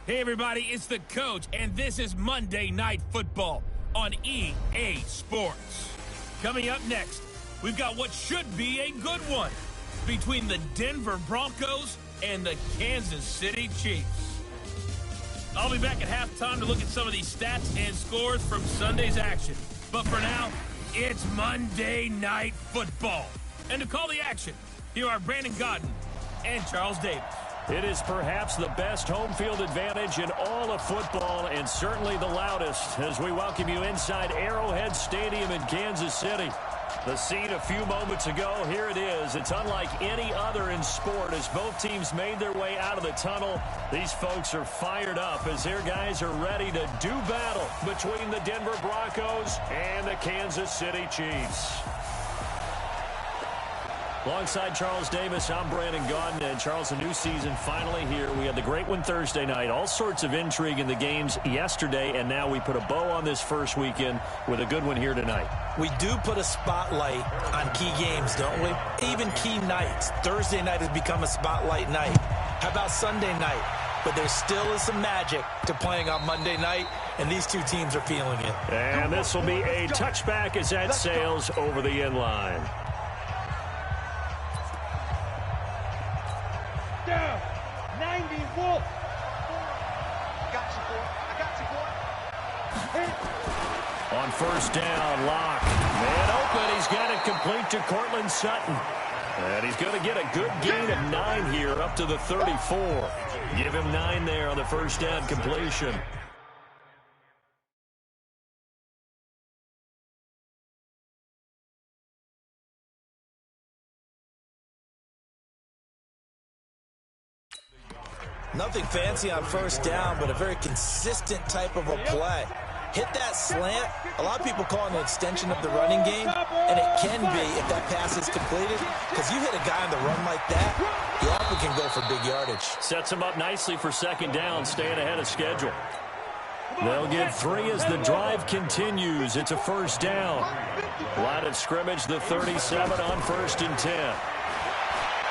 Hey everybody, it's the coach, and this is Monday Night Football on EA Sports. Coming up next, we've got what should be a good one between the Denver Broncos and the Kansas City Chiefs. I'll be back at halftime to look at some of these stats and scores from Sunday's action. But for now, it's Monday Night Football. And to call the action, here are Brandon Godden and Charles Davis. It is perhaps the best home field advantage in all of football, and certainly the loudest, as we welcome you inside Arrowhead Stadium in Kansas City. The scene a few moments ago, here it is. It's unlike any other in sport as both teams made their way out of the tunnel. These folks are fired up as their guys are ready to do battle between the Denver Broncos and the Kansas City Chiefs. Alongside Charles Davis, I'm Brandon Godden. And Charles, a new season finally here. We had the great one Thursday night. All sorts of intrigue in the games yesterday, and now we put a bow on this first weekend with a good one here tonight. We do put a spotlight on key games, don't we? Even key nights. Thursday night has become a spotlight night. How about Sunday night? But there still is some magic to playing on Monday night, and these two teams are feeling it. And this will be a touchback as that sails over the end line. Down, 90 Wolf. I got you, boy. On first down, Locke. Man open, he's got it complete to Cortland Sutton. And he's going to get a good gain of 9 here up to the 34. Give him 9 there on the first down completion. Nothing fancy on first down, but a very consistent type of a play. Hit that slant. A lot of people call it an extension of the running game, and it can be if that pass is completed, because you hit a guy on the run like that, you often can go for big yardage. Sets him up nicely for second down, staying ahead of schedule. They'll get 3 as the drive continues. It's a first down. Line of scrimmage, the 37 on first and 10.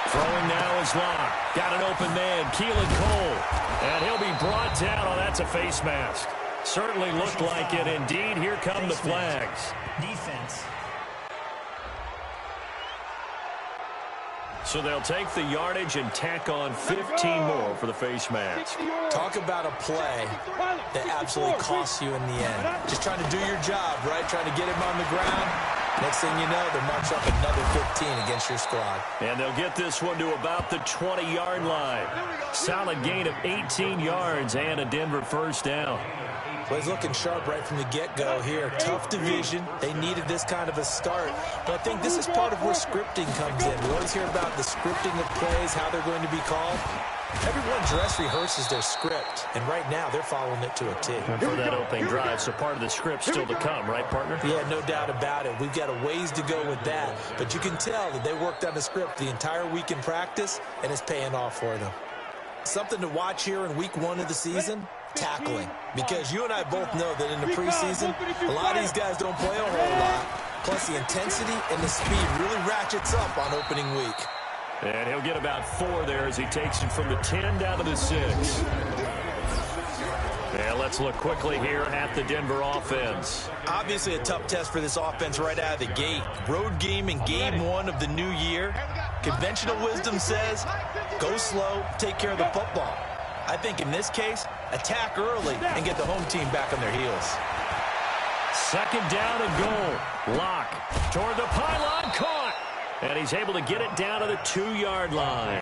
Throwing now is Locke. Got an open man, Keelan Cole. And he'll be brought down. Oh, that's a face mask. Certainly looked like it. Indeed, here come the flags. Defense. So they'll take the yardage and tack on 15 more for the face mask. Talk about a play that absolutely costs you in the end. Just trying to do your job, right? Trying to get him on the ground. Next thing you know, they'll march up another 15 against your squad. And they'll get this one to about the 20-yard line. Solid gain of 18 yards and a Denver first down. Play's looking sharp right from the get-go here. Tough division. They needed this kind of a start. But I think this is part of where scripting comes in. We always hear about the scripting of plays, how they're going to be called. Everyone dress rehearses their script, and right now they're following it to a T. And for that opening drive, so part of the script still to come, right, partner? Yeah, no doubt about it. We've got a ways to go with that, but you can tell that they worked on the script the entire week in practice, and it's paying off for them. Something to watch here in week 1 of the season, tackling. Because you and I both know that in the preseason, a lot of these guys don't play a whole lot. Plus, the intensity and the speed really ratchets up on opening week. And he'll get about 4 there as he takes it from the 10 down to the 6. And let's look quickly here at the Denver offense. Obviously a tough test for this offense right out of the gate. Road game in game 1 of the new year. Conventional wisdom says, go slow, take care of the football. I think in this case, attack early and get the home team back on their heels. Second down and goal. Locke toward the pylon, caught. And he's able to get it down to the 2-yard line.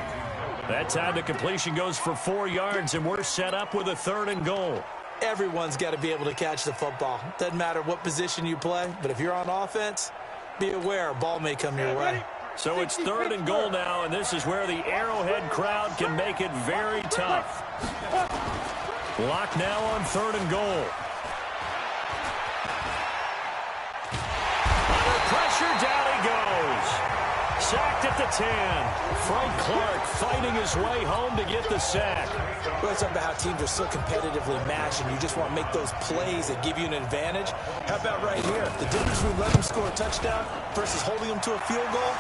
That time the completion goes for 4 yards, and we're set up with a 3rd and goal. Everyone's got to be able to catch the football. Doesn't matter what position you play, but if you're on offense, be aware a ball may come your way. So it's 3rd and goal now, and this is where the Arrowhead crowd can make it very tough. Locke now on 3rd and goal. Under pressure, down he goes. Sacked at the 10. Frank Clark fighting his way home to get the sack. Well, it's about how teams are so competitively matched, and you just want to make those plays that give you an advantage. How about right here? The difference between letting them score a touchdown versus holding them to a field goal,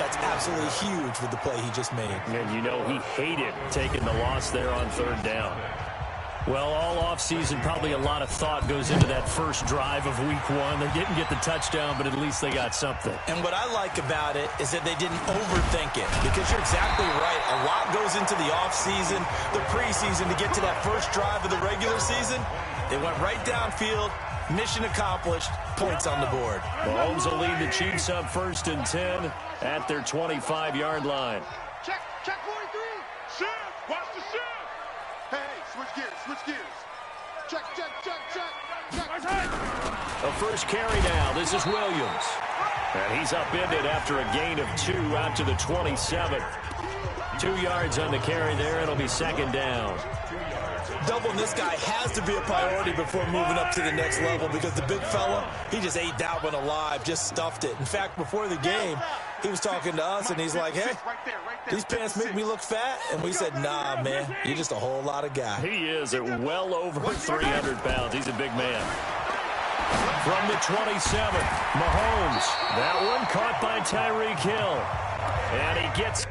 that's absolutely huge with the play he just made. And you know he hated taking the loss there on 3rd down. Well, all offseason, probably a lot of thought goes into that first drive of week one. They didn't get the touchdown, but at least they got something. And what I like about it is that they didn't overthink it, because you're exactly right. A lot goes into the offseason, the preseason, to get to that first drive of the regular season. They went right downfield, mission accomplished, points on the board. Mahomes will lead the Chiefs up 1st and 10 at their 25-yard line. Check 43. Shift. Watch the shift. Hey, switch gears. Check. The first carry now. This is Williams. And he's upended after a gain of 2 out to the 27. 2 yards on the carry there. It'll be 2nd down. Doubling this guy has to be a priority before moving up to the next level, because the big fella, he just ate that one alive, just stuffed it. In fact, before the game, he was talking to us, and he's like, hey, these pants make me look fat. And we said, nah, man, you're just a whole lot of guy. He is at well over 300 pounds. He's a big man. From the 27, Mahomes. That one caught by Tyreek Hill. And he gets...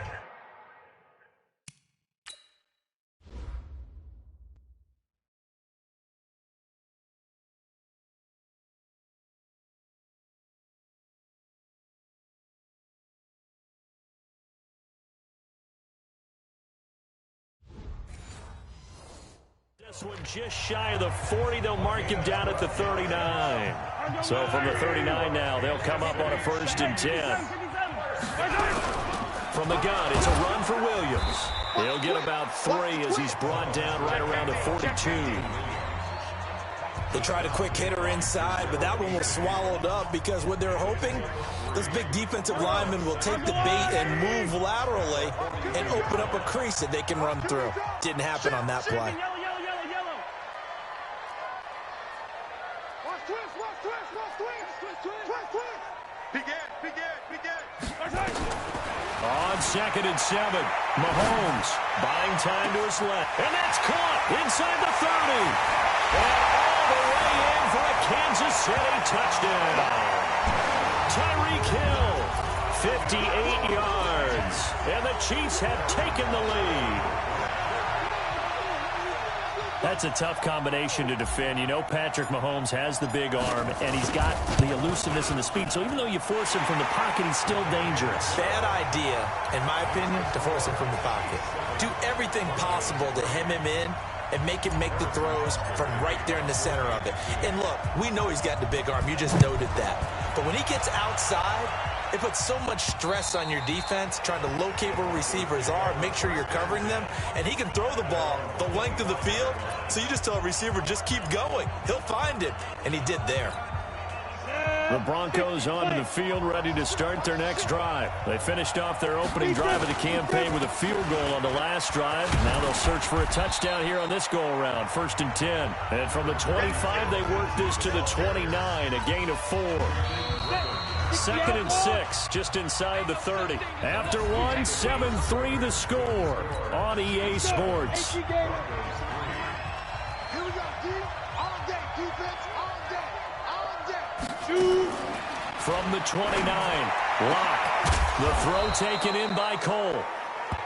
This one just shy of the 40. They'll mark him down at the 39. So from the 39 now, they'll come up on a 1st and 10. From the gun, it's a run for Williams. He'll get about 3 as he's brought down right around the 42. They tried a quick hitter inside, but that one was swallowed up, because what they're hoping, this big defensive lineman will take the bait and move laterally and open up a crease that they can run through. Didn't happen on that play. On 2nd and 7, Mahomes buying time to his left. And that's caught inside the 30. And all the way in for a Kansas City touchdown. Tyreek Hill, 58 yards. And the Chiefs have taken the lead. That's a tough combination to defend. You know, Patrick Mahomes has the big arm, and he's got the elusiveness and the speed. So even though you force him from the pocket, he's still dangerous. Bad idea, in my opinion, to force him from the pocket. Do everything possible to hem him in and make him make the throws from right there in the center of it. And look, we know he's got the big arm. You just noted that. But when he gets outside, it puts so much stress on your defense trying to locate where receivers are, make sure you're covering them, and he can throw the ball the length of the field, so you just tell a receiver, just keep going. He'll find it, and he did there. The Broncos onto the field, ready to start their next drive. They finished off their opening drive of the campaign with a field goal on the last drive. Now they'll search for a touchdown here on this go-around, 1st and 10. And from the 25, they work this to the 29, a gain of 4. 2nd and 6, just inside the 30. After one, 7-3 the score on EA Sports. Here we go, D. All day, defense, all day, all day. From the 29, Locke. The throw taken in by Cole.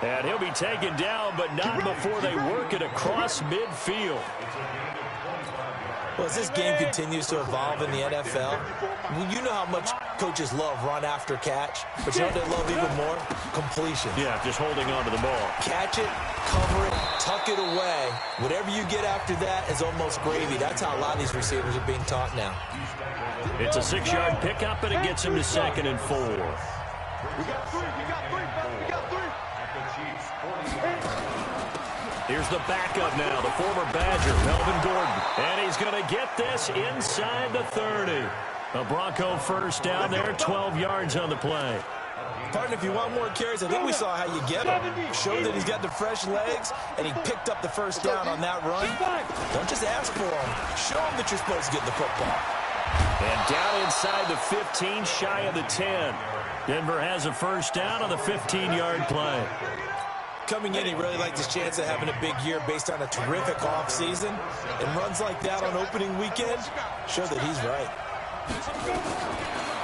And he'll be taken down, but not before they work it across midfield. Well, as this game continues to evolve in the NFL, you know how much coaches love run after catch, but you know what they love even more? Completion. Yeah, just holding on to the ball. Catch it, cover it, tuck it away. Whatever you get after that is almost gravy. That's how a lot of these receivers are being taught now. It's a 6-yard pickup, and it gets him to 2nd and 4. We got 3, we got 3. Here's the backup now, the former Badger, Melvin Gordon. And he's going to get this inside the 30. A Bronco first down there, 12 yards on the play. Partner, if you want more carries, I think we saw how you get him. Showed that he's got the fresh legs, and he picked up the first down on that run. Don't just ask for him. Show him that you're supposed to get the football. And down inside the 15, shy of the 10. Denver has a first down on the 15-yard play. Coming in, he really liked his chance of having a big year based on a terrific offseason. And runs like that on opening weekend show that he's right.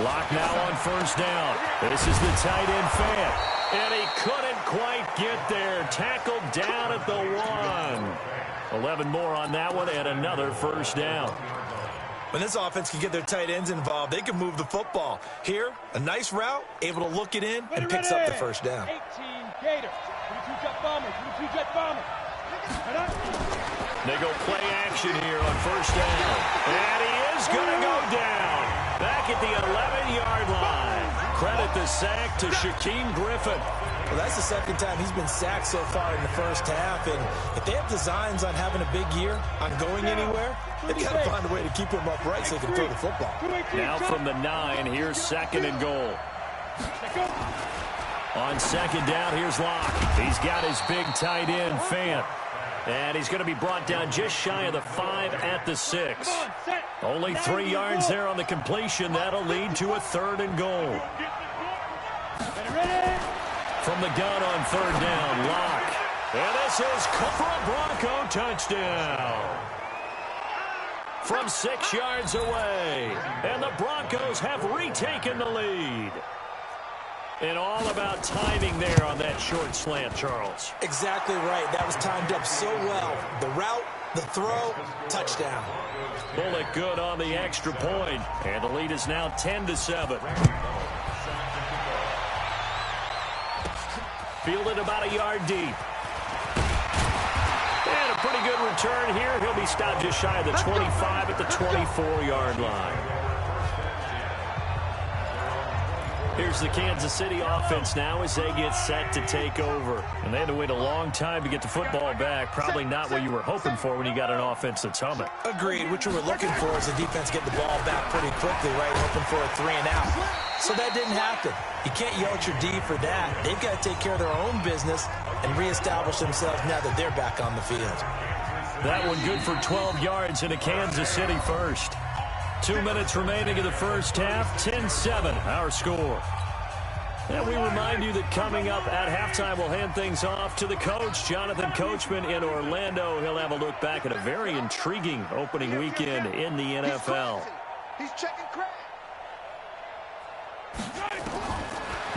Lock now on first down. This is the tight end Fant. And he couldn't quite get there. Tackled down at the 1. 11 more on that one and another first down. When this offense can get their tight ends involved, they can move the football. Here, a nice route, able to look it in, and picks up the first down. 18 Gators. 22 Jet Bombers. 22 Jet Bombers. They go play action here on first down. And he is going to go down. Back at the 11-yard line. Credit the sack to Shaquem Griffin. Well, that's the second time he's been sacked so far in the first half. And if they have designs on having a big year, on going anywhere, they've got to find a way to keep him upright so they can throw the football. Now from the 9, here's second and goal. On second down, here's Locke. He's got his big tight end, Fant. And he's going to be brought down just shy of the 5 at the 6. Only 3 yards there on the completion. That'll lead to a third and goal. From the gun on third down, Locke. And this is for a Bronco touchdown. From 6 yards away. And the Broncos have retaken the lead. And all about timing there on that short slant, Charles. Exactly right. That was timed up so well. The route, the throw, touchdown. Bullet good on the extra point. And the lead is now 10-7. Fielded about a yard deep. And a pretty good return here. He'll be stopped just shy of the 25 at the 24-yard line. Here's the Kansas City offense now as they get set to take over. And they had to wait a long time to get the football back. Probably not what you were hoping for when you got an offense that's humming. Agreed. What you were looking for is the defense get the ball back pretty quickly, right? Hoping for a 3 and out. So that didn't happen. You can't yell at your D for that. They've got to take care of their own business and reestablish themselves now that they're back on the field. That one good for 12 yards in a Kansas City first. 2 minutes remaining in the first half. 10-7, our score. And we remind you that coming up at halftime, we'll hand things off to the coach, Jonathan Coachman in Orlando. He'll have a look back at a very intriguing opening weekend in the NFL. He's checking crack.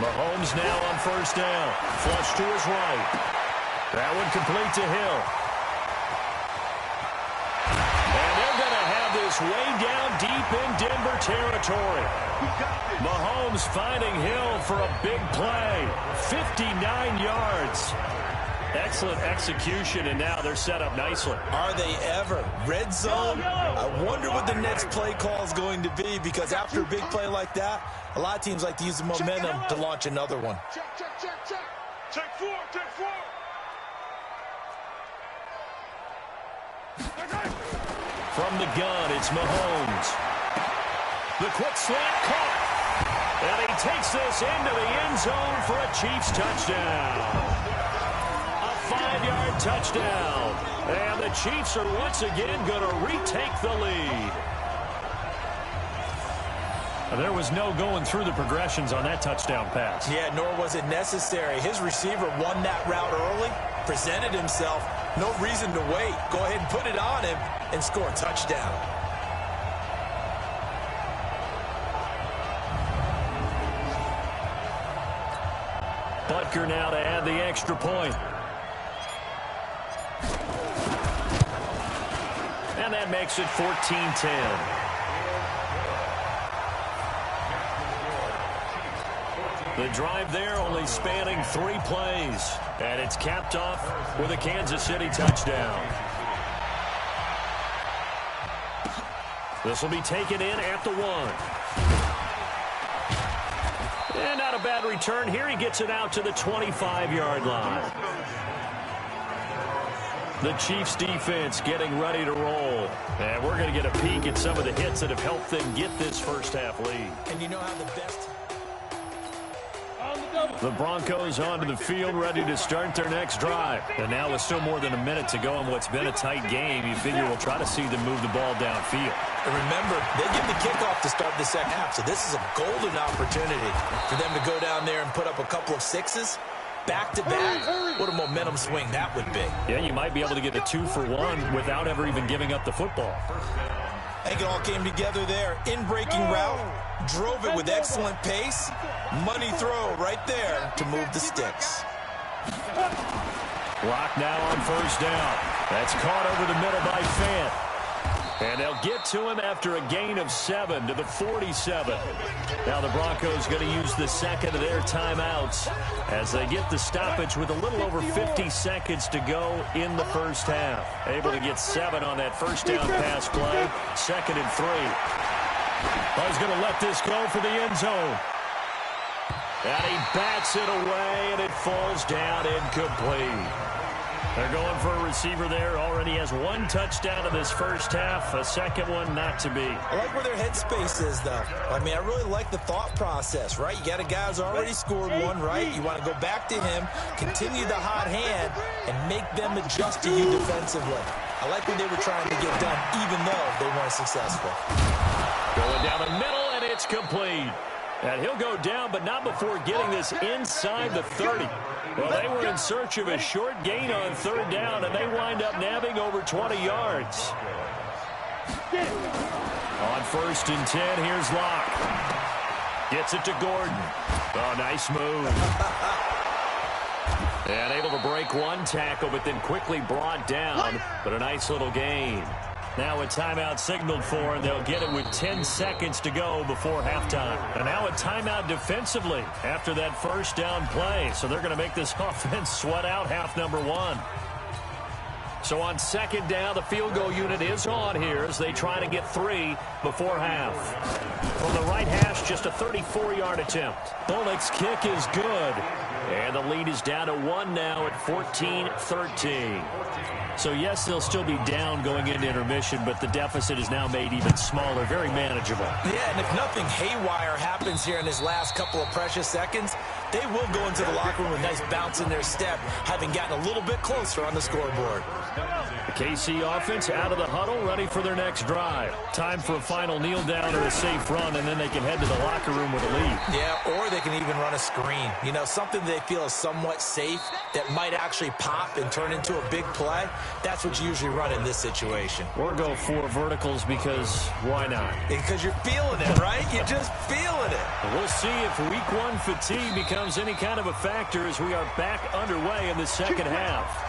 Mahomes now on first down. Flush to his right. That one complete to Hill. And they're going to have this way down deep in Denver territory. Mahomes finding Hill for a big play. 59 yards. Excellent execution, and now they're set up nicely. Are they ever? Red zone? I wonder what the next play call is going to be, because after a big play like that, a lot of teams like to use the momentum to launch another one. Check, check, check, check. Take 4, take 4. From the gun, it's Mahomes. The quick slant caught. And he takes this into the end zone for a Chiefs touchdown. A 5-yard touchdown. And the Chiefs are once again going to retake the lead. There was no going through the progressions on that touchdown pass. Yeah, nor was it necessary. His receiver won that route early, presented himself. No reason to wait. Go ahead and put it on him and score a touchdown. Butker now to add the extra point. And that makes it 14-10. The drive there only spanning 3 plays. And it's capped off with a Kansas City touchdown. This will be taken in at the 1. And not a bad return here. He gets it out to the 25-yard line. The Chiefs defense getting ready to roll. And we're going to get a peek at some of the hits that have helped them get this first half lead. And you know how the best... The Broncos onto the field, ready to start their next drive. And now with still more than a minute to go in what's been a tight game, you figure we'll try to see them move the ball downfield. And remember, they get the kickoff to start the second half, so this is a golden opportunity for them to go down there and put up a couple of 6s. Back-to-back, what a momentum swing that would be. Yeah, you might be able to get a 2-for-1 without ever even giving up the football. I think it all came together there. In-breaking route, drove it with excellent pace. Money throw right there to move the sticks. Lock now on first down. That's caught over the middle by Fant. And they'll get to him after a gain of 7 to the 47. Now the Broncos going to use the second of their timeouts as they get the stoppage with a little over 50 seconds to go in the first half. Able to get 7 on that first down pass play. 2nd and 3. He's going to let this go for the end zone. And he bats it away, and it falls down incomplete. They're going for a receiver there. Already has 1 touchdown in this first half. A second one not to be. I like where their headspace is, though. I mean, I really like the thought process, right? You got a guy who's already scored 1, right? You want to go back to him, continue the hot hand, and make them adjust to you defensively. I like what they were trying to get done, even though they weren't successful. Going down the middle, and it's complete. And he'll go down, but not before getting this inside the 30. Well, they were in search of a short gain on 3rd down, and they wind up nabbing over 20 yards. On 1st and 10, here's Locke. Gets it to Gordon. Oh, nice move. And able to break 1 tackle, but then quickly brought down. But a nice little gain. Now a timeout signaled for, and they'll get it with 10 seconds to go before halftime. And now a timeout defensively after that first down play. So they're going to make this offense sweat out half number 1. So on 2nd down, the field goal unit is on here as they try to get 3 before half. From the right hash, just a 34-yard attempt. Bullock's kick is good. And the lead is down to 1 now at 14-13. So, yes, they'll still be down going into intermission, but the deficit is now made even smaller, very manageable. Yeah, and if nothing haywire happens here in his last couple of precious seconds, they will go into the locker room with a nice bounce in their step, having gotten a little bit closer on the scoreboard. The KC offense out of the huddle, ready for their next drive. Time for a final kneel down or a safe run, and then they can head to the locker room with a lead. Yeah, or they can even run a screen. You know, something they feel is somewhat safe that might actually pop and turn into a big play. That's what you usually run in this situation. Or go 4 verticals because why not? Because you're feeling it, right? You're just feeling it. We'll see if week 1 fatigue becomes any kind of a factor as we are back underway in the second half.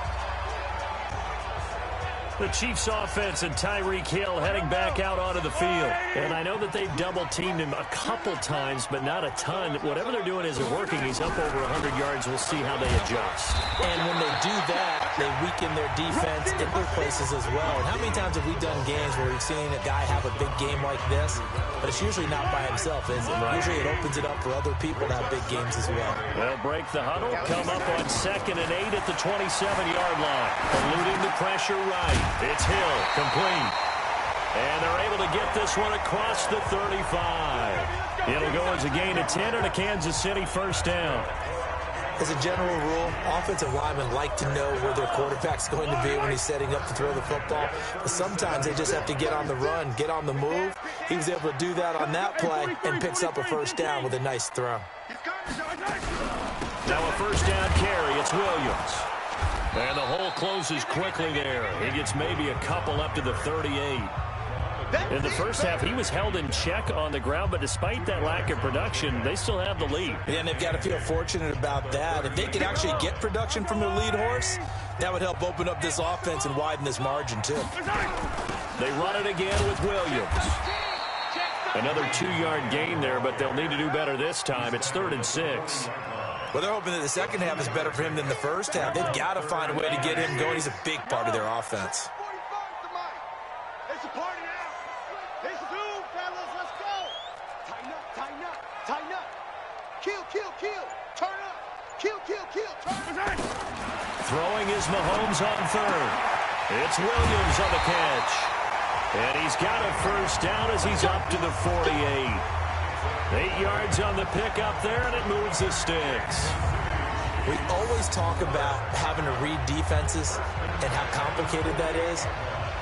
The Chiefs offense and Tyreek Hill heading back out onto the field. And I know that they've double-teamed him a couple times, but not a ton. Whatever they're doing isn't working. He's up over 100 yards. We'll see how they adjust. And when they do that, they weaken their defense in other places as well. And how many times have we done games where we've seen a guy have a big game like this? But it's usually not by himself, is it? Right. Usually it opens it up for other people to have big games as well. They'll break the huddle, come up on 2nd and 8 at the 27-yard line. Eluding the pressure right. It's Hill, complete. And they're able to get this one across the 35. It'll go as a gain of 10 and a Kansas City first down. As a general rule, offensive linemen like to know where their quarterback's going to be when he's setting up to throw the football. But sometimes they just have to get on the run, get on the move. He was able to do that on that play and picks up a first down with a nice throw. Now a first down carry. It's Williams. And the hole closes quickly there. He gets maybe a couple up to the 38. In the first half, he was held in check on the ground, but despite that lack of production, they still have the lead. And they've got to feel fortunate about that. If they could actually get production from their lead horse, that would help open up this offense and widen this margin, too. They run it again with Williams. Another 2-yard gain there, but they'll need to do better this time. It's 3rd and 6. Well, they're hoping that the second half is better for him than the first half. They've got to find a way to get him going. He's a big part of their offense. It's a party now. It's blue, fellas. Let's go. Tighten up, tighten up, tighten up. Kill, kill, kill. Turn up. Kill, kill, kill. Turn up. Throwing is Mahomes on 3rd. It's Williams on the catch. And he's got a first down as he's up to the 48. 8 yards on the pickup there, and it moves the sticks. We always talk about having to read defenses and how complicated that is.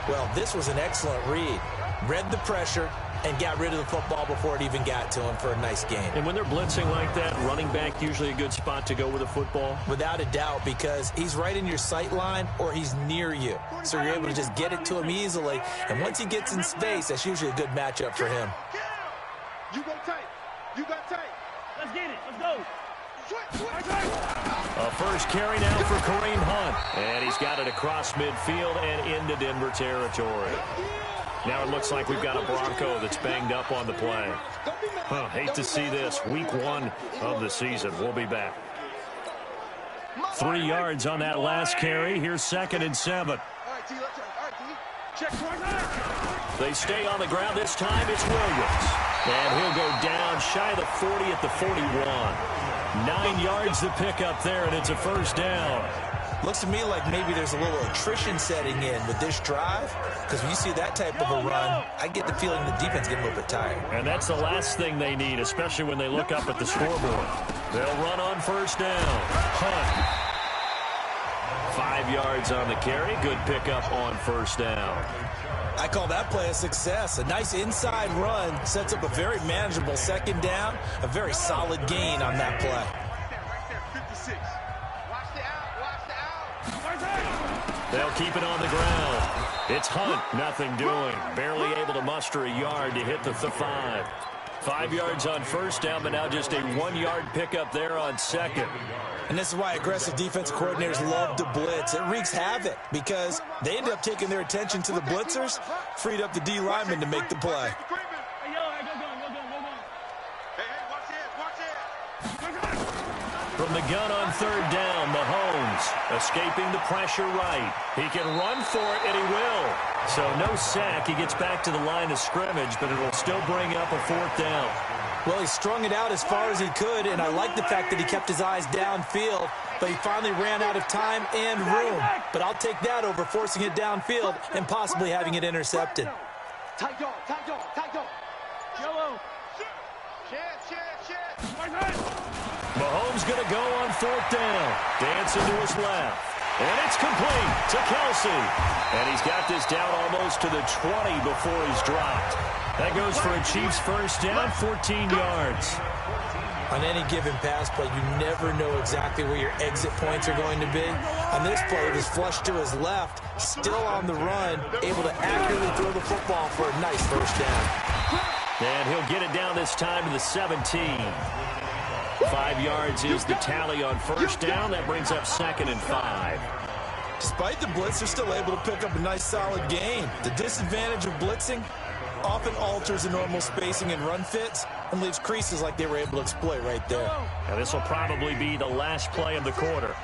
Well, this was an excellent read. Read the pressure and got rid of the football before it even got to him for a nice game. And when they're blitzing like that, running back usually a good spot to go with the football? Without a doubt, because he's right in your sight line or he's near you. So you're able to just get it to him easily. And once he gets in space, that's usually a good matchup for him. You go tight. You got tight. Let's get it. Let's go. A first carry now for Kareem Hunt. And he's got it across midfield and into Denver territory. Now it looks like we've got a Bronco that's banged up on the play. Hate to see this. Week 1 of the season. We'll be back. 3 yards on that last carry. Here's 2nd and 7. They stay on the ground. This time it's Williams. And he'll go down shy of the 40 at the 41. 9 yards to pick up there, and it's a first down. Looks to me like maybe there's a little attrition setting in with this drive, because when you see that type of a run, I get the feeling the defense getting a little bit tired. And that's the last thing they need, especially when they look up at the scoreboard. They'll run on first down. Hunt. 5 yards on the carry. Good pickup on first down. I call that play a success. A nice inside run sets up a very manageable 2nd down. A very solid gain on that play. They'll keep it on the ground. It's Hunt, nothing doing. Barely able to muster a yard to hit the 5. 5 yards on first down, but now just a 1-yard pickup there on 2nd. And this is why aggressive defensive coordinators love to blitz. It wreaks havoc because they end up taking their attention to the blitzers, freed up the D lineman to make the play. From the gun on 3rd down, Mahomes escaping the pressure right. He can run for it, and he will. So no sack. He gets back to the line of scrimmage, but it'll still bring up a 4th down. Well, he strung it out as far as he could, and I like the fact that he kept his eyes downfield, but he finally ran out of time and room. But I'll take that over forcing it downfield and possibly having it intercepted. Tight dog, tight dog, tight dog. Yellow. Mahomes going to go on 4th down. Dancing to his left. And it's complete to Kelsey. And he's got this down almost to the 20 before he's dropped. That goes for a Chiefs first down, 14 yards. On any given pass play, you never know exactly where your exit points are going to be. On this play, it was flushed to his left, still on the run, able to accurately throw the football for a nice first down. And he'll get it down this time to the 17. 5 yards is the tally on first down. That brings up 2nd and 5. Despite the blitz, they're still able to pick up a nice solid gain. The disadvantage of blitzing often alters the normal spacing and run fits and leaves creases like they were able to exploit right there. Now this will probably be the last play of the quarter.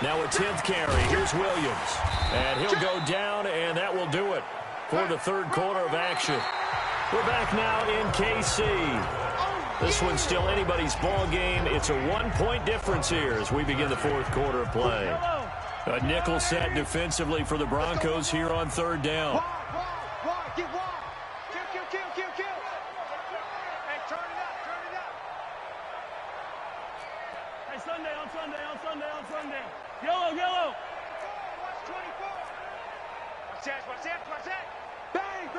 Now a 10th carry. Here's Williams. And he'll go down, and that will do it for the 3rd quarter of action. We're back now in KC. This one's still anybody's ball game. It's a 1-point difference here as we begin the 4th quarter of play. A nickel set defensively for the Broncos here on 3rd down. Get wide. Kill. Hey, turn it up. Hey, Sunday. Yellow. Watch 24. Watch that. Bang.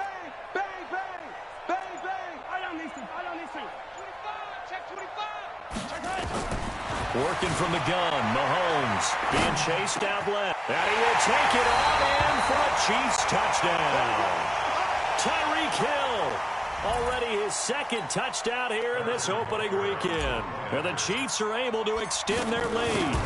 I don't need to. 25. Check 25. Working from the gun, Mahomes being chased out left. And he will take it on in for a Chiefs touchdown. Tyreek Hill, already his 2nd touchdown here in this opening weekend. And the Chiefs are able to extend their lead.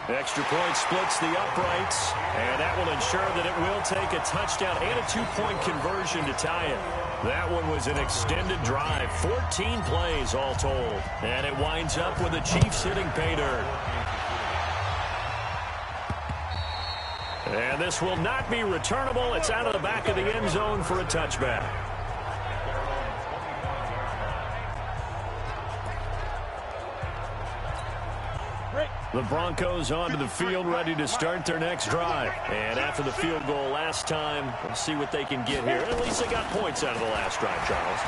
Extra point splits the uprights, and that will ensure that it will take a touchdown and a 2-point conversion to tie it. That one was an extended drive, 14 plays all told, and it winds up with the Chiefs hitting pay dirt. And this will not be returnable. It's out of the back of the end zone for a touchback. The Broncos onto the field, ready to start their next drive. And after the field goal last time, we'll see what they can get here. At least they got points out of the last drive, Charles.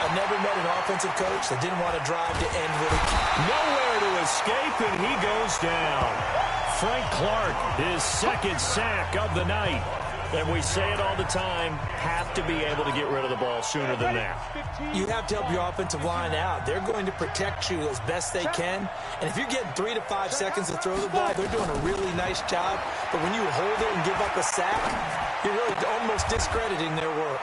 I've never met an offensive coach that didn't want a drive to end with a... Nowhere to escape, and he goes down. Frank Clark, his 2nd sack of the night. And we say it all the time, have to be able to get rid of the ball sooner than that. You have to help your offensive line out. They're going to protect you as best they can. And if you're getting 3 to 5 seconds to throw the ball, they're doing a really nice job. But when you hold it and give up a sack, you're really almost discrediting their work.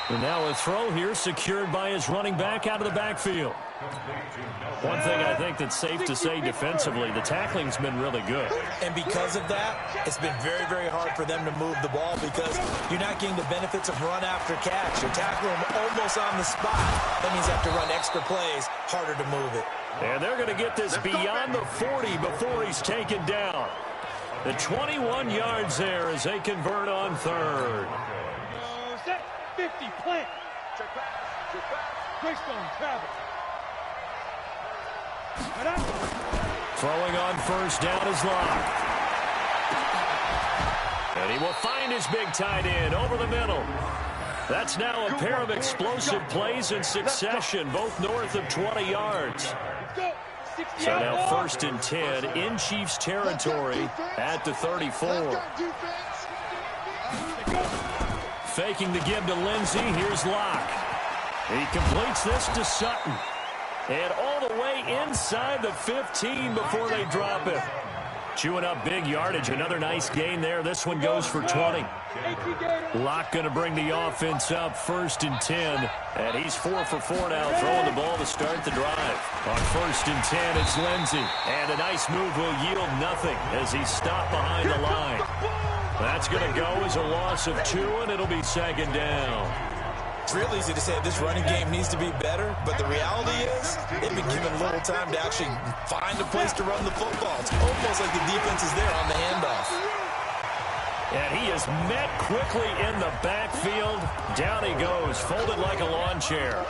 And now a throw here secured by his running back out of the backfield. One thing I think that's safe to say defensively, the tackling's been really good. And because of that, it's been very, very hard for them to move the ball because you're not getting the benefits of run after catch. You're tackling them almost on the spot. That means you have to run extra plays, harder to move it. And they're going to get this beyond the 40 before he's taken down. The 21 yards there as they convert on third. Set 50, plant. Greystone, travel. Throwing on first down is Locke. And he will find his big tight end over the middle. That's now a pair of explosive plays in succession, both north of 20 yards. So now first and 10 in Chiefs territory at the 34. Faking the give to Lindsey. Here's Locke. He completes this to Sutton. And all the way inside the 15 before they drop it. Chewing up big yardage. Another nice gain there. This one goes for 20. Locke going to bring the offense up first and 10. And he's 4 for 4 now, throwing the ball to start the drive. On first and 10, it's Lindsey. And a nice move will yield nothing as he's stopped behind the line. That's going to go as a loss of 2, and it'll be second down. It's real easy to say this running game needs to be better, but the reality is they've been given little time to actually find a place to run the football. It's almost like the defense is there on the handoff. And he is met quickly in the backfield. Down he goes, folded like a lawn chair.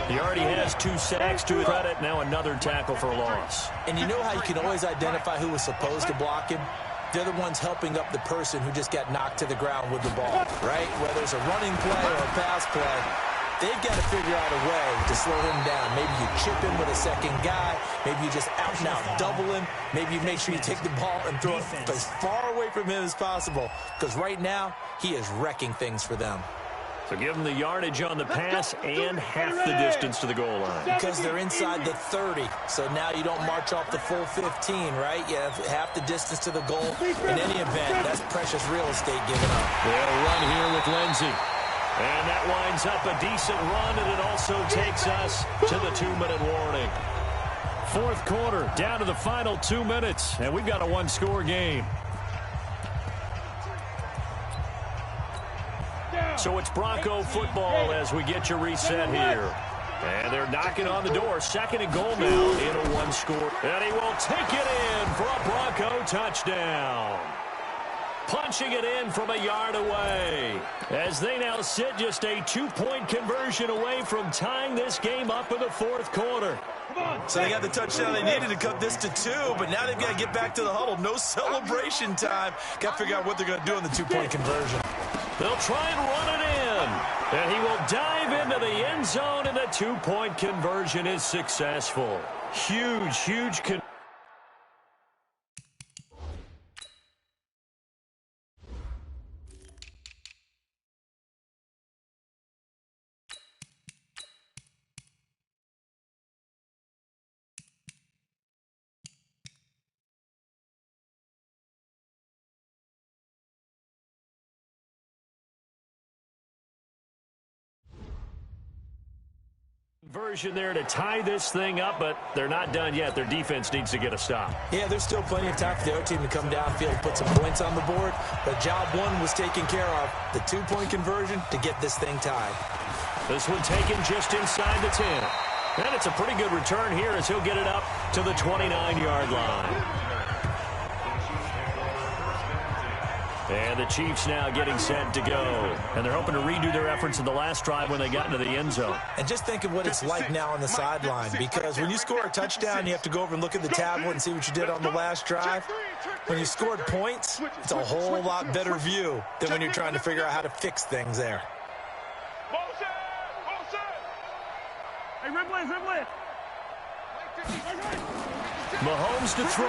He already has 2 sacks to his credit. Now another tackle for a loss. And you know how you can always identify who was supposed to block him? They're the ones helping up the person who just got knocked to the ground with the ball, right? Whether it's a running play or a pass play, they've got to figure out a way to slow him down. Maybe you chip him with a second guy. Maybe you just out and out double him. Maybe you make sure you take the ball and throw it as far away from him as possible. Because right now, he is wrecking things for them. So give them the yardage on the pass and half the distance to the goal line. Because they're inside the 30. So now you don't march off the full 15, right? You have half the distance to the goal. In any event, that's precious real estate given up. They'll run here with Lindsey. And that winds up a decent run, and it also takes us to the 2-minute warning. Fourth quarter, down to the final 2 minutes, and we've got a 1-score game. So it's Bronco football as we get you reset here. And they're knocking on the door. Second and goal now in a 1-score. And he will take it in for a Bronco touchdown. Punching it in from a yard away. As they now sit just a 2-point conversion away from tying this game up in the fourth quarter. So they got the touchdown they needed to cut this to 2, but now they've got to get back to the huddle. No celebration time. Got to figure out what they're going to do in the 2-point conversion. They'll try and run it in. And he will dive into the end zone, and the 2-point conversion is successful. Huge conversion there to tie this thing up, but they're not done yet. Their defense needs to get a stop. Yeah, there's still plenty of time for the other team to come downfield and put some points on the board, but job 1 was taken care of. The 2-point conversion to get this thing tied. This one taken just inside the 10. And it's a pretty good return here as he'll get it up to the 29-yard line. And the Chiefs now getting set to go. And they're hoping to redo their efforts in the last drive when they got into the end zone. And just think of what it's like now on the sideline, because when you score a touchdown, you have to go over and look at the tablet and see what you did on the last drive. When you scored points, it's a whole lot better view than when you're trying to figure out how to fix things there. Hey, red blade. Mahomes to throw.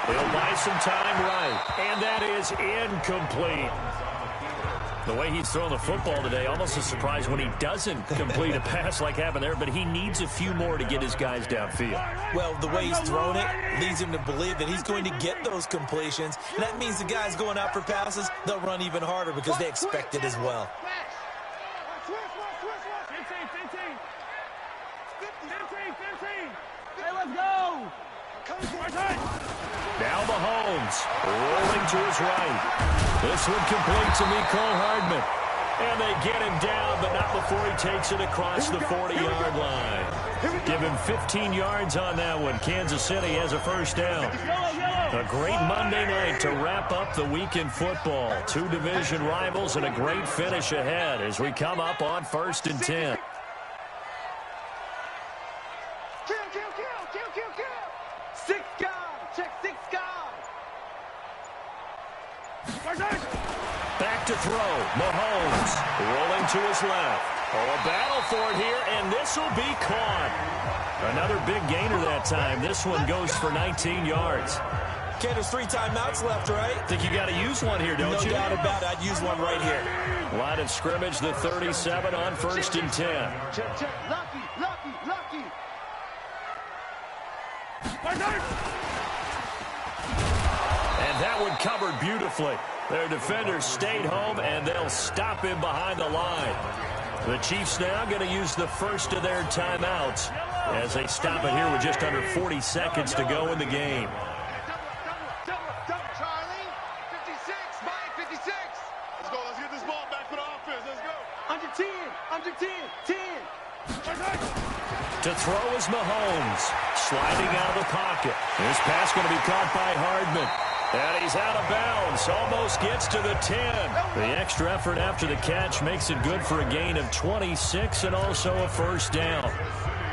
He'll buy some time right. And that is incomplete. The way he's throwing the football today, almost a surprise when he doesn't complete a pass like happened there, but he needs a few more to get his guys downfield. Well, the way he's thrown it leads him to believe that he's going to get those completions. And that means the guys going out for passes, they'll run even harder because they expect it as well. Hey, let's go. Now Mahomes rolling to his right. This one complete to Mecole Hardman. And they get him down, but not before he takes it across the 40-yard line. Give him 15 yards on that one. Kansas City has a first down. A great Monday night to wrap up the week in football. Two division rivals and a great finish ahead as we come up on 1st and 10. Six guys. Check six guys. Back to throw. Mahomes rolling to his left. Oh, a battle for it here, and this will be caught. Another big gainer that time. This one goes for 19 yards. Okay, there's 3 timeouts left, right? Think you got to use one here, don't you? No doubt about it. I'd use one right here. Line of scrimmage, the 37 on 1st and 10. Check, check. Lucky. And that one covered beautifully. Their defenders stayed home, and they'll stop him behind the line. The Chiefs now going to use the first of their timeouts as they stop it here with just under 40 seconds to go in the game. Double, Charlie. 56, Mike, 56. Let's go. Let's get this ball back for the offense. Let's go. Under 10. 10. To throw is Mahomes, sliding out of the pocket. This pass going to be caught by Hardman. And he's out of bounds, almost gets to the 10. The extra effort after the catch makes it good for a gain of 26 and also a first down.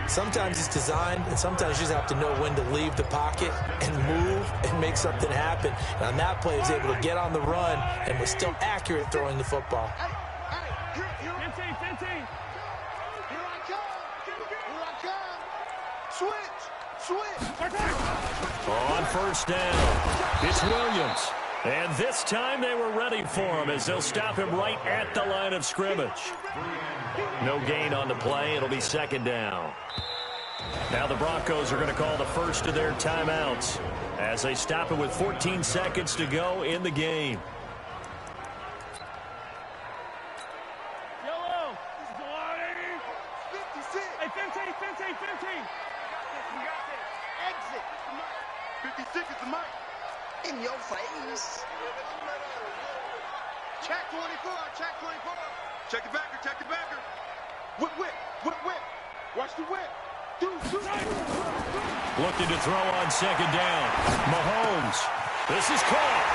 Sometimes it's designed, and sometimes you just have to know when to leave the pocket and move and make something happen. And on that play, he was able to get on the run and was still accurate throwing the football. Hey, here I come. Switch. On first down, it's Williams. And this time they were ready for him as they'll stop him right at the line of scrimmage. No gain on the play. It'll be second down. Now the Broncos are going to call the first of their timeouts as they stop it with 14 seconds to go in the game. Yellow. 56. Hey, 15. Exit. 56 is the mic. In your face. Check 24. Check the backer. Whip. Watch the whip. Looking to throw on second down. Mahomes. This is caught.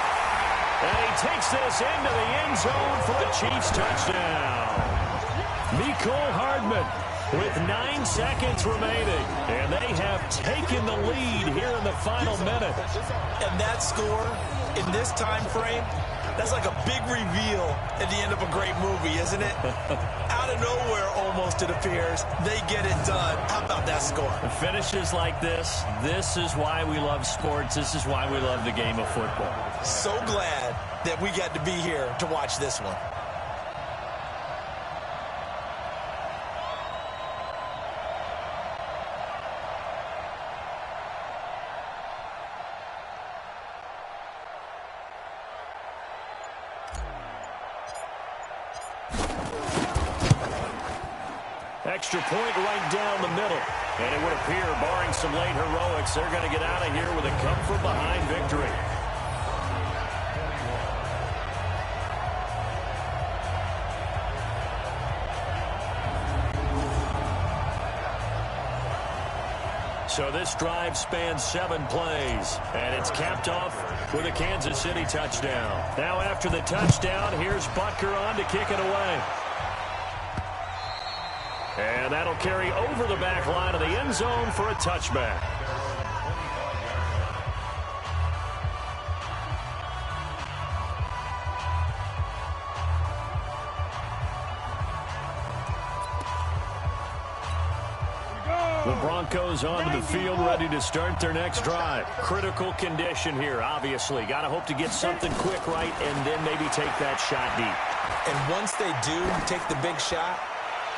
And he takes this into the end zone for a Chiefs touchdown. Mecole Hardman with 9 seconds remaining. And they have taken the lead here in the final minute. And that score in this time frame, that's like a big reveal at the end of a great movie, isn't it? Out of nowhere, almost, it appears, they get it done. How about that score? Finishes like this is why we love sports. This is why we love the game of football. So glad that we got to be here to watch this one. Extra point right down the middle. And it would appear, barring some late heroics, they're going to get out of here with a come-from-behind victory. So this drive spans 7 plays, and it's capped off with a Kansas City touchdown. Now after the touchdown, here's Butker on to kick it away. And that'll carry over the back line of the end zone for a touchback. The Broncos onto the field, ready to start their next drive. Critical condition here, obviously. Got to hope to get something quick right and then maybe take that shot deep. And once they do take the big shot,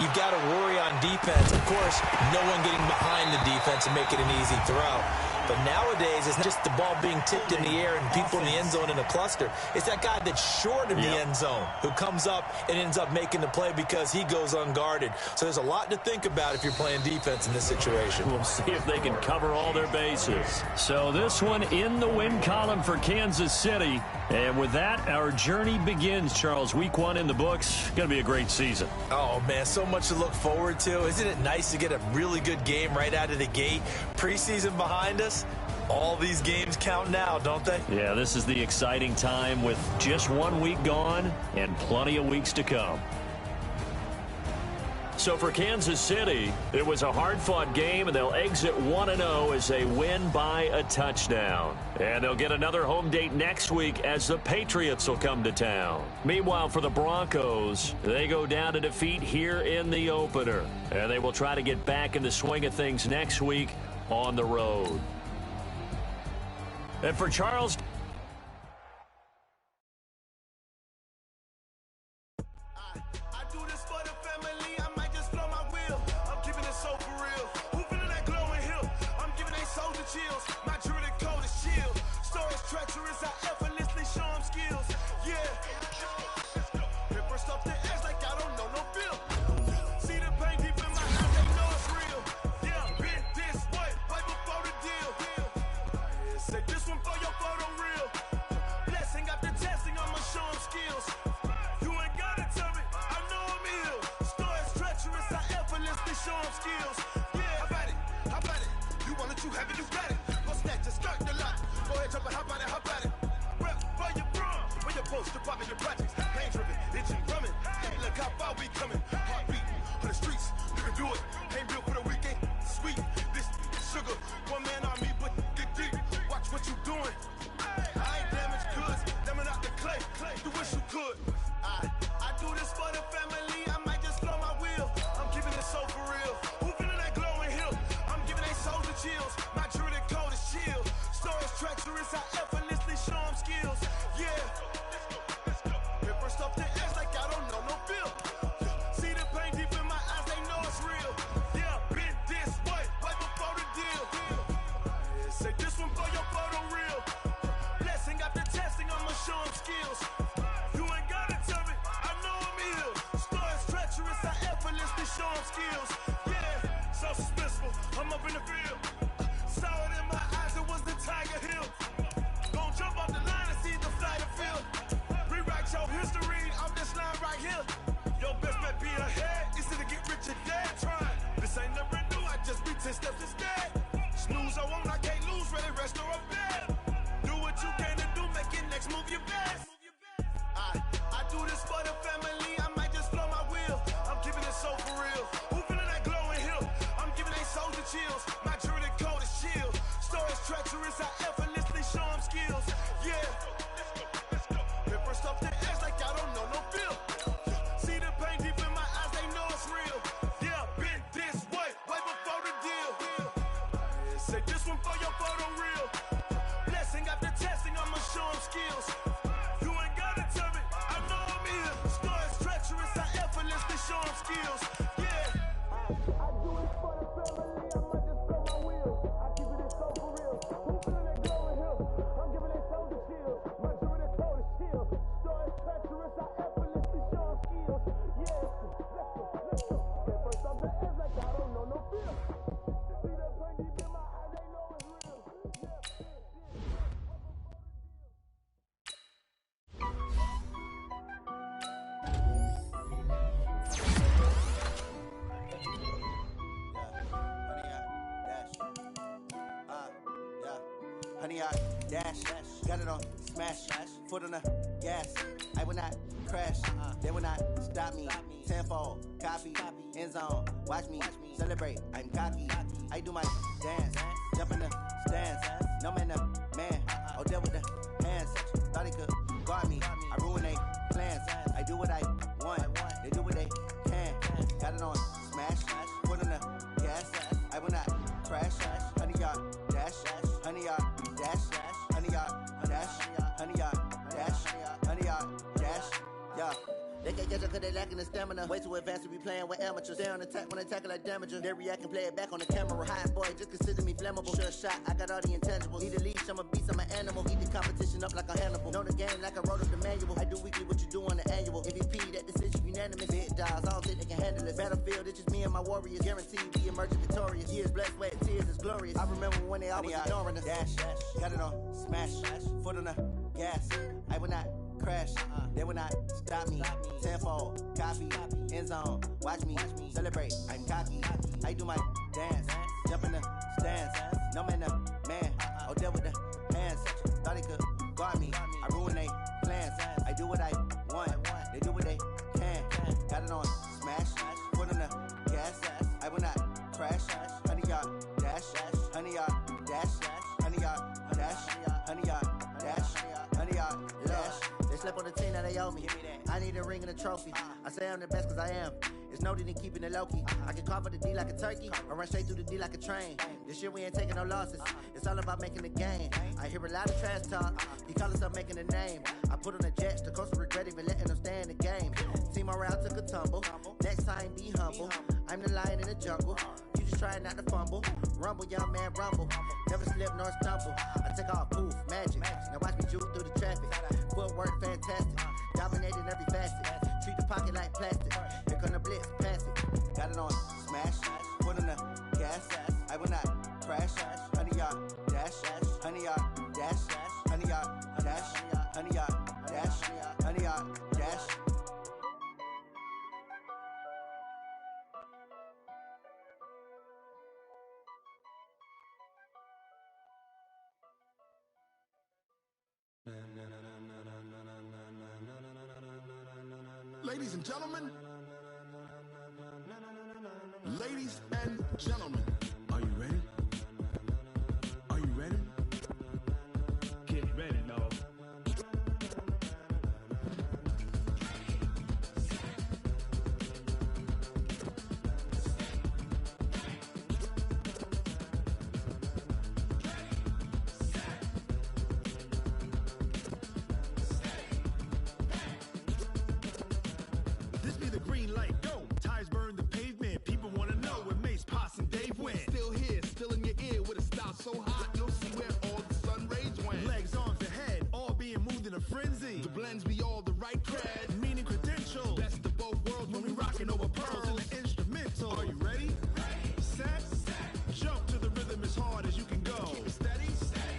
you've got to worry on defense. Of course, no one getting behind the defense and making an easy throw. But nowadays, it's not just the ball being tipped in the air and people in the end zone in a cluster. It's that guy that's short in the end zone who comes up and ends up making the play because he goes unguarded. So there's a lot to think about if you're playing defense in this situation. We'll see if they can cover all their bases. So this one in the win column for Kansas City. And with that, our journey begins, Charles. Week 1 in the books. Going to be a great season. Oh, man, so much to look forward to. Isn't it nice to get a really good game right out of the gate? Preseason behind us. All these games count now, don't they? Yeah, this is the exciting time with just 1 week gone and plenty of weeks to come. So for Kansas City, it was a hard-fought game, and they'll exit 1-0 as they win by a touchdown. And they'll get another home date next week as the Patriots will come to town. Meanwhile, for the Broncos, they go down to defeat here in the opener. And they will try to get back in the swing of things next week on the road. And for Charles... Honey, I dash, got it on smash, foot on the gas. I will not crash, they will not stop me. Tenfold, copy, end zone, watch me celebrate. I'm cocky, I do my dance, jump in the stands. No man, the man, oh, deal with the hands. Thought he could guard me, I ruin they plans. I do what I want, they do what they can. Got it on smash, foot on the gas. I will not crash, honey, y'all dash, honey, y'all dash, honey, y'all dash, honey, y'all dash, honey, y'all dash, yeah. They can't catch up cause they lacking the stamina. Way too advanced to be playing with amateurs. Stay on attack when they tackle like damager. They react and play it back on the camera. Hot boy, just consider me flammable. Sure shot, I got all the intangibles. Need a leash, I'm a beast, I'm an animal. Eat the competition up like a Hannibal. Know the game like I wrote up the manual. I do weekly what you do on the annual. MVP, that decision unanimous. Big dials, I don't think they can handle it. Battlefield, it's just me and my warriors. Guaranteed we emerging victorious. Years, blood, sweat, and tears is glorious. I remember when they always ignoring us. Dash, got it on, smash, foot on the gas. I will not crash, they will not stop me. Tenfold, copy, end zone, watch me celebrate. I'm cocky, I do my dance, jump in the stands. No man, oh, deal with the hands. Thought he could guard me, I ruin they plans. I do what I want, they do what they can. Got it on, smash, foot on the gas. I will not crash, 100-yard dash, 100-yard dash, 100-yard dash, 100-yard dash, 100-yard dash. They slept on the team, now they owe me. I need a ring and a trophy. I say I'm the best cause I am. It's noted in keeping it low-key. I can carve for the D like a turkey, or run straight through the D like a train. This year we ain't taking no losses. It's all about making the game. I hear a lot of trash talk. He call himself making a name. I put on the Jets, the coach will regret even letting them stay in the game. Team morale took a tumble. Next time be humble. I'm the lion in the jungle. You just trying not to fumble. Rumble, young man, rumble. Never slip nor stumble. I take off, poof, magic. Now watch me juke through the traffic. Footwork fantastic. Dominating every facet. Treat the pocket like plastic. Here come the blitz, pass it. Got it on, smash. Foot on the gas. I will not crash. 100-yard dash. 100-yard dash. 100-yard dash. 100-yard dash. 100-yard dash. Ladies and gentlemen, ladies and gentlemen, are you ready? Are you ready? Get ready, no. This be the green light, go. Tires burn the pavement. People want to know where Mace, Potts, and Dave went. Still here, still in your ear with a style so hot, you'll see where all the sun rays went. Legs, arms, and head, all being moved in a frenzy. The blends be all the right cred, Meaning credentials. best of both worlds When we rocking over pearls in the instrumental. Are you ready? Set. Jump to the rhythm as hard as you can go. Keep it steady,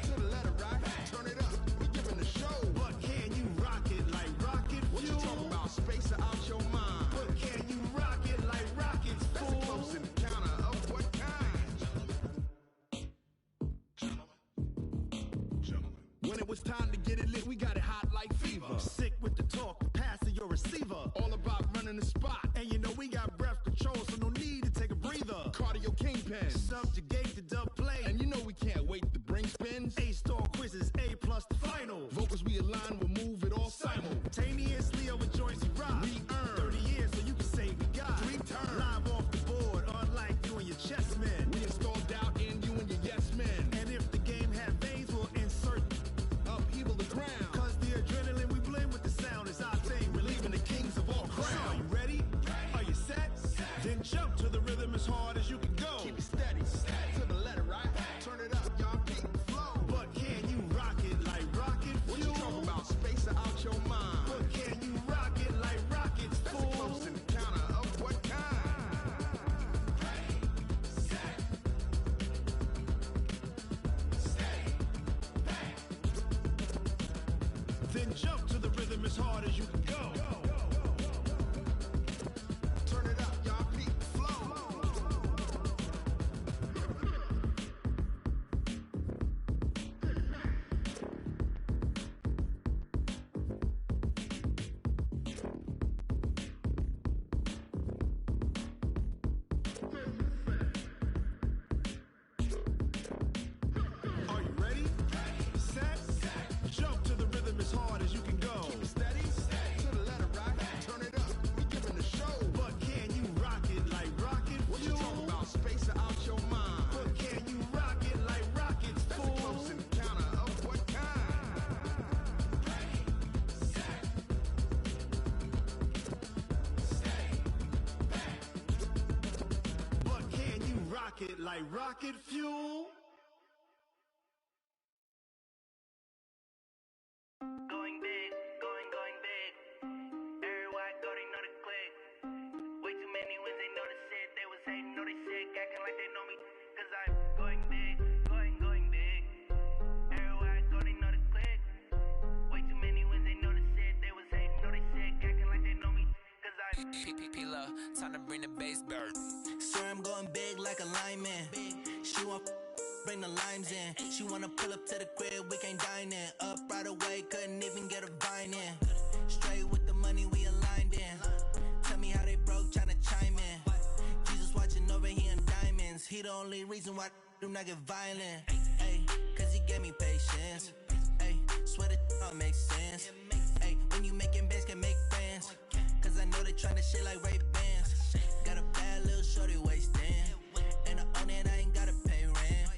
to the letter right, turn it up, we giving the show. But can you rock it like rocket What you fuel? talking about, space or out your mind? But can you rock it like rockets, That's a fool? close encounter of what kind? When it was time to get it lit, we got it hot like fever. Sick with the talk, pass to your receiver. All about running the spot. And you know we got breath control, so no need to take a breather. Cardio kingpin. Subjugate the dub play. And you know we can't wait to bring spins. A-star quizzes, A+ the final. Vocals we align, we'll move it all Simultaneously over joints we rock. We earn 30 years so you can say we got 3 turns. live off the board, unlike you and your chess men. We install doubt in you and your yes men. And if the game had veins, we'll insert. Upheaval the ground. Cause the adrenaline we blend with the sound is our thing. Relieving the kings of all crowns. So are you ready? Are you set? Then jump to the rhythm as hard as you can go. Keep it steady, to the letter right. Turn it up, y'all keep the flow. But can you rock it like rocket What you fuel? talking about, space or out your mind? But can you rock it like rockets, That's a fool? close encounter of what kind? Then jump to the rhythm as hard as you can go. Turn it up, y'all keep the flow. Are you ready? Set. Jump to the rhythm as hard as you can go. pocket like rocket fuel. Going big, going big. Everywhere I go, they know the click. Way too many wins, they know the shit. They was hating, know they sick, acting like they know me. Cause I'm going big, going big. Everywhere I go, they know the click. Way too many wins, they know the shit. They was hating, know they sick, acting like they know me. Cause I'm P-P-P-Love, time to bring the bass bird. Swear I'm going big like a lineman. She want bring the limes in. She wanna pull up to the crib, we can't dine in. Up right away, couldn't even get a vine in. Straight with the money, we aligned in. Tell me how they broke, tryna chime in. Jesus watching over here in diamonds. He the only reason why I do not get violent. Ay, cause he gave me patience. Ay, swear that all makes sense. Ay, when you making bands, can make friends. Cause I know they tryna shit like Ray-Bans. Got a bad little shorty wasting. And I own it, I ain't gotta pay rent.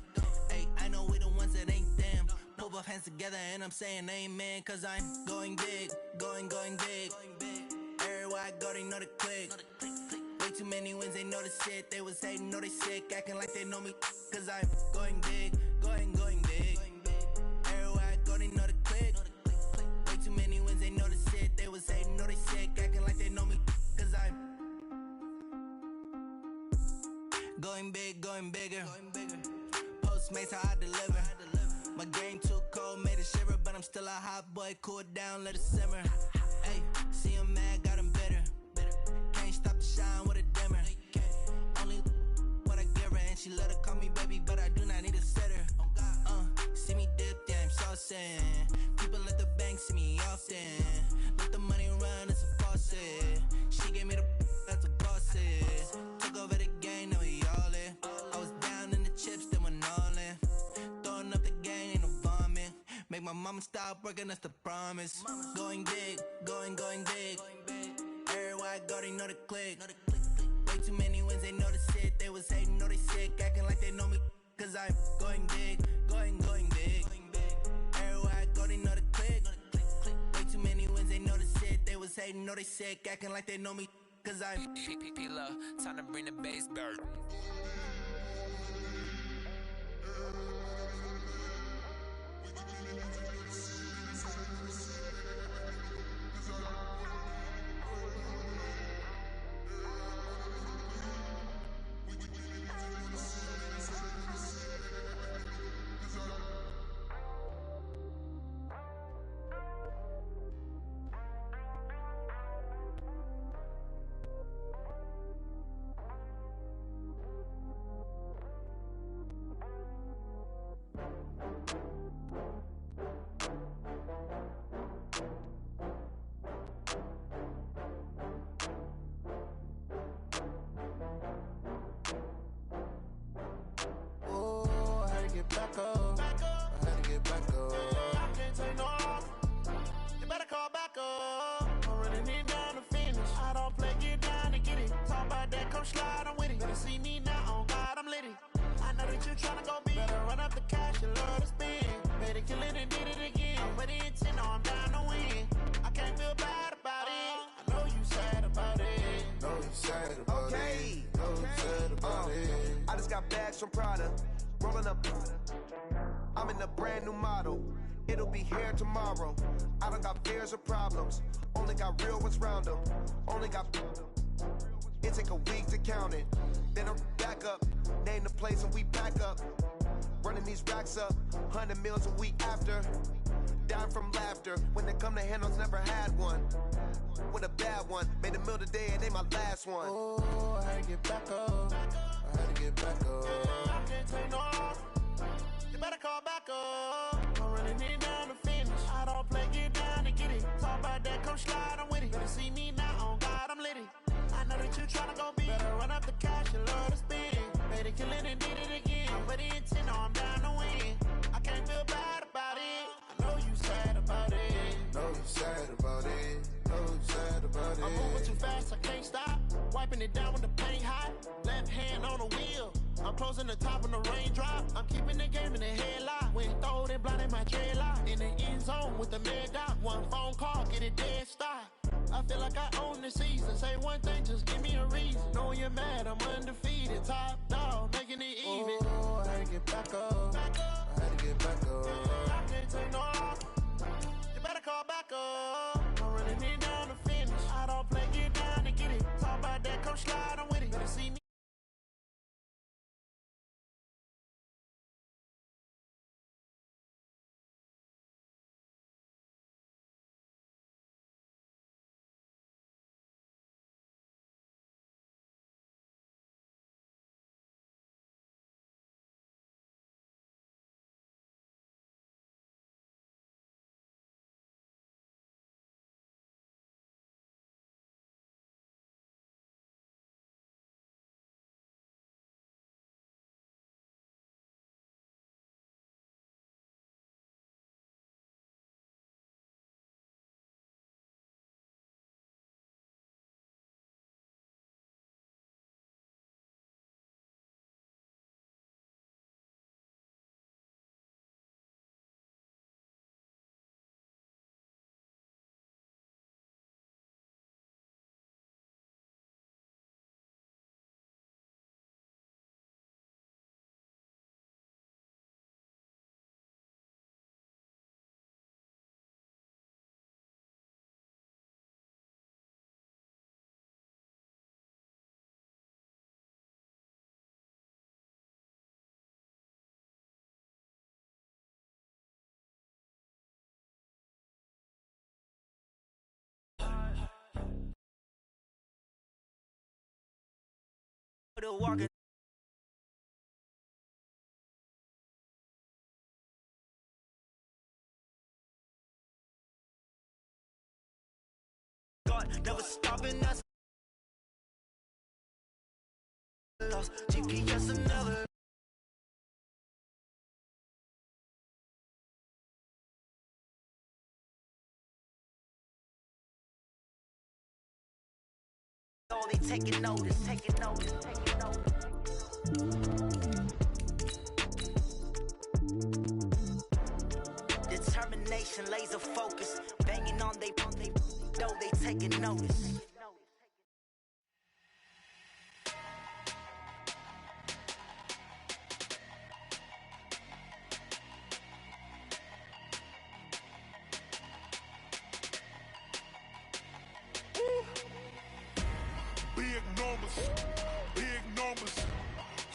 Ay, I know we the ones that ain't them. Pull both hands together and I'm saying amen. Cause I'm going big, going big. Everywhere I go, they know the click. Way too many wins, they know the shit. They was hating, know they sick, acting like they know me. Cause I'm going big, going big. Everywhere I go, they know the click. Way too many wins, they know the shit. They was hating, know they sick, acting like they know me. Cause I'm going big, going bigger. Postmates how I deliver. My game too cold, made it shiver. But I'm still a hot boy, cool it down, let it simmer. Hey, see him mad, got him bitter. Can't stop the shine with a dimmer. Only what I give her, and she let her call me baby, but I do not need a sitter. See me dip, yeah, I'm saucing. People at the bank see me often. Let the money run, it's a faucet. She gave me the that's a bosses. Took over the game, now we all in. I was down in the chips, then went all in. Throwing up the game, ain't no vomit. Make my mama stop working, that's the promise. Going big, going big. Everywhere I go, they know the click. Way too many wins, they know the shit. They was hating, know they sick, acting like they know me. Cause I'm going big, going big. Everywhere I go, they know the click. Way too many wins, they know the shit. They was hating, know they sick, acting like they know me. Cause I'm P-P-P-Love, time to bring the bass bird. From Prada, rolling up. I'm in a brand new model. It'll be here tomorrow. I don't got fears or problems. Only got real ones round them. Only got. It take a week to count it. Then I'm back up. Name the place and we back up. Running these racks up. 100 meals a week after. Dying from laughter. When they come to handles, never had one. With a bad one. Made a meal today and they my last one. Oh, I had to get back up. I had to get back up. I can't take no off. You better call back up. I'm running it down to finish. I don't play, get down and get it. Talk about that, come slide, I'm with it. Better see me now, on God, I'm litty. I know that you tryna go big. Better run up the cash, you love to spend it. Better kill it and did it again. I'm ready and 10, I'm down to win. I can't feel bad about it. I know you sad about it. Know you sad about it. Know you sad about it. I'm moving too fast, I can't stop. Wiping it down when the paint hot. Left hand on the wheel. I'm closing the top when the raindrop. I'm keeping the game in the headlock. When throwed and blinded my dreadlock. In the end zone with the mad dot. One phone call, get it dead stop. I feel like I own the season. Say one thing, just give me a reason. Knowing you're mad, I'm undefeated. Top dog, making it Never stopping us. GPS another. Oh, they taking notice, taking notice, taking notice. Determination, laser focus, banging on they know they taking notice. Big numbers,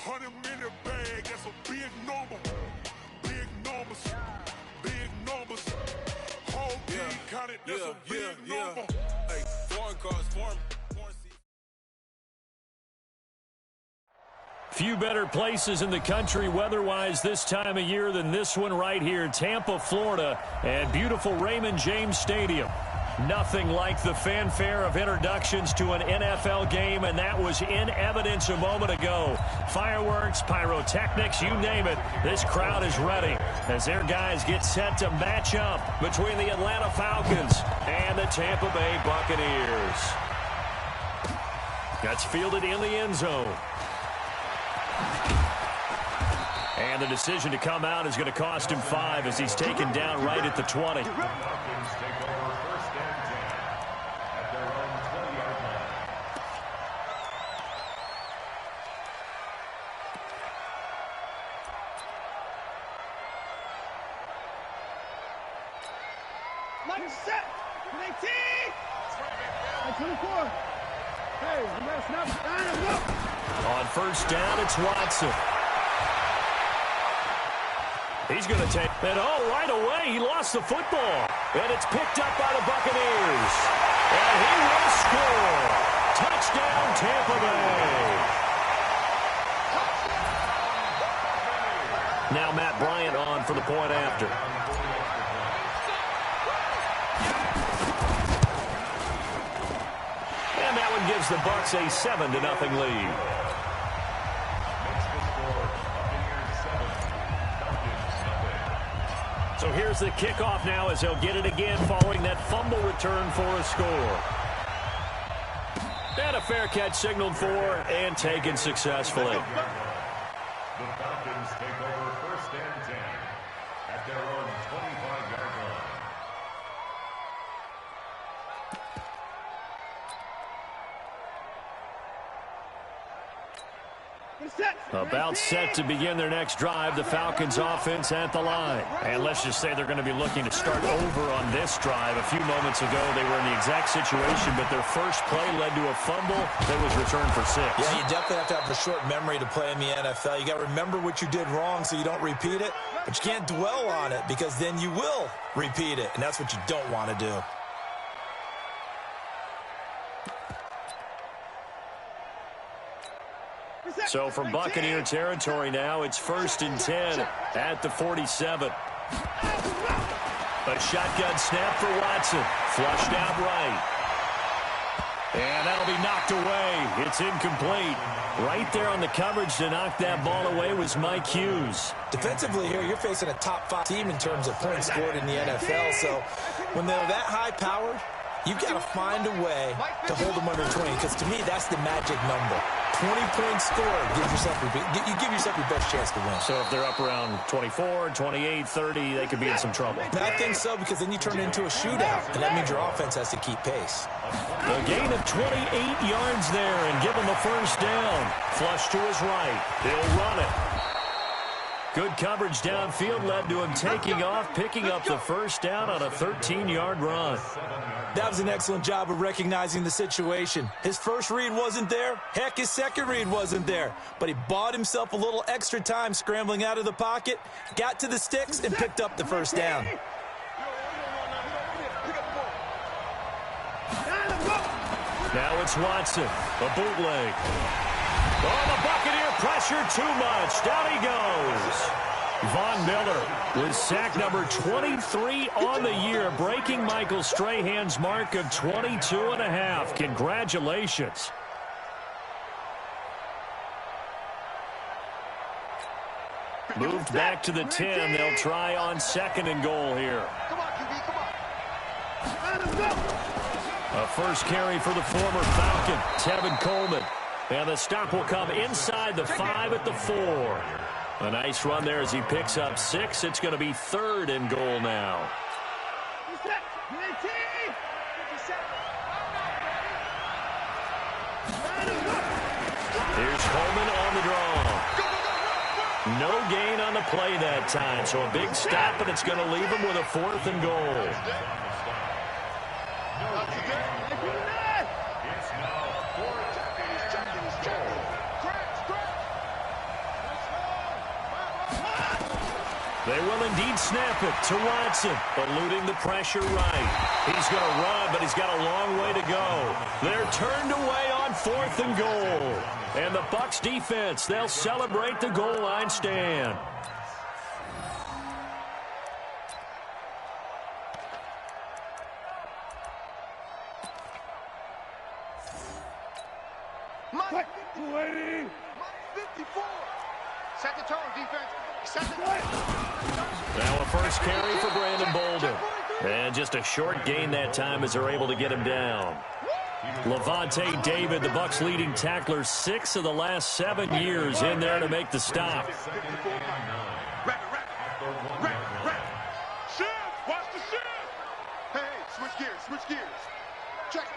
100-minute bag, that's a big number. Big numbers, whole team counted, that's a big number. Hey, foreign cars, foreign seats. Few better places in the country weather-wise this time of year than this one right here, Tampa, Florida, and beautiful Raymond James Stadium. Nothing like the fanfare of introductions to an NFL game, and that was in evidence a moment ago. Fireworks, pyrotechnics, you name it. This crowd is ready as their guys get set to match up between the Atlanta Falcons and the Tampa Bay Buccaneers. That's fielded in the end zone. And the decision to come out is going to cost him 5 as he's taken down right at the 20. Set. 18. 24. Hey, you gotta snap. On first down, it's Watson. He's going to take it. Oh, right away, he lost the football. And it's picked up by the Buccaneers. And he will score. Touchdown, Tampa Bay. Now Matt Bryant on for the point after. And that one gives the Bucs a 7-0 lead. So here's the kickoff now as they'll get it again following that fumble return for a score. And a fair catch signaled for and taken successfully. The Falcons take over first and 10 at their own 25-yard line. About set to begin their next drive, the Falcons offense at the line. And let's just say they're going to be looking to start over on this drive. A few moments ago, they were in the exact situation, but their first play led to a fumble that was returned for 6. Yeah, you definitely have to have a short memory to play in the NFL. You got to remember what you did wrong so you don't repeat it, but you can't dwell on it because then you will repeat it, and that's what you don't want to do. So from Buccaneer territory now, it's 1st and 10 at the 47. A shotgun snap for Watson. Flushed out right. And that'll be knocked away. It's incomplete. Right there on the coverage to knock that ball away was Mike Hughes. Defensively here, you're facing a top 5 team in terms of points scored in the NFL. So when they're that high-powered, you got to find a way to hold them under 20, because to me, that's the magic number. 20 points scored, you give yourself your best chance to win. So if they're up around 24, 28, 30, they could be in some trouble. I think so, because then you turn it into a shootout, and that means your offense has to keep pace. A gain of 28 yards there and give him the first down. Flush to his right. He'll run it. Good coverage downfield led to him taking off, picking up the first down on a 13-yard run. That was an excellent job of recognizing the situation. His first read wasn't there. Heck, his second read wasn't there. But he bought himself a little extra time scrambling out of the pocket, got to the sticks, and picked up the first down. Now it's Watson, a bootleg. Oh, the Buccaneer pressure too much. Down he goes. Von Miller with sack number 23 on the year, breaking Michael Strahan's mark of 22.5. Congratulations. Moved back to the 10. They'll try on 2nd and goal here. Come on, QB, come on. Let him go. A first carry for the former Falcon, Tevin Coleman. And the stop will come inside the 5 at the 4. A nice run there as he picks up 6. It's going to be 3rd and goal now. Here's Coleman on the draw. No gain on the play that time, so a big stop, and it's going to leave him with a 4th and goal. They will indeed snap it to Watson, eluding the pressure right. He's going to run, but he's got a long way to go. They're turned away on 4th and goal. And the Bucs defense, they'll celebrate the goal line stand. Mike, 280. 54. Set the tone, defense. Set the tone. Now a first carry for Brandon Bolden. And just a short gain that time as they're able to get him down. Levante David, the Bucs leading tackler, 6 of the last 7 years in there to make the stop. Shift, watch the shift. Hey, switch gears. Check.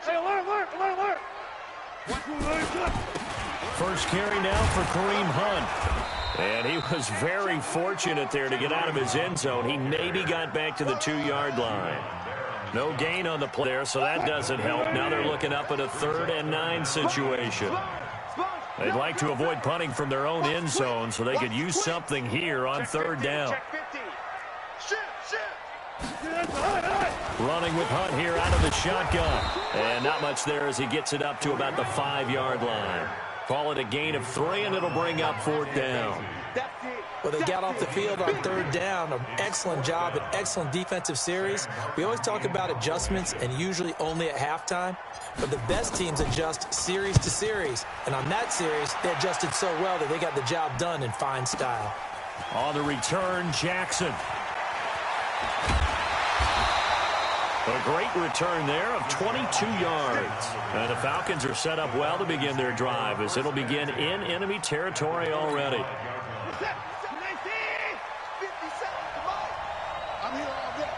Hey, alert. First carry now for Kareem Hunt. And he was very fortunate there to get out of his end zone. He maybe got back to the 2-yard line. No gain on the play there, so that doesn't help. Now they're looking up at a 3rd and 9 situation. They'd like to avoid punting from their own end zone so they could use something here on 3rd down. Running with Hunt here out of the shotgun. And not much there as he gets it up to about the 5-yard line. Call it a gain of 3, and it'll bring up 4th down. Well, they got off the field on 3rd down. An excellent job, an excellent defensive series. We always talk about adjustments and usually only at halftime. But the best teams adjust series to series. And on that series, they adjusted so well that they got the job done in fine style. On the return, Jackson. A great return there of 22 yards. And the Falcons are set up well to begin their drive as it'll begin in enemy territory already. I'm here all day.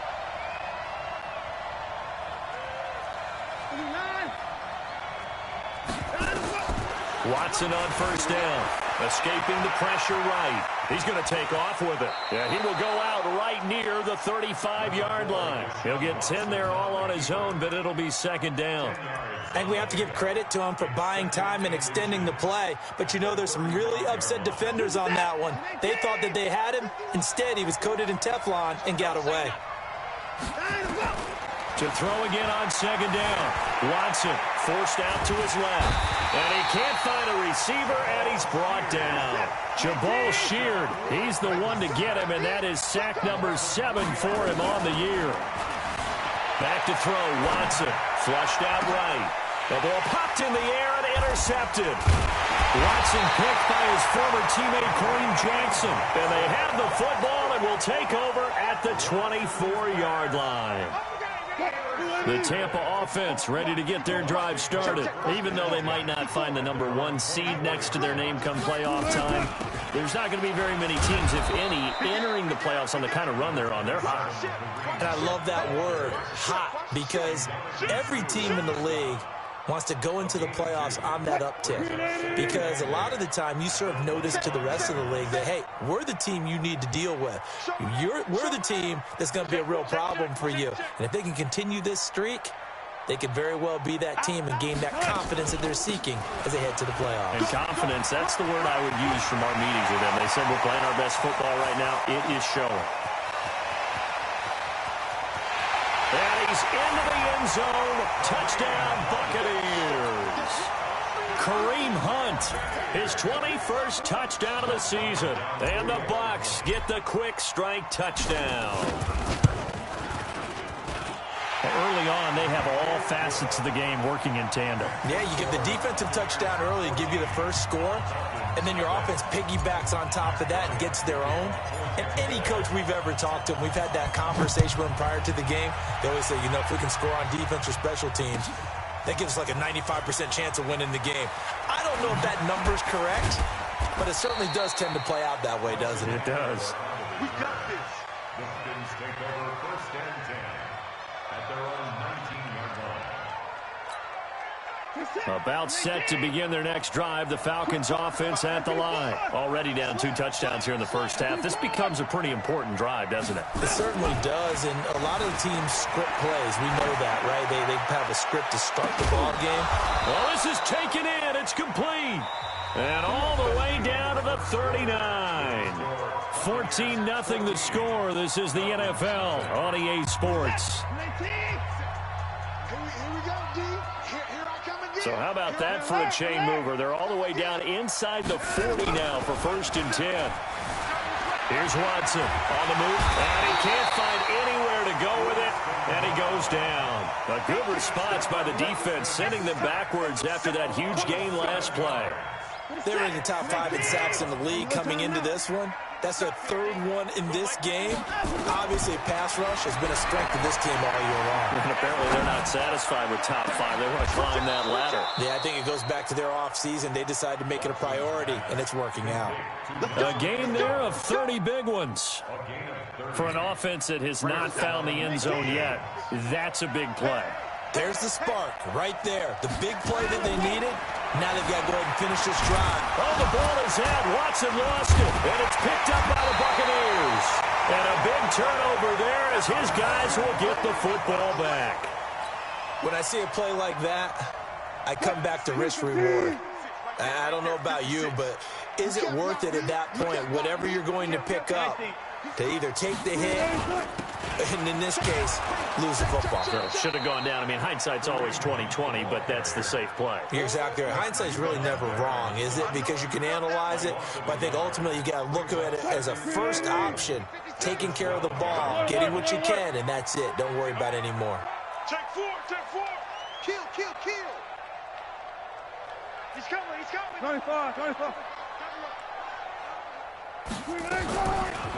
Watson on first down. Escaping the pressure right. He's going to take off with it. Yeah, he will go out right near the 35-yard line. He'll get 10 there all on his own, but it'll be 2nd down. And we have to give credit to him for buying time and extending the play. But you know, there's some really upset defenders on that one. They thought that they had him. Instead, he was coated in Teflon and got away. To throw again on 2nd down. Watson forced out to his left. And he can't find a receiver, and he's brought down. Jabal Sheard, he's the one to get him, and that is sack number 7 for him on the year. Back to throw, Watson. Flushed out right. The ball popped in the air and intercepted. Watson picked by his former teammate Kareem Jackson. And they have the football and will take over at the 24-yard line. The Tampa offense ready to get their drive started. Even though they might not find the number 1 seed next to their name come playoff time, there's not going to be very many teams, if any, entering the playoffs on the kind of run they're on. They're hot. And I love that word, hot, because every team in the league wants to go into the playoffs on that uptick. Because a lot of the time you serve notice to the rest of the league that, hey, we're the team you need to deal with. We're the team that's going to be a real problem for you. And if they can continue this streak, they could very well be that team and gain that confidence that they're seeking as they head to the playoffs. And confidence, that's the word I would use from our meetings with them. They said we're playing our best football right now. It is showing. And he's into the end zone. Touchdown, Buccaneers. Kareem Hunt attempt. His 21st touchdown of the season. And the Bucs get the quick strike touchdown. Early on, they have all facets of the game working in tandem. Yeah, you get the defensive touchdown early and give you the first score, and then your offense piggybacks on top of that and gets their own. And any coach we've ever talked to, we've had that conversation with them prior to the game, they always say, if we can score on defense or special teams, that gives us like a 95% chance of winning the game. I don't know if that number's correct, but it certainly does tend to play out that way, doesn't it? It does. We got this. The Fins take over 1st and 10 at their own 19-yard line. About set to begin their next drive, the Falcons offense at the line. Already down 2 touchdowns here in the first half. This becomes a pretty important drive, doesn't it? It certainly does, and a lot of the teams script plays. We know that, right? They have a script to start the ball game. Well, this is taken in. It's complete. And all the way down to the 39. 14-0 the score. This is the NFL on EA Sports. So how about that for a chain mover? They're all the way down inside the 40 now for 1st and 10. Here's Watson on the move, and he can't find anywhere to go with it, and he goes down. A good response by the defense, sending them backwards after that huge gain last play. They were in the top 5 in sacks in the league coming into this one. That's their 3rd one in this game. Obviously, pass rush has been a strength of this team all year long. And apparently they're not satisfied with top 5. They want to climb that ladder. Yeah, I think it goes back to their offseason. They decided to make it a priority, and it's working out. A game there of 30 big ones. For an offense that has not found the end zone yet, that's a big play. There's the spark right there. The big play that they needed. Now they've got to go ahead and finish this drive. Oh, the ball is out. Watson lost it, and it's picked up by the Buccaneers. And a big turnover there as his guys will get the football back. When I see a play like that, I come back to risk-reward. I don't know about you, but is it worth it at that point, whatever you're going to pick up, to either take the hit, and in this case, lose the football? So should have gone down. I mean, hindsight's always 20/20, but that's the safe play. You're exactly right. Hindsight's really never wrong, is it? Because you can analyze it, but I think ultimately you got to look at it as a first option, taking care of the ball, getting what you can, and that's it. Don't worry about it anymore. Check 4, check 4. Kill, kill, kill. He's coming, he's coming. 25.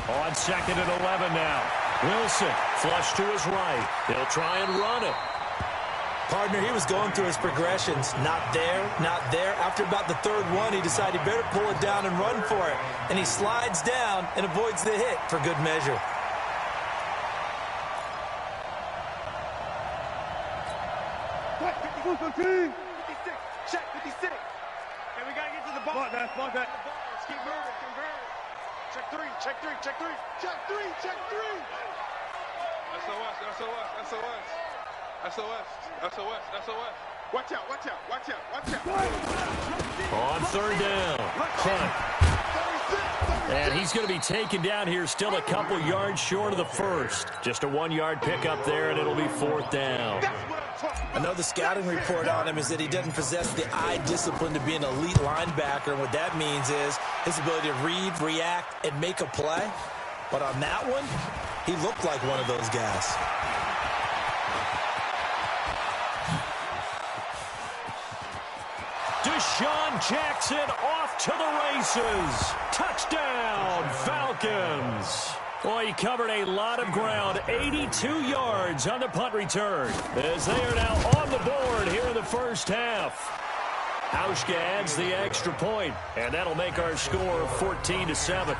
On 2nd and 11 now. Wilson, flush to his right. He'll try and run it. Partner, he was going through his progressions. Not there, not there. After about the 3rd one, he decided he better pull it down and run for it. And he slides down and avoids the hit for good measure. Check 56. And we got to get to the ball. Spot that. Let's keep moving. Convert. Check 3. Check 3. Check 3. Check 3. Check 3. SOS. Watch out. On 3rd down. Hunt. And he's going to be taken down here, still a couple yards short of the first. Just a 1-yard pickup there, and it'll be 4th down. I know the scouting report on him is that he doesn't possess the eye discipline to be an elite linebacker. And what that means is his ability to read, react, and make a play. But on that one, he looked like one of those guys. Deshaun Jackson off to the races. Touchdown, Falcons. Boy, he covered a lot of ground, 82 yards on the punt return, as they are now on the board here in the first half. Hauschka adds the extra point, and that'll make our score 14-7.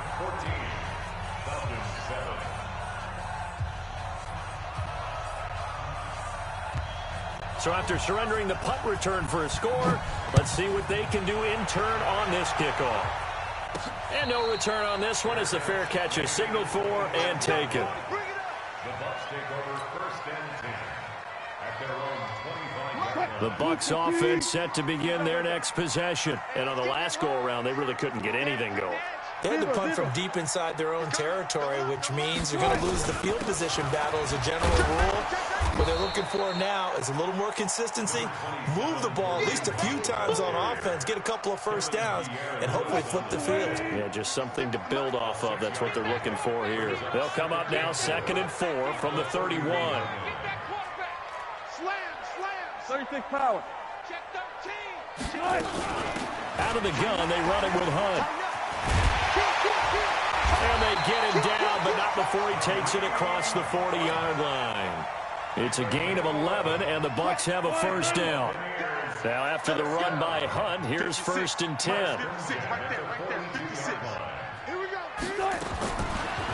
So after surrendering the punt return for a score, let's see what they can do in turn on this kickoff. And no return on this one as the fair catch is signaled for and taken. The Bucs take over 1st and 10 at their own 25-yard line. The Bucs offense set to begin their next possession. And on the last go-around, they really couldn't get anything going. They had to punt from deep inside their own territory, which means you're going to lose the field position battle as a general rule. What they're looking for now is a little more consistency, move the ball at least a few times on offense, get a couple of first downs, and hopefully flip the field. Yeah, just something to build off of. That's what they're looking for here. They'll come up now 2nd and 4 from the 31. Slam. 36 power. Check 13. Out of the gun, they run it with Hunt. And they get him down, but not before he takes it across the 40-yard line. It's a gain of 11, and the Bucs have a first down. Now, after the run by Hunt, here's 1st and 10.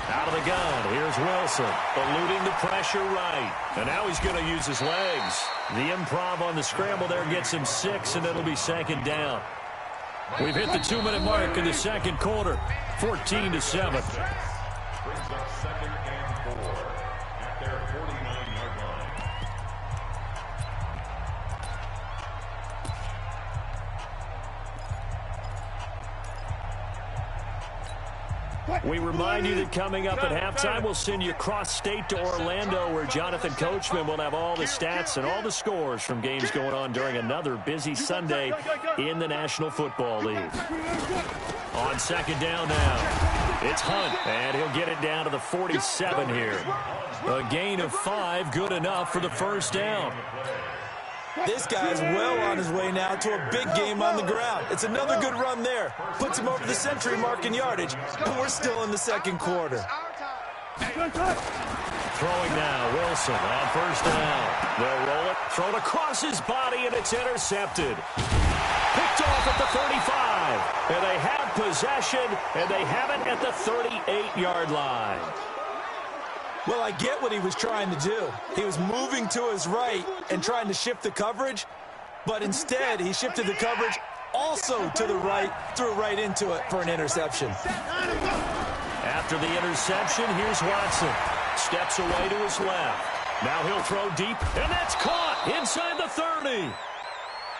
Out of the gun, here's Wilson, eluding the pressure right. And now he's going to use his legs. The improv on the scramble there gets him 6, and it'll be 2nd down. We've hit the 2-minute mark in the second quarter, 14-7. Brings up 2nd and 4 at their 49-yard line. We remind you that coming up at halftime, we'll send you cross-state to Orlando, where Jonathan Coachman will have all the stats and all the scores from games going on during another busy Sunday in the National Football League. On 2nd down now, it's Hunt, and he'll get it down to the 47 here. A gain of 5, good enough for the first down. This guy's well on his way now to a big game on the ground. It's another good run there. Puts him over the century mark in yardage, and we're still in the second quarter. Throwing now, Wilson on 1st down. They'll roll it, throw it across his body, and it's intercepted. Picked off at the 35. And they have possession, and they have it at the 38-yard line. Well, I get what he was trying to do. He was moving to his right and trying to shift the coverage, but instead he shifted the coverage also to the right, threw right into it for an interception. After the interception, here's Watson. Steps away to his left. Now he'll throw deep, and that's caught inside the 30.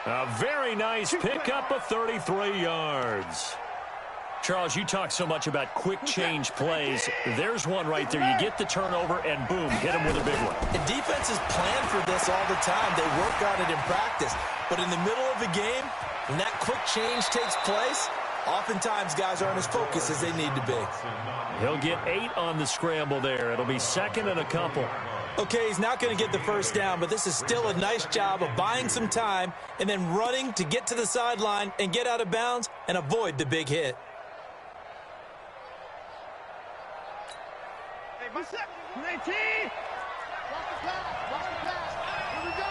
A very nice pickup of 33 yards. Charles, you talk so much about quick change plays. There's one right there. You get the turnover, and boom, hit him with a big one. And defenses plan for this all the time. They work on it in practice. But in the middle of the game, when that quick change takes place, oftentimes guys aren't as focused as they need to be. He'll get 8 on the scramble there. It'll be 2nd and a couple. Okay, he's not going to get the first down, but this is still a nice job of buying some time and then running to get to the sideline and get out of bounds and avoid the big hit. 19. Watch the pass. Here we go.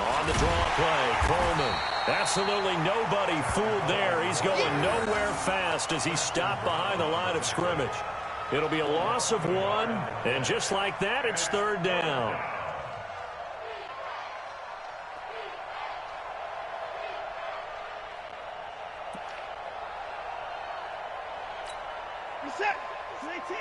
On the draw play, Coleman. Absolutely nobody fooled there. He's going nowhere fast as he stopped behind the line of scrimmage. It'll be a loss of 1, and just like that, it's 3rd down. Reset. 19.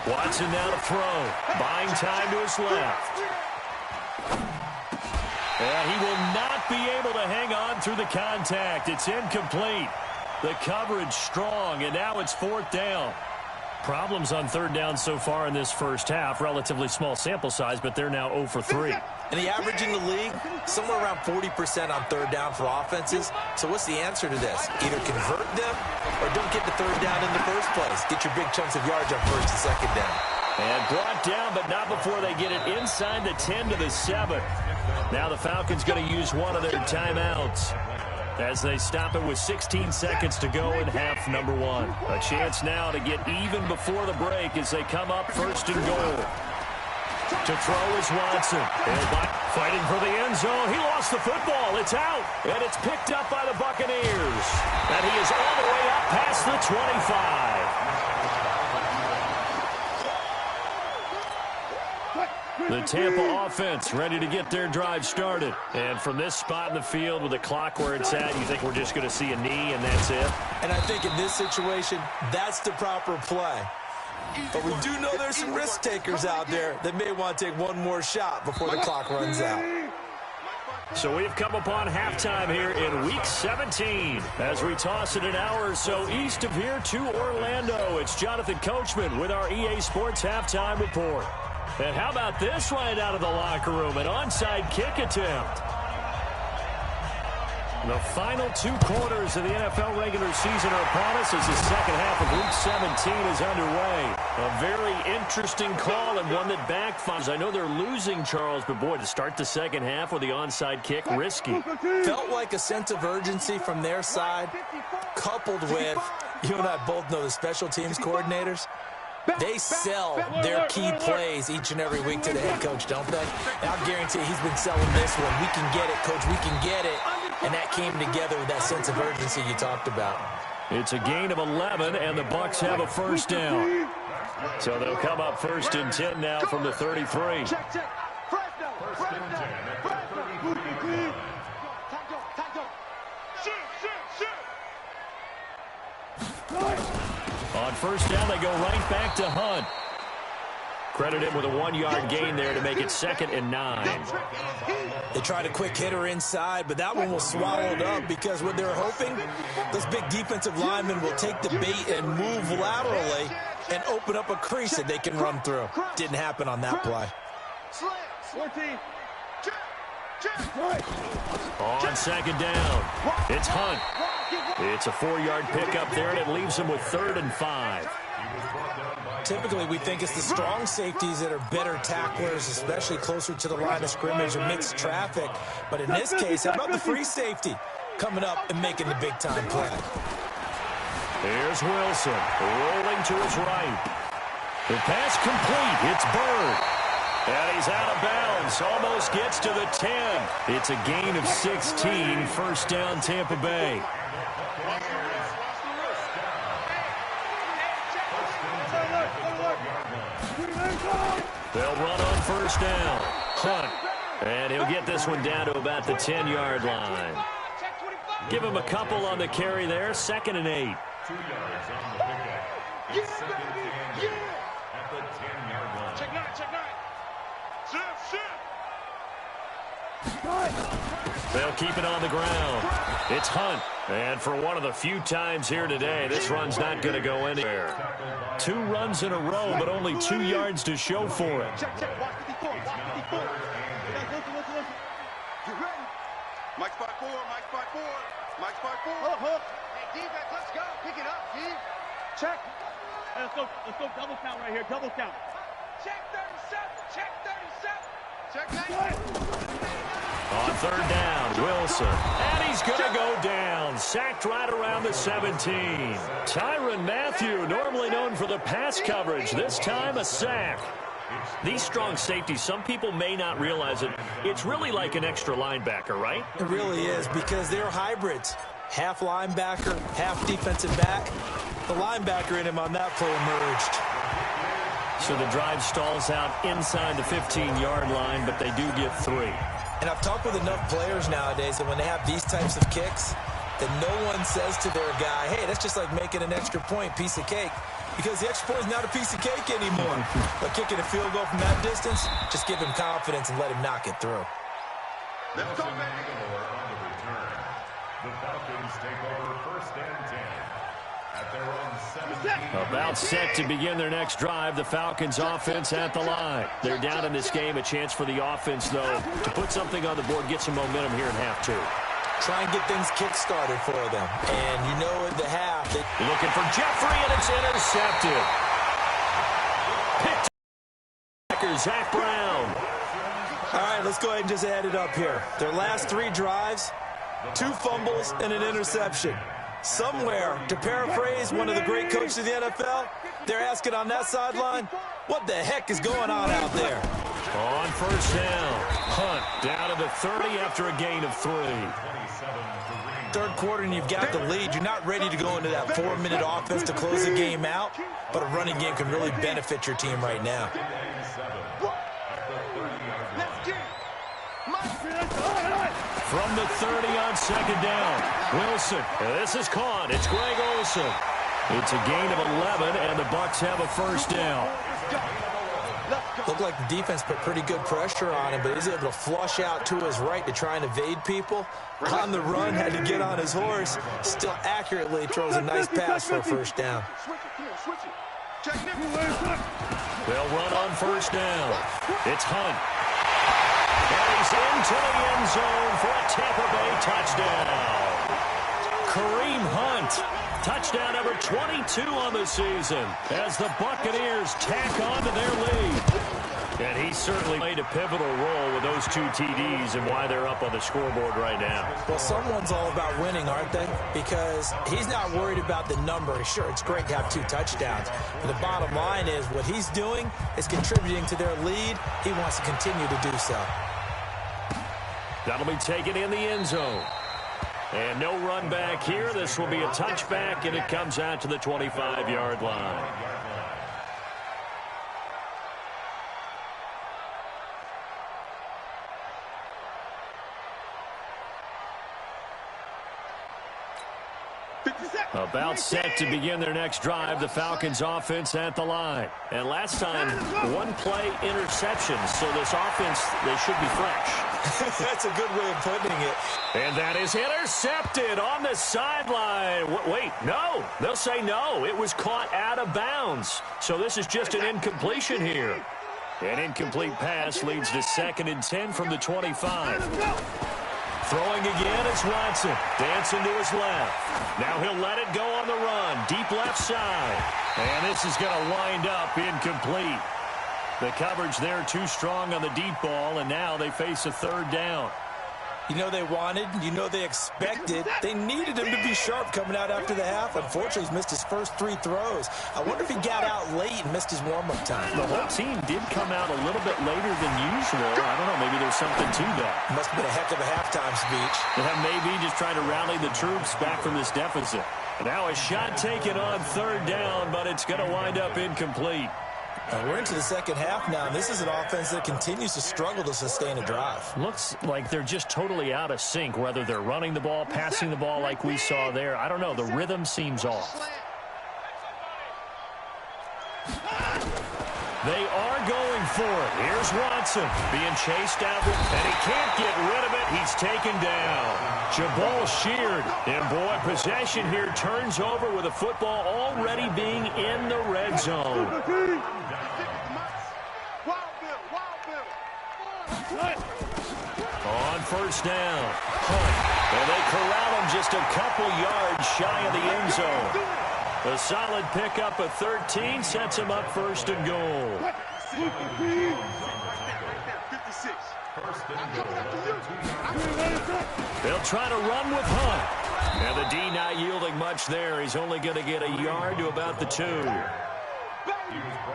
Watson now to throw. Buying time to his left. And he will not be able to hang on through the contact. It's incomplete. The coverage strong, and now it's 4th down. Problems on 3rd down so far in this first half. Relatively small sample size, but they're now 0 for 3. And the average in the league, somewhere around 40% on 3rd down for offenses. So what's the answer to this? Either convert them or don't get the 3rd down in the first place. Get your big chunks of yards on 1st and 2nd down. And brought down, but not before they get it inside the 10 to the 7. Now the Falcons going to use one of their timeouts as they stop it with 16 seconds to go in half number 1. A chance now to get even before the break as they come up 1st and goal. To throw is Watson. Fighting for the end zone. He lost the football. It's out. And it's picked up by the Buccaneers. And he is all the way up past the 25. The Tampa offense ready to get their drive started. And from this spot in the field with the clock where it's at, you think we're just going to see a knee and that's it? And I think in this situation, that's the proper play. But we do know there's some risk takers out there that may want to take one more shot before the clock runs out. So we've come upon halftime here in Week 17. As we toss it an hour or so east of here to Orlando, it's Jonathan Coachman with our EA Sports Halftime Report. And how about this right out of the locker room? An onside kick attempt. The final 2 quarters of the NFL regular season are upon us as the second half of Week 17 is underway. A very interesting call and one that backfires. I know they're losing, Charles, but boy, to start the second half with the onside kick, risky. Felt like a sense of urgency from their side, coupled with, you and I both know the special teams coordinators. They sell their key plays each and every week to the head coach, don't they? And I'll guarantee he's been selling this one. We can get it, coach. We can get it. And that came together with that sense of urgency you talked about. It's a gain of 11, and the Bucs have a first down. So they'll come up 1st and 10 now from the 33. On first down, they go right back to Hunt. Credit him with a 1-yard gain there to make it 2nd and 9. They tried a quick hitter inside, but that one was swallowed up because what they're hoping, those big defensive linemen will take the bait and move laterally and open up a crease that they can run through. Didn't happen on that play. On 2nd down, it's Hunt. It's a 4-yard pickup there, and it leaves him with 3rd and 5. Typically, we think it's the strong safeties that are better tacklers, especially closer to the line of scrimmage amidst traffic. But in this case, how about the free safety coming up and making the big-time play? Here's Wilson, rolling to his right. The pass complete. It's Bird. And he's out of bounds. Almost gets to the 10. It's a gain of 16. First down, Tampa Bay. They'll run on first down. Hunt. And he'll get this one down to about the 10-yard line. Give him a couple on the carry there. 2nd and 8. 2 yards on the pickup. It's 2nd and 10 at the 10-yard line. Check 9, check 9. They'll keep it on the ground. It's Hunt. And for one of the few times here today, this run's not going to go anywhere. 2 runs in a row, but only 2 yards to show for it. Check, check. Watch 54. Watch 54. Listen. Get ready. Mike spot 4. Mike spot 4. Mike spot 4. Hook. Hey, defense, let's go. Pick it up, D. Check. Hey, let's go double count right here. Double count. Check 37. Check 37. Check 9. On 3rd down, Wilson. And he's going to go down. Sacked right around the 17. Tyrann Mathieu, normally known for the pass coverage. This time a sack. These strong safeties, some people may not realize it. It's really like an extra linebacker, right? It really is because they're hybrids. Half linebacker, half defensive back. The linebacker in him on that play emerged. So the drive stalls out inside the 15-yard line, but they do get 3. And I've talked with enough players nowadays that when they have these types of kicks, that no one says to their guy, hey, that's just like making an extra point, piece of cake. Because the extra point is not a piece of cake anymore. But kicking a field goal from that distance, just give him confidence and let him knock it through. Let's go, on the return. The Falcons take over 1st and 10. At their own 17. About set to begin their next drive. The Falcons offense at the line. They're down in this game. A chance for the offense, though, to put something on the board, get some momentum here in half 2. Try and get things kick-started for them. And you know in the half. Looking for Jeffrey, and it's intercepted. Picked. Zach Brown. All right, let's go ahead and just add it up here. Their last 3 drives, 2 fumbles and an interception. Somewhere, to paraphrase one of the great coaches of the NFL, they're asking on that sideline, what the heck is going on out there? On first down, Hunt down to the 30 after a gain of 3. 3rd quarter and you've got the lead. You're not ready to go into that 4-minute offense to close the game out, but a running game can really benefit your team right now. From the 30 on 2nd down, Wilson. This is caught. It's Greg Olsen. It's a gain of 11, and the Bucs have a first down. Looked like the defense put pretty good pressure on him, but he's able to flush out to his right to try and evade people. On the run, had to get on his horse. Still accurately throws a nice pass for a first down. They'll run on first down. It's Hunt. And he's into the end zone for a Tampa Bay touchdown. Kareem Hunt. Touchdown number 22 on the season as the Buccaneers tack on to their lead. And he certainly played a pivotal role with those 2 TDs and why they're up on the scoreboard right now. Well, someone's all about winning, aren't they? Because he's not worried about the number. Sure, it's great to have 2 touchdowns. But the bottom line is what he's doing is contributing to their lead. He wants to continue to do so. That'll be taken in the end zone. And no run back here. This will be a touchback, and it comes out to the 25-yard line. About set to begin their next drive, the Falcons offense at the line. And last time, 1-play interception, so this offense, they should be fresh. That's a good way of putting it. And that is intercepted on the sideline. Wait, no. They'll say no. It was caught out of bounds. So this is just an incompletion here. An incomplete pass leads to 2nd and 10 from the 25. Throwing again is Watson. Dancing to his left. Now he'll let it go on the run. Deep left side. And this is going to wind up incomplete. The coverage there too strong on the deep ball, and now they face a 3rd down. You know they wanted, you know they expected. They needed him to be sharp coming out after the half. Unfortunately, he's missed his first 3 throws. I wonder if he got out late and missed his warm-up time. The whole team did come out a little bit later than usual. I don't know, maybe there's something to that. Must have been a heck of a halftime speech. Yeah, maybe just trying to rally the troops back from this deficit. Now a shot taken on 3rd down, but it's going to wind up incomplete. We're into the second half now, and this is an offense that continues to struggle to sustain a drive. Looks like they're just totally out of sync, whether they're running the ball, passing the ball like we saw there. I don't know. The rhythm seems off. They are going for it. Here's Watson being chased out, and he can't get rid of it. He's taken down. Jabal sheared. And, boy, possession here turns over with the football already being in the red zone. On first down, Hunt. And they corral him just a couple yards shy of the end zone. A solid pickup of 13 sets him up 1st and goal. They'll try to run with Hunt. And the D not yielding much there. He's only going to get a yard to about the 2.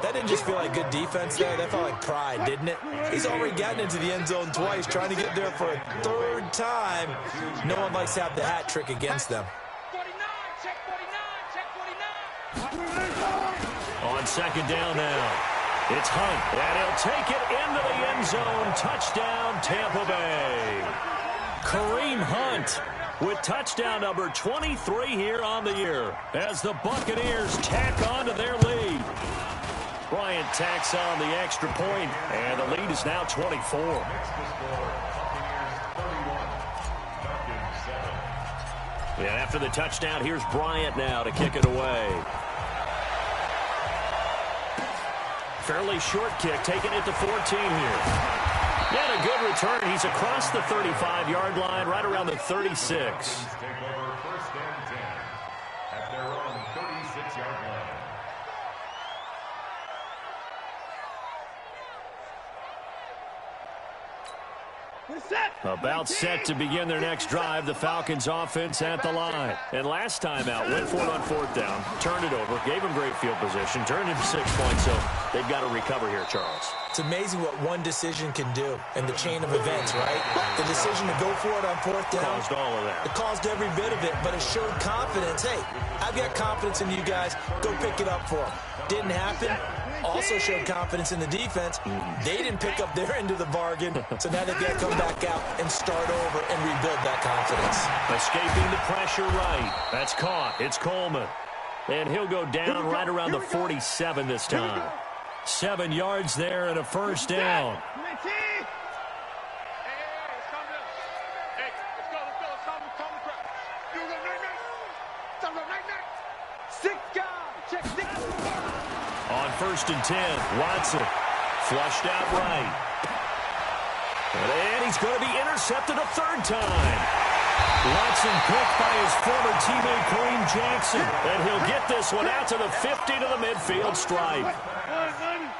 That didn't just feel like good defense there. That felt like pride, didn't it? He's already gotten into the end zone twice, trying to get there for a 3rd time. No one likes to have the hat trick against them. On 2nd down now, it's Hunt, and he'll take it into the end zone. Touchdown, Tampa Bay. Kareem Hunt with touchdown number 23 here on the year as the Buccaneers tack on to their lead. Bryant tacks on the extra point, and the lead is now 24. And after the touchdown, here's Bryant now to kick it away. Fairly short kick, taking it to 14 here. Yeah, a good return. He's across the 35-yard line, right around the 36. Take over 1st and 10 at their own 36-yard line. About set to begin their next drive, the Falcons offense at the line. And last time out, went for it on 4th down, turned it over, gave them great field position, turned it to 6 points, so they've got to recover here, Charles. It's amazing what one decision can do in the chain of events, right? The decision to go for it on 4th down. Caused all of that. It caused every bit of it, but it showed confidence. Hey, I've got confidence in you guys. Go pick it up for them. Didn't happen. Also showed confidence in the defense. They didn't pick up their end of the bargain, so now they've got to come back out and start over and rebuild that confidence. Escaping the pressure right. That's caught. It's Coleman. And he'll go down right around the 47 this time. 7 yards there and a first down. On 1st and 10, Watson flushed out right. And he's going to be intercepted a 3rd time. Watson picked by his former teammate Kareem Jackson. And he'll get this one out to the 50 to the midfield stripe.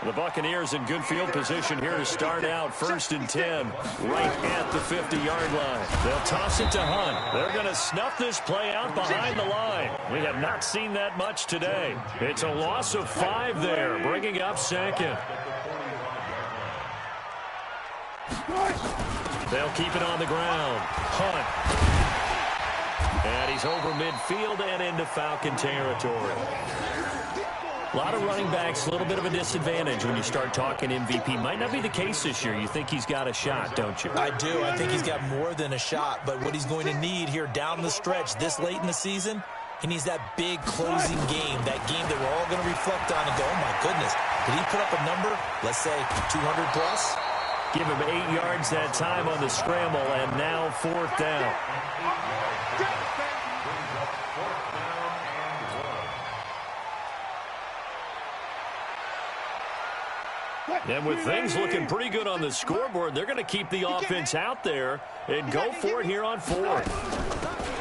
The Buccaneers in good field position here to start out 1st and 10 right at the 50-yard line. They'll toss it to Hunt. They're going to snuff this play out behind the line. We have not seen that much today. It's a loss of 5 there, bringing up 2nd. They'll keep it on the ground. Hunt. And he's over midfield and into Falcon territory. A lot of running backs, a little bit of a disadvantage when you start talking MVP. Might not be the case this year. You think he's got a shot, don't you? I do. I think he's got more than a shot. But what he's going to need here down the stretch this late in the season, he needs that big closing game, that game that we're all going to reflect on and go, oh, my goodness, did he put up a number, let's say, 200 plus? Give him 8 yards that time on the scramble, and now 4th down. And with things looking pretty good on the scoreboard, they're going to keep the offense out there and go for it here on 4th.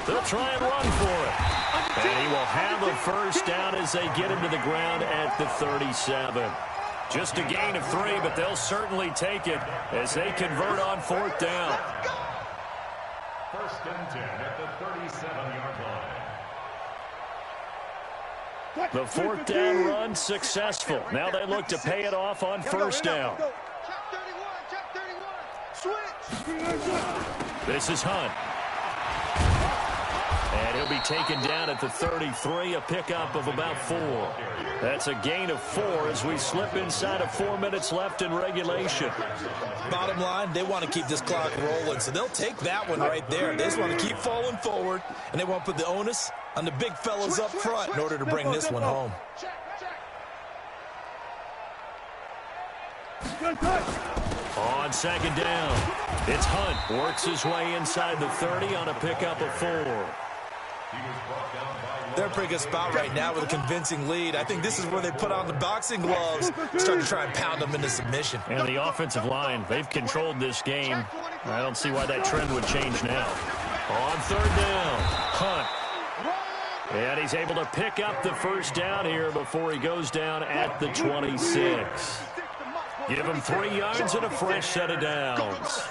They'll try and run for it. And he will have a first down as they get him to the ground at the 37. Just a gain of 3, but they'll certainly take it as they convert on 4th down. 1st and 10 at the 37-yard line. The 4th down run successful. Now they look to pay it off on 1st down. This is Hunt. And he'll be taken down at the 33, a pickup of about 4. That's a gain of 4 as we slip inside of 4 minutes left in regulation. Bottom line, they want to keep this clock rolling, so they'll take that one right there. They just want to keep falling forward, and they want to put the onus on the big fellas up front in order to bring this one home. On 2nd down, it's Hunt. Works his way inside the 30 on a pickup of 4. They're in a pretty good spot right now with a convincing lead. I think this is where they put on the boxing gloves, start to try and pound them into submission. And the offensive line, they've controlled this game. I don't see why that trend would change now. On 3rd down, Hunt. And he's able to pick up the first down here before he goes down at the 26. Give him 3 yards and a fresh set of downs.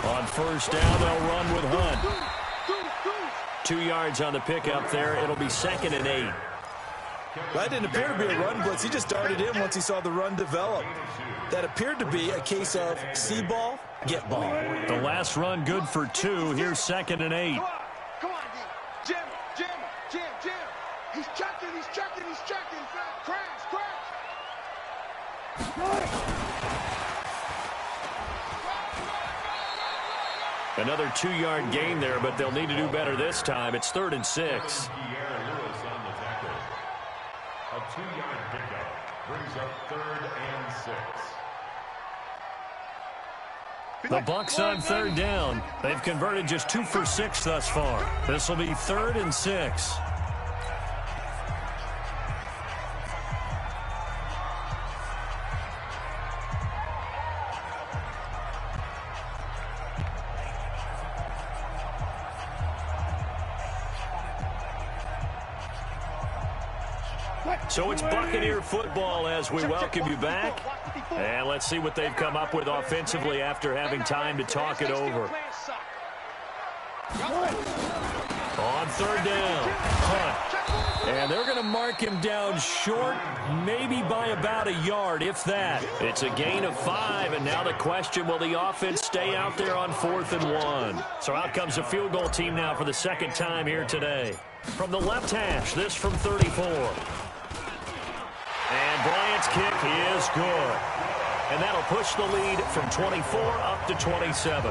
On 1st down, they'll run with Hunt. 2 yards on the pickup there. It'll be 2nd and 8. That didn't appear to be a run blitz. He just darted in once he saw the run develop. That appeared to be a case of see ball, get ball. The last run good for 2. Here's 2nd and 8. Come on, Jim. He's checking. Crash. Another 2-yard gain there, but they'll need to do better this time. It's 3rd and 6. A 2-yard pickup brings up 3rd and 6. The Bucs on 3rd down. They've converted just 2 for 6 thus far. This will be 3rd and 6. So it's Buccaneer football as we welcome you back. And let's see what they've come up with offensively after having time to talk it over. On 3rd down, Hunt. And they're going to mark him down short, maybe by about a yard, if that. It's a gain of 5, and now the question, will the offense stay out there on 4th and 1? So out comes a field goal team now for the 2nd time here today. From the left hash, this from 34. And Bryant's kick is good. And that'll push the lead from 24 up to 27.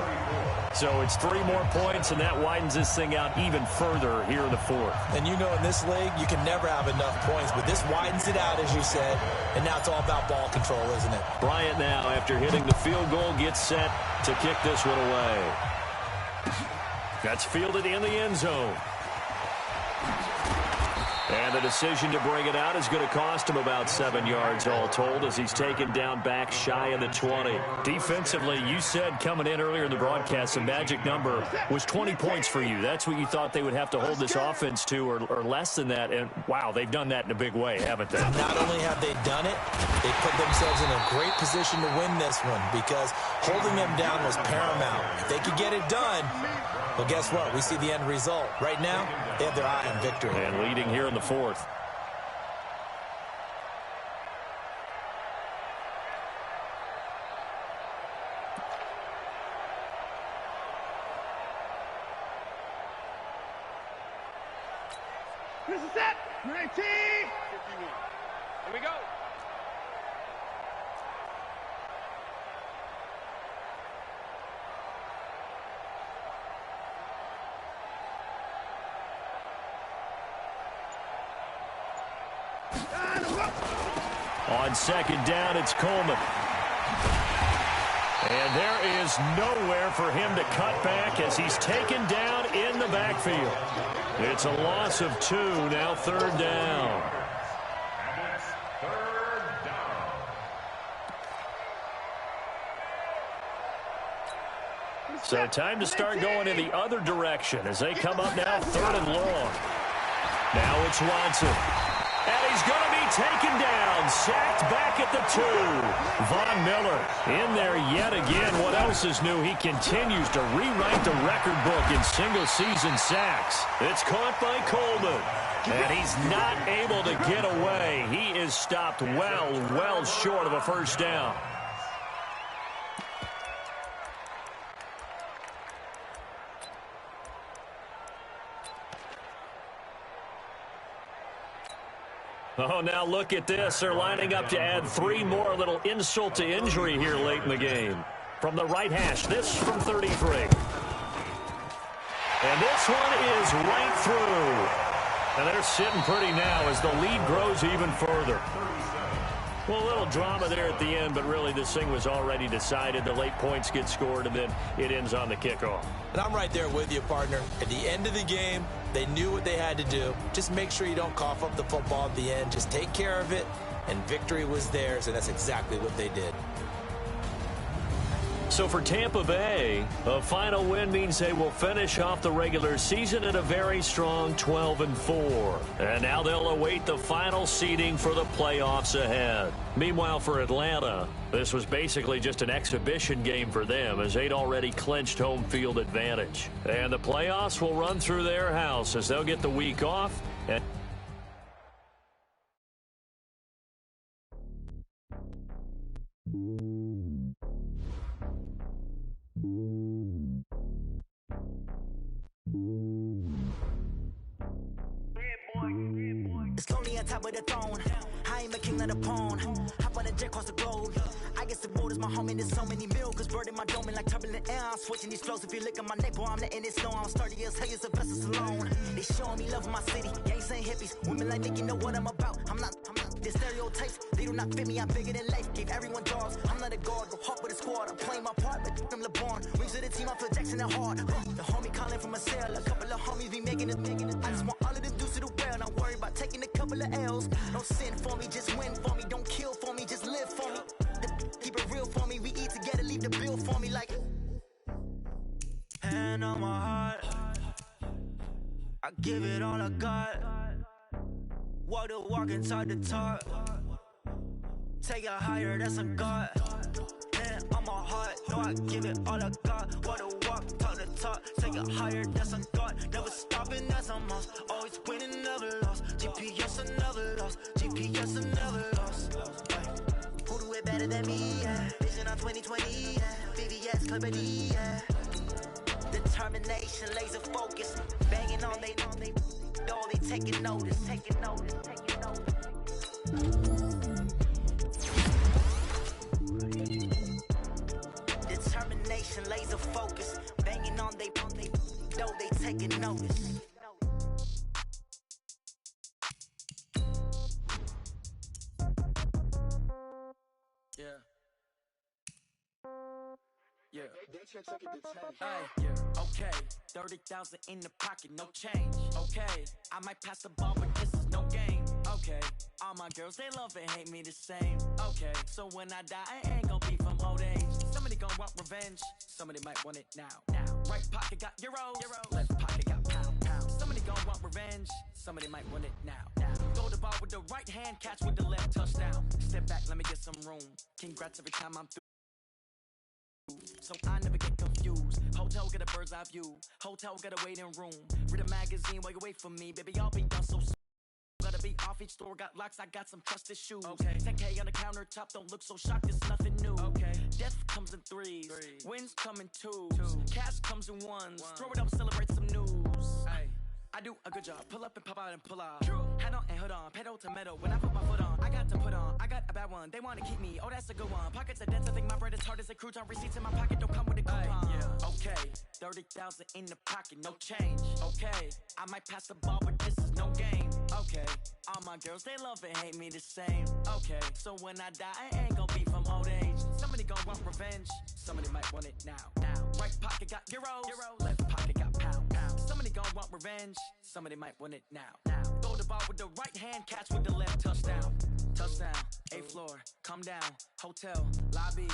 So it's 3 more points, and that widens this thing out even further here in the fourth. And you know in this league, you can never have enough points, but this widens it out, as you said, and now it's all about ball control, isn't it? Bryant now, after hitting the field goal, gets set to kick this one away. That's fielded in the end zone. And the decision to bring it out is going to cost him about 7 yards all told as he's taken down back shy of the 20. Defensively, you said coming in earlier in the broadcast, the magic number was 20 points for you. That's what you thought they would have to hold this offense to or less than that. And, wow, they've done that in a big way, haven't they? Not only have they done it, they put themselves in a great position to win this one because holding them down was paramount. If they could get it done, well, guess what? We see the end result. Right now, they have their eye on victory. And leading here in the fourth. This is set. 19. 51. Here we go. On second down, it's Coleman. And there is nowhere for him to cut back as he's taken down in the backfield. It's a loss of 2, now third down. And it's third down. So time to start going in the other direction as they come up now, third and long. Now it's Watson. And he's going to be taken down, sacked back at the 2. Von Miller in there yet again. What else is new? He continues to rewrite the record book in single-season sacks. It's caught by Coleman. And he's not able to get away. He is stopped well short of a first down. Oh, now look at this. They're lining up to add 3 more. A little insult to injury here late in the game. From the right hash, this from 33. And this one is right through. And they're sitting pretty now as the lead grows even further. Well, a little drama there at the end, but really this thing was already decided. The late points get scored, and then it ends on the kickoff. And I'm right there with you, partner. At the end of the game, they knew what they had to do. Just make sure you don't cough up the football at the end. Just take care of it, and victory was theirs, and that's exactly what they did. So for Tampa Bay, a final win means they will finish off the regular season at a very strong 12-4. And now they'll await the final seeding for the playoffs ahead. Meanwhile, for Atlanta, this was basically just an exhibition game for them as they'd already clinched home field advantage. And the playoffs will run through their house as they'll get the week off. And It's lonely on top of the throne. I ain't a king of the pawn. Hop on a jet across the globe. I guess the road is my home and there's so many miracles burning my dome like turbulent air. I'm switching these flows. If you look at my neck, boy, I'm letting it slow. I'm sturdy as hell as a vessel alone. They showing me love in my city. Gangs ain't hippies. Women like Nick, you know what I'm about. I'm not. The stereotypes, they do not fit me. I'm bigger than life. Gave everyone jobs. I'm not a guard. Go hard with a squad. I'm playing my part, but I'm LeBron. Rings of the team, I feel Jackson and hard. The homie calling from a cell. A couple of homies be making it. I just want all of them dudes to do well. Not worry about taking a couple of L's. Don't sin for me, just win for me. Don't kill for me, just live for me. Keep it real for me. We eat together, leave the bill for me like. Hand on my heart. I give it all I got. Walk the walk and talk the talk. Take it higher, that's a God. Hand on my heart, no, I give it all I got. Walk the walk, talk the talk. Take it higher, that's a God. Never stopping, that's a must. Always winning, never lost. GPS, I never lost. GPS, I never lost. Who do it better than me? Yeah. Vision on 2020, yeah. VVS, Clippity, yeah. Determination, laser focus. Banging on they door, they taking notice. Determination. Determination, laser focus. Banging on they though they taking notice. Yeah. Yeah. Hey, yeah. Okay. 30,000 in the pocket, no change. Okay. I might pass the ball, but this is no game. Okay. All my girls, they love and hate me the same. Okay. So when I die, I ain't gonna be from old age. Somebody gonna want revenge. Somebody might want it now. Right pocket got euros. Left pocket got pound. Somebody gonna want revenge. Somebody might want it now. Throw the ball with the right hand, catch with the left, touchdown. Step back, let me get some room. Congrats every time I'm through. So I never get confused. Hotel get a bird's eye view. Hotel get a waiting room. Read a magazine while you wait for me. Baby, I'll be done so soon. Gotta be off, each store got locks, I got some trusted shoes. Okay. 10K on the countertop, don't look so shocked, it's nothing new. Okay. Death comes in threes. Wins come in twos. Cash comes in ones. Throw it up, celebrate some news. Ay. I do a good job, pull up and pop out and pull out. True. Head on and hood on, pedal to metal. When I put my foot on, I got to put on. I got a bad one, they wanna keep me. Oh, that's a good one. Pockets are dense, I think my bread is hard as a crouton. Receipts in my pocket don't come with a coupon. Yeah. Okay, 30,000 in the pocket, no change. Okay, I might pass the ball, but this is no game. Okay, all my girls, they love and hate me the same. Okay, so when I die, I ain't gonna be from old age. Somebody gonna want revenge. Somebody might want it now. Right pocket got euros. Left pocket got pound. Somebody gonna want revenge. Somebody might want it now. Throw the ball with the right hand, catch with the left, touchdown. Touchdown, 8th floor, come down. Hotel, lobby.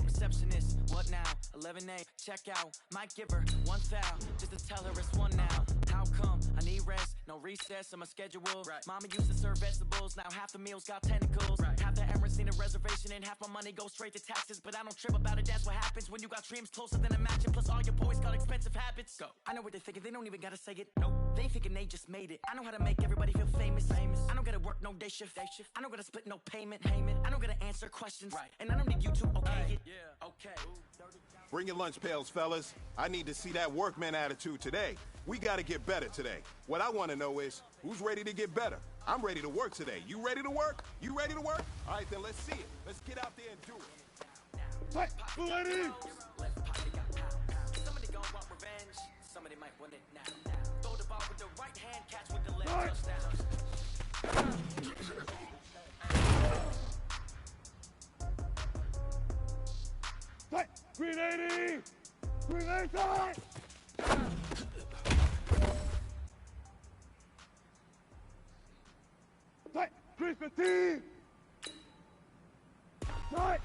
Receptionist, what now? 11A, check out. Might give her one foul, just to tell her it's one now. How come? I need rest, no recess on my schedule. Right. Mama used to serve vegetables, now half the meals got tentacles. Right. Half the Emirates need a reservation and half my money goes straight to taxes. But I don't trip about it, that's what happens when you got dreams closer than a match. Plus all your boys got expensive habits. Go. I know what they're thinking, they don't even gotta say it. Nope. They thinking they just made it. I know how to make everybody feel famous. I don't gotta work no day shift. I don't gotta split no payment. I don't gotta answer questions. Right. And I don't need you to okay it. Yeah. Okay. Bring your lunch pails, fellas. I need to see that workman attitude today. We gotta get better today. What I wanna know is, who's ready to get better? I'm ready to work today. You ready to work? You ready to work? All right, then let's see it. Let's get out there and do it. Fight, ladies! Somebody gonna want revenge. Somebody might want it now. Throw the ball with the right hand, catch with the left, touchdown. Fight, 380! 380! Fight, 315! Fight!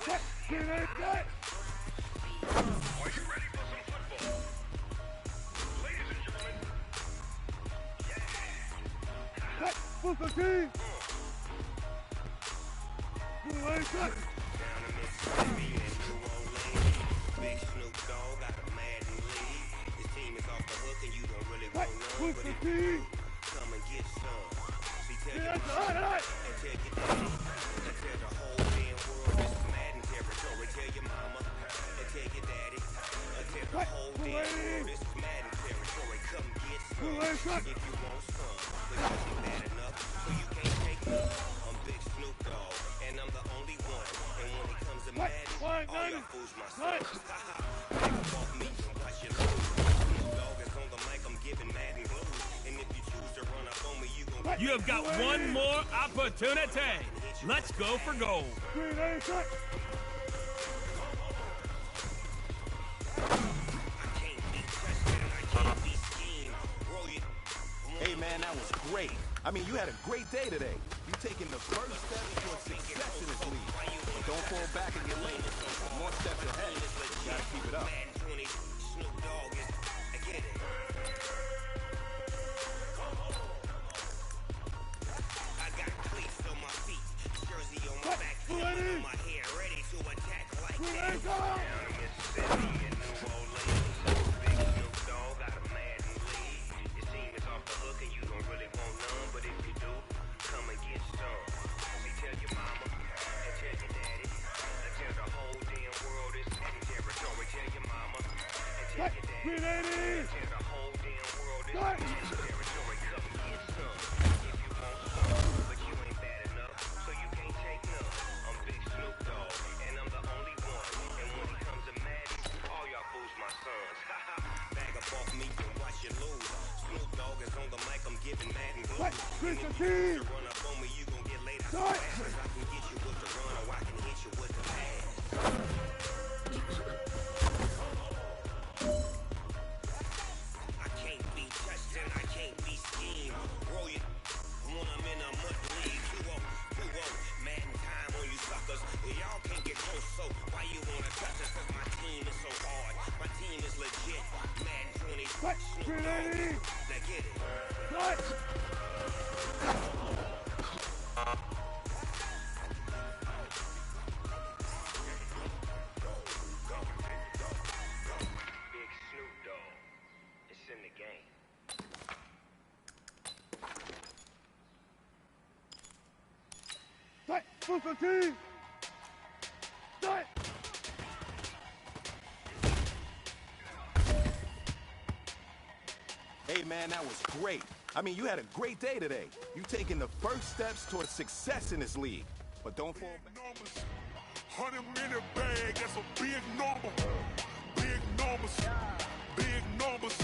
Fight, 380! Fight! Are you ready for some football? Ladies and gentlemen, Fight, 415! 280! Down in Mississippi and New Orleans, Big Snoop Dogg got a Madden lead. His team is off the hook and you don't really want none, but if you come and get some. See, tell your mama and tell your daddy and tell the whole damn world this is Madden territory. Tell your mama and tell your daddy and tell the whole damn world this is Madden territory. Come get some if you want some, because you're bad enough so you can't take me. I'm Big Snoop Dogg and I'm the only one. And when it comes to Madden, all y'all fools my son. Nigga walk me and watch your lose. Snoop Dogg is on the mic, I'm giving Madden blues. And if you choose to run up on me, you gon' You have got one more opportunity. Let's go for gold. Hey, man, that was great. I mean, you had a great day today. You taking the first step towards success in this league. But don't fall back and get late. More steps ahead. You gotta keep it up. Snoop Dogg is, I get it. I got cleats on my feet, jersey on my back, on my hair, ready to attack like that. Down in Mississippi and New Orleans, Big Snoop Dogg got a Madden lead. Your team is off the hook and you don't really want none, but if you do, come and get some. See, tell your mama and tell your daddy and tell the whole damn world it's Madden territory. Tell your mama and tell your daddy and tell the whole damn world it's Madden territory. Come and get some if you want and Madden Blue. You run up on me, you gon' get laid out. I can get you with the run, or I can hit you with the pass. I can't be touched and I can't be schemed. Roll you when I'm in a mud league. Who won't? Madden time on you suckers. Y'all can't get close, so why you wanna touch us? Cause my team is so hard. My team is legit. Madden 20. Snoop Dogg. Now get it. Big Snoop Dogg. It's in the game. Hey, man, that was great. I mean, you had a great day today. You taking the first steps towards success in this league. But don't fall back. 100-minute bag, that's a big number. Big numbers. Big numbers.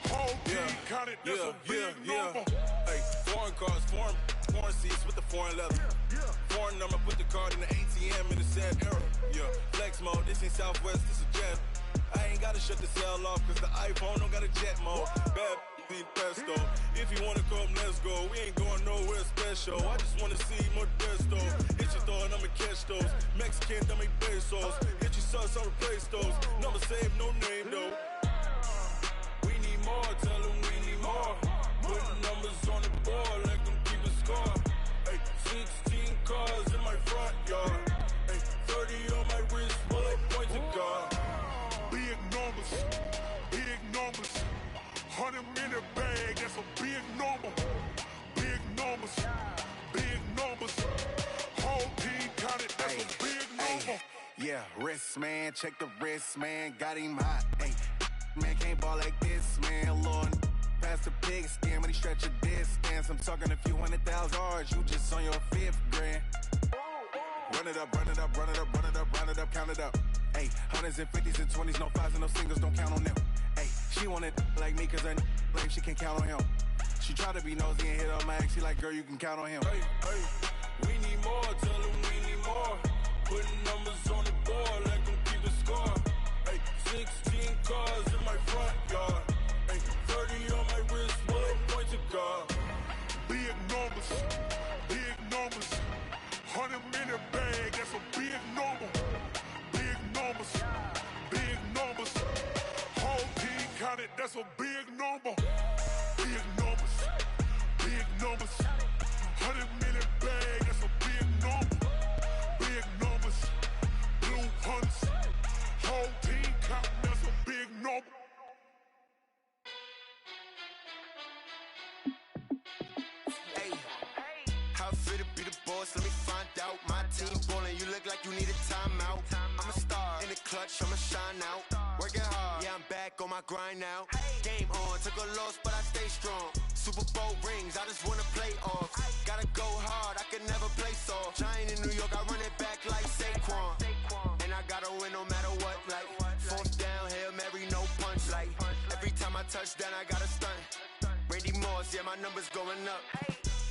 Whole team counted, that's a big number. Hey, foreign cars, foreign seats with the foreign leather. Foreign number, put the card in the ATM in the sad era. Yeah, flex mode, this ain't Southwest, this a jet. I ain't gotta shut the cell off, cause the iPhone don't got a jet mode. Bad need pesto. If you wanna come, let's go. We ain't going nowhere special. I just wanna see Modesto. Hit your thought, I'ma catch those. Mexican, dummy pesos. Hit your sauce, I'll replace those. Number save, no name though. We need more, tell them we need more. Putting numbers on the board, let them keep a score. Hey, 16 cars in my front yard. Hey, 30 on my wrist, full of points to God. Big numbers. Big numbers. 100-minute bag, that's a big number. Big numbers. Big numbers. Whole team counted, that's a big number. Yeah, wrist, man, check the wrist, man, got him hot. Hey, man, can't ball like this, man, Lord. Past the pig skin when he stretch a distance. I'm talking a few 100,000 yards, you just on your 5th grand. Run it up, run it up, run it up, run it up, run it up, count it up. Hey, hundreds and 50s and 20s, no 5s and no singles, don't count on them. Hey, she wanted like me cause her lame, she can't count on him. She tried to be nosy and hit on my ex, she like, girl, you can count on him. Hey, we need more, tell them we need more. Putting numbers on the board, let them keep a score. Hey, 16 cars in my front yard. Hey, 30 on my wrist, full of points to God. Big numbers. Big numbers. 100-minute bag, that's a big number. Big numbers. Big numbers. Whole team counted, that's a big number. Big numbers. Big numbers. 100-minute bag, that's a big number. Big numbers. Blue hunts. Whole team counting, that's a big number. Hey, how fit to be the boss? Let me find out. My team ballin', you look like you need a timeout. I'm a star in the clutch, I'ma shine out. Working hard, yeah, I'm back on my grind now. Game on, took a loss, but I stay strong. Super Bowl rings, I just wanna play off. Gotta go hard, I can never play soft. Giant in New York, I run it back like Saquon. And I gotta win no matter what, like fourth down, Hail Mary, no punch. Like every time I touch down, I gotta stunt. Randy Moss, yeah, my numbers going up.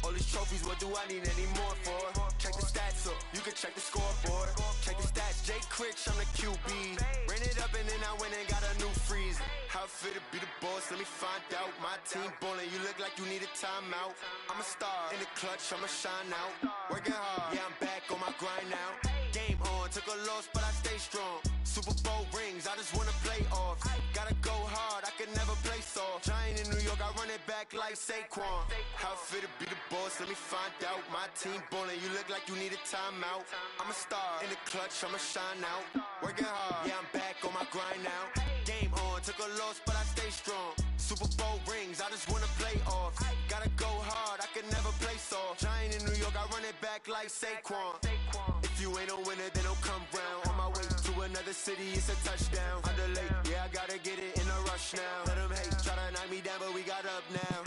All these trophies, what do I need any more for? Check the stats up, you can check the scoreboard. Check the stats, Jay Critch, I'm the QB. Ran it up and then I went and got a new freeze. How fit to be the boss, let me find out. My team ballin', you look like you need a timeout. I'm a star in the clutch, I'ma shine out. Working hard, yeah, I'm back on my grind now. Game on, took a loss, but I stay strong. Super Bowl rings, I just wanna play off. Gotta go hard, I can never play soft. Giant in New York, I run it back like Saquon. How fit to be the boss, let me find out. My team ballin', you look like you need a timeout. I'm a star in the clutch, I'ma shine out. Working hard, yeah, I'm back on my grind now. Game on, took a loss, but I stay strong. Super Bowl rings, I just wanna play off. Gotta go hard, I can never play soft. Giant in New York, I run it back like Saquon. If you ain't a winner, then don't come round. On my way to another city, it's a touchdown. Underlay, yeah, I gotta get it in a rush now. Let them hate, try to knock me down, but we got up now.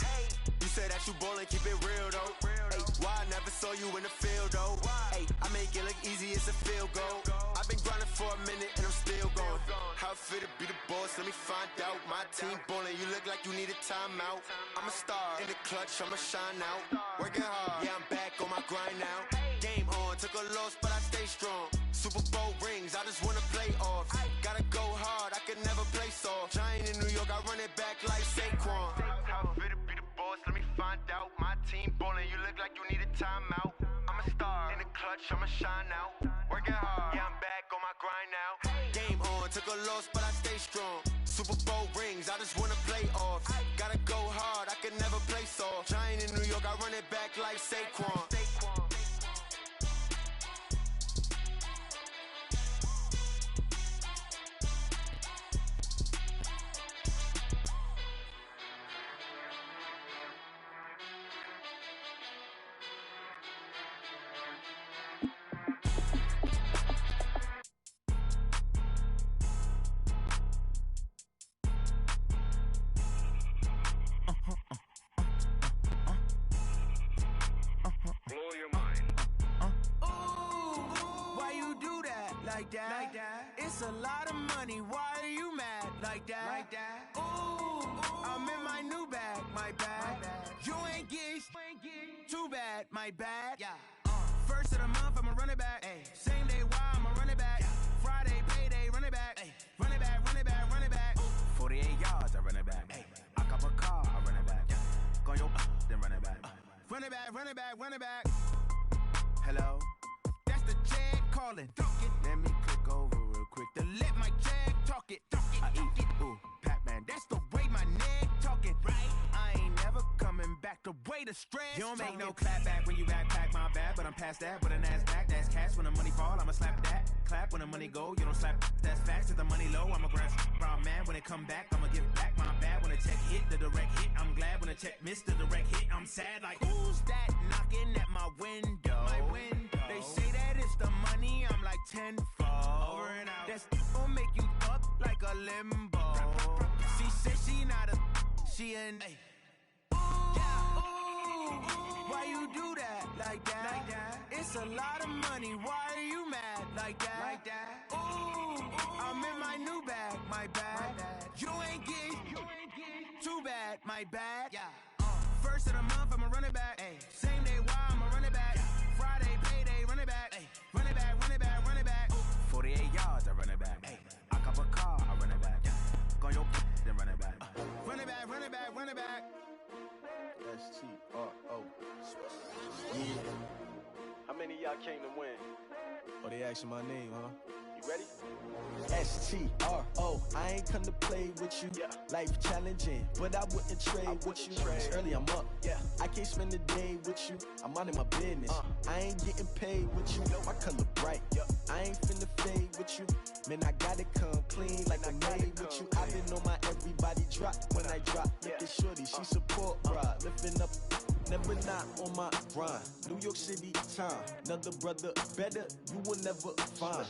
Used say that you ballin', keep it real though. Ay, why I never saw you in the field though? Ay, I make it look easy, it's a field goal. I've been grinding for a minute and I'm still going. How it feel to be the boss, let me find out. My team ballin', you look like you need a timeout. I'm a star in the clutch, I'ma shine out. Working hard, yeah, I'm back on my grind now. Game on, took a loss, but I stay strong. Super Bowl rings, I just wanna play off. Gotta go hard, I can never play soft. Giant in New York, I run it back like Saquon. How it feel to be the boss, let me find out. My team ballin', you look like you need a timeout. I'm a star in the clutch, I'ma shine out. Working hard, yeah, I'm back on my grind now. Game on, took a loss, but I stay strong. Super Bowl rings, I just wanna play off. Gotta go hard, I can never play soft. Giant in New York, I run it back like Saquon. Like that. It's a lot of money. Why are you mad like that? Ooh, I'm in my new bag, my bad. You ain't getting too bad, my bad. Yeah. First of the month, I'ma run it back. Ay. Same day, why I'ma run it back. Friday, payday, run it back. Ay. Run it back, run it back, run it back. 48 yards, I run it back. Ay. I cop a car, I run it back. Go your then run it back. Run it back, run it back, run it back. Hello? That's the Jag calling. Let me click over real quick to let my Jag talk it. I eat it, ooh, Pac-Man. That's the way my neck talking. Right? I ain't never coming back the way the stress. You don't make no clap back when you backpack, my bad. But I'm past that with a NASDAQ. That's cash when the money fall. I'ma slap that. Clap when the money go. You don't slap. That's facts. If the money low, I'ma grab brown man. When it come back, I'ma give back my bad. When the check hit, the direct hit. I'm glad when the check missed the direct hit. I'm sad like who's that knocking at my window? My window. They say that it's the money. I'm like tenfold. Over and out. That's gon' make you up like a limbo. She said she not a. She an. Why you do that like that? It's a lot of money. Why are you mad like that? Ooh, I'm in my new bag, my bad. You ain't getting too bad, my bad. Yeah. First of the month, I'ma run it back. Ay. Same day, why I'ma run it back. Friday, payday, run it back. Ay. Run it back, run it back, run it back. 48 yards, I run it back. Ay. I cop a car, I run it back. Go your then run it back. Run it back, run it back, run it back. STRO. Yeah. How many of y'all came to win? Oh, they asking my name, huh? You ready? STRO. I ain't come to play with you. Yeah. Life challenging, but I wouldn't trade with you. It's early, I'm up. Yeah. I can't spend the day with you. I'm minding my business. I ain't getting paid with you. My color bright. Yeah. I ain't finna fade with you. Man, I gotta come clean like I made with you. I've been on my everybody drop when I drop. Look at shorty, she support ride. Lifting up, never not on my grind. New York City time. Another brother better, you will never find.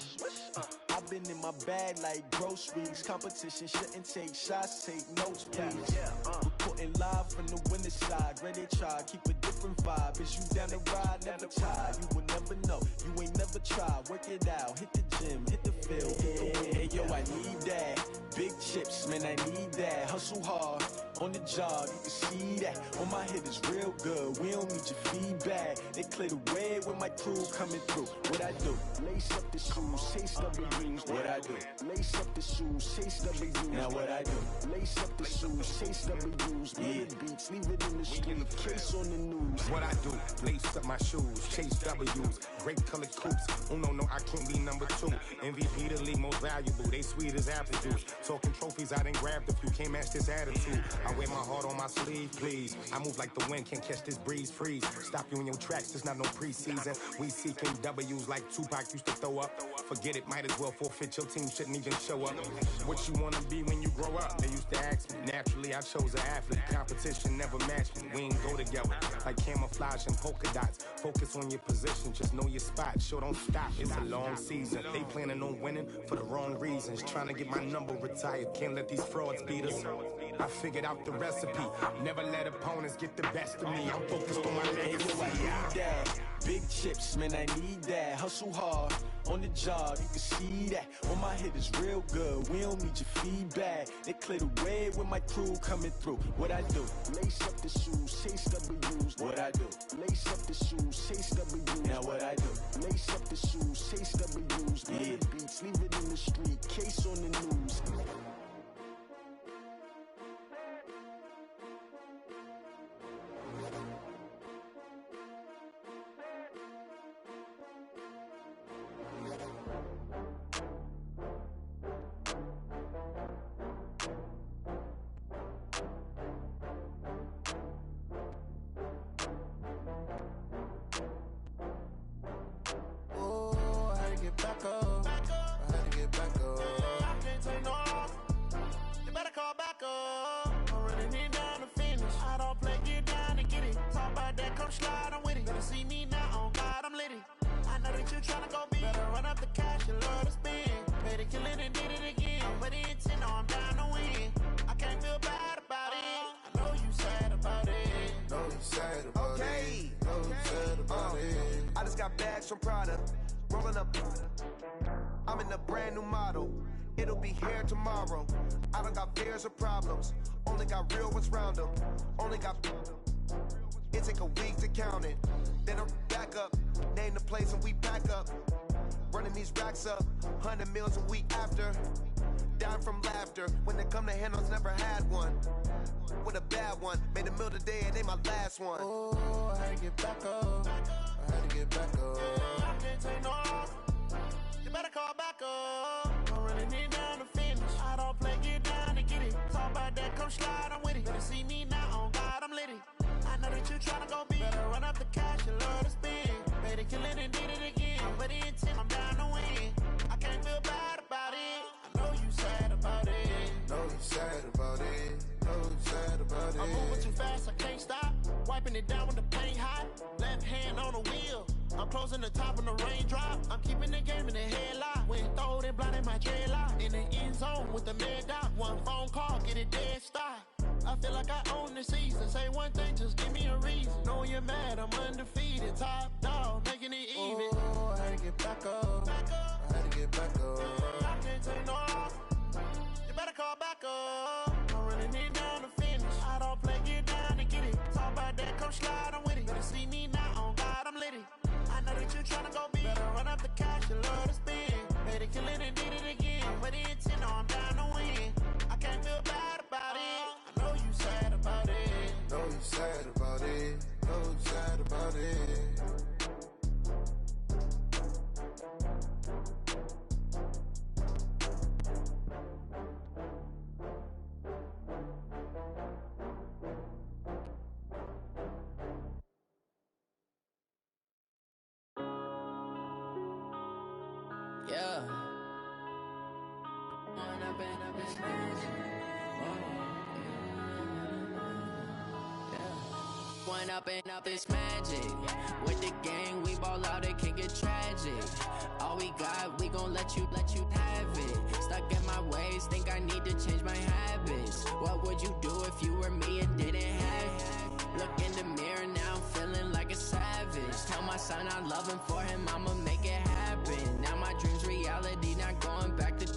I've been in my bag like groceries. Competition shouldn't take shots, take notes, please. Reporting live from the winter side. Ready to try, keep a different vibe. Is you down the ride, never tired. You will never know, you ain't never tried. Work it out, hit the gym, hit the field, hit the win. Hey yo, I need that. Big chips, man, I need that. Hustle hard, on the job, you can see that. On my head is real good, we don't need your feedback. They clear the way when my crew coming through. What I do? Lace up the shoes, chase W's. What I do? Lace up the shoes, chase W's. Now what I do? Lace up the shoes, chase W's. Yeah, beats, leave it in the street, case on the news. What I do? Lace up my shoes, chase W's. Great colored coops. Oh no, I can't be number 2. MVP the league most valuable. They sweet as apple juice. Talking trophies, I done grabbed a few. Can't match this attitude. I wear my heart on my sleeve, please. I move like the wind, can't catch this breeze, freeze. Stop you in your tracks, there's not no preseason. We seeking W's like Tupac used to throw up. Forget it, might as well forfeit. Your team shouldn't even show up. What you wanna be when you grow up? They used to ask me. Naturally, I chose an athlete. Competition never matched me. We ain't go together like camouflage and polka dots. Focus on your position, just know your spot. Sure, don't stop. It's a long season. They planning on winning for the wrong reasons. Trying to get my number retired. Can't let these frauds beat us. I figured out the recipe. Never let opponents get the best of me. I'm focused on my legacy. I need that. Big chips, man, I need that. Hustle hard on the job, you can see that. On my head is real good, we don't need your feedback. They clear the way with my crew coming through. What I do? Lace up the shoes, chase W's. What I do? Lace up the shoes, chase W's. Now what I do? Lace up the shoes, chase W's. Yeah. Beats, leave it in the street, case on the news. From Prada, rolling up. I'm in a brand new model. It'll be here tomorrow. I don't got fears or problems. Only got real ones round them. Only got. It take a week to count it. Then I'm back up. Name the place and we pack up. Running these racks up. 100 meals a week after. Dying from laughter. When they come to handles, never had one. With a bad one. Made a meal today and they my last one. Oh, I had to get back up. I had to get back up. I can't take no loss. You better call back up. I'm running it down to finish. I don't play, get down to get it. Talk about that, come slide, I'm with it. Better see me now, on God, I'm litty. I know that you tryna go big. Better run up the cash, you love to spend. Made it, kill it, and did it again. But the intent, I'm down to win. I can't feel bad about it. I know you sad about it. Know you sad about it. Know you sad about it. I'm moving too fast, I can't stop. Wiping it down with the paint hot. Left hand on the wheel. I'm closing the top on the raindrop. I'm keeping the game in the headlock. When throwed and blinded my dreadlock. In the end zone with the mad dot. One phone call, get it dead stop. I feel like I own the season. Say one thing, just give me a reason. Knowing you're mad, I'm undefeated. Top dog, making it even. Oh, I had to get back up. I had to get back up. I can't take no loss. You better call back up. I'm running it down to finish. I don't play, get down to get it. Talk about that, come slide, I'm with it. Better see me now, on God, I'm litty. I know that you tryna go big. Better run up the cash, you love to spend. Made it, kill it, and did it again. But the intent, no, I'm down to win. I can't feel bad about it. I know you sad about it. Know you sad about it. Know you sad about it. Yeah. When I've been up this magic. When up and up this magic. With the gang, we ball out, it can get tragic. All we got, we gon' let you have it. Stuck in my ways, think I need to change my habits. What would you do if you were me and didn't have it? Look in the mirror, now I'm feeling like a savage. Tell my son I love him, for him I'ma make it happen. Now my dream's reality, not going back to.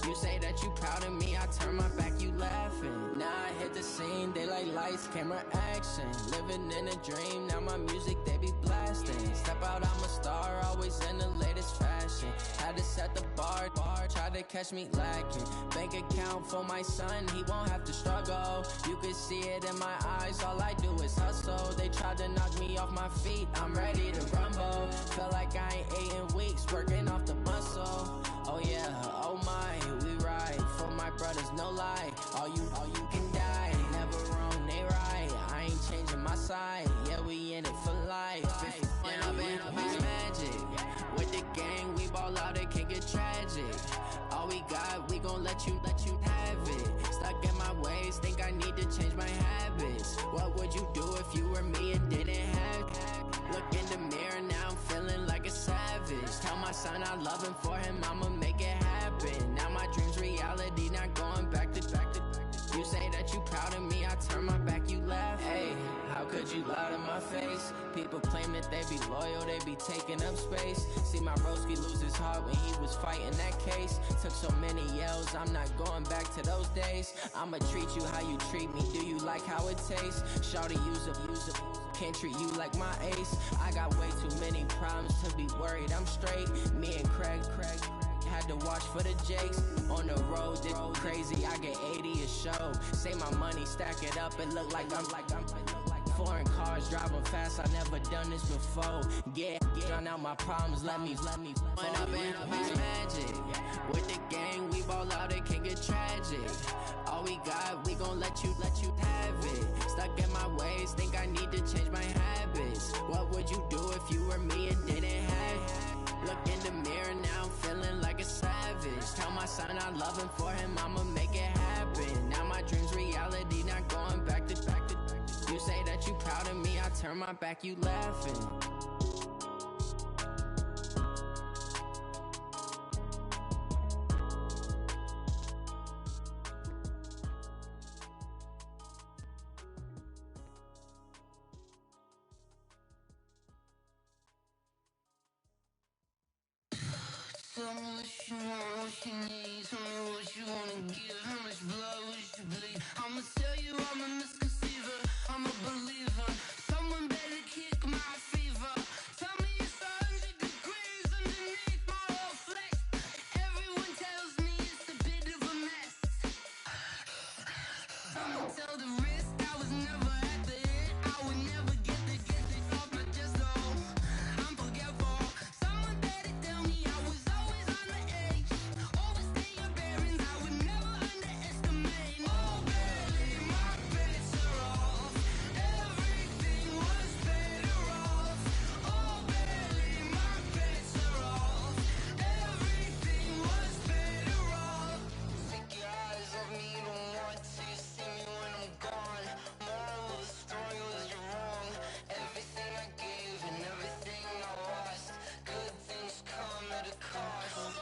You say that you proud of me, I turn my back, you laughing. Now I hit the scene, daylight lights, camera action. Living in a dream, now my music, they be blasting. Step out, I'm a star, always in the latest fashion. Had to set the bar, try to catch me lacking. Bank account for my son, he won't have to struggle. You can see it in my eyes, all I do is hustle. They tried to knock me off my feet, I'm ready to rumble. Felt like I ain't ate in weeks, working off the muscle. Oh yeah, oh my, we ride for my brothers, no lie. All you can die, never wrong, they right. I ain't changing my side, yeah, we in it for life. When I've been up this magic, with the gang, we ball out, it can get tragic. All we got, we gon' let you have it. Stuck in my ways, think I need to change my habits. What would you do if you were me and didn't have it? Look in the mirror, now I'm feeling like a savage. Tell my son I love him, for him I'ma make it happen. Now my dream's reality, not going back to. You say that would you lie to my face? People claim that they be loyal, they be taking up space. See my broski lose his heart when he was fighting that case. Took so many yells, I'm not going back to those days. I'ma treat you how you treat me, do you like how it tastes? Shawty, use up, can't treat you like my ace. I got way too many problems to be worried, I'm straight. Me and Craig had to watch for the Jakes. On the road, this crazy, I get 80 a show. Say my money, stack it up, it look like I'm foreign cars, driving fast, I never done this before. Yeah, drown out my problems, let me When up and up is magic. With the gang, we ball out, it can get tragic. All we got, we gon' let you have it. Stuck in my ways, think I need to change my habits. What would you do if you were me and didn't have it? Look in the mirror now, I'm feeling like a savage. Tell my son I love him, for him I'ma make it happen. Now my dream's reality, not going back to. You say that you proud of me, I turn my back, you laughing. Tell me what you want, what you need. Tell me what you wanna give. How much blood would you bleed? I'ma tell you I'm a misconceiver, I'm a believer. Someone better kick my fever. Tell me it's 100 degrees underneath my whole flesh. Everyone tells me it's a bit of a mess. I'ma tell the risk I was never at the end. I would never get this off my chest though. I'm forgetful. Someone better tell me I was always on the edge. Overstay your bearings, I would never underestimate. Oh baby, my bets are off. Everything was better off. Oh baby, my bets are off. Everything was better off. Take your eyes off me, don't want to see me when I'm gone. Moral of the story was you're wrong. Everything I gave and everything I lost. Good things come at a cost.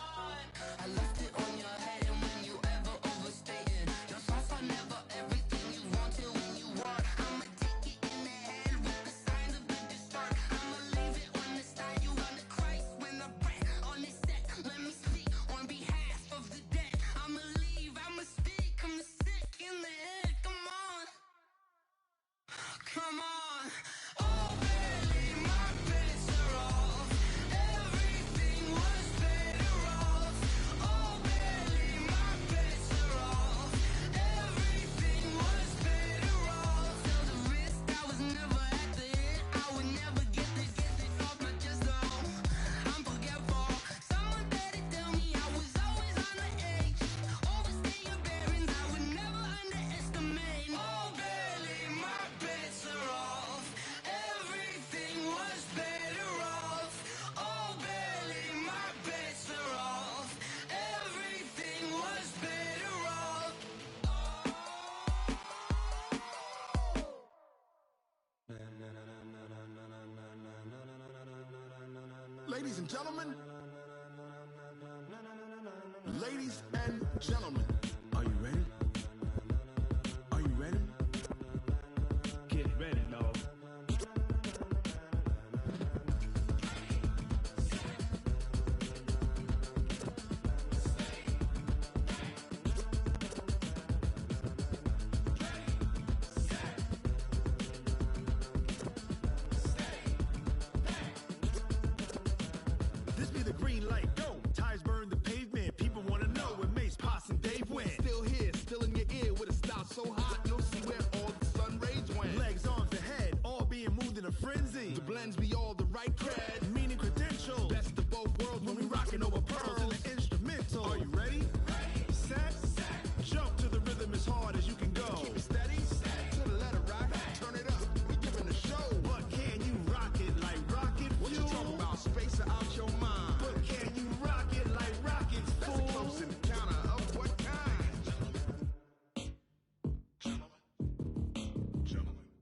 I left it on your head, and when you ever overstay it, your thoughts are never everything you wanted when you want. I'ma take it in the head with the signs of the start. I'ma leave it on the side. You on the Christ when the breath on this set. Let me speak on behalf of the dead. I'ma leave, I'ma speak. I'm the sick in the head. Come on, come on. Oh baby, my bets are off. Everything was better off. Oh baby, my bets are off. Everything was better off. Tell the risk I was never at the end. I would never get this off my chest though. I'm forgetful. Someone better tell me I was always on the edge. Overstay your bearings, I would never underestimate. Oh baby, my bets are off. Everything was better off. Oh baby, my bets are off. Everything was better off. Ladies and gentlemen, ladies and gentlemen, are you ready? Are you ready? Get ready, no. This be the green light, go. Tires burn the pavement. People wanna know where Mace, Potts, and Dave went. Still here, still in your ear with a style so hot, you'll see where all the sun rays went. Legs, arms, and head, all being moved in a frenzy. The blends be all the right cred, meaning credentials. Best of both worlds when we rockin' over pearls in the instrumental. Are you ready? Set, jump to the rhythm as hard as you can go. Keep it steady, to the letter rock. Turn it up, we giving a show. But can you rock it like rocket fuel? What you talking about? Space or out your mind? But can you rock it like rockets, fool? That's a close encounter of what kind?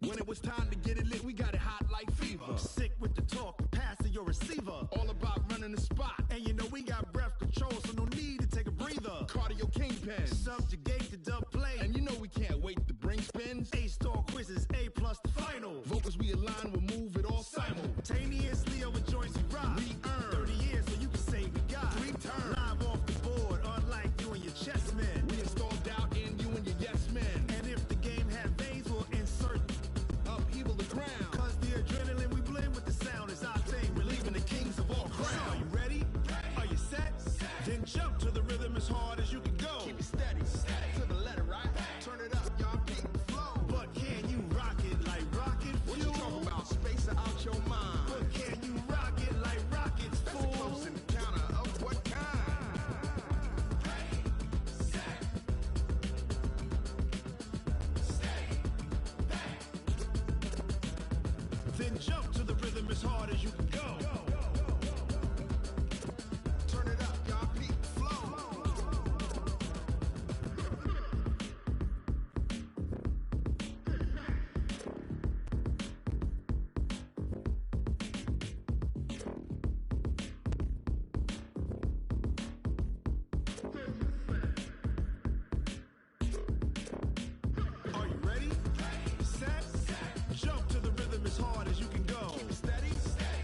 When it was time to get it lit, we got it hot like fever. Sick with the talk, passing your receiver. All about running the spot. And you know we got breath control, so no need to take a breather. Cardio kingpin, subjugate the dub play. And you know we can't wait to bring spins. A-star quizzes, A+ the final. Vocals Simultaneously over joints we rock. We earn 30 years so you can say we got 3 turns. Live off the board, unlike you and your chess men. We install doubt in you and your yes men. And if the game had veins, we'll insert upheaval the ground. Cause the adrenaline we blend with the sound is our thing, relieving the kings of all crowns. So are you ready? Are you set? Then jump to the rhythm as hard as you can go. Keep it steady, to the letter, right? Turn it up, y'all keep the flow. But can you rock it like rocket fuel? What you talking about? Space out your mind. But can you rock it like rockets, fool? That's a close encounter of what kind? Then jump to the rhythm as hard as you can go. Turn it up, y'all peak flow. Are you ready? Set? Jump to the rhythm as hard as you can go. Keep it steady,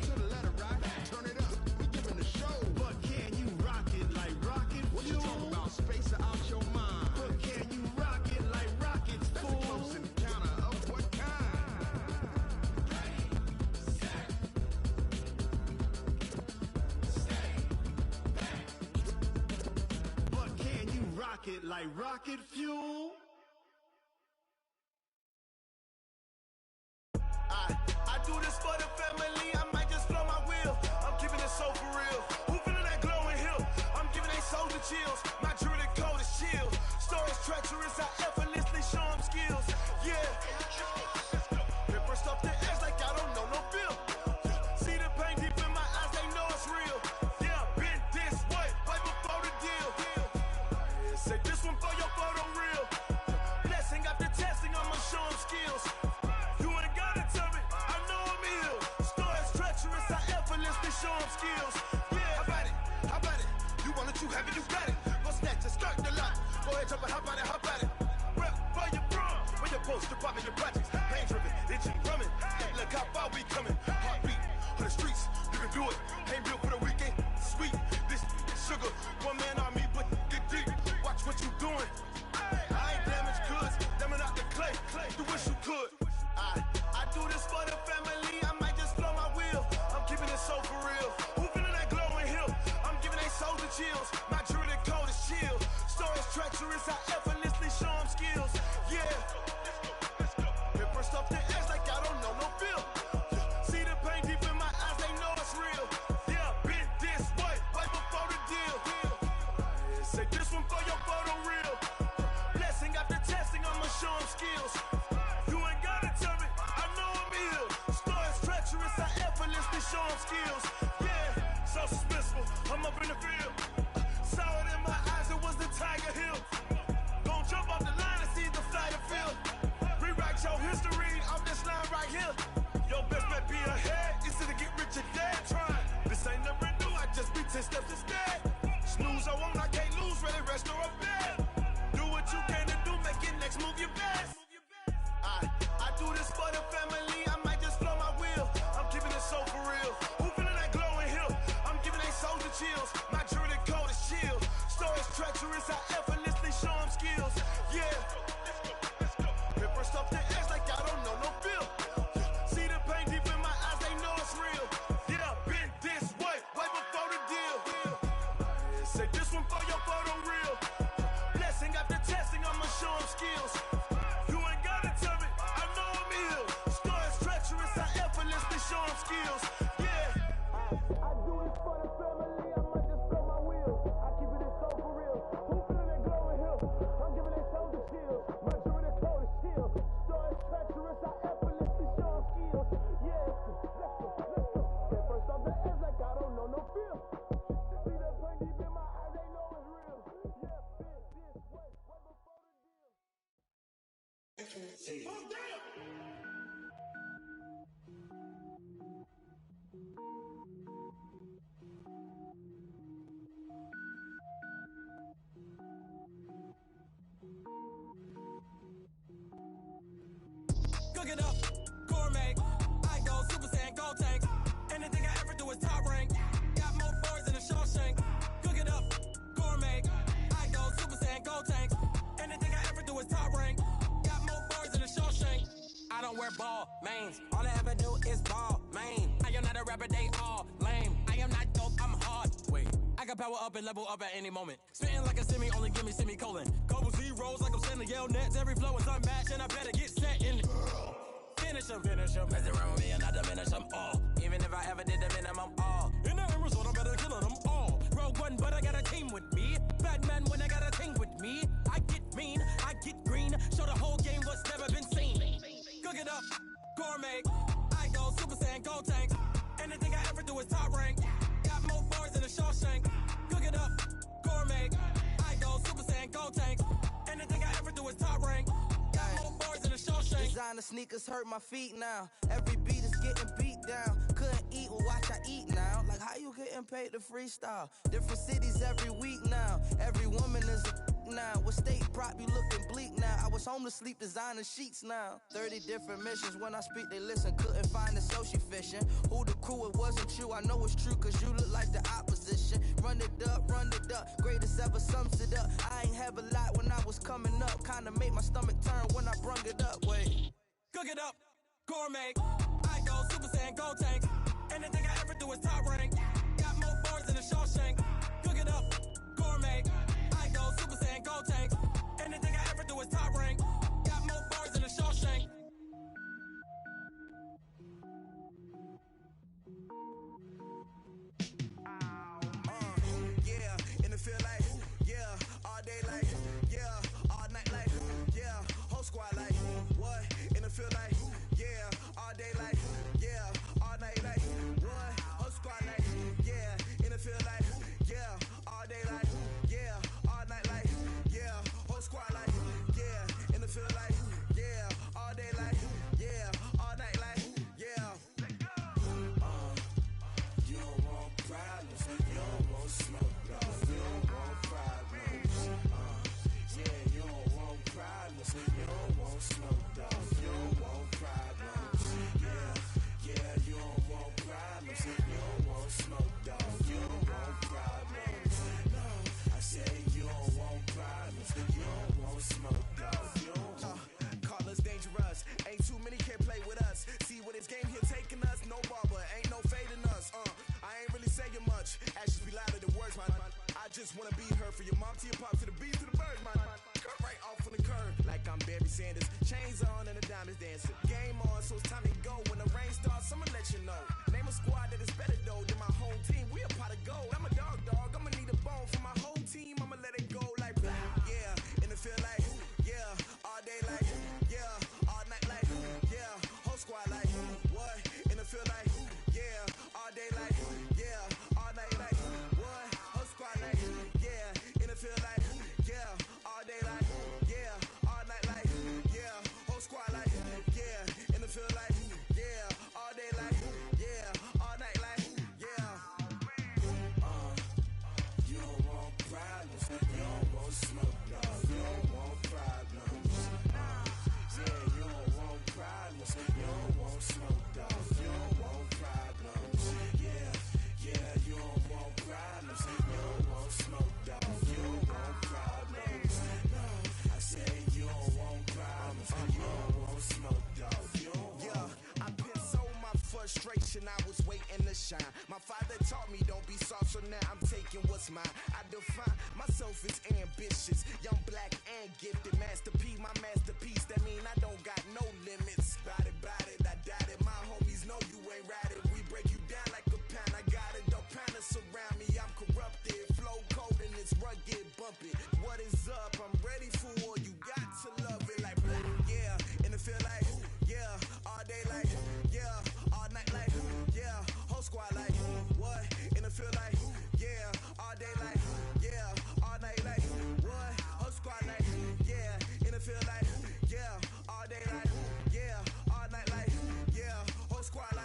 to the letter, right? Turn it up, we giving the show. But can you rock it like rocket fuel? What you talking about? Space out your mind. But can you rock it like rockets, fool? That's a close encounter of what kind? But can you rock it like rocket fuel? I do this for the family, I might just blow my wheel. I'm keeping it so for real. Who feeling that glowing hill? I'm giving they souls the chills. My jewelry code is chill. Stories treacherous, I effortlessly show them skills. Yeah. Paper stuff the edge like I don't know no feel. See the pain deep in my eyes, they know it's real. Yeah, been this way, right before the deal. Say this one for your photo real. Blessing after testing, I'ma show them skills. You ain't gotta tell me, I know I'm ill. Stories treacherous, I effortlessly show them skills. Yeah, how about it? How about it? You want it, you have it, you got it. Go snatch it, start the lot. Go ahead, jump it, how about it, how about it? Rep for your bro, for your post, your pop, and your projects. Pain driven, itching, drumming. Look how far we coming. Heartbeat on the streets, you can do it. Ain't built for the weekend, sweet. This sugar, one man army, but get deep. Watch what you doing. I ain't damaged goods, them are not the clay. You wish you could. I do this for the family, I might just blow my wheel. I'm keeping it so for real. Who feeling that glowing hill? I'm giving they souls the chills. My jewelry code is chill. Stories treacherous, I effortlessly show them skills. Yeah. Paper stuff the edge like I don't know no feel. See the pain deep in my eyes, they know it's real. Yeah, been this way, right before the deal. Say this one for your photo real. Blessing after testing, I'ma show them skills. You ain't gotta tell me, I know I'm ill. Stories treacherous, I effortlessly show them skills. Yeah, so suspenseful, I'm up in the field. Saw it in my eyes, it was the Tiger Hill. Gon' jump off the line and see the flight of field. Rewrite your history off this line right here. Your best bet be ahead, instead of get rich or dead trying. This ain't never new, I just be 10 steps instead. Snooze, I won't, I can't lose, ready, rest or a bed. Do what you can to do, make your next move your best. I do this for the family, I might just blow my wheel. I'm keeping it so for real. Who feeling that glowing hill? I'm giving they souls the chills. My jewelry code is chill. Stories treacherous, I effortlessly show them skills. Yeah. Paper stuff the edge like I don't know no feel. See the pain deep in my eyes, they know it's real. Yeah, been this way, right before the deal. Say this one for your photo real. Blessing after testing, I'ma show them skills. You ain't gotta tell me, I know I'm ill. Stories treacherous, I effortlessly show them skills. Yeah. I do this for the family, I might just blow my wheel. I keep it so for real. Who feeling that glowing hill? I'm giving they souls the chills. My jewelry code is chill. Stories treacherous, I effortlessly show them skills. Yeah. Let's go. Paper stuff the edge like I don't know no feel. See the pain deep in my eyes, they know it's real. Yeah, been this way, right before the deal. wear ball mains. All I ever do is ball main. I am not a rapper, they all lame. I am not dope, I'm hard. Wait, I can power up and level up at any moment. Spitting like a semi, only give me semicolon. Couple zeros like I'm sending yell nets. Every flow is unmatched and I better get set in. Finish them. Mess around with me and I diminish them all. Even if I ever did the minimum all. In the end result, I'm better killing them all. Rogue one, but I got a team with me. Batman when I got a team with me. I get mean, I get green. Show the whole game what's never been seen. Cook it up, gourmet. I go Super Saiyan, gold tank. Anything I ever do is top rank. Got more bars than a Shawshank. Cook it up, gourmet. I go Super Saiyan, gold tank. Anything I ever do is top rank. Got more bars than a Shawshank. Designer sneakers hurt my feet now. Every beat is getting beat down. Couldn't eat, well watch I eat now. Like how you getting paid to freestyle? Different cities every week now. Every woman is a now. What state prop you looking bleak now? I was home to sleep designing sheets now. 30 different missions. When I speak they listen. Couldn't find it so she fishing. Who the crew, it wasn't you. I know it's true cause you look like the opposition. Run it up. Greatest ever sums it up. I ain't have a lot when I was coming up. Kinda made my stomach turn when I brung it up. Wait. Cook it up, gourmet. I go Super Saiyan, gold tank. Anything I ever do is top rank. Got more bars than a Shawshank. Cook it up, gourmet. I go Super Saiyan, gold tank. Anything I ever do is top rank. Got more bars than a Shawshank. Yeah, in the field like, yeah, all day like, yeah, all night like, yeah, whole squad like, what? In the field like, yeah, all day like, yeah, all night like, what? Whole squad like, yeah, in the field like, yeah, all day like, yeah, all night like, yeah, whole squad like, yeah, in the field like, yeah, all day like, yeah, all night like, yeah. You don't want problems, you don't want smoke, dog. You don't want problems. Yeah, you don't want problems, you don't want smoke, dog. You don't want problems. Yeah, you don't want problems, you don't want smoke, dog. You don't want problems. No, I said you don't want problems, you don't want smoke, dog. You don't want. Call us dangerous, ain't too many can play with us. See what this game here taking us, no barber, ain't no fading us. I ain't really saying much. Actions be louder than words, man. I just wanna be heard for your mom to your pop to the beat to the birds, man. Cut right off on the curb, like I'm Barry Sanders. Chains on and the diamonds dancing. Game on, so it's time to go. When the rain starts, I'ma let you know. Name a squad that is better though than my whole team. We a pot of gold. I'm a dog. I'ma need a bone for my whole team. I'ma let it go like blah. Yeah, in the field like, yeah, all day like, yeah, all night like, yeah, whole squad like, what? In the field like, yeah, all day like, yeah, all night like, what? Whole squad like, yeah, in the field like, yeah, all day like, yeah, all night like, yeah, whole squad like, yeah, in the field like, yeah, all day like, yeah, all night like, yeah. You don't want problems, you don't want smoke, dog. You don't want problems. Yeah, you don't want problems, you don't want smoke, dog. You don't want problems. Yeah, you don't want problems, you don't want smoke, dog. You don't want problems. No, I say you don't want problems, you don't want smoke, dog. You don't want. Yeah, I put so my frustration, I was waiting to shine. My father taught me don't be soft, so now I'm taking what's mine. I define myself as ambitious, young, black, and gifted. Master P, my masterpiece. That mean I don't got no limits. Bout it, I doubt it. My homies know you ain't ride it. We break you down like a pound. I got it, don't pound us around me. I'm corrupted, flow cold and it's rugged, bumpy. What is up? I'm ready for war. You got to love it like blah. Yeah, in the field like, yeah, all day like, yeah, all night like, yeah, whole squad like, what? In the field like, yeah, all day like, yeah, all night like, what? Whole squad like, yeah, in the field like, yeah, all day like, yeah, all night like, yeah, whole squad like.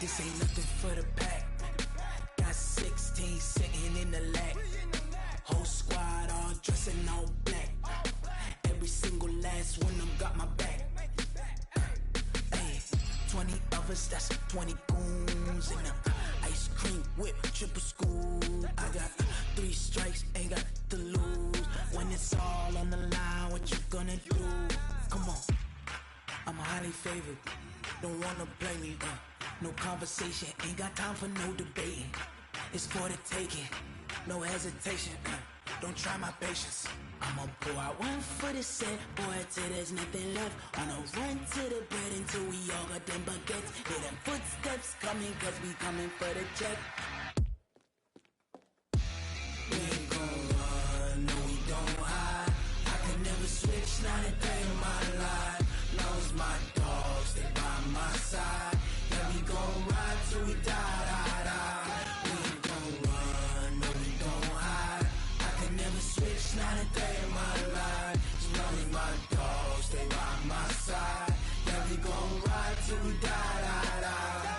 This ain't nothing for the pack. Got 16 sitting in the lap. Whole squad all dressing all black. Every single last one of them got my back. Hey, 20 of us, that's 20 goons in the ice cream whip, triple scoop. I got 3 strikes, ain't got to lose. When it's all on the line, what you gonna do? Come on, I'm highly favored. Don't wanna play me, no conversation, ain't got time for no debating. It's for the taking, no hesitation, don't try my patience. I'ma pour out one for the set, boy, till there's nothing left. On a run to the bread until we all got them baguettes. Hear them footsteps coming, cause we coming for the check. We ain't gon' run, no we don't hide. I can never switch, not a day in my life. Long as my dogs, they by my side. Yeah, we gon' ride till we die, die, die. We ain't gon' run, no we don't hide. I can never switch, not a day in my life. As long as my dogs, they by my side. Yeah, we gon' ride till we die, die, die.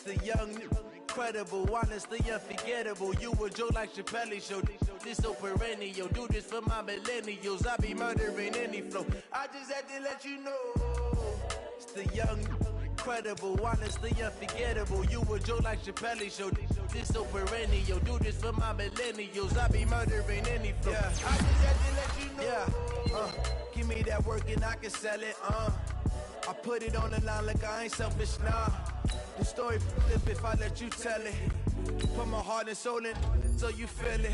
The young, incredible, honestly unforgettable. You a joke like Chappelle show. This so perennial. Do this for my millennials. I be murdering any flow. I just had to let you know. It's the young, Incredible, honestly unforgettable. You a joke like Chappelle show. This so perennial. Do this for my millennials. I be murdering any flow. Yeah, I just had to let you know. Yeah, give me that work and I can sell it. I put it on the line like I ain't selfish, nah. The story flip if I let you tell it. Put my heart and soul in so you feel it.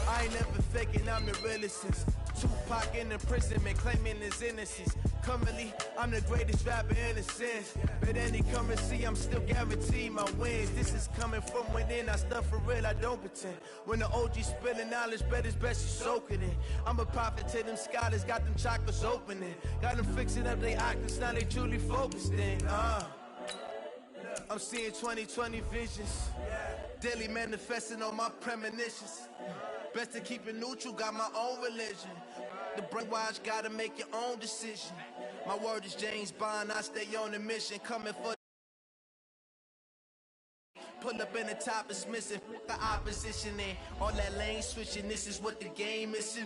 I ain't never faking, I'm the realest since Tupac in imprisonment, claiming his innocence. Currently, I'm the greatest rapper in a sense. But any currency, I'm still guaranteed my wins. This is coming from within, I stuff for real, I don't pretend. When the OG spilling knowledge, bet it's best you soak it in. I'm a prophet to them scholars, got them chakras opening. Got them fixing up they octaves, now they truly focused in. I'm seeing 2020 visions. Daily manifesting on my premonitions. Best to keep it neutral, got my own religion. The brainwash gotta make your own decision. My word is James Bond, I stay on a mission. Coming for pull up in the top is missing. The opposition and all that lane switching. This is what the game is.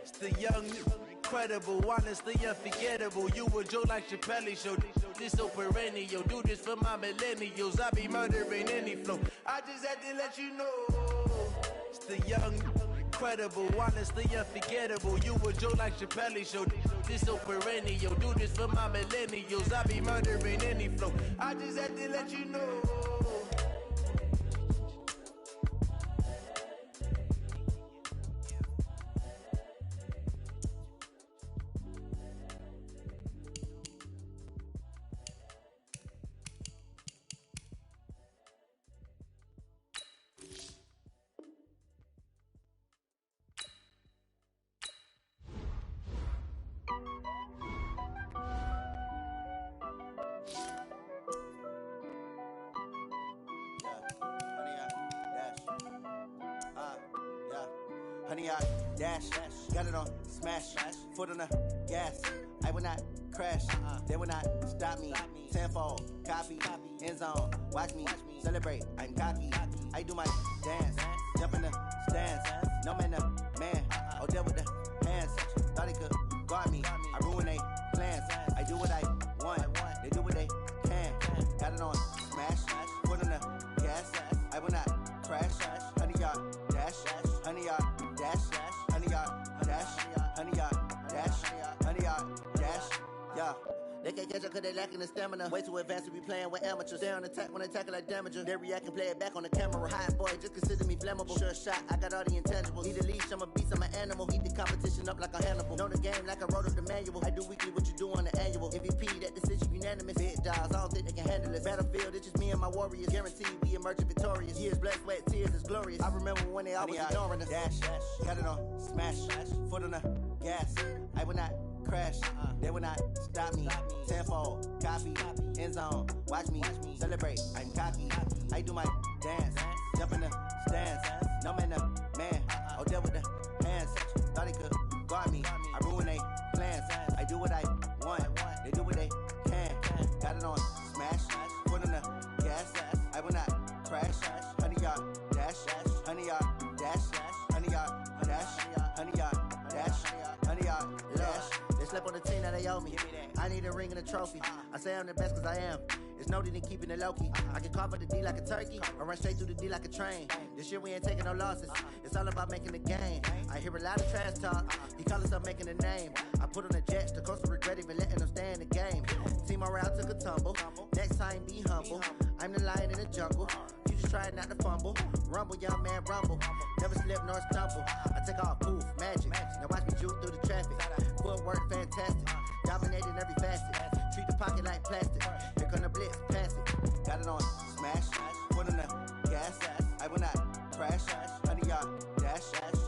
It's the young, incredible, honestly unforgettable. You a joke like Chappelle show. This so perennial. Do this for my millennials. I be murdering any flow. I just had to let you know. It's the young, incredible, honestly unforgettable. You a joke like Chappelle show. This so perennial. Do this for my millennials. I be murdering any flow. I just had to let you know. Honey, I dash, got it on smash, foot on the gas. I will not crash, they will not stop me. Tenfold, copy, end zone, watch me celebrate. I'm cocky, I do my dance, jump in the stands. No man, the man, oh, deal with the hands. Thought he could guard me, I ruin they plans. I do what I want, they do what they can. Got it on smash, foot on the gas. I will not crash, honey, y'all dash, honey, y'all dash, honey, y'all dash, honey, y'all dash, honey, y'all dash, yeah. They can't catch up cause they lacking the stamina. Way too advanced to be playing with amateurs. Stay on attack when they tackle like damager. They react and play it back on the camera. Hot boy, just consider me flammable. Sure shot, I got all the intangibles. Need a leash, I'm a beast, I'm an animal. Heat the competition up like a Hannibal. Know the game like I wrote up the manual. I do weekly what you do on the annual. MVP, that decision unanimous. Big dogs, I don't think they can handle it. Battlefield, it's just me and my warriors. Guaranteed we emerging victorious. Years, blood, sweat, tears, is glorious. I remember when they always ignoring us. Dash, got it on smash, foot on the gas. I will not crash, they will not stop me. Tenfold, copy, end zone, watch me celebrate. I'm cocky, I do my dance, jump in the stands. No man, the man, oh, deal with the hands. Thought he could guard me, I ruin they plans. I do what I want, they do what they can. Got it on smash, foot on the gas. I will not crash, honey, y'all dash, honey, y'all dash, honey, y'all dash, honey, y'all dash, honey, y'all dash. They slept on the team that they owe me. I need a ring and a trophy. I say I'm the best cause I am. It's no need in keeping it low-key. I can carve up the D like a turkey or run straight through the D like a train. This year we ain't taking no losses. It's all about making the game. I hear a lot of trash talk. He call us up making a name. I put on the jets. The coast will regret even letting them stay in the game. Team morale took a tumble. Next time be humble. I'm the lion in the jungle. You just try not to fumble. Rumble, young man, rumble. Never slip nor stumble. I take off, poof, magic. Now watch me juke through the traffic. Footwork fantastic. Dominating every facet. Treat the pocket like plastic. Here come the blitz, pass it. Got it on smash. Foot on the gas. I will not crash. Honey, y'all dash.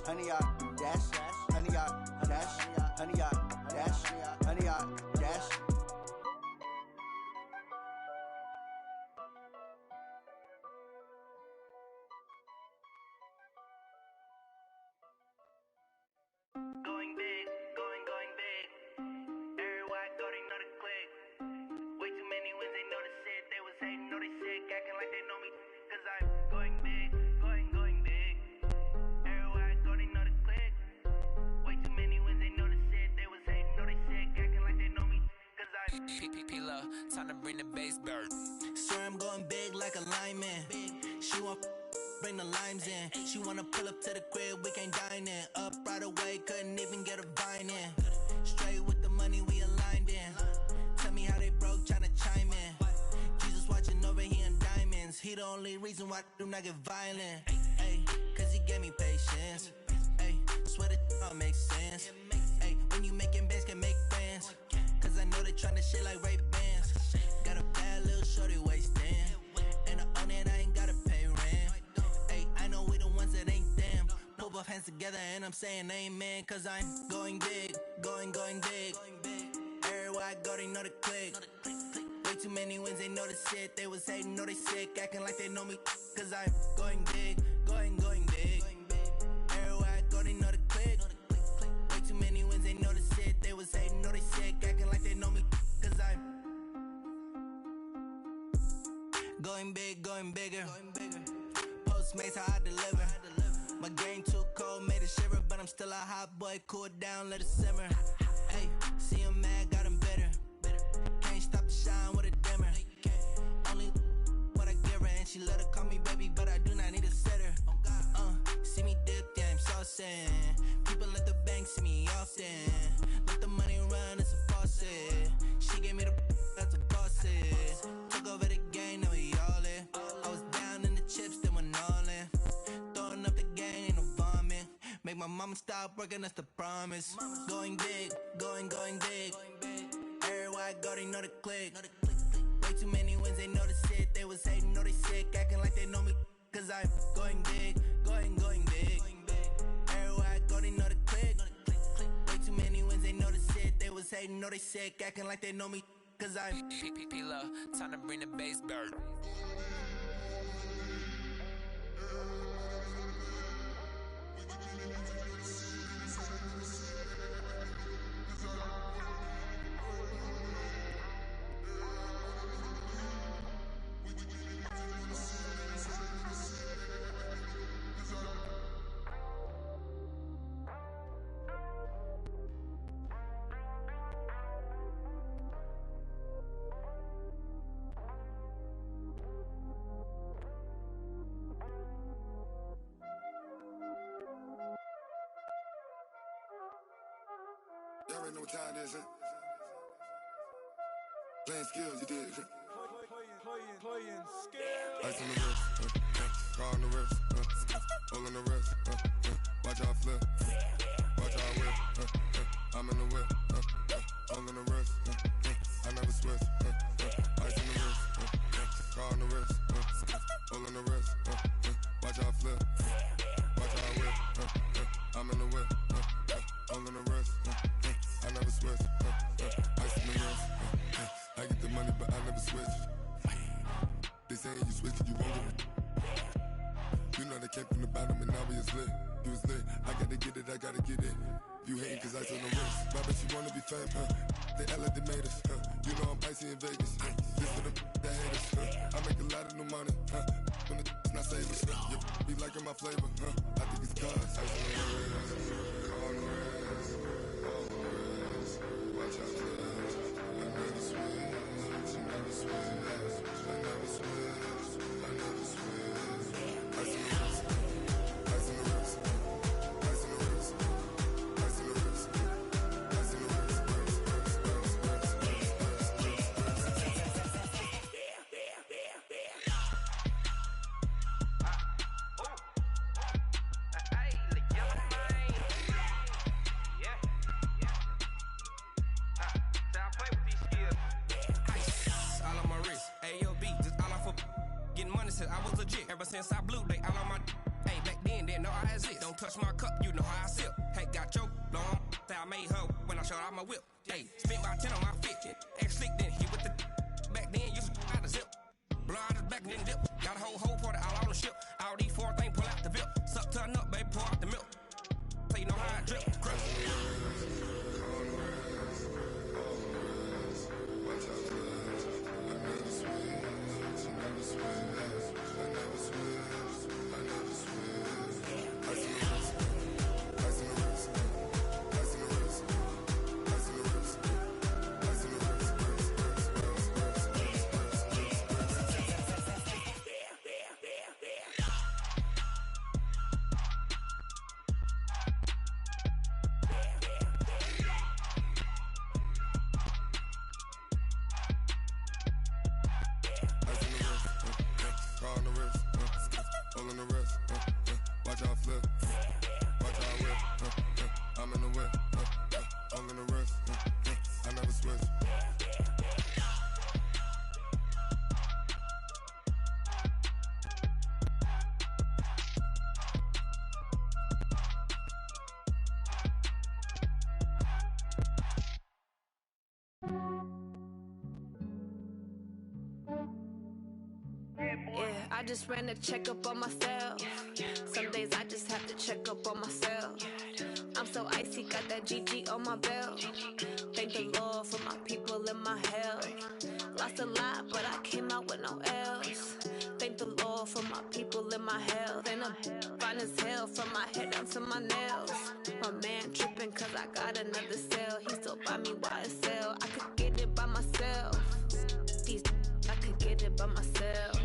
Honey, y'all dash. Honey, y'all dash. Honey, y'all dash. Honey, y'all dash. Going big, going big. Everywhere I go, they know the click. Way too many wins, they know the shit. They was hating, know they sick, acting like they know me. Cause I'm going big, going big. P-P-P-Love, time to bring the bass bird. Swear I'm going big like a lineman. She want bring the limes in. She wanna pull up to the crib, we can't dine in. Up right away, couldn't even get a vine in. Straight with the money we aligned in. Tell me how they broke, tryna chime in. Jesus watching over here in diamonds. He the only reason why I do not get violent. Ay, cause he gave me patience. Ay, swear that all makes sense. Ay, when you making bands can make friends. Cause I know they tryna shit like Ray-Bans. Got a bad little shorty wasting. And I own it, I ain't gotta pay rent. Ay, I know we the ones that ain't them. Pull both hands together and I'm saying amen. Cause I'm going big, going big. Everywhere I go, they know the click. Way too many wins, they know the shit. They was hating, know they sick, acting like they know me. Cause I'm going big, going big. Everywhere I go, they know the click. Way too many wins, they know the shit. They was hating, know they sick, acting like they know me. Cause I'm going big, going bigger. Postmates, how I deliver. My game too cold, made it shiver. But I'm still a hot boy, cool it down, let it simmer. Hey, see him mad, got him bitter. Can't stop the shine with a dimmer. Only what I give her, and she let her call me baby, but I do not need a sitter. See me dip, yeah, I'm saucing. People at the bank see me often. Let the money run, it's a faucet. She gave me the that's a bosses. Took over the game, now we all in. I was down in the chips, then went all in. Throwing up the game, ain't no vomit. Make my mama stop working, that's the promise. Going big, going big. Everywhere I go, they know the click. Way too many wins, they know the shit. They was hating, know they sick, acting like they know me. Cause I'm going big, going big. Everywhere I go, they know the click. Way too many wins, they know the shit. They was hating, know they sick, acting like they know me. Cause I'm P-P-P-Love, time to bring the bass bird. Y'all already know what time it is, huh? Playing skills, you did, huh? Playing skills. Ice on the wrist, car on the wrist, hole in the wrist, watch out flip, watch out whip, I'm in the whip, hole in the wrist, I never switch, ice on the wrist, car on the wrist, hole in the wrist, watch out flip, watch out whip, I'm in the whip, hole in the wrist, I never switch, ice on the wrist, I get the money but I never switch. They saying you switch it, you won't get it. You know they came from the bottom and now we is lit. You was lit, I gotta get it, I gotta get it. You hating cause ice on the wrist. My bitch, you wanna be fam, They act like they made us, You know I'm icy in Vegas, This for the that hate us, I make a lot of new money, When the not save us, You be liking my flavor, I think it's cause ice on the wrist, on the wrist, on the wrist. Watch out for us, I never switch, I never switch. I never switch, I never switch. Ice in the wrist, ice in the wrist, ice in the wrist, ice in the wrist, ice in the wrist, I was legit. Ever since I blew, they all on my hey, back then, didn't know I had it. Don't touch my cup, you know how I sip. Hey, got your long, say I made her when I showed out my whip. Hey, spent about 10 on my fit. Ex slick, then he with the back then, you out the zip. Blow out his back and then dip. Got a whole party all on the ship. All these four things, pull out the bip. Suck, turn up, baby, pour out the milk. So you know how I drip. Crush. I'm in the whip, all in the wrist, I never switch. Yeah, I just ran a checkup on myself. Some days I just have to check up on myself. I'm so icy, got that GG on my belt. Thank the Lord for my people and my health. Lost a lot, but I came out with no else. Thank the Lord for my people and my health. And I'm fine as hell from my head down to my nails. My man tripping cause I got another cell. He still buy me YSL. I could get it by myself. These I could get it by myself.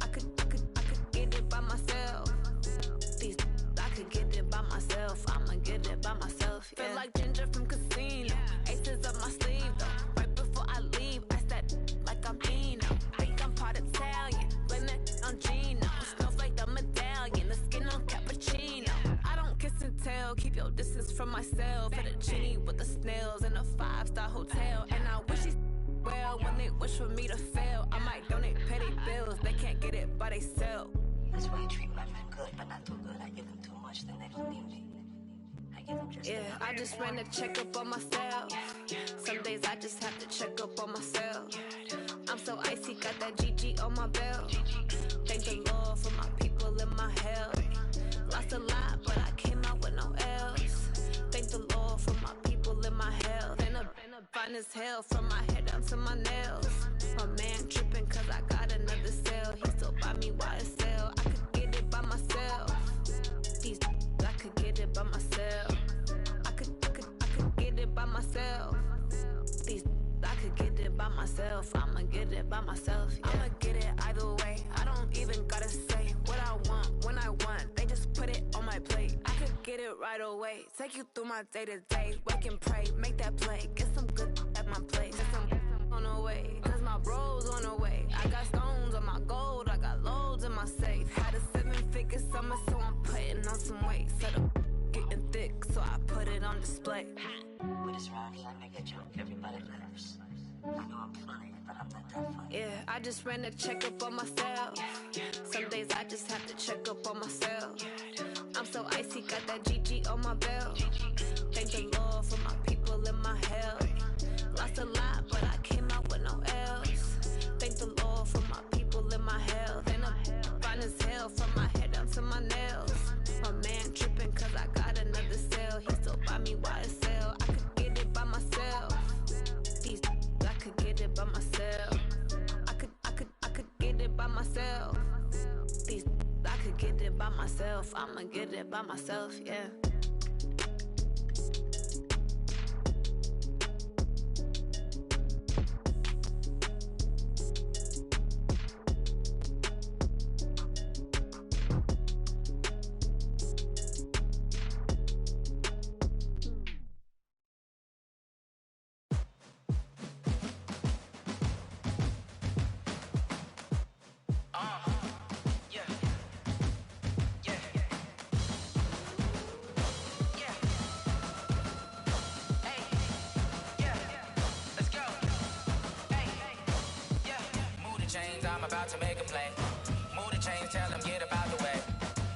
I could get it by myself. These I could get it by myself. I'ma get it by myself. Yeah. Feel like Ginger from Casino. Aces up my sleeve though. Right before I leave, I said like I'm Eno. Think I'm part Italian. Blame it on Gino. Snowflake the medallion. The skin on cappuccino. I don't kiss and tell. Keep your distance from myself. Fettuccine with the snails in a 5-star hotel. And I wish he's well when they wish for me to fail. I might donate petty bills. They can't get it by themselves. That's why I treat my men good, but not too good. I give them too much, then they don't need me. I give them just yeah, I just ran a checkup on myself. Some days I just have to check up on myself. I'm so icy, got that GG on my belt. Thank the Lord for my people and my health. Lost a lot, but I came out with no else. Thank the Lord for my people and my health. And I'm fine as hell from my head down to my nails. My man tripping cause I got another cell. He still buy me YSL. I could get it by myself. These I could get it by myself. I could get it by myself. These I could get it by myself. I'ma get it by myself. Yeah. I'ma get it either way. I don't even gotta say what I want when I want. They just put it on my plate. I could get it right away. Take you through my day to day. Wake and pray, make that play. Get some good at my place. Get some on the way. Cause my bros on the way. I got stones on my gold. I got loads in my safe. Had a 7-figure summer, so I'm putting on some weight. Set up getting thick, so I put it on display. With this round here, I make a joke, everybody laughs. I know I'm funny, but I'm not that funny. Yeah, I just ran a checkup on myself. Some days I just have to check up on myself. I'm so icy, got that GG on my belt. Thank the Lord for my people and my health. Lost a lot, but I came out with no else. Thank the Lord for my people and my health. And I'm fine as hell from my head down to my nails. My man tripping cause I got another cell. He still buy me YSL. I could get it by myself. These I could get it by myself. I could get it by myself. These I could get it by myself. I'ma get it by myself, yeah. I'm about to make a play. Move the chains, tell them get up out the way.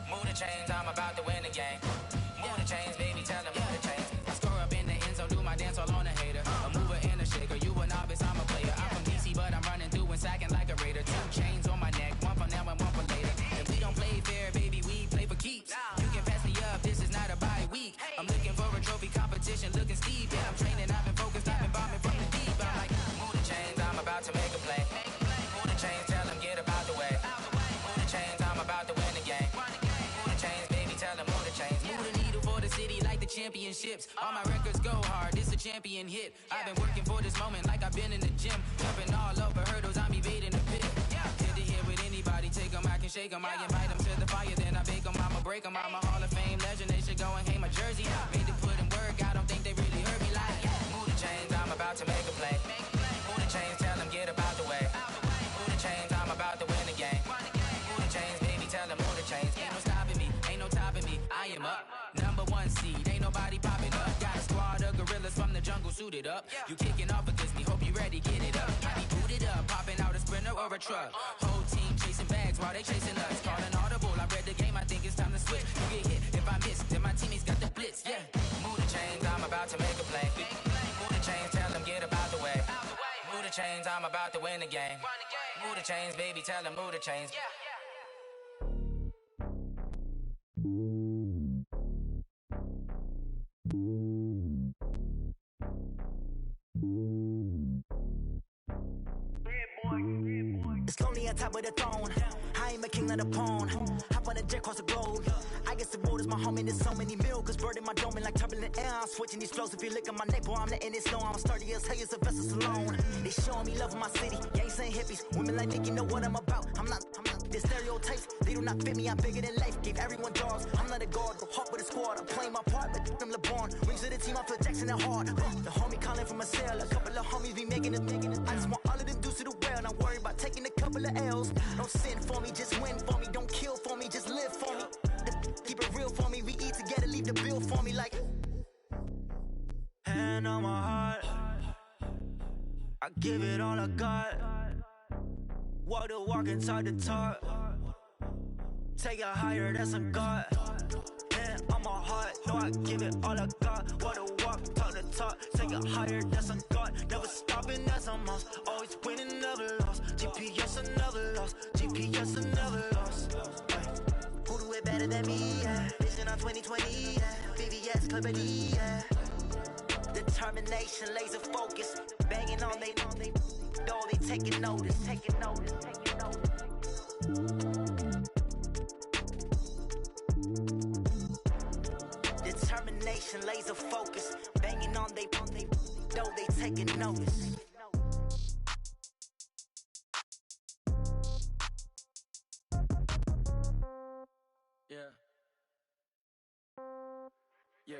Move the chains, I'm about to win the game. Move the chains, baby, tell them move the chains. I score up in the end zone, do my dance all on a hater. A mover and a shaker, you a novice, I'm a player. I'm from DC, but I'm running through and sacking like a raider. 2 chains on my neck, one for now and one for later. And we don't play fair, baby, we play for keeps. You can pass me up, this is not a bye week. I'm looking for a trophy competition, looking steep. Yeah, I'm training, I've been focused, I've been bombing from the deep. I'm like, move the chains, I'm about to make a play. Move the chains, tell them get up out the way. Move the chains, I'm about to win the game. Move the chains, baby, tell them move the chains. Move the needle for the city like the championships. All my records go hard, this a champion hit. I've been working for this moment like I've been in the gym. Jumping all over hurdles, I'm evading the pit. Hit to hit with anybody, take them, I can shake them. I invite them to the fire, then I bake them, I'ma break them. I'm a Hall of Fame legend, they should go and hang my jersey. Made to put in work, I don't think they really heard me like. Move the chains, I'm about to make a play. Move the chains, tell them get up out the way. Move the chains, I'm about to win the game. Move the chains, baby, tell them move the chains. Ain't no stopping me, ain't no topping me. I am up, #1 seed, ain't nobody popping up. suited up. You kicking off against me, hope you ready, get it up. I be booted up, popping out a Sprinter or a truck. Whole team chasing bags while they chasing us. Calling audible, I read the game, I think it's time to switch. You get hit, if I miss, then my teammates got the blitz, yeah. Move the chains, I'm about to make a play. Move the chains, tell them get about the way. Move the chains, I'm about to win the game. Move the chains, baby, tell them move the chains. It's lonely on top of the throne. I ain't a king of the pawn. Hop on a jet across the globe. I guess the road is my home and there's so many milkers. Bird in my dome and like turbulent air. I'm switching these flows. If you look at my neck, boy, I'm letting it snow. I'm sturdy as hell as a vessel alone. They showing me love in my city. Gangs ain't hippies. Women like Nicky know what I'm about. I'm not the stereotypes. They do not fit me. I'm bigger than life. Gave everyone jobs. I'm not a guard. Go hard with a squad. I'm playing my part, but I'm LeBron. Rings to the team. I feel Jackson and hard. The homie calling from a cell. A couple of homies be making it. I just want all of them dudes to do well. Not worry about taking a couple of L's. Don't sin for me, just win for me. Don't kill for me, just live for me. Keep it real for me. We eat together, leave the bill for me like. Hand on my heart, I give it all I got. Walk the walk and talk the talk. Take it higher, that's a God. Hand on my heart, no, I give it all I got. Walk the walk, talk the talk. Take it higher, that's a God. Never stopping, that's a must. Always winning, never lost. GPS, I never lost. GPS, I never lost. Who do it better than me? Yeah. Vision on 2020. Yeah. VVS, Clarity. Yeah. Determination, laser focus. Banging on they door, they taking notice. Taking notice. Taking notice. Determination, laser focus. Banging on they door, they taking notice. Yeah. Yeah.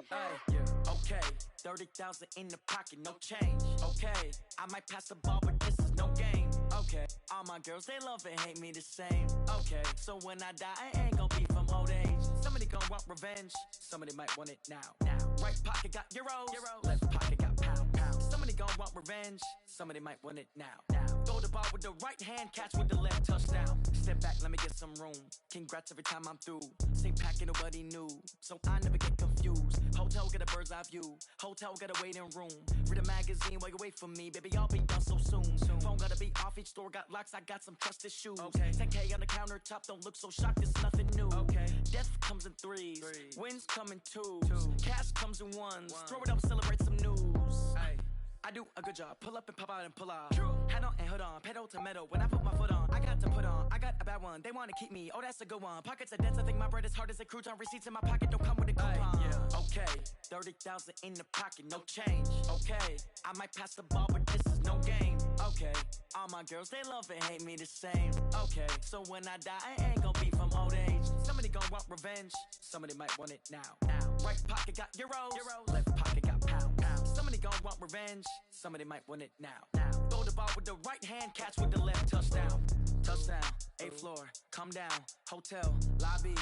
Hey, yeah. Okay. 30,000 in the pocket, no change. Okay. I might pass the ball, but this is no game. Okay. All my girls, they love and hate me the same. Okay. So when I die, I ain't gonna be from old age. Somebody gonna want revenge. Somebody might want it now. Right pocket got euros. Left pocket got pound. Somebody gonna want revenge. Somebody might want it now. Throw the ball with the right hand, catch with the left, touchdown. Step back, let me get some room. Congrats every time I'm through. Same packet, nobody knew, so I never get confused. Hotel got a bird's eye view. Hotel got a waiting room. Read a magazine while you wait for me, baby. I'll be done so soon. Phone gotta be off. Each store got locks. I got some trusted shoes. Okay. 10K on the countertop. Don't look so shocked. It's nothing new. Okay. Death comes in threes. Wins come in twos. Cash comes in ones. Throw it up, celebrate some news. Ay. I do a good job. Pull up and pop out and pull out. Head on and hood on. Pedal to metal. When I put my foot on, I got to put on. I got a bad one. They want to keep me. Oh, that's a good one. Pockets are dense. I think my bread is hard as a crouton. Receipts in my pocket don't come with a coupon. Yeah. Okay. 30,000 in the pocket. No change. Okay. I might pass the ball, but this is no game. Okay. All my girls, they love and hate me the same. Okay. So when I die, I ain't gonna be from old age. Somebody gonna want revenge. Somebody might want it now. Right pocket got euros. Left pocket got pound. Somebody gonna want revenge. Somebody might want it now. Throw the ball with the right hand, catch with the left, touchdown. Touchdown, 8th floor, come down, hotel, lobby.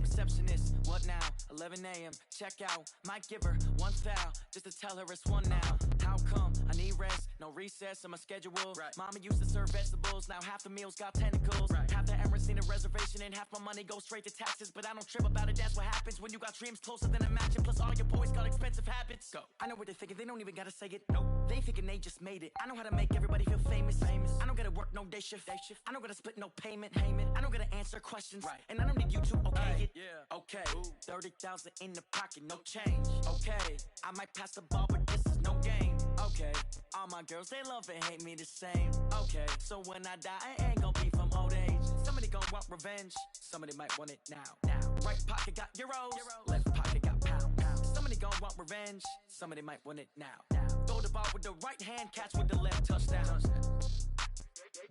Receptionist, what now? 11 a.m., check out. Might give her one foul, just to tell her it's one now. How come? I need rest, no recess in my schedule. Right. Mama used to serve vegetables, now half the meals got tentacles. Right. Half the Emirates need a reservation and half my money goes straight to taxes. But I don't trip about it, that's what happens when you got dreams closer than a mansion. Plus all your boys got expensive habits. Go. I know what they're thinking, they don't even gotta say it. Nope. They thinking they just made it. I know how to make everybody feel famous. I don't gotta work no day shift. I don't gotta split no payment. I don't gotta answer questions. Right. And I don't need you to okay it. Yeah. Okay. 30,000 in the pocket, no change. Okay. I might pass the ball, but this is no game. Okay. All my girls, they love and hate me the same. Okay. So when I die, I ain't gonna be from old age. Somebody gonna want revenge. Somebody might want it now. Right pocket got euros. Left pocket got pound. Somebody gonna want revenge. Somebody might want it now. Throw the ball with the right hand, catch with the left, touchdown.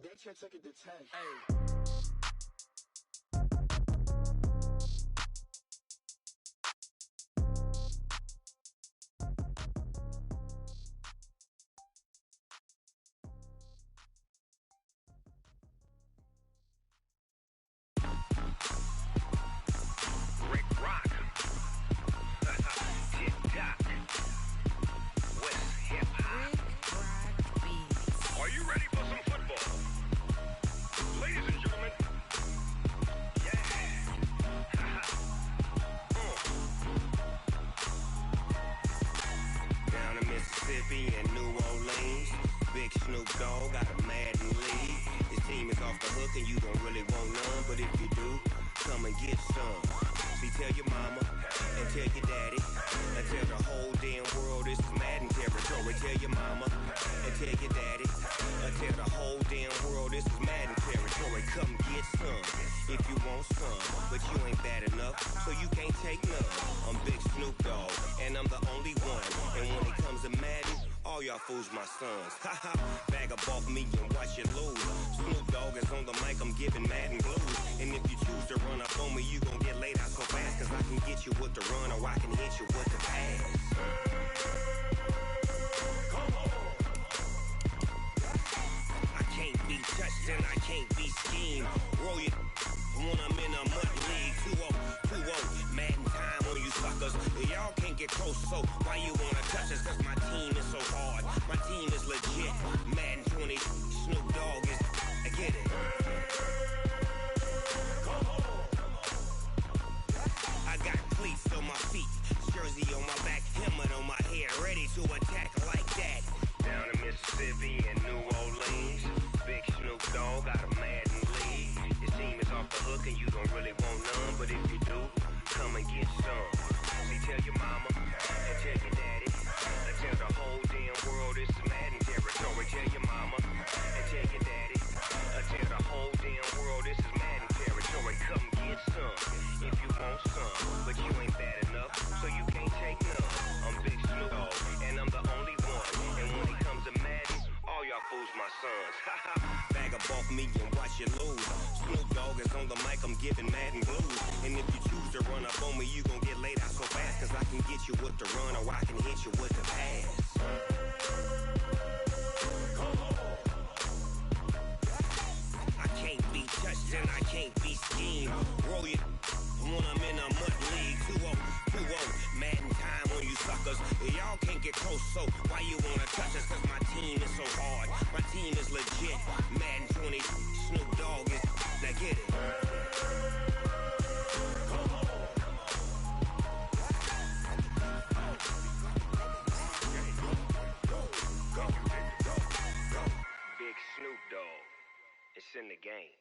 They can't take it to 10. Hey. Rick Rock. Get down. Mississippi and New Orleans. Big Snoop Dogg got a Madden lead. His team is off the hook and you don't really want none, but if you do, come and get some. See, tell your mama and tell your daddy and tell the whole damn world this is Madden territory. Tell your mama and tell your daddy and tell the whole damn world this is Madden territory. Come get some if you want some, but you ain't bad enough, so you can't take none. I'm Big Snoop Dogg and I'm the only one, and when it comes to Madden, all y'all fools my sons. Haha, bag up off me and watch you lose. Snoop Dogg is on the mic, I'm giving Madden blues. And if you choose to run up on me, you gon' get laid out so fast, cause I can get you with the run or I can hit you with the pass. I can't be touched and I can't be schemed. Roll it when I'm in a mud league. 2-0, Madden time on you suckers. Y'all can't get close, so why you wanna touch us? Cause my team is so hard, my team is legit. Madden 20, Snoop Dogg is, I get it. I got cleats on my feet, jersey on my back, helmet on my head, ready to attack like that. Down in Mississippi and New Orleans, Big Snoop Dogg got a Madden lead. His team is off the hook and you don't really want none, but if you do, come and get some. See, tell your mama and tell your daddy and tell the whole damn world this is Madden territory. Tell your mama and tell your daddy and tell the whole damn world this is Madden territory. Come get some if you want some, but you ain't bad enough, so you can't take none. I'm Big Snoop Dogg and I'm the only one, and when it comes to Madden, all y'all fools my sons. Haha, bag up off me and watch you lose. Snoop Dogg is on the mic, I'm giving Madden blues. And if you choose to run up on me, you gon' get laid out so fast, cause I can get you with the run or I can hit you with the pass. I can't be touched and I can't be schemed. Roll it when I'm in a mud league. 2-0, Madden time on you suckers. Y'all can't get close, so why you wanna touch us? Cause my team is so hard, my team is legit. Madden 20, Snoop Dogg is, now get it. Big Snoop Dogg, it's in the game.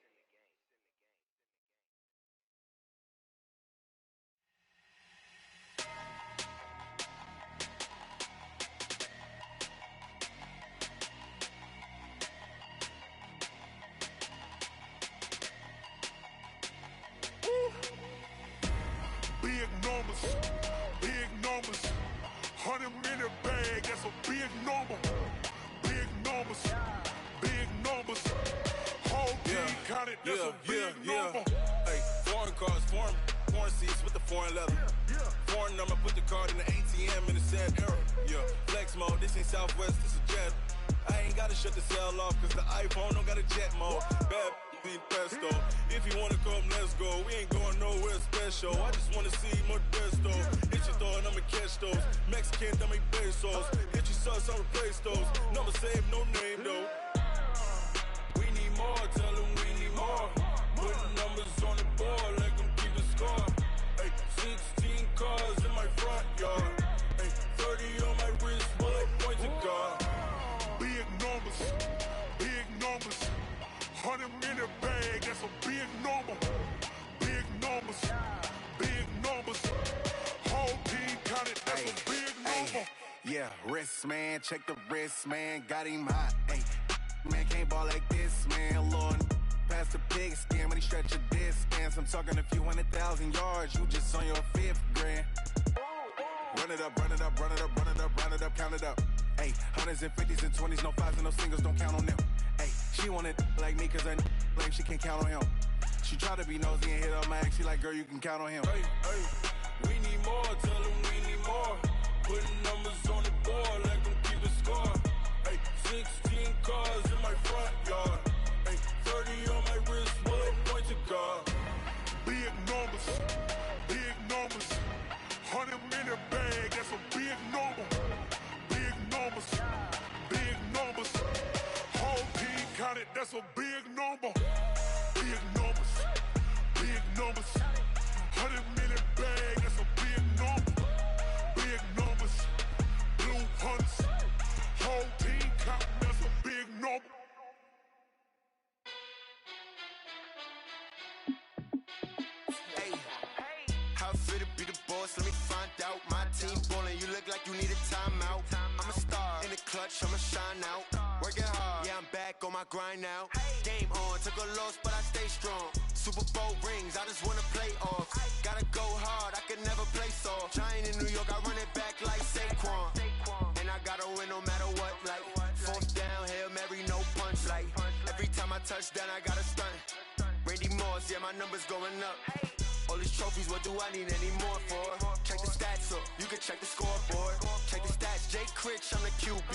Big numbers, 100 in the bag, that's a big number. Big numbers, whole team counted, that's a big number. Hey, foreign cars, foreign seats with the foreign leather. Foreign number, put the card in the ATM in the sad era. Yeah, flex mode, this ain't Southwest, this is jet. I ain't gotta shut the cell off, cause the iPhone don't got a jet mode. Bad need pesto. If you wanna come, let's go. We ain't going nowhere special. I just wanna see Modesto. Hit your thought, I'ma catch those. Mexican, I'ma make pesos. Hit your sus, I'll replace those. Number save, no name though. We need more, tell them we need more. Putting numbers on the board, let them keep the score. Hey, 16 cars in my front yard. Hey, 30 on my wrist, bullet point to God. Big numbers, 100 in the bag, that's a big number. Big numbers, whole team counted, that's a big number. Yeah, wrist man, check the wrist man, got him hot. Ay, man can't ball like this, man. Lord, past the pig skin when he stretch a distance. I'm talking a few 100,000 yards, you just on your 5th grand. Run it up, run it up, run it up, run it up, run it up, count it up. Ay, 100s and 50s and 20s, no 5s and no singles, don't count on them. Ay, she want it like me cause I blame she can't count on him. She try to be nosy and hit up my ex, she like, girl, you can count on him. Hey, we need more, tell them we need more. Putting numbers on the board, let them keep the score. Hey, 16 cars in my front yard. Hey, 30 on my wrist, bullet point to God. Big numbers, 100 in the bag, that's a big number. Big numbers, whole team counted, that's a big number. Big numbers, 100 in the bag, that's a big number. Big numbers, blue hunts, boss, let me find out. My team ballin', you look like you need a timeout. I'm a star in the clutch, I'ma shine out. Working hard, yeah, I'm back on my grind now. Game on, took a loss, but I stay strong. Super Bowl rings, I just wanna play off. Gotta go hard, I can never play soft. Giant in New York, I run it back like Saquon. And I gotta win no matter what, like fourth down, Hail Mary, no punch. Like every time I touch down, I gotta stunt. Randy Moss, yeah, my numbers going up. All these trophies, what do I need any more for? Check the stats up, you can check the scoreboard. Check the stats, Jake Critch, I'm the QB.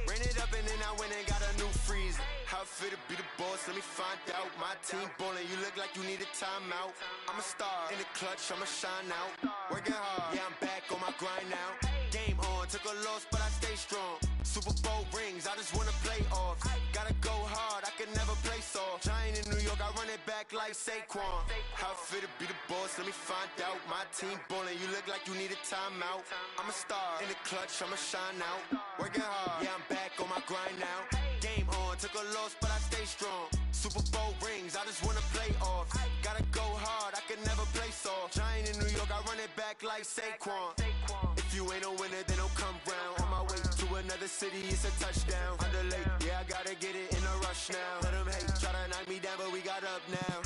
Ran it up and then I went and got a new freeze. How it feel to be the boss, let me find out. My team ballin', you look like you need a timeout. I'm a star in the clutch, I'ma shine out. Working hard, yeah, I'm back on my grind now. Game on, took a loss, but I stay strong. Super Bowl rings, I just wanna play off. Gotta go hard, I can never play soft. Giant in New York, I run it back like Saquon. How it feel to be the boss, let me find out. My team ballin', you look like you need a timeout. I'm a star in the clutch, I'ma shine out. Working hard, yeah, I'm back on my grind now. Game on, took a loss, but I stay strong. Super Bowl rings, I just wanna play off. Gotta go hard, I can never play soft. Giant in New York, I run it back like Saquon. If you ain't a winner, then don't come round. On my way to another city, it's a touchdown. Underlay, yeah, I gotta get it in a rush now. Let them hate, try to knock me down, but we got up now.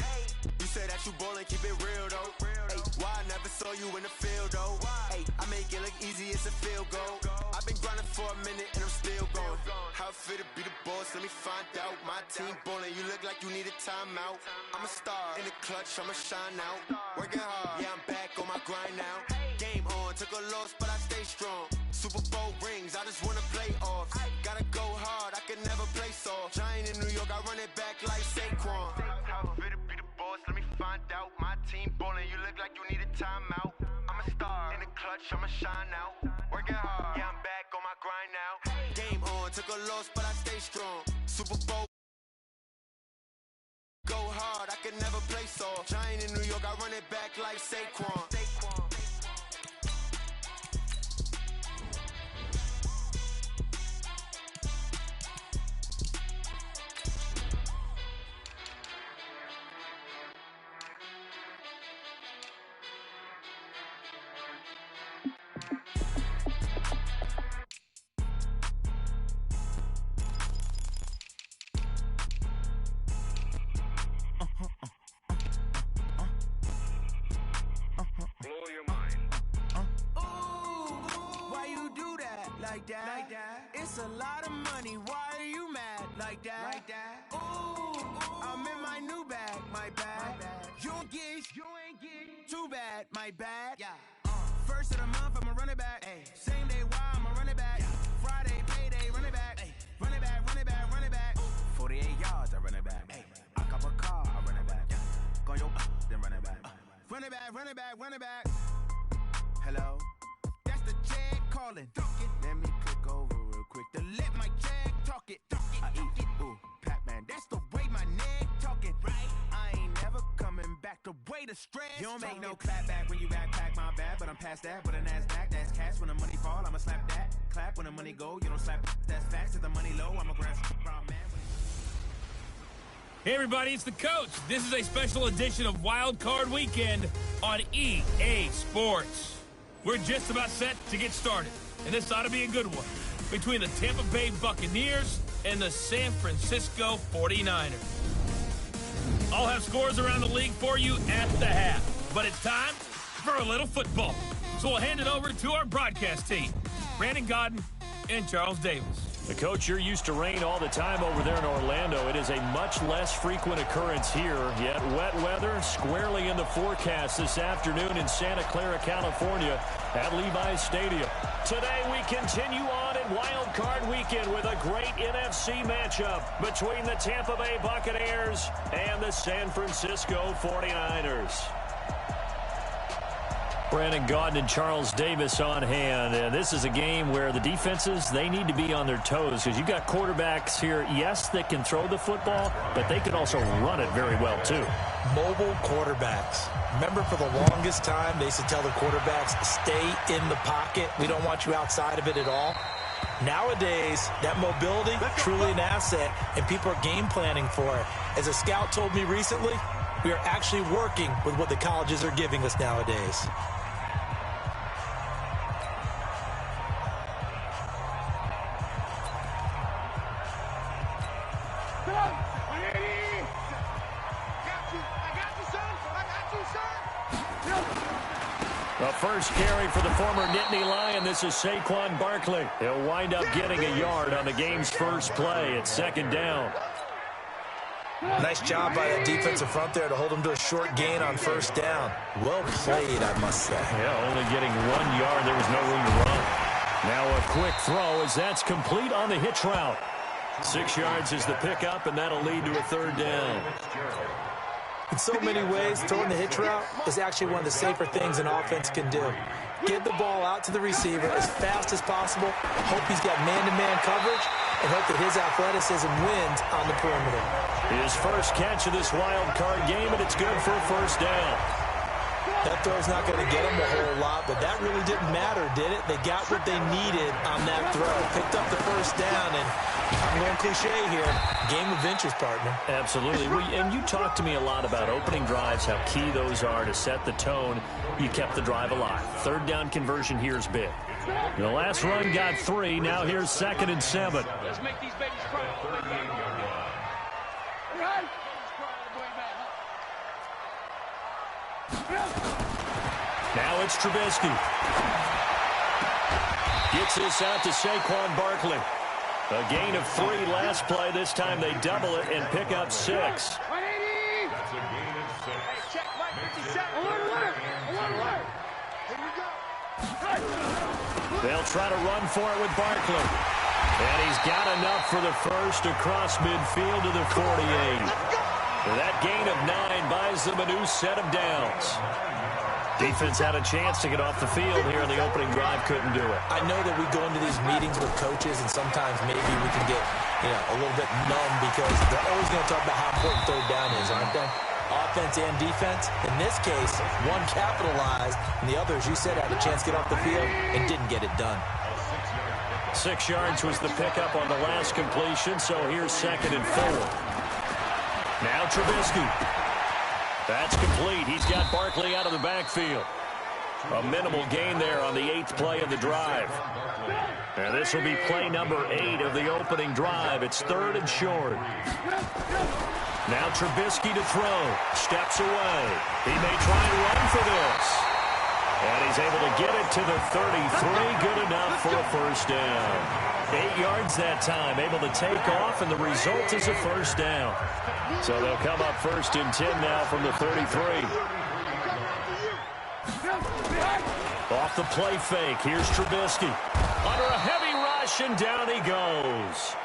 You say that you ballin', keep it real though. Hey, why I never saw you in the field though? Hey, I make it look easy, it's a field goal. I've been grinding for a minute and I'm still going. How it feel to be the boss, let me find out. My team ballin', you look like you need a timeout. I'm a star in the clutch, I'ma shine out. Working hard, yeah, I'm back on my grind now. Game on, took a loss, but I stay strong. Super Bowl rings, I just wanna play off. Gotta go hard, I can never play soft. Giant in New York, I run it back like Saquon. How it feel to be the boss, let me find out. My team ballin', you look like you need a timeout. I'm a star in the clutch, I'ma shine out. Working hard, yeah, I'm back on my grind now. Game on, took a loss, but I stay strong. Super Bowl. Go hard, I can never play soft. Giant in New York, I run it back like Saquon. Like that. It's a lot of money. Why are you mad like that? Ooh, I'm in my new bag, my bad. You ain't get too bad, my bad. Yeah. First of the month, I'ma run it back. Ay. Same day, why I'ma run it back. Friday, payday, run it back. Ay. Run it back, run it back, run it back. 48 yards, I run it back. Ay. I cop a car, I run it back. Go yo, then run it back. Run it back, run it back, run it back. Hello, that's the check calling. Let me click over real quick to let my check talk it. I eat, ooh, Pac-Man, that's the way my neck talking. Right, I ain't never coming back the way the stress. You don't make no clap back when you backpack, my bad, but I'm past that. With a NASDAQ, that's cash. When the money fall, I'ma slap that. Clap when the money go, you don't slap. That's facts. If the money low, I'ma grab from man. Hey everybody, it's the coach. This is a special edition of Wild Card Weekend on EA Sports. We're just about set to get started, and this ought to be a good one, between the Tampa Bay Buccaneers and the San Francisco 49ers. I'll have scores around the league for you at the half, but it's time for a little football. So we'll hand it over to our broadcast team, Brandon Godden and Charles Davis. The coach, you're used to rain all the time over there in Orlando. It is a much less frequent occurrence here, yet wet weather squarely in the forecast this afternoon in Santa Clara, California at Levi's Stadium. Today we continue on in Wild Card Weekend with a great NFC matchup between the Tampa Bay Buccaneers and the San Francisco 49ers. Brandon Gaudin and Charles Davis on hand. And this is a game where the defenses, they need to be on their toes because you got quarterbacks here, yes, that can throw the football, but they can also run it very well, too. Mobile quarterbacks. Remember, for the longest time, they used to tell the quarterbacks, stay in the pocket. We don't want you outside of it at all. Nowadays, that mobility, truly an asset, and people are game planning for it. As a scout told me recently, we are actually working with what the colleges are giving us nowadays. first carry for the former Nittany Lion. This is Saquon Barkley. He'll wind up getting a yard on the game's first play. It's second down. Nice job by that defensive front there to hold him to a short gain on first down. Well played, I must say. Yeah, only getting 1 yard. There was no room to run. Now a quick throw as that's complete on the hitch route. 6 yards is the pickup, and that'll lead to a third down. In so many ways, throwing the hitch route is actually one of the safer things an offense can do. Get the ball out to the receiver as fast as possible, hope he's got man-to-man coverage, and hope that his athleticism wins on the perimeter. His first catch of this wild card game, and it's good for a first down. That throw's not going to get him a whole lot, but that really didn't matter, did it? They got what they needed on that throw. Picked up the first down, and I'm going cliche here. Game of inches, partner. Absolutely. And you talked to me a lot about opening drives, how key those are to set the tone. You kept the drive alive. Third down conversion here is big. The last run got 3. Now here's 2nd and 7. Let's make these babies cry. Now it's Trubisky. Gets this out to Saquon Barkley. A gain of 3 last play. This time they double it and pick up 6. 180. That's a gain of 6. Hey, check Mike 57. Alert. Here we go. They'll try to run for it with Barkley. And he's got enough for the first across midfield to the 48. That gain of 9 buys them a new set of downs. Defense had a chance to get off the field here in the opening drive, couldn't do it. I know that we go into these meetings with coaches, and sometimes maybe we can get, a little bit numb because they're always going to talk about how important third down is, aren't they? Offense and defense. In this case, one capitalized, and the other, as you said, had a chance to get off the field and didn't get it done. 6 yards was the pickup on the last completion, so here's 2nd and 4. Now Trubisky. That's complete. He's got Barkley out of the backfield. A minimal gain there on the 8th play of the drive. And this will be play number 8 of the opening drive. It's 3rd and short. Now Trubisky to throw. Steps away. He may try and run for this. And he's able to get it to the 33. Good enough for a first down. 8 yards that time, able to take off, and the result is a first down. So they'll come up 1st and 10 now from the 33. Off the play fake, here's Trubisky. Under a heavy rush, and down he goes.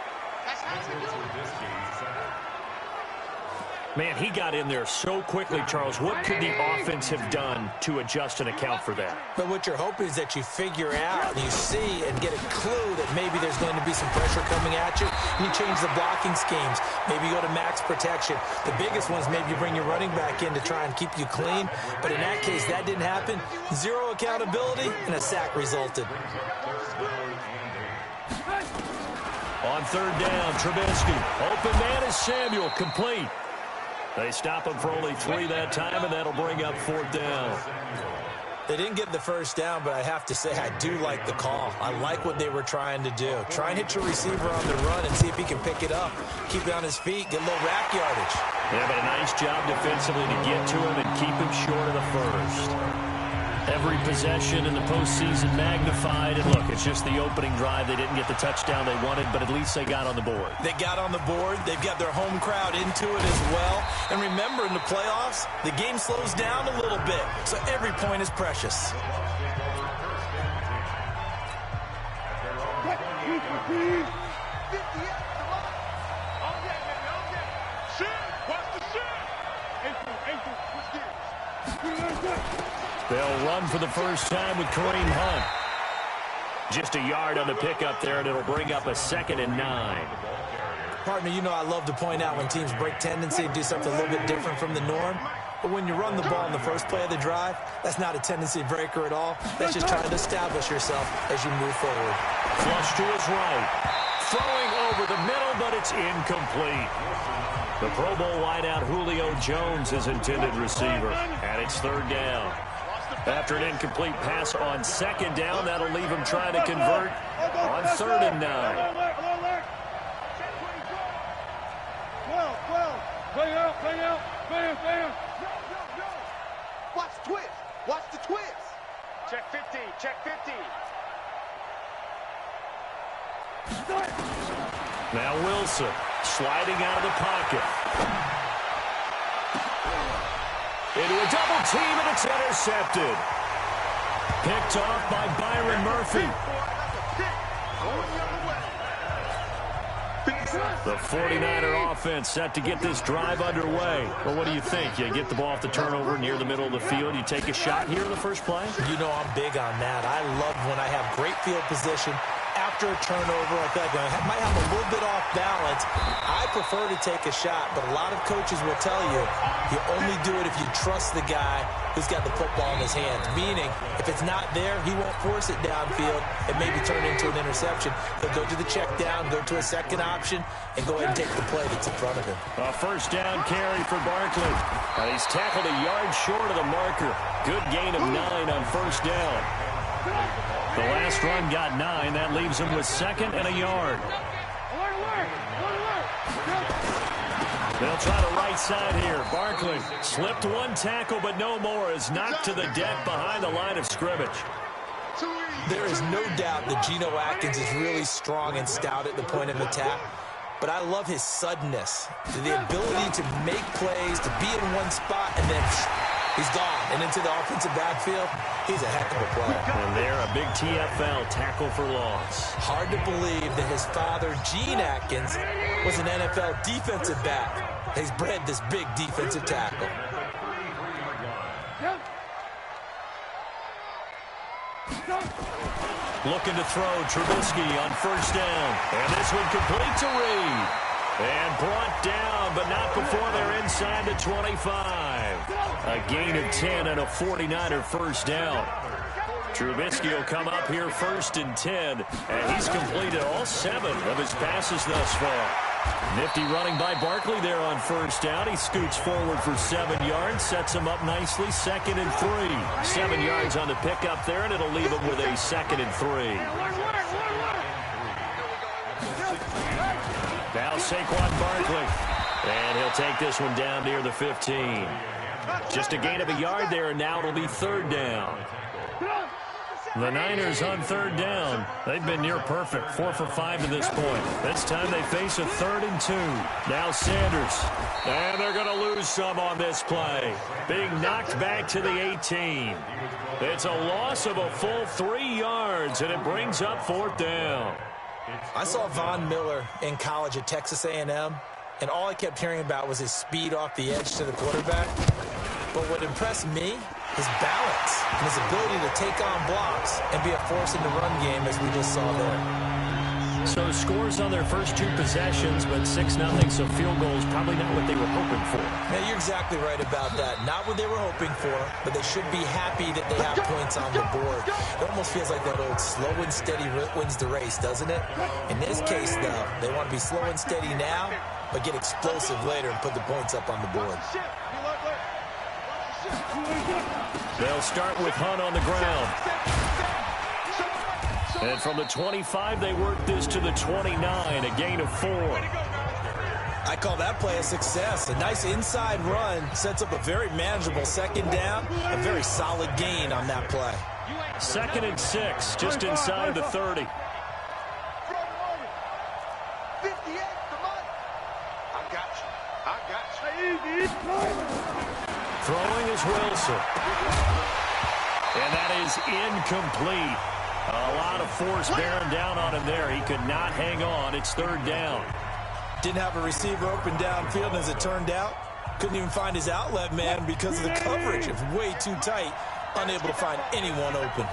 Man, he got in there so quickly, Charles. What could the offense have done to adjust and account for that? But what you're hoping is that you figure out, and you see and get a clue that maybe there's going to be some pressure coming at you, and you change the blocking schemes. Maybe you go to max protection. The biggest one is maybe you bring your running back in to try and keep you clean. But in that case, that didn't happen. 0 accountability, and a sack resulted. On 3rd down, Trubisky. Open man is Samuel, complete. They stop him for only 3 that time, and that'll bring up 4th down. They didn't get the first down, but I have to say I do like the call. I like what they were trying to do. Try and hit your receiver on the run and see if he can pick it up. Keep it on his feet, get a little rack yardage. Yeah, but a nice job defensively to get to him and keep him short of the first. Every possession in the postseason magnified. And look, it's just the opening drive. They didn't get the touchdown they wanted, but at least they got on the board. They got on the board. They've got their home crowd into it as well. And remember, in the playoffs, the game slows down a little bit. So every point is precious. They'll run for the first time with Kareem Hunt. Just a yard on the pickup there, and it'll bring up a 2nd and 9. Partner, you know I love to point out when teams break tendency and do something a little bit different from the norm. But when you run the ball in the first play of the drive, that's not a tendency breaker at all. That's just trying to establish yourself as you move forward. Flush to his right. Throwing over the middle, but it's incomplete. The Pro Bowl wideout Julio Jones is intended receiver, and it's 3rd down. After an incomplete pass on 2nd down, that'll leave him trying to convert on 3rd and 9. 12. Play out. Watch the twist. Check 50. Check 50. Now Wilson sliding out of the pocket. Into a double team, and it's intercepted. Picked off by Byron Murphy. The 49er offense set to get this drive underway. Well, what do you think? You get the ball off the turnover near the middle of the field. You take a shot here in the first play? You know I'm big on that. I love when I have great field position. After a turnover, I feel like I might have a little bit off balance. I prefer to take a shot, but a lot of coaches will tell you only do it if you trust the guy who's got the football in his hands. Meaning, if it's not there, he won't force it downfield and maybe turn into an interception. He'll go to the check down, go to a second option, and go ahead and take the play that's in front of him. A first down carry for Barkley. He's tackled a yard short of the marker. Good gain of 9 on first down. The last run got 9. That leaves him with second and a yard. They'll try the right side here. Barkley slipped one tackle, but no more. Is knocked to the deck behind the line of scrimmage. There is no doubt that Geno Atkins is really strong and stout at the point of attack. But I love his suddenness, the ability to make plays, to be in one spot, and then he's gone and into the offensive backfield. He's a heck of a player. And there, a big TFL tackle for loss. Hard to believe that his father, Gene Atkins, was an NFL defensive back. He's bred this big defensive tackle. Looking to throw Trubisky on first down. And this one complete to Reed. And brought down, but not before they're inside the 25. A gain of 10 and a 49er first down. Trubisky will come up here first and 10. And he's completed all 7 of his passes thus far. Nifty running by Barkley there on first down. He scoots forward for 7 yards, sets him up nicely, second and 3. 7 yards on the pickup there, and it'll leave him with a second and 3. Now Saquon Barkley, and he'll take this one down near the 15. Just a gain of a yard there, and now it'll be third down. The Niners on third down. They've been near perfect, 4 for 5 to this point. This time they face a 3rd and 2. Now Sanders, and they're going to lose some on this play. Being knocked back to the 18. It's a loss of a full 3 yards, and it brings up 4th down. I saw Von Miller in college at Texas A&M, and all I kept hearing about was his speed off the edge to the quarterback. But what impressed me, his balance and his ability to take on blocks and be a force in the run game, as we just saw there. So scores on their first 2 possessions, but 6-0, so field goals probably not what they were hoping for. Now, you're exactly right about that. Not what they were hoping for, but they should be happy that they have points on the board. It almost feels like that old slow and steady wins the race, doesn't it? In this case, though, they want to be slow and steady now, but get explosive later and put the points up on the board. They'll start with Hunt on the ground. And from the 25, they work this to the 29, a gain of 4. I call that play a success. A nice inside run sets up a very manageable second down, a very solid gain on that play. 2nd and 6, just inside the 30. Throwing is Wilson. And that is incomplete. A lot of force bearing down on him there. He could not hang on. It's 3rd down. Didn't have a receiver open downfield, and as it turned out, couldn't even find his outlet man because of the coverage. It was way too tight, unable to find anyone open.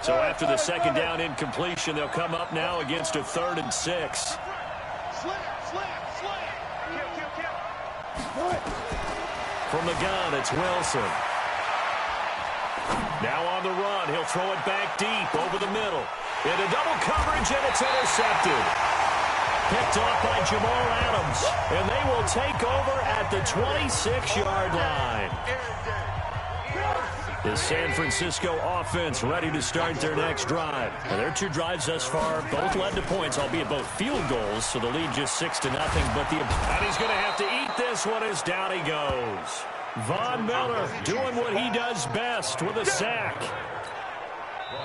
So after the 2nd down incompletion, they'll come up now against a 3rd and 6. From the gun, it's Wilson. Now on the run, he'll throw it back deep over the middle. Into double coverage, and it's intercepted. Picked off by Jamal Adams, and they will take over at the 26-yard line. The San Francisco offense ready to start their next drive. And their 2 drives thus far both led to points, albeit both field goals, so the lead just 6-0. And he's going to have to eat this one as down he goes. Von Miller doing what he does best with a sack.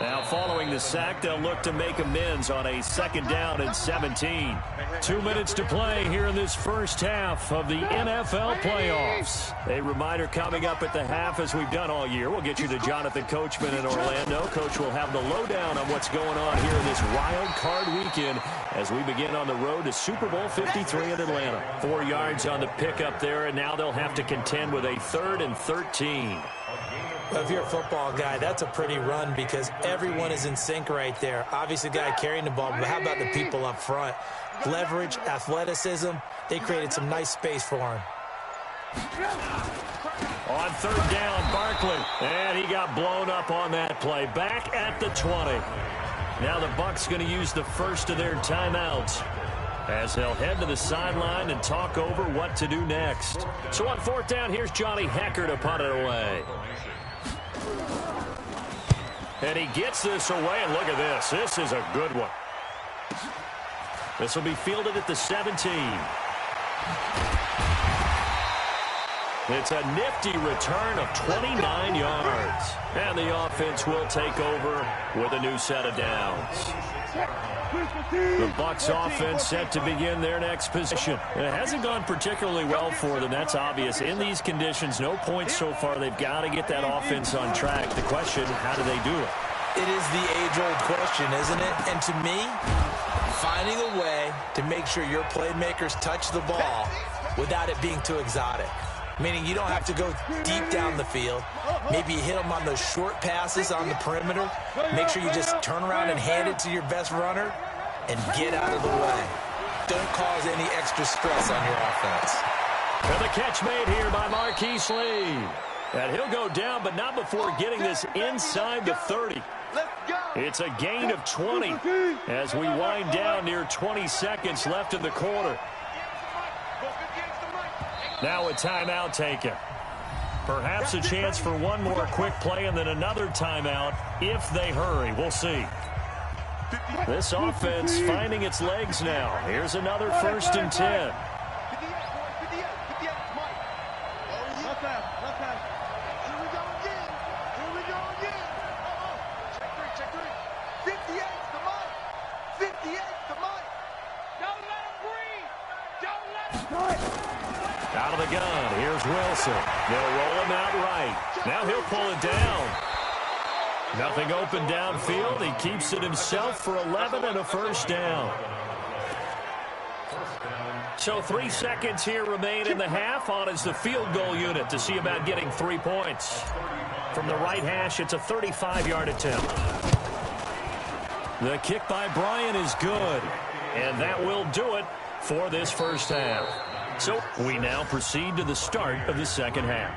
Now following the sack, they'll look to make amends on a 2nd down and 17. 2 minutes to play here in this first half of the NFL playoffs. A reminder coming up at the half, as we've done all year. We'll get you to Jonathan Coachman in Orlando. Coach will have the lowdown on what's going on here in this wild card weekend as we begin on the road to Super Bowl 53 in Atlanta. 4 yards on the pickup there, and now they'll have to contend with a 3rd and 13. Well, if you're a football guy, that's a pretty run because everyone is in sync right there. Obviously, the guy carrying the ball, but how about the people up front? Leverage, athleticism, they created some nice space for him. On 3rd down, Barkley, and he got blown up on that play. Back at the 20. Now the Bucs going to use the first of their timeouts as they'll head to the sideline and talk over what to do next. So on 4th down, here's Johnny Hekker to punt it away. And he gets this away, and look at this. This is a good one. This will be fielded at the 17. It's a nifty return of 29 yards. And the offense will take over with a new set of downs. The Bucs offense set to begin their next possession. It hasn't gone particularly well for them. That's obvious. In these conditions, no points so far. They've got to get that offense on track. The question, how do they do it? It is the age-old question, isn't it? And to me, finding a way to make sure your playmakers touch the ball without it being too exotic. Meaning you don't have to go deep down the field. Maybe you hit them on those short passes on the perimeter. Make sure you just turn around and hand it to your best runner and get out of the way. Don't cause any extra stress on your offense. And the catch made here by Marquise Lee. And he'll go down, but not before getting this inside the 30. It's a gain of 20 as we wind down near 20 seconds left in the quarter. Now a timeout taken. Perhaps a chance for one more quick play and then another timeout if they hurry. We'll see. This offense finding its legs now. Here's another 1st and 10. Out of the gun, here's Wilson. They'll roll him out right. Now he'll pull it down. Nothing open downfield. He keeps it himself for 11 and a 1st down. So 3 seconds here remain in the half. On is the field goal unit to see about getting 3 points. From the right hash, it's a 35-yard attempt. The kick by Bryant is good. And that will do it for this first half. So we now proceed to the start of the 2nd half.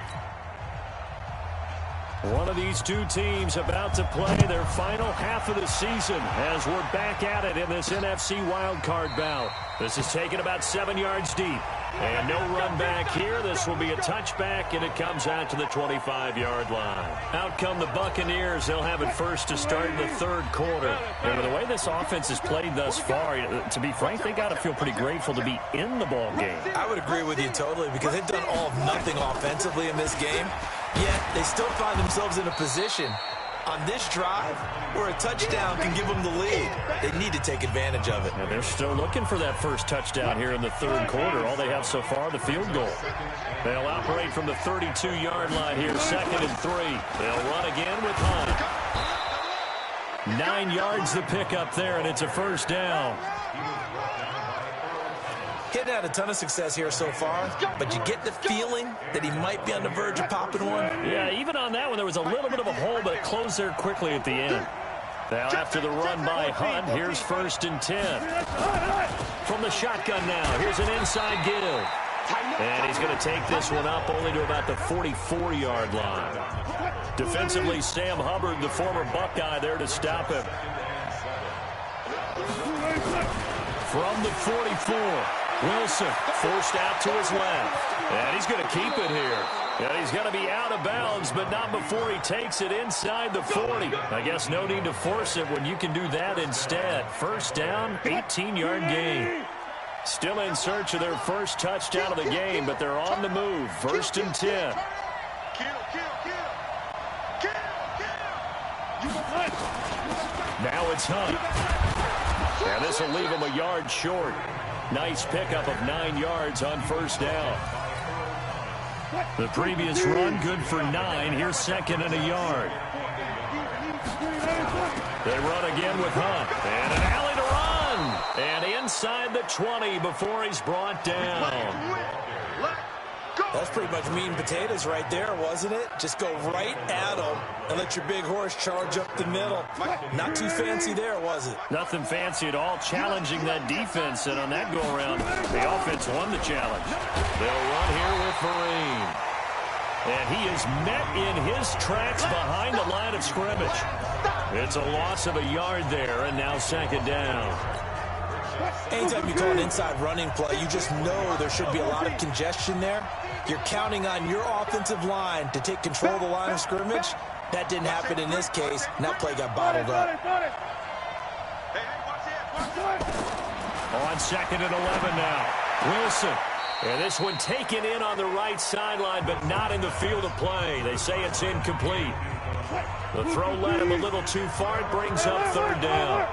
One of these two teams about to play their final half of the season as we're back at it in this NFC wildcard bout. This is taken about 7 yards deep. And no run back here. This will be a touchback, and it comes out to the 25-yard line. Out come the Buccaneers. They'll have it first to start in the 3rd quarter. And with the way this offense has played thus far, to be frank, they got to feel pretty grateful to be in the ball game. I would agree with you totally because they've done all of nothing offensively in this game, yet they still find themselves in a position on this drive where a touchdown can give them the lead. They need to take advantage of it. And they're still looking for that first touchdown here in the 3rd quarter. All they have so far, the field goal. They'll operate from the 32-yard line here, 2nd and 3. They'll run again with Hunt. 9 yards the pickup there, and it's a 1st down. Hitting had a ton of success here so far, but you get the feeling that he might be on the verge of popping one. Yeah, even on that one, there was a little bit of a hole, but it closed there quickly at the end. Now, after the run by Hunt, here's 1st and 10. From the shotgun now, here's an inside give. And he's going to take this one up only to about the 44-yard line. Defensively, Sam Hubbard, the former Buckeye, there to stop him. From the 44, Wilson forced out to his left. And he's going to keep it here. And he's going to be out of bounds, but not before he takes it inside the 40. I guess no need to force it when you can do that instead. 1st down, 18-yard gain. Still in search of their first touchdown of the game, but they're on the move. 1st and 10. Now it's Hunt. And this will leave him a yard short. Nice pickup of 9 yards on first down. The previous run, good for 9. Here's second and a yard. They run again with Hunt. And an alley to run. And inside the 20 before he's brought down. That's pretty much meat and potatoes right there, wasn't it? Just go right at them and let your big horse charge up the middle. Not too fancy there, was it? Nothing fancy at all, challenging that defense. And on that go-around, the offense won the challenge. They'll run here with Vereen. And he is met in his tracks behind the line of scrimmage. It's a loss of a yard there, and now second down. Anytime you call an inside running play, you just know there should be a lot of congestion there. You're counting on your offensive line to take control of the line of scrimmage. That didn't happen in this case, and that play got bottled up. On second and 11 now. Wilson. And this one taken in on the right sideline, but not in the field of play. They say it's incomplete. The throw led him a little too far. It brings up third down.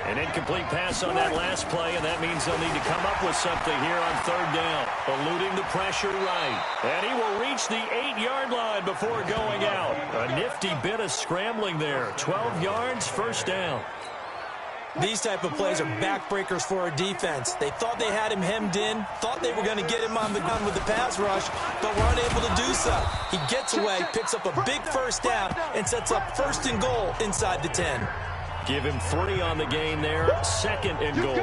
An incomplete pass on that last play, and that means they'll need to come up with something here on third down. Eluding the pressure right. And he will reach the 8-yard line before going out. A nifty bit of scrambling there. 12 yards, first down. These type of plays are backbreakers for a defense. They thought they had him hemmed in, thought they were going to get him on the gun with the pass rush, but were unable to do so. He gets away, picks up a big first down, and sets up first and goal inside the 10. Give him 3 on the game there, second and goal.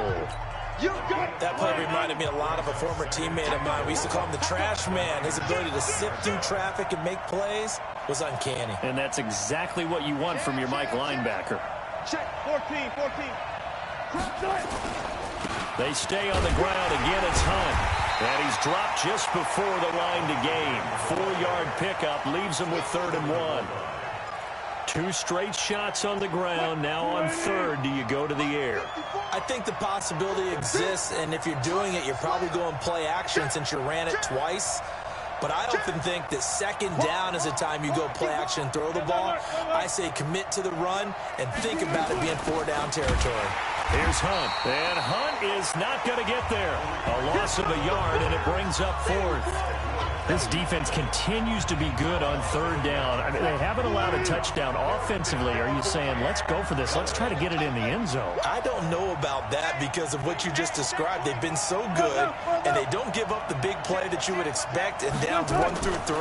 That play reminded me a lot of a former teammate of mine. We used to call him the trash man. His ability to sift through traffic and make plays was uncanny. And that's exactly what you want from your Mike linebacker. Check, 14. They stay on the ground. Again, it's Hunt. And he's dropped just before the line to gain. 4-yard pickup leaves him with 3rd and 1. 2 straight shots on the ground. Now on third, do you go to the air? I think the possibility exists, and if you're doing it, you're probably going play action since you ran it twice. But I often think that second down is the time you go play action and throw the ball. I say commit to the run and think about it being 4-down territory. Here's Hunt. And Hunt is not going to get there. A loss of a yard, and it brings up 4th. This defense continues to be good on third down. I mean, they haven't allowed a touchdown offensively. Are you saying, let's go for this, let's try to get it in the end zone? I don't know about that because of what you just described. They've been so good, and they don't give up the big play that you would expect in downs 1 through 3.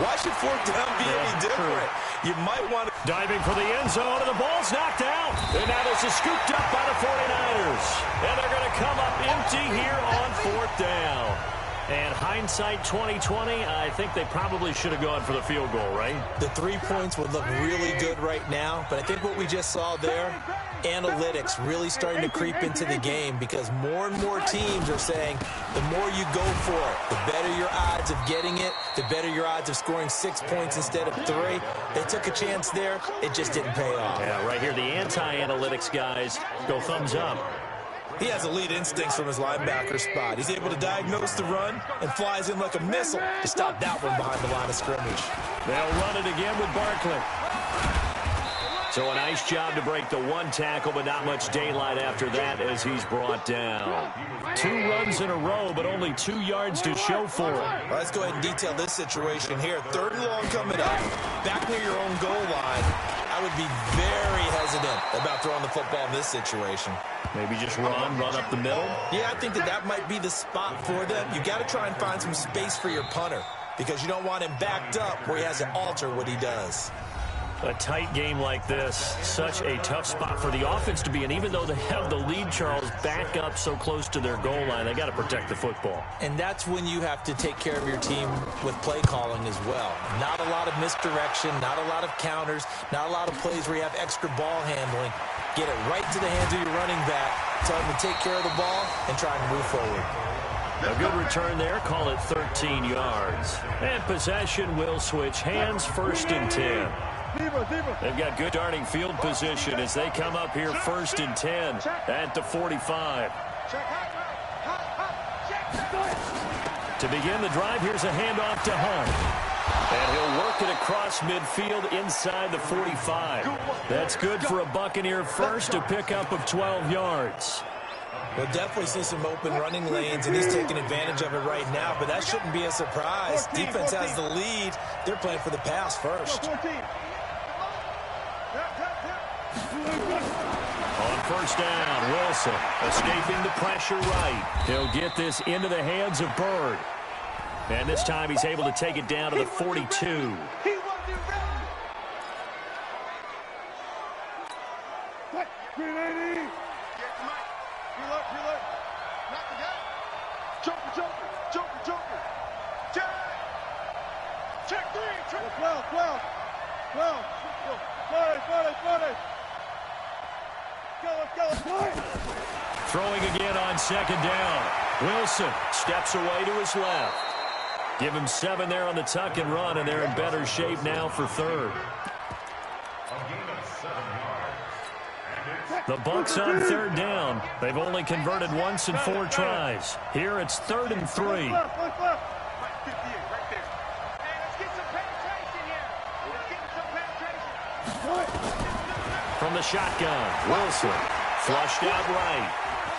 Why should 4th down be any different? You might want to... Diving for the end zone, and the ball's knocked out. And now this is scooped up by the 49ers. And they're going to come up empty here on 4th down. And hindsight 2020, I think they probably should have gone for the field goal, right? The 3 points would look really good right now, but I think what we just saw there, analytics really starting to creep into the game because more and more teams are saying the more you go for it, the better your odds of getting it, the better your odds of scoring 6 points instead of 3. They took a chance there. It just didn't pay off. Yeah, right here, the anti-analytics guys go thumbs up. He has elite instincts from his linebacker spot. He's able to diagnose the run and flies in like a missile to stop that one behind the line of scrimmage. They'll run it again with Barkley. So a nice job to break the 1 tackle, but not much daylight after that as he's brought down. 2 runs in a row, but only 2 yards to show for it. Well, let's go ahead and detail this situation here. 3rd and long coming up, back near your own goal line. I would be very hesitant about throwing the football in this situation. Maybe just run up the middle? Yeah, I think that might be the spot for them. You got to try and find some space for your punter because you don't want him backed up where he has to alter what he does. A tight game like this, such a tough spot for the offense to be in. Even though they have the lead, Charles, back up so close to their goal line, they got to protect the football. And that's when you have to take care of your team with play calling as well. Not a lot of misdirection, not a lot of counters, not a lot of plays where you have extra ball handling. Get it right to the hands of your running back, tell him to take care of the ball, and try and move forward. A good return there, call it 13 yards. And possession will switch hands, 1st and 10. They've got good starting field position as they come up here 1st and 10 at the 45. To begin the drive, here's a handoff to Hunt. And he'll work it across midfield inside the 45. That's good for a Buccaneer first, a pickup of 12 yards. We'll definitely see some open running lanes, and he's taking advantage of it right now, but that shouldn't be a surprise. Defense has the lead. They're playing for the pass first. On first down, Wilson escaping the pressure right. He'll get this into the hands of Bird. And this time he's able to take it down to the 42. Throwing again on second down. Wilson steps away to his left. Give him 7 there on the tuck and run, and they're in better shape now for third. The Bucs on third down. They've only converted once in 4 tries. Here it's 3rd and 3. From the shotgun, Wilson flushed out right.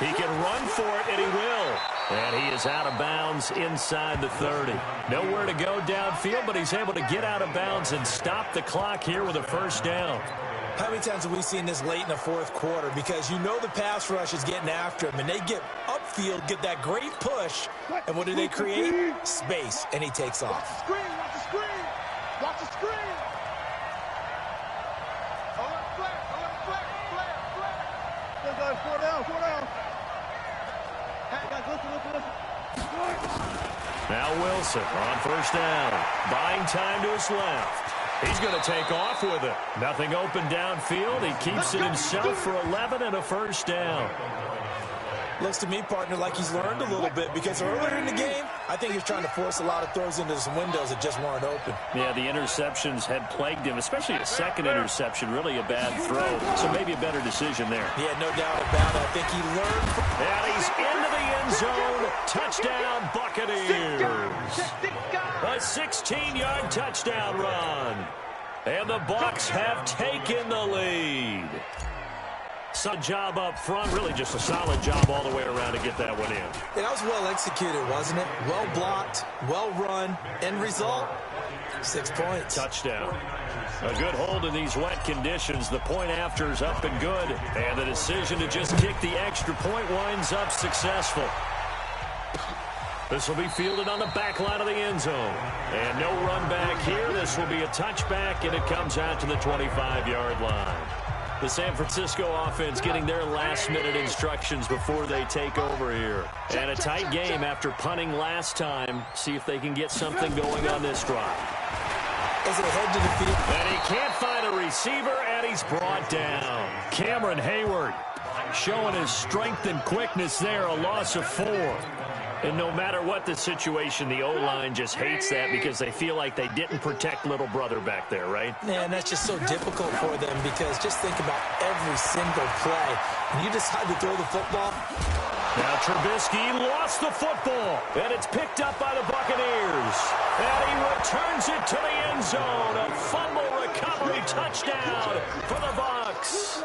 He can run for it, and he will. And he is out of bounds inside the 30. Nowhere to go downfield, but he's able to get out of bounds and stop the clock here with a first down. How many times have we seen this late in the fourth quarter? Because you know the pass rush is getting after him, and they get upfield, get that great push, and what do they create? Space, and he takes off. Watch the screen, watch the screen, watch the screen. Now Wilson on first down. Buying time to his left. He's going to take off with it. Nothing open downfield. He keeps it himself for 11 and a first down. Looks to me, partner, like he's learned a little bit, because earlier in the game, I think he's trying to force a lot of throws into some windows that just weren't open. Yeah, the interceptions had plagued him, especially a second interception, really a bad throw. So maybe a better decision there. Yeah, no doubt about it. I think he learned. And he's into the end zone. Touchdown, Buccaneers. A 16-yard touchdown run. And the Bucs have taken the lead. Solid job up front, really just a solid job all the way around to get that one in. Yeah, that was well executed, wasn't it? Well blocked, well run, end result, 6 points. Touchdown. A good hold in these wet conditions. The point after is up and good. And the decision to just kick the extra point winds up successful. This will be fielded on the back line of the end zone. And no run back here. This will be a touchback, and it comes out to the 25-yard line. The San Francisco offense getting their last-minute instructions before they take over here. And a tight game after punting last time. See if they can get something going on this drive. As they head to the field. And he can't find a receiver, and he's brought down. Cameron Hayward showing his strength and quickness there, a loss of 4. And no matter what the situation, the O-line just hates that because they feel like they didn't protect little brother back there, right? Yeah, and that's just so difficult for them because just think about every single play. When you decide to throw the football. Now Trubisky lost the football, and it's picked up by the Buccaneers. And he returns it to the end zone. A fumble recovery touchdown for the Bucs.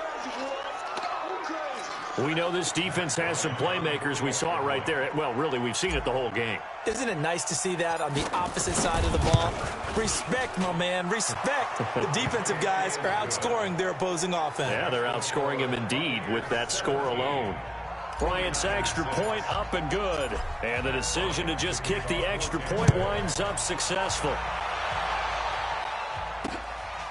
We know this defense has some playmakers. We saw it right there. Well, really, we've seen it the whole game. Isn't it nice to see that on the opposite side of the ball? Respect, my man, respect. The defensive guys are outscoring their opposing offense. Yeah, they're outscoring him indeed with that score alone. Bryant's extra point up and good. And the decision to just kick the extra point winds up successful.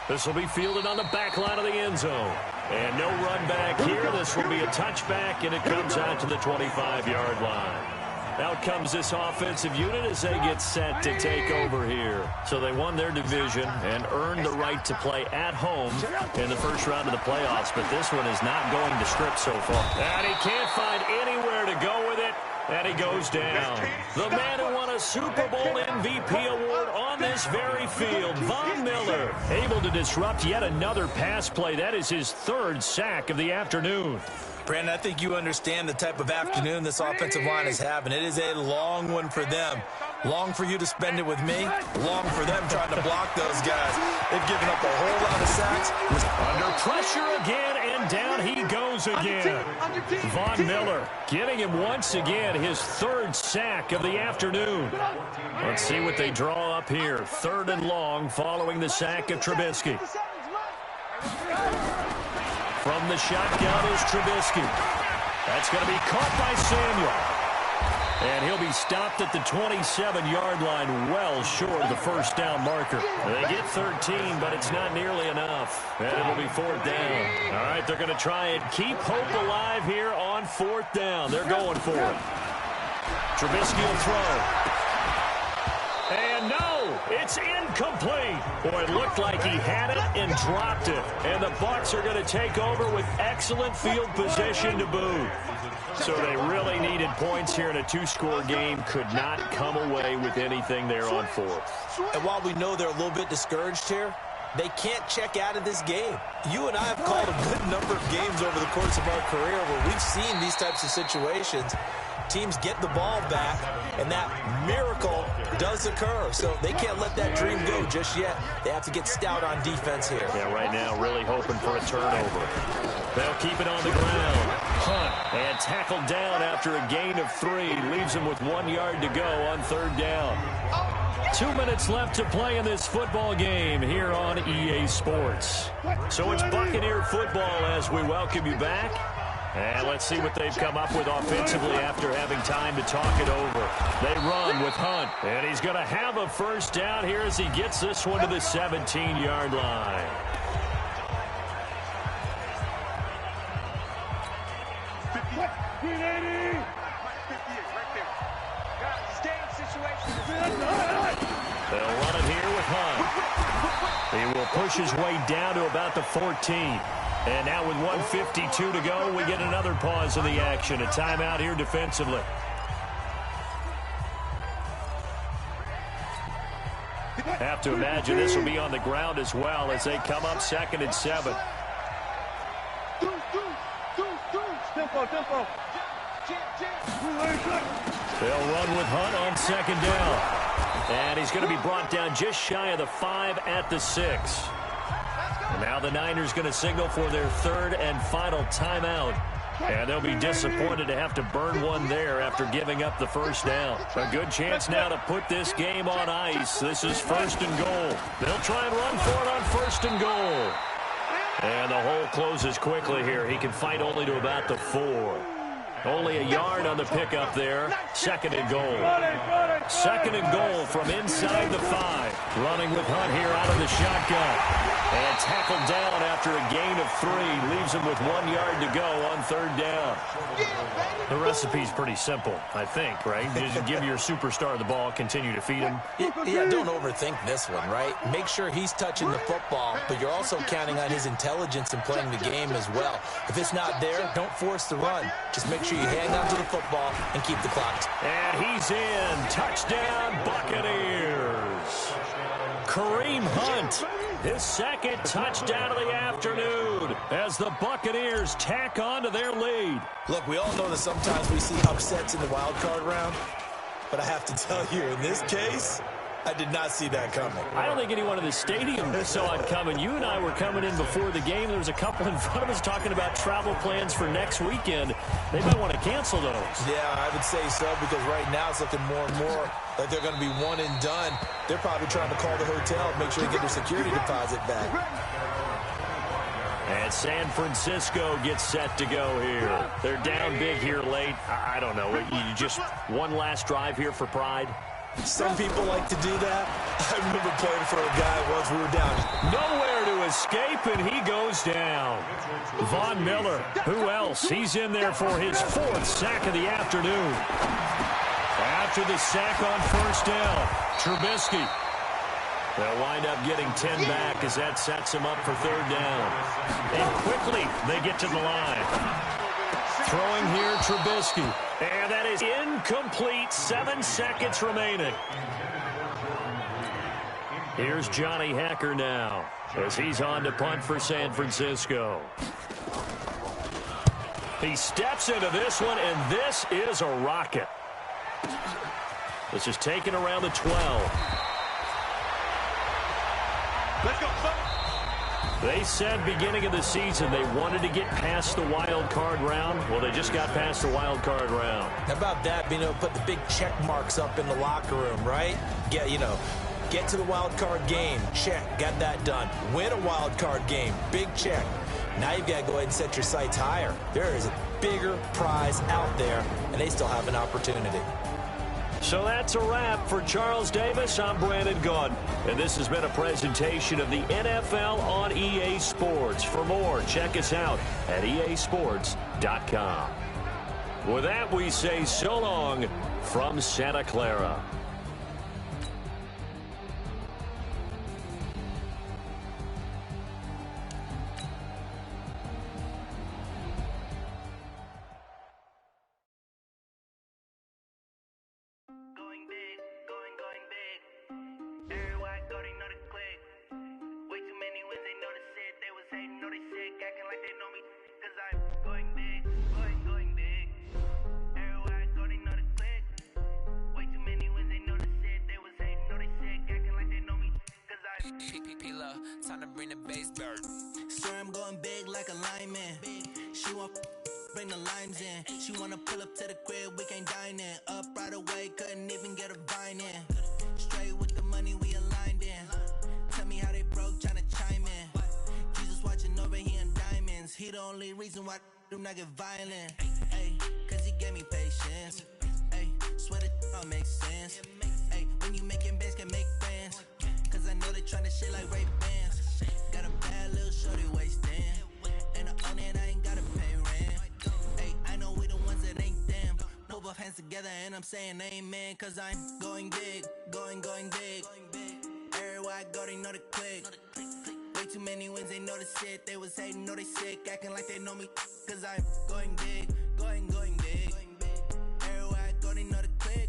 This will be fielded on the back line of the end zone. And no run back here. This will be a touchback, and it comes out to the 25-yard line. Out comes this offensive unit as they get set to take over here. So they won their division and earned the right to play at home in the first round of the playoffs. But this one is not going to script so far. And he can't find anywhere to go with it. And he goes down. The man who won a Super Bowl MVP award on this very field, Von Miller, able to disrupt yet another pass play. That is his 3rd sack of the afternoon. Brandon, I think you understand the type of afternoon this offensive line is having. It is a long one for them. Long for you to spend it with me. Long for them trying to block those guys. They've given up a whole lot of sacks. Under pressure again, and down he goes again. Von Miller getting him once again his third sack of the afternoon. Let's see what they draw up here. 3rd and long following the sack of Trubisky. From the shotgun is Trubisky. That's going to be caught by Samuel. And he'll be stopped at the 27-yard line, well short of the first down marker. They get 13, but it's not nearly enough. And it'll be 4th down. All right, they're going to try and keep hope alive here on 4th down. They're going for it. Trubisky will throw. And no, it's incomplete. Boy, it looked like he had it and dropped it. And the Bucs are going to take over with excellent field position to boot. So they really needed points here in a 2-score game. Could not come away with anything there on 4th. And while we know they're a little bit discouraged here, they can't check out of this game. You and I have called a good number of games over the course of our career where we've seen these types of situations. Teams get the ball back, and that miracle does occur. So they can't let that dream go just yet. They have to get stout on defense here. Yeah, right now really hoping for a turnover. They'll keep it on the ground. Hunt, and tackled down after a gain of 3. Leaves him with 1 yard to go on 3rd down. 2 minutes left to play in this football game here on EA Sports. So it's Buccaneer football as we welcome you back. And let's see what they've come up with offensively after having time to talk it over. They run with Hunt, and he's going to have a first down here as he gets this one to the 17-yard line. They'll run it here with Hunt. He will push his way down to about the 14. And now with 1:52 to go, we get another pause in the action. A timeout here defensively. Have to imagine this will be on the ground as well as they come up 2nd and 7. They'll run with Hunt on 2nd down. And he's going to be brought down just shy of the 5 at the 6. And now the Niners going to signal for their 3rd and final timeout. And they'll be disappointed to have to burn one there after giving up the first down. A good chance now to put this game on ice. This is 1st and goal. They'll try and run for it on 1st and goal. And the hole closes quickly here. He can fight only to about the 4. Only a yard on the pickup there. 2nd and goal. 2nd and goal from inside the 5. Running with Hunt here out of the shotgun. And tackled down after a gain of 3. Leaves him with 1 yard to go on 3rd down. The recipe's pretty simple, I think, right? Just give your superstar the ball, continue to feed him. Yeah, don't overthink this one, right? Make sure he's touching the football, but you're also counting on his intelligence in playing the game as well. If it's not there, don't force the run. Just make sure you hang on to the football and keep the clock. And he's in. Touchdown, Buccaneers. Kareem Hunt, his 2nd touchdown of the afternoon as the Buccaneers tack on to their lead. Look, we all know that sometimes we see upsets in the wild card round, but I have to tell you, in this case, I did not see that coming. I don't think anyone in the stadium saw it coming. You and I were coming in before the game. There was a couple in front of us talking about travel plans for next weekend. They might want to cancel those. Yeah, I would say so, because right now it's looking more and more like they're going to be one and done. They're probably trying to call the hotel and make sure they get their security deposit back. And San Francisco gets set to go here. They're down big here late. I don't know. You just one last drive here for pride. Some people like to do that. I remember playing for a guy once we were down. Nowhere to escape, and he goes down. Von Miller, who else? He's in there for his 4th sack of the afternoon. After the sack on 1st down, Trubisky. They'll wind up getting 10 back as that sets him up for 3rd down. And quickly, they get to the line. Throwing here, Trubisky. And that is incomplete. 7 seconds remaining. Here's Johnny Hacker now as he's on to punt for San Francisco. He steps into this one, and this is a rocket. This is taken around the 12. Let's go, son. They said beginning of the season they wanted to get past the wild card round. Well, they just got past the wild card round. How about that, being able to put the big check marks up in the locker room, right? Get to the wild card game. Check. Got that done. Win a wild card game. Big check. Now you've got to go ahead and set your sights higher. There is a bigger prize out there, and they still have an opportunity. So that's a wrap for Charles Davis. I'm Brandon Gaudin, and this has been a presentation of the NFL on EA Sports. For more, check us out at easports.com. With that, we say so long from Santa Clara. Time to bring the bass bird. Swear I'm going big like a lineman. She want bring the limes in. She wanna pull up to the crib, we can't dine in. Up right away, couldn't even get a vine in. Straight with the money we aligned in. Tell me how they broke, tryna chime in. Jesus watching over here in diamonds. He the only reason why do not get violent. Ay, cause he gave me patience. Ay, swear that all makes sense. Ay, when you making bands can make friends. Cause I know they tryna shit like Ray Bans. Got a bad little shorty wasting. And I own it, I ain't gotta pay rent. Ay, I know we the ones that ain't them. Pull both hands together and I'm saying amen. Cause I'm going big, going big. Everywhere I go, they know the click. Way too many wins, they know the shit. They was hating, know they sick, acting like they know me. Cause I'm going big, going big. Everywhere I go, they know the click.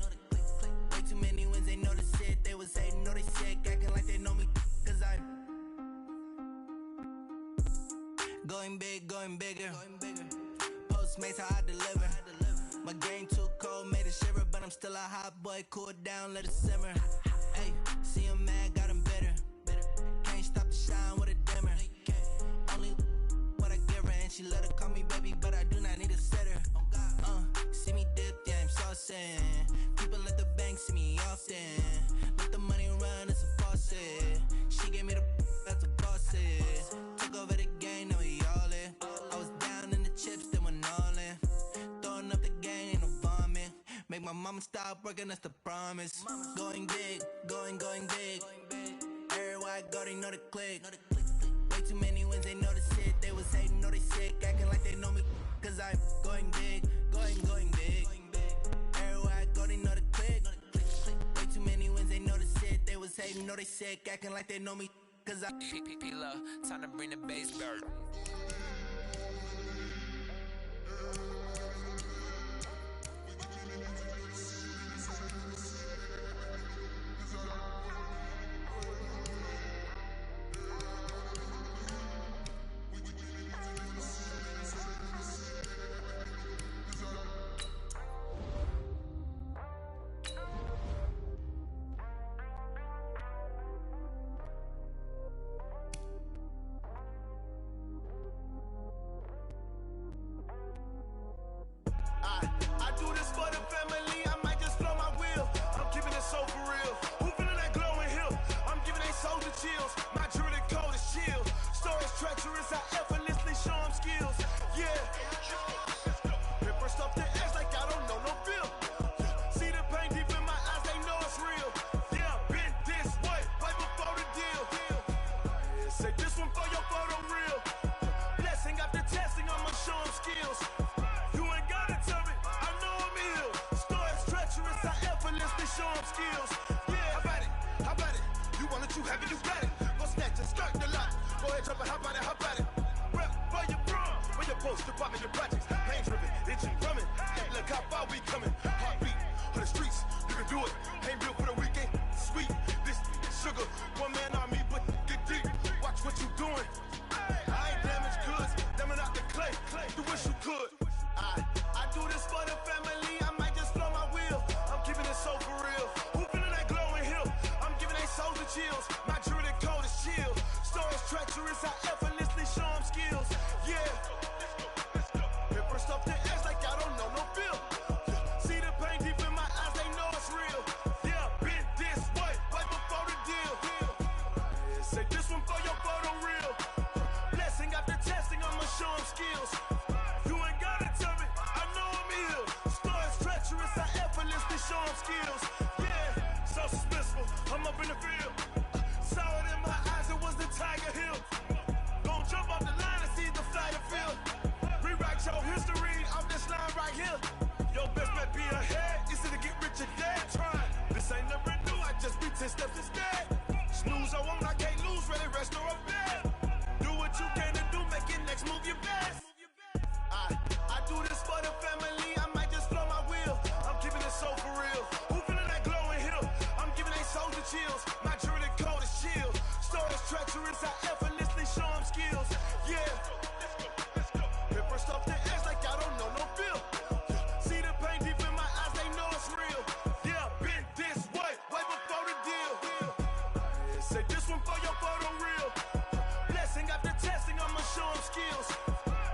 Way too many wins, they know the shit. They was hating, know they sick, acting like they know me. Cause I'm going big, going bigger. Postmates how I deliver. My game too cold, made it shiver, but I'm still a hot boy. Cool it down, let it simmer. Hey, see him mad, got him bitter. Can't stop the shine with a dimmer. Only what I give her, and she let her call me baby, but I do not need a sitter. See me dip, yeah, I'm saucing. People at the bank see me often. Let the money run, it's a faucet. She gave me the that's a boss it. Took over the game, now we all in. I was down in the chips, then went all in. Throwing up the game, ain't no vomit. Make my mama stop working, that's the promise. Going big, going big. Everywhere I go, they know the click. Way too many wins, they know the shit. They was hating, know they sick, acting like they know me. Cause I'm going big, going big. Everywhere I go, they know the click. Way too many wins, they know the shit. They was hating, know they sick, acting like they know me. Cause I love, time to bring the bass bird. I do this for the family, I might just blow my wheel. I'm keeping it so for real. Who feeling that glowing hill? I'm giving they soldier chills. My jewelry cold is chill. Stories treacherous, I effortlessly show them skills. Yeah. Paper stuff to edge like I don't know no feel. See the pain deep in my eyes, they know it's real. Yeah, been this way, right before the deal. Say this one for your photo real. Blessing after testing, I'ma show them skills. Show them skills. Yeah, how about it? You want it, you have it, you got it. Go snatch it, skirt the lot. Go ahead, jump it, how about it? Rep for your bro, where your post, department, your projects. Pain driven, itching, drumming. Look how far we coming. Heartbeat on the streets, you can do it. Ain't real for the weekend, sweet. This sugar, one man army, but get deep. Watch what you doing. I ain't damaged goods, damn it out the clay. You wish you could. I do this for the family. I might just blow my wheel. I'm keeping it so for real. them skills. Yeah, so suspenseful. I'm up in the field. Saw it in my eyes, it was the Tiger Hill. Gon' jump off the line and see the flight of field. Rewrite your history off this line right here. Your best bet be ahead, easy to get rich or dead. Trying, this ain't never new, I just be 10 steps instead. Snooze, I won't, I can't lose, ready, rest or a bed. Do what you can to do, make your next move your best. I do this for the family, I might just flow my wheel. I'm keeping it so for real. Who feeling that glowing hill? I'm giving they soldier chills. My jewelry cold is chill. Stories treacherous, I effortlessly show them skills. Yeah. Hit first off the edge like I don't know no feel. See the pain deep in my eyes, they know it's real. Yeah, been this way before the deal. Say this one for your photo reel. Blessing after testing, I'ma show them skills.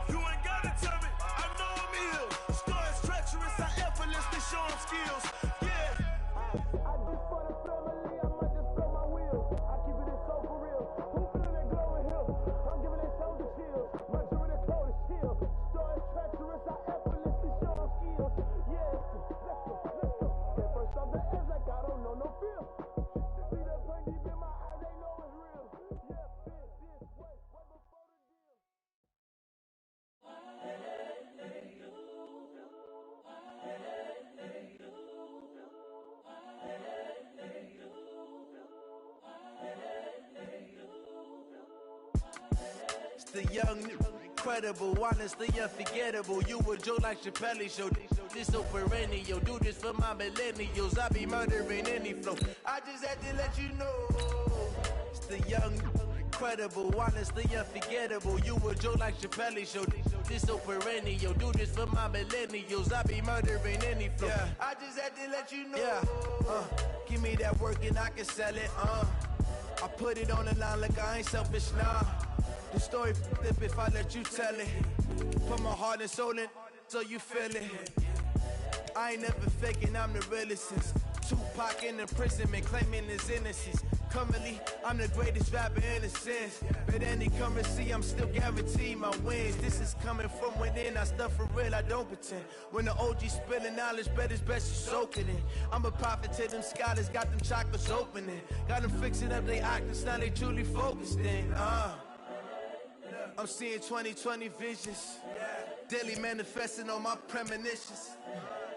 You ain't gotta tell me, I know I'm ill. Stories treacherous, I effortlessly show them skills. Yeah. I just for the family, I might just blow my wheel. I keep it so for real. Who feeling that glowing hill? I'm giving they soldier chills. My jewelry cold is chill. Stories treacherous, I effortlessly show them skills. Yeah. Let's go. Get first off the edge like I don't know no feel. See the pain deep in my eyes, they know it's real. Yeah, been this way before the deal. It's the young, incredible, honestly unforgettable. You a Joe like Chappelle show. This so perennial. Do this for my millennials. I be murdering any flow. I just had to let you know. It's the young, incredible, honestly unforgettable. You a Joe like Chappelle show. This so perennial. Do this for my millennials. I be murdering any flow. Yeah. I just had to let you know. Yeah. Give me that work and I can sell it. I put it on the line like I ain't selfish, nah. The story flip if I let you tell it. Put my heart and soul in so you feel it. I ain't never faking, I'm the realest since Tupac in imprisonment, claiming his innocence. Currently, I'm the greatest rapper in a sense. But any currency, I'm still guaranteed my wins. This is coming from within, I stuff for real, I don't pretend. When the OG spilling knowledge, bet it's best you soak it in. I'm a prophet to them scholars, got them chocolates opening. Got them fixing up they octaves, now they truly focused in. I'm seeing 2020 visions. Daily manifesting on my premonitions.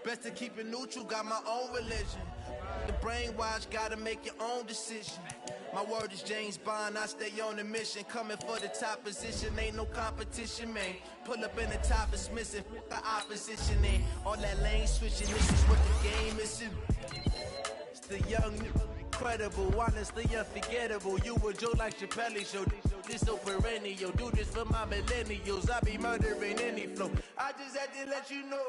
Best to keep it neutral, got my own religion. The brainwash, gotta make your own decision. My word is James Bond, I stay on the mission. Coming for the top position, ain't no competition, man. Pull up in the top, it's missing, the opposition ain't. All that lane switching, this is what the game is. It's the young, incredible, honestly unforgettable. You a Joe like Chappelle show. This so perennial. Do this for my millennials. I be murdering any flow. I just had to let you know.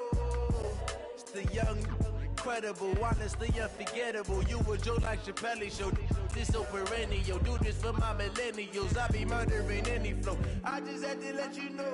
It's the young, incredible, honestly unforgettable. You a Joe like Chappelle show. This so perennial. Do this for my millennials. I be murdering any flow. I just had to let you know.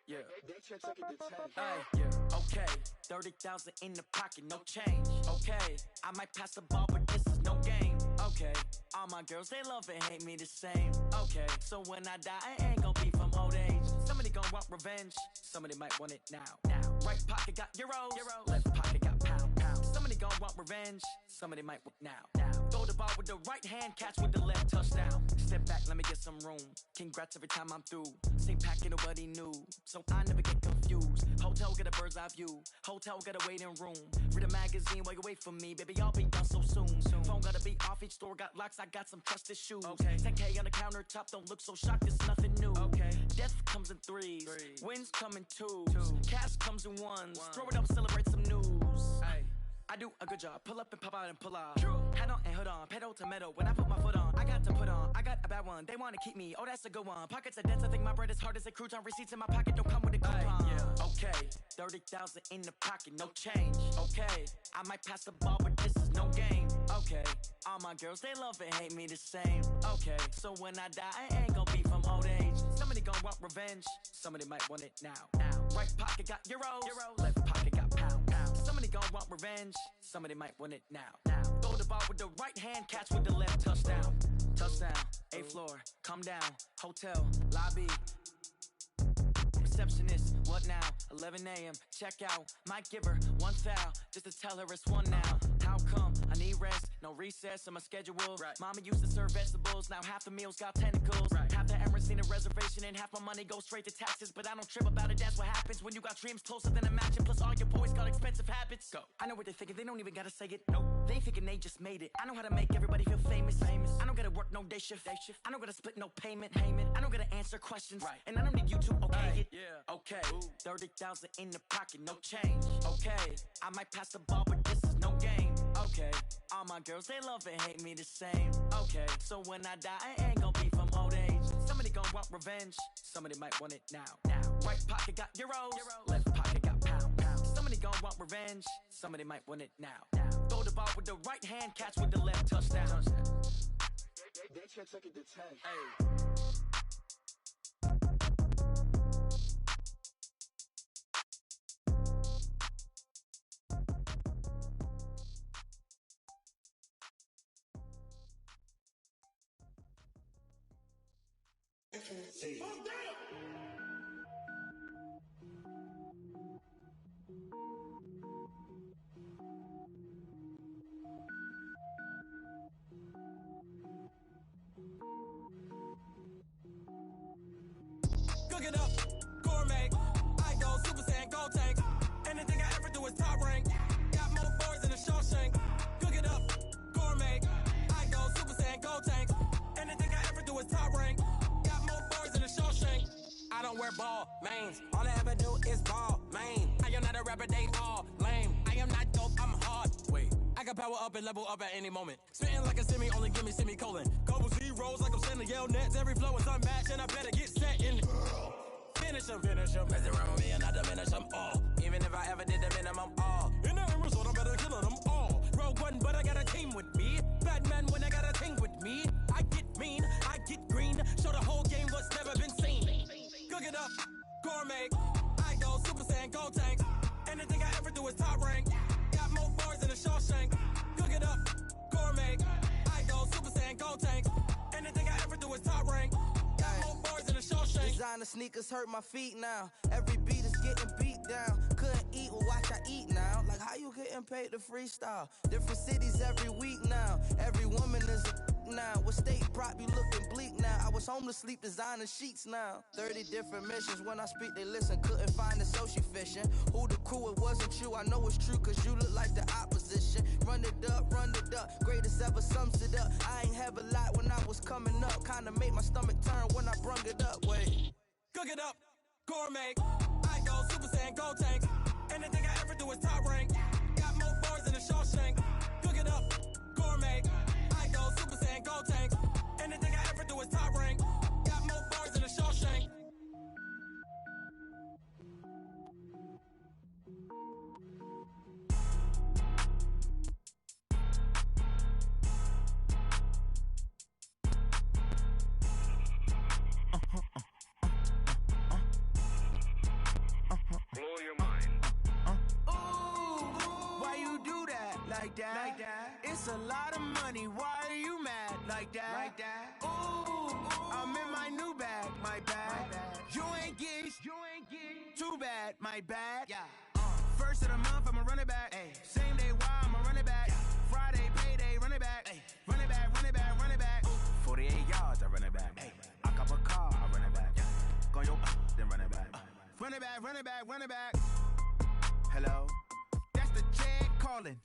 Yeah. Hey, yeah. Okay, 30,000 in the pocket, no change. Okay, I might pass the ball, but this is no game. Okay, all my girls, they love and hate me the same. Okay, so when I die, I ain't gonna be from old age. Somebody gonna want revenge, somebody might want it now. Right pocket got euros, left pocket got pound. Somebody gonna want revenge, somebody might want now. Throw the ball with the right hand, catch with the left, touchdown. Step back, let me get some room. Congrats every time I'm through. Same packet, nobody knew, so I never get confused. Hotel get a bird's eye view, hotel got a waiting room. Read a magazine while you wait for me, baby, I'll be done so soon. Phone gotta be off, each store got locks, I got some trusted shoes. Okay, 10K on the countertop, don't look so shocked, it's nothing new. Okay, death comes in threes, wins come in twos, cash comes in ones. Throw it up, celebrate some news. I do a good job, pull up and pop out and pull out. Head on and hood on, pedal to metal. When I put my foot on, I got to put on. I got a bad one, they wanna keep me. Oh, that's a good one. Pockets are dense, I think my bread is hard as a crouton. Receipts in my pocket don't come with a coupon. Okay, 30,000 in the pocket, no change. Okay, I might pass the ball, but this is no game. Okay, all my girls, they love and hate me the same. Okay, so when I die, I ain't gonna be from old age. Somebody gonna want revenge, somebody might want it now. Right pocket got euros, left pocket got pounds. Somebody gonna want revenge, somebody might want it now. Throw the ball with the right hand, catch with the left, touchdown. Touchdown, 8th floor, come down, hotel, lobby. Receptionist, what now? 11 a.m., check out. Might give her one foul, just to tell her it's one now. How come? I need rest, no recess on my schedule. Right. Mama used to serve vegetables, now half the meals got tentacles. Right. Half the Emirates need a reservation and half my money goes straight to taxes. But I don't trip about it, that's what happens when you got dreams closer than a mansion. Plus all your boys got expensive habits. Go. I know what they're thinking, they don't even gotta say it. Nope. They ain't thinking they just made it. I know how to make everybody feel famous. I don't gotta work no day shift. I don't gotta split no payment. I don't gotta answer questions. Right. And I don't need you to okay it. Yeah. Okay. 30,000 in the pocket, no change. Okay, I might pass the ball, but this is no game. Okay, all my girls, they love and hate me the same. Okay, so when I die, I ain't gonna be from old age. Somebody gonna want revenge, somebody might want it now. Right pocket got euros, left pocket got pounds. Somebody gonna want revenge, somebody might want it now. Throw the ball with the right hand, catch with the left, touchdown. They check it to 10. Hey. See. Cook it up, gourmet. I go Super Saiyan, gold tank. Anything I ever do is top rank. Got more boys in the Shawshank. Cook it up, gourmet. I go Super Saiyan, gold tank. Anything I ever do is top rank. Got more boys in the Shawshank. I don't wear ball mains. All I ever do is ball main. I am not a rapper, they all lame. I am not dope, I'm hard. Wait, I can power up and level up at any moment. Spitting like a semi, only give me semicolon. Couple zeros like I'm sending yell nets. Every flow is unmatched and I better get set in. Finish him. Mess around with me and I diminish them all. Even if I ever did the minimum all. In the end result, I'm better killing them all. Rogue one, but I got a team with me. Batman when I got a team with me. I get mean, I get green. Show the whole game what's never been seen. Cook it up, gourmet. I go Super Saiyan, gold tank. Anything I ever do is top rank. Got more bars in the Shawshank. Cook it up, gourmet. I go Super Saiyan, gold tank. Anything I ever do is top rank. Got more bars in the Shawshank. Designer sneakers hurt my feet now. Every beat is getting beat down. Couldn't eat, well watch I eat now. Like how you getting paid to freestyle? Different cities every week now. Every woman is a now. What state prop you looking bleak now? I was home to sleep designer sheets now. 30 different missions. When I speak they listen. Couldn't find it so she fishing. Who the crew, it wasn't you. I know it's true cause you look like the opposition. Run it up. Greatest ever sums it up. I ain't have a lot when I was coming up. Kinda made my stomach turn when I brung it up. Wait. Cook it up, gourmet. I go Super Saiyan, gold tank. Anything I ever do is top rank. Got more bars in the Shawshank. Cook it up, gourmet. I go Super Saiyan, gold tank. Anything I ever do is top rank. Got more bars in the Shawshank. Blow your mind. Why you do that? Like that? It's a lot of money. Why are you mad? Like that? Ooh, I'm in my new bag. My bad. You ain't get too bad. My bad. Yeah. First of the month, I'ma run it back. Ay. Same day, why I'ma run it back. Friday, payday, run it back. Ay. Run it back, run it back, run it back. 48 yards, I run it back. Ay. I cop a car, I run it back. Go yo, then run it back. Run it back, run it back, run it back. Hello? That's the jag calling.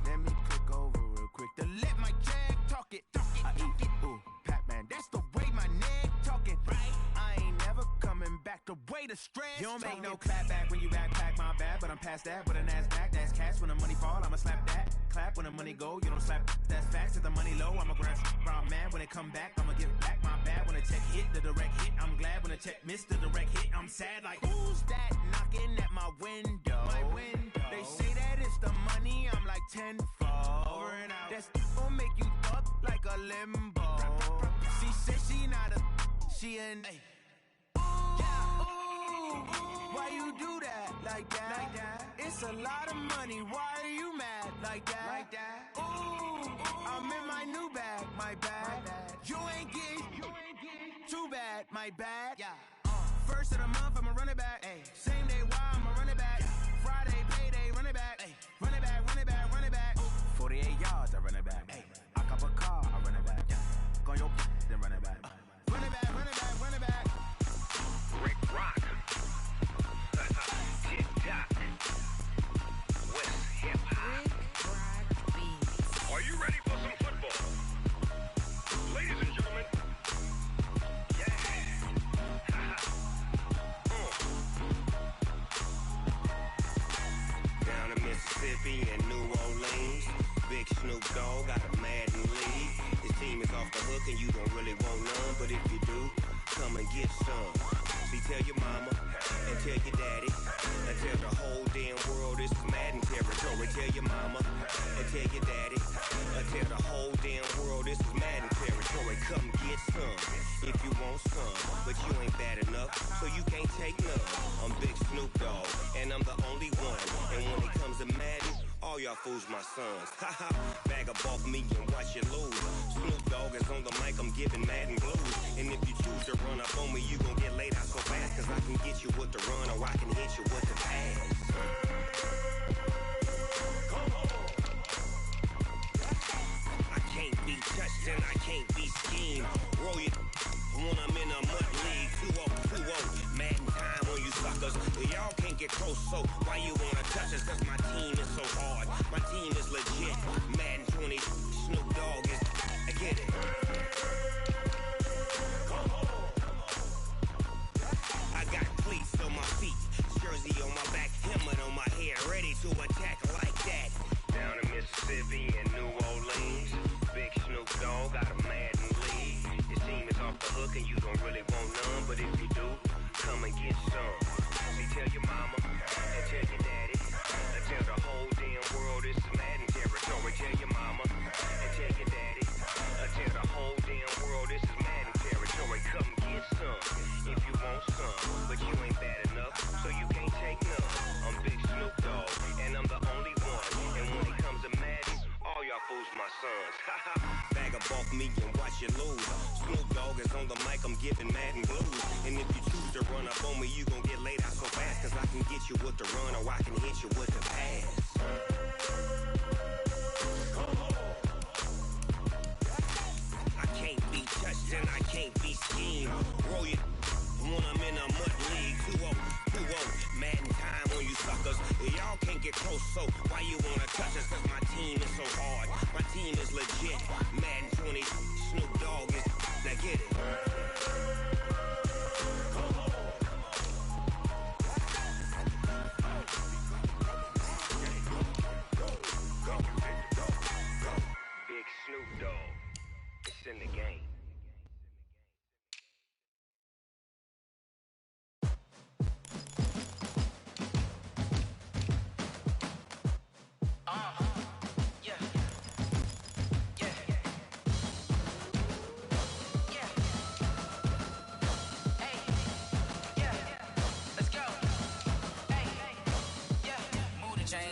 Let me click over real quick to let my jag talk it. I eat it, ooh, Pac-Man. That's the way my neck talking. Right? I ain't never coming back the way the stress. You don't make no clap back when you backpack, my bad. But I'm past that with an ass back. That's cash when the money fall, I'ma slap that. Clap when the money go, you don't slap. That's facts. If the money low, I'ma grab brown man. When it come back, I'ma give back my bad. When the check hit, the direct hit. I'm glad when the check missed the direct hit. I'm sad like, who's that knocking at my window? limbo. She said she not a, she an Ooh, why you do that like that? It's a lot of money, why are you mad like that? Ooh, I'm in my new bag, my bad. You ain't getting too bad, my bad. First of the month, I'ma run it back. Same day, why I'ma run it back. Friday, payday, run it back. Run it back, run it back, run it back. 48 yards, I run it back. I cop a car, I run it back. Go your then run it back. Run it back, run it back, run it back. Rick Rock. TikTok. West Hip Hop. Are you ready for some football? Ladies and gentlemen. Down in Mississippi and New Orleans, Big Snoop Dogg got a Madden league. His team is off the hook and you don't really want none, but if you do, come and get some. See, tell your mama and tell your daddy and tell the whole damn world this is Madden territory. Tell your mama and tell your daddy and tell the whole damn world this is Madden territory. Come get some if you want some, but you ain't bad enough, so you can't take none. I'm Big Snoop Dogg, and I'm the only one. And when it comes to Madden, all y'all fools my sons. Haha, bag up off me and watch you lose. Snoop Dogg is on the mic, I'm giving Madden blues. And if you choose to run up on me, you gon' get laid out so fast, cause I can get you with the run or I can hit you with the pass. I can't be touched and I can't be schemed. Roll it when I'm in a mud league. 2-0, Madden time on you suckers. Y'all can't get close, so why you wanna touch us? Cause my team is so hard, my team is legit. Madden 20, Snoop Dogg is, I get it. I got cleats on my feet, jersey on my back, helmet on my head, ready to attack like that. Down in Mississippi and New Orleans, Big Snoop Dogg got a Madden league. His team is off the hook and you don't really want none, but if you do, come and get some. See, tell your mama and tell your daddy and tell the whole damn world this is Madden territory. Tell your mama and tell your daddy and tell the whole damn world this is Madden territory. Come get some if you want some, but you ain't bad enough, so you can't take none. I'm Big Snoop Dogg, and I'm the only one. And when it comes to Madden, all y'all fools my sons. Bag up off me and watch you lose. Snoop Dogg is on the mic, I'm giving Madden blues. And if you choose to run up on me, you gon' get laid out so fast, cause I can get you with the run or I can hit you with the pass. I can't be touched and I can't be schemed. Roll it when I'm in a mud league. 2-0, Madden time on you suckers. Y'all can't get close, so why you wanna touch us? Cause my team is so hard, my team is legit. Madden 20, Snoop Dogg is, now get it. Big Snoop Dogg, it's in the game.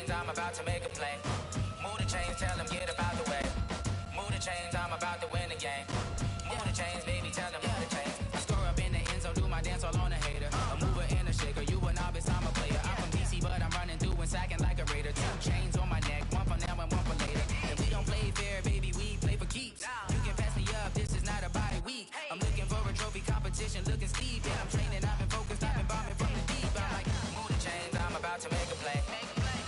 I'm about to make a play. Move the chains, tell them get up out the way. Move the chains, I'm about to win the game. Move the chains, baby, tell them move the chains. I score up in the end zone, do my dance all on a hater. A mover and a shaker, you a novice, I'm a player. I'm from DC, but I'm running through and sacking like a raider. 2 chains on my neck, one for now and one for later. And we don't play fair, baby, we play for keeps. You can pass me up, this is not a body week. I'm looking for a trophy competition, looking steep. Yeah, I'm training, I've been focused, I've been bombing from the deep. I'm like, move the chains, I'm about to make a play.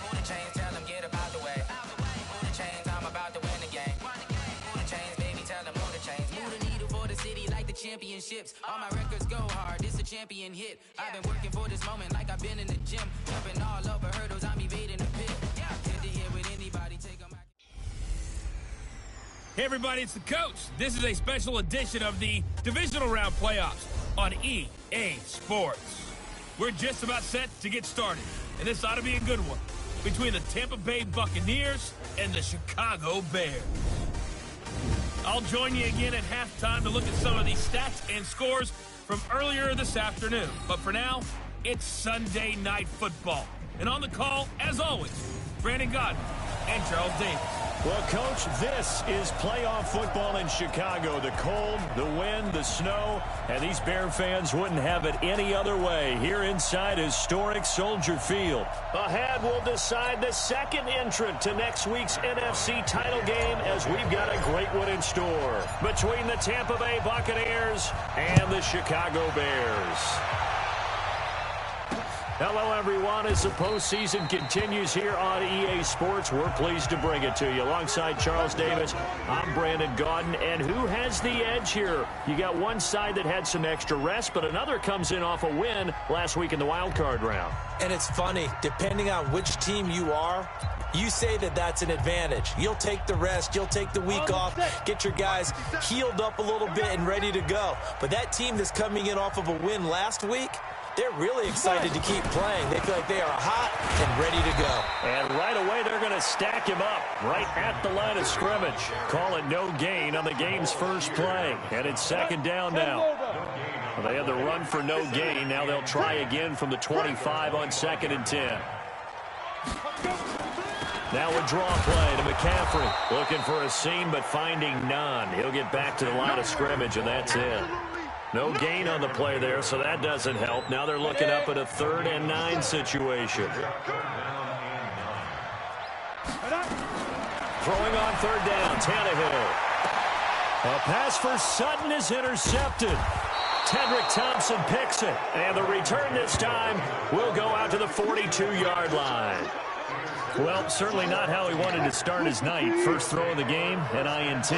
Move the chains, tell them get up out the way. Move the chains, I'm about to win the game. Move the chains, baby, tell them move the chains. Move the needle for the city like the championships. All my records go hard, this a champion hit. I've been working for this moment like I've been in the gym. Jumping all over hurdles, I'm evading the pit. Head to head with anybody, take them out. Hey everybody, it's the coach. This is a special edition of the divisional round playoffs on EA Sports. We're just about set to get started, and this ought to be a good one between the Tampa Bay Buccaneers and the Chicago Bears. I'll join you again at halftime to look at some of these stats and scores from earlier this afternoon. But for now, it's Sunday Night Football. And on the call, as always, Brandon Godden and Charles Davis. Well, Coach, this is playoff football in Chicago. The cold, the wind, the snow, and these Bear fans wouldn't have it any other way here inside historic Soldier Field. Ahead, we'll decide the second entrant to next week's NFC title game as we've got a great one in store between the Tampa Bay Buccaneers and the Chicago Bears. Hello, everyone. As the postseason continues here on EA Sports, we're pleased to bring it to you. Alongside Charles Davis, I'm Brandon Gaudin. And who has the edge here? You got one side that had some extra rest, but another comes in off a win last week in the wild card round. And it's funny, depending on which team you are, you say that that's an advantage. You'll take the rest. You'll take the week off. Get your guys healed up a little bit and ready to go. But that team that's coming in off of a win last week, they're really excited to keep playing. They feel like they are hot and ready to go. And right away, they're going to stack him up right at the line of scrimmage. Call it no gain on the game's first play. And it's second down now. Well, they had the run for no gain. Now they'll try again from the 25 on 2nd and 10. Now a draw play to McCaffrey. Looking for a seam, but finding none. He'll get back to the line of scrimmage, and that's it. No gain on the play there, so that doesn't help. Now they're looking up at a 3rd and 9 situation. Throwing on 3rd down, Tannehill. A pass for Sutton is intercepted. Tedrick Thompson picks it, and the return this time will go out to the 42-yard line. Well, certainly not how he wanted to start his night. First throw of the game, an INT.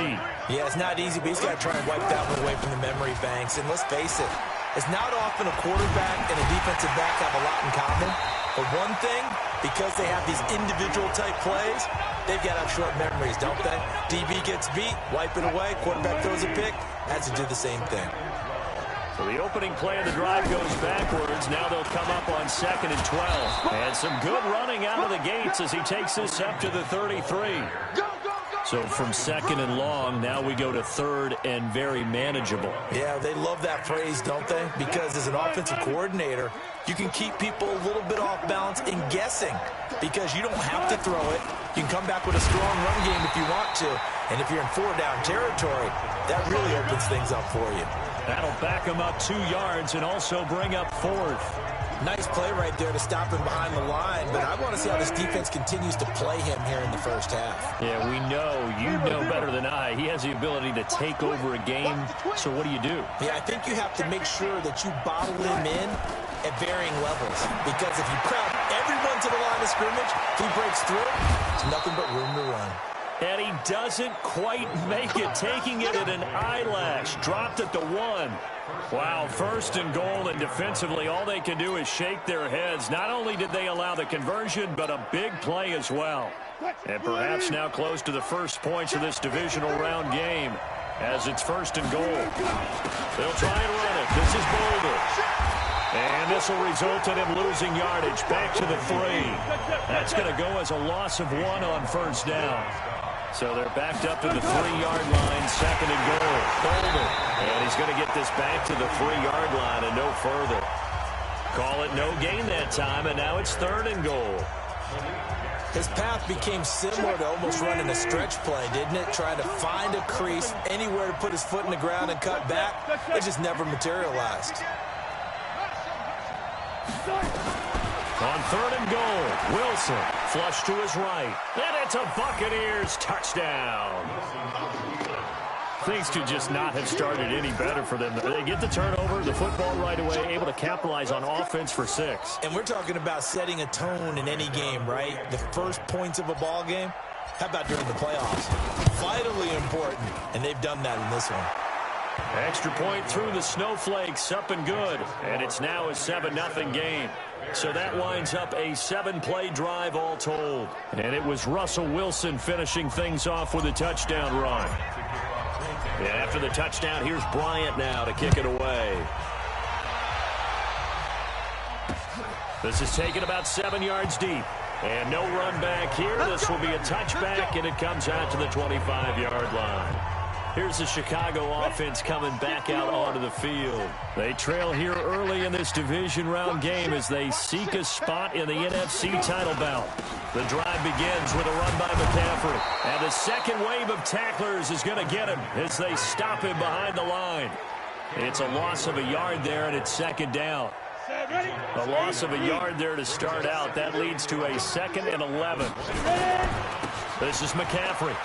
Yeah, it's not easy, but he's got to try and wipe that one away from the memory banks. And let's face it, it's not often a quarterback and a defensive back have a lot in common. But one thing, because they have these individual type plays, they've got to have short memories, don't they? DB gets beat, wipe it away, quarterback throws a pick, has to do the same thing. So the opening play of the drive goes backwards. Now they'll come up on 2nd and 12. And some good running out of the gates as he takes this up to the 33. So from 2nd and long, now we go to 3rd and very manageable. Yeah, they love that phrase, don't they? Because as an offensive coordinator, you can keep people a little bit off balance and guessing because you don't have to throw it. You can come back with a strong run game if you want to. And if you're in 4-down territory, that really opens things up for you. That'll back him up 2 yards and also bring up 4th. Nice play right there to stop him behind the line, but I want to see how this defense continues to play him here in the first half. Yeah, we know, you know better than I, he has the ability to take over a game, so what do you do? Yeah, I think you have to make sure that you bottle him in at varying levels, because if you crowd everyone to the line of scrimmage, if he breaks through, there's nothing but room to run. And he doesn't quite make it, taking it at an eyelash. Dropped at the 1. Wow, 1st and goal, and defensively all they can do is shake their heads. Not only did they allow the conversion, but a big play as well. And perhaps now close to the first points of this divisional round game as it's 1st and goal. They'll try and run it. This is Boulder. And this will result in him losing yardage back to the 3. That's going to go as a loss of 1 on 1st down. So they're backed up to the 3-yard line, 2nd and goal. Boulder. And he's going to get this back to the 3-yard line and no further. Call it no gain that time, and now it's 3rd and goal. His path became similar to almost running a stretch play, didn't it? Trying to find a crease, anywhere to put his foot in the ground and cut back. It just never materialized. On 3rd and goal, Wilson flush to his right. And it's a Buccaneers touchdown. Things could just not have started any better for them. They get the turnover, the football right away, able to capitalize on offense for 6. And we're talking about setting a tone in any game, right? The first points of a ball game. How about during the playoffs? Vitally important, and they've done that in this one. Extra point through the snowflakes, up and good. And it's now a 7-0 game. So that winds up a 7-play drive all told. And it was Russell Wilson finishing things off with a touchdown run. And after the touchdown, here's Bryant now to kick it away. This is taken about 7 yards deep. And no run back here. This will be a touchback, and it comes out to the 25-yard line. Here's the Chicago offense coming back out onto the field. They trail here early in this division round game as they seek a spot in the NFC title bout. The drive begins with a run by McCaffrey. And the second wave of tacklers is going to get him as they stop him behind the line. It's a loss of a yard there, and it's second down. A loss of a yard there to start out. That leads to a 2nd and 11. This is McCaffrey.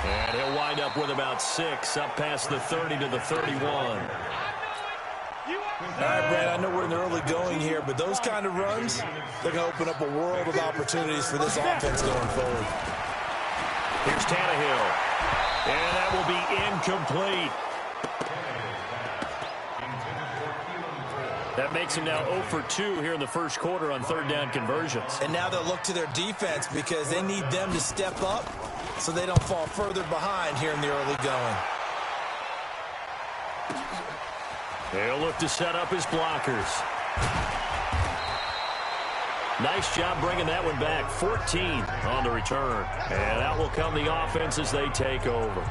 And he'll wind up with about 6, up past the 30 to the 31. All right, Brad, I know we're in the early going here, but those kind of runs, they're going to open up a world of opportunities for this offense going forward. Here's Tannehill. And that will be incomplete. That makes him now 0 for 2 here in the first quarter on third down conversions. And now they'll look to their defense because they need them to step up so they don't fall further behind here in the early going. They'll look to set up his blockers. Nice job bringing that one back. 14 on the return. And out will come the offense as they take over.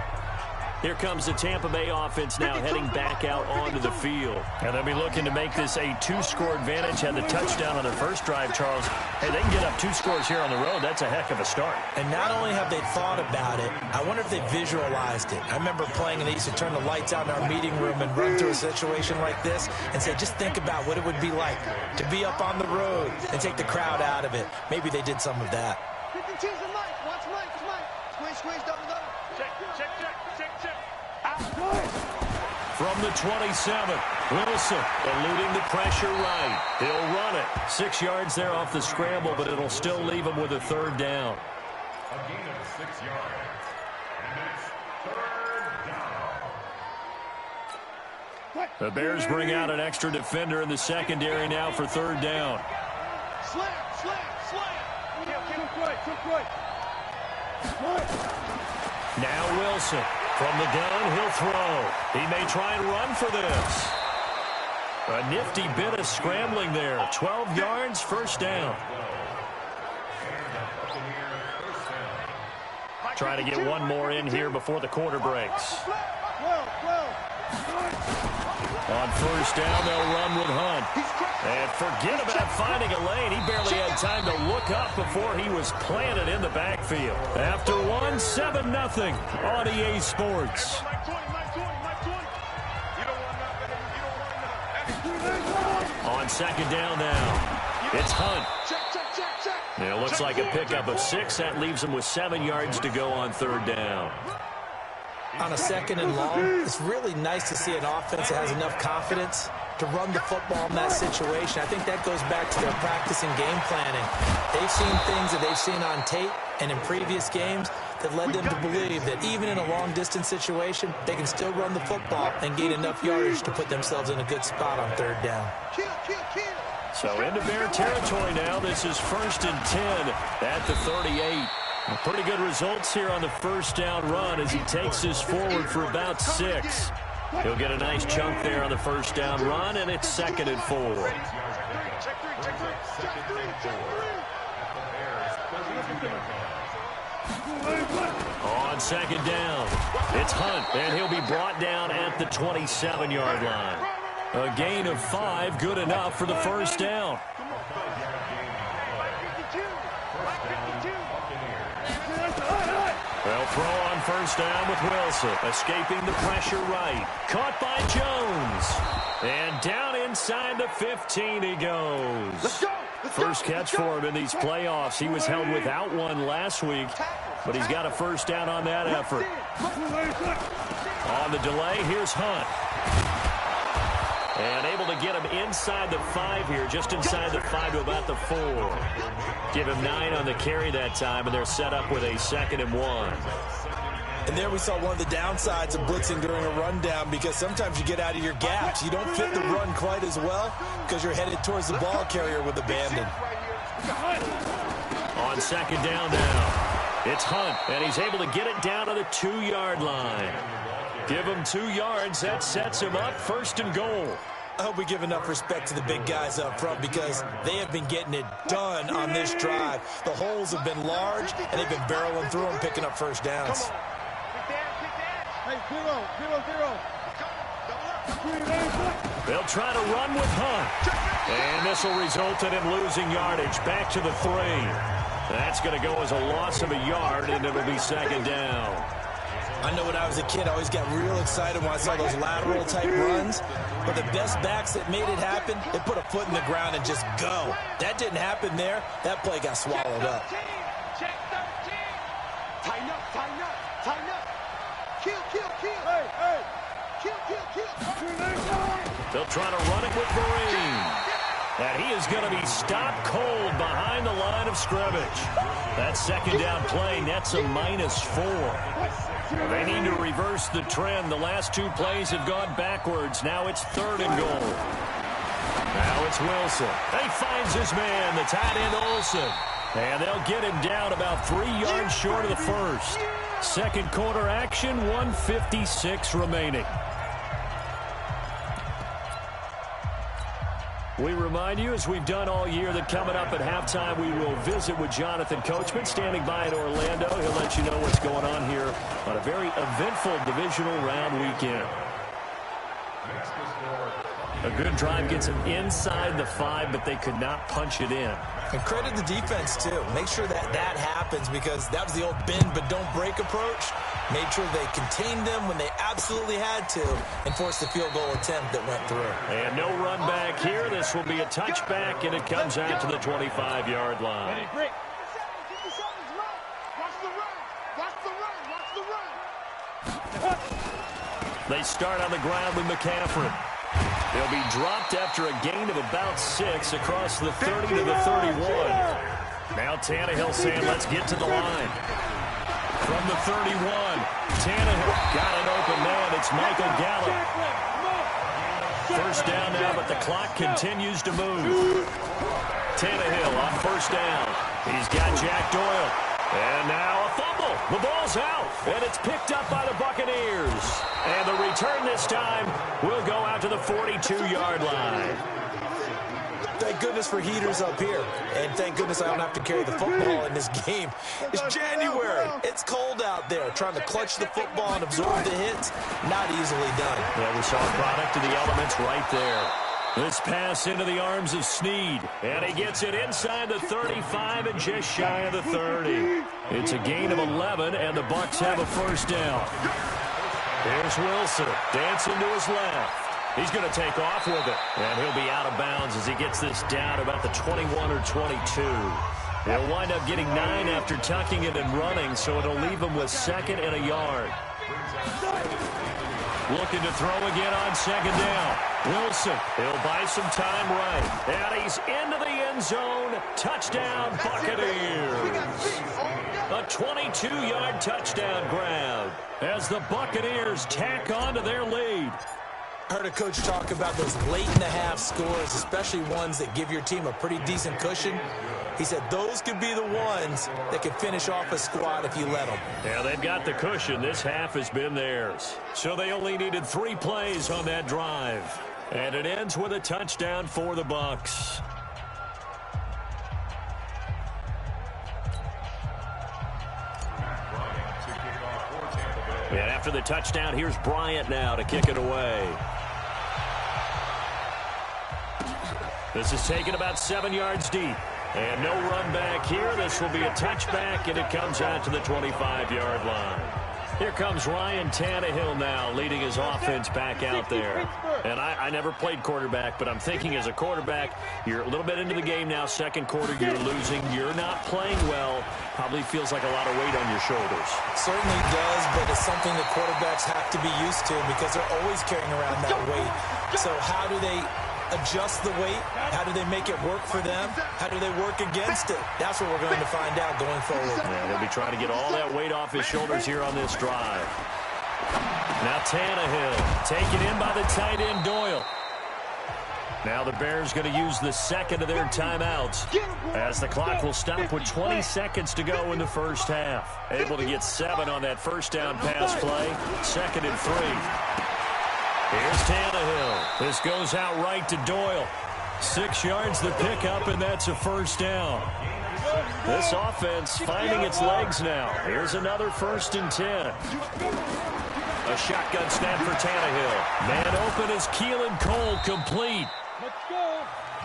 Here comes the Tampa Bay offense now heading back out onto the field. And they'll be looking to make this a 2-score advantage. Had the touchdown on their first drive, Charles. Hey, they can get up 2 scores here on the road. That's a heck of a start. And not only have they thought about it, I wonder if they visualized it. I remember playing and they used to turn the lights out in our meeting room and run through a situation like this and say, just think about what it would be like to be up on the road and take the crowd out of it. Maybe they did some of that. From the 27, Wilson eluding the pressure right. He'll run it. 6 yards there off the scramble, but it'll still leave him with a third down. A gain of 6 yards. And it's third down. The Bears bring out an extra defender in the secondary now for third down. Slam. Now Wilson. From the gun, he'll throw. He may try and run for this. A nifty bit of scrambling there. 12 yards, first down. Trying to get one more in here before the quarter breaks. On first down, they'll run with Hunt. And forget about finding a lane. He barely had time to look up before he was planted in the backfield. After one, 7-0 on EA Sports. On second down now, it's Hunt. And it looks like a pickup of 6. That leaves him with 7 yards to go on third down. On a 2nd and long, it's really nice to see an offense that has enough confidence to run the football in that situation. I think that goes back to their practice and game planning. They've seen things that they've seen on tape and in previous games that led them to believe that even in a long-distance situation, they can still run the football and gain enough yardage to put themselves in a good spot on third down. So into Bear territory now. This is 1st and 10 at the 38. Pretty good results here on the first down run as he takes this forward for about 6. He'll get a nice chunk there on the first down run, and it's 2nd and 4. On second down, it's Hunt, and he'll be brought down at the 27-yard line. A gain of 5, good enough for the first down. They'll throw on first down with Wilson, escaping the pressure right. Caught by Jones. And down inside the 15 he goes. First catch for him in these playoffs. He was held without one last week, but he's got a first down on that effort. On the delay, here's Hunt. And able to get him inside the 5 here, just inside the 5 to about the 4. Give him 9 on the carry that time, and they're set up with a 2nd and 1. And there we saw one of the downsides of blitzing during a rundown, because sometimes you get out of your gaps. You don't fit the run quite as well because you're headed towards the ball carrier with abandon. On second down now, it's Hunt, and he's able to get it down to the 2-yard line. Give him 2 yards. That sets him up 1st and goal. I hope we give enough respect to the big guys up front because they have been getting it done on this drive. The holes have been large, and they've been barreling through them, picking up first downs. They'll try to run with Hunt. And this will result in him losing yardage. Back to the 3. That's going to go as a loss of a yard, and it'll be second down. I know when I was a kid, I always got real excited when I saw those lateral-type runs. But the best backs that made it happen, they put a foot in the ground and just go. That didn't happen there. That play got swallowed up. Check 13. Tighten up, tighten up, tighten up. Kill, kill, kill. Hey. Kill, kill, kill. They'll try to run it with Marine. And he is going to be stopped cold behind the line of scrimmage. That second down play nets a -4. They need to reverse the trend. The last 2 plays have gone backwards. Now it's 3rd and goal. Now it's Wilson. He finds his man, the tight end Olsen. And they'll get him down about 3 yards short of the first. Second quarter action, 1:56 remaining. We remind you, as we've done all year, that coming up at halftime, we will visit with Jonathan Coachman, standing by in Orlando. He'll let you know what's going on here on a very eventful divisional round weekend. A good drive gets them inside the 5, but they could not punch it in. And credit the defense, too. Make sure that happens, because that was the old bend but don't break approach. Made sure they contained them when they absolutely had to and forced the field goal attempt that went through. And no run back here. This will be a touchback, and it comes out to the 25-yard line. They start on the ground with McCaffrey. They'll be dropped after a gain of about 6 across the 30 to the 31. Now Tannehill saying, let's get to the line. From the 31, Tannehill got an open man. It's Michael Gallup. First down now, but the clock continues to move. Tannehill on first down. He's got Jack Doyle. And now a fumble. The ball's out, and it's picked up by the Buccaneers. And the return this time will go out to the 42-yard line. Thank goodness for heaters up here. And thank goodness I don't have to carry the football in this game. It's January. It's cold out there. Trying to clutch the football and absorb the hits, not easily done. Yeah, we saw a product of the elements right there. This pass into the arms of Snead. And he gets it inside the 35 and just shy of the 30. It's a gain of 11, and the Bucs have a first down. Here's Wilson, dancing to his left. He's going to take off with it, and he'll be out of bounds as he gets this down about the 21 or 22. He'll wind up getting 9 after tucking it and running, so it'll leave him with 2nd and a yard. Looking to throw again on 2nd down. Wilson, he'll buy some time right, and he's into the end zone. Touchdown, Buccaneers. A 22-yard touchdown grab as the Buccaneers tack on to their lead. I heard a coach talk about those late-in-the-half scores, especially ones that give your team a pretty decent cushion. He said those could be the ones that could finish off a squad if you let them. Yeah, they've got the cushion. This half has been theirs. So they only needed 3 plays on that drive. And it ends with a touchdown for the Bucs. And after the touchdown, here's Bryant now to kick it away. This is taken about 7 yards deep. And no run back here. This will be a touchback, and it comes out to the 25-yard line. Here comes Ryan Tannehill now, leading his offense back out there. And I never played quarterback, but I'm thinking as a quarterback, you're a little bit into the game now. Second quarter, you're losing. You're not playing well. Probably feels like a lot of weight on your shoulders. Certainly does, but it's something that quarterbacks have to be used to because they're always carrying around that weight. So how do they adjust the weight? How do they make it work for them? How do they work against it? That's what we're going to find out going forward. Yeah, they'll be trying to get all that weight off his shoulders here on this drive. Now Tannehill taken in by the tight end Doyle. Now the Bears going to use the second of their timeouts as the clock will stop with 20 seconds to go in the first half. Able to get 7 on that first down pass play. 2nd and 3. Here's Tannehill. This goes out right to Doyle. 6 yards to pick up, and that's a first down. This offense finding its legs now. Here's another 1st and 10. A shotgun snap for Tannehill. Man open is Keelan Cole, complete.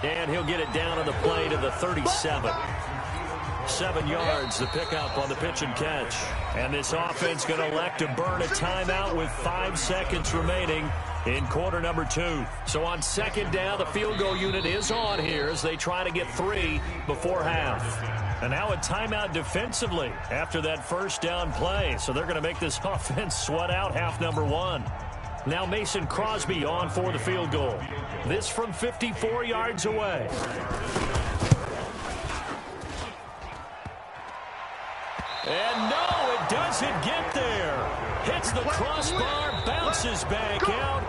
And he'll get it down on the play to the 37. 7 yards, the pickup on the pitch and catch. And this offense going to elect to burn a timeout with 5 seconds remaining in quarter number 2. So on second down, the field goal unit is on here as they try to get 3 before half. And now a timeout defensively after that first down play. So they're going to make this offense sweat out half number 1. Now Mason Crosby on for the field goal. This from 54 yards away. And no, it doesn't get there. Hits the crossbar, bounces back out.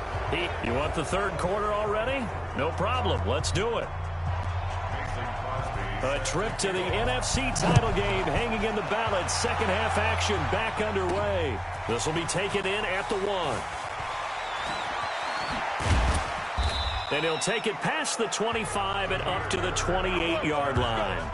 You want the third quarter already? No problem. Let's do it. A trip to the NFC title game hanging in the balance. Second half action back underway. This will be taken in at the 1. And he'll take it past the 25 and up to the 28-yard line.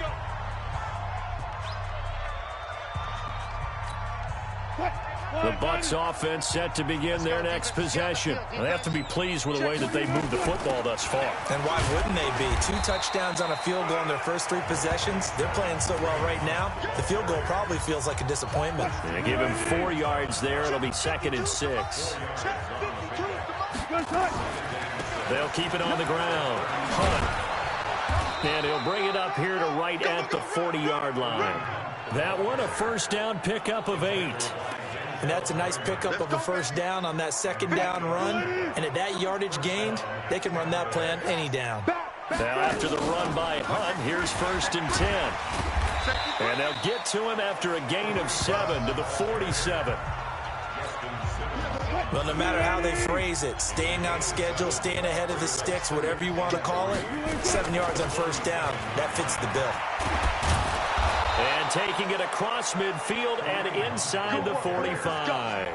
The Bucs offense set to begin their next possession. They have to be pleased with the way that they moved the football thus far. And why wouldn't they be? 2 touchdowns on a field goal in their first 3 possessions. They're playing so well right now, the field goal probably feels like a disappointment. They give him 4 yards there. It'll be 2nd and 6. They'll keep it on the ground. Hunt. And he'll bring it up here to right at the 40-yard line. That one, a first down pickup of 8. And that's a nice pickup of a first down on that second down run. And at that yardage gained, they can run that play on any down. Now after the run by Hunt, here's 1st and 10. And they'll get to him after a gain of 7 to the 47. Well, no matter how they phrase it, staying on schedule, staying ahead of the sticks, whatever you want to call it, 7 yards on first down, that fits the bill. And taking it across midfield and inside the 45.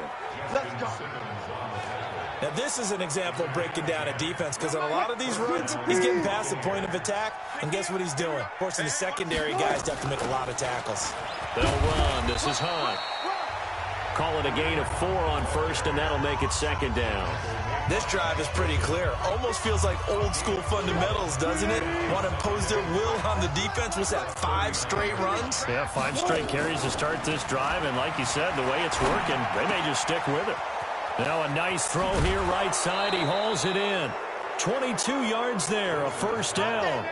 Now, this is an example of breaking down a defense because on a lot of these runs, he's getting past the point of attack, and guess what he's doing? Forcing the secondary guys to have to make a lot of tackles. They'll run. This is Hunt. Call it a gain of 4 on first, and that'll make it 2nd down. This drive is pretty clear. Almost feels like old school fundamentals, doesn't it? Want to impose their will on the defense. Was that 5 straight runs? Yeah, 5 straight carries to start this drive, and like you said, the way it's working, they may just stick with it. Now a nice throw here right side. He hauls it in. 22 yards there, a first down.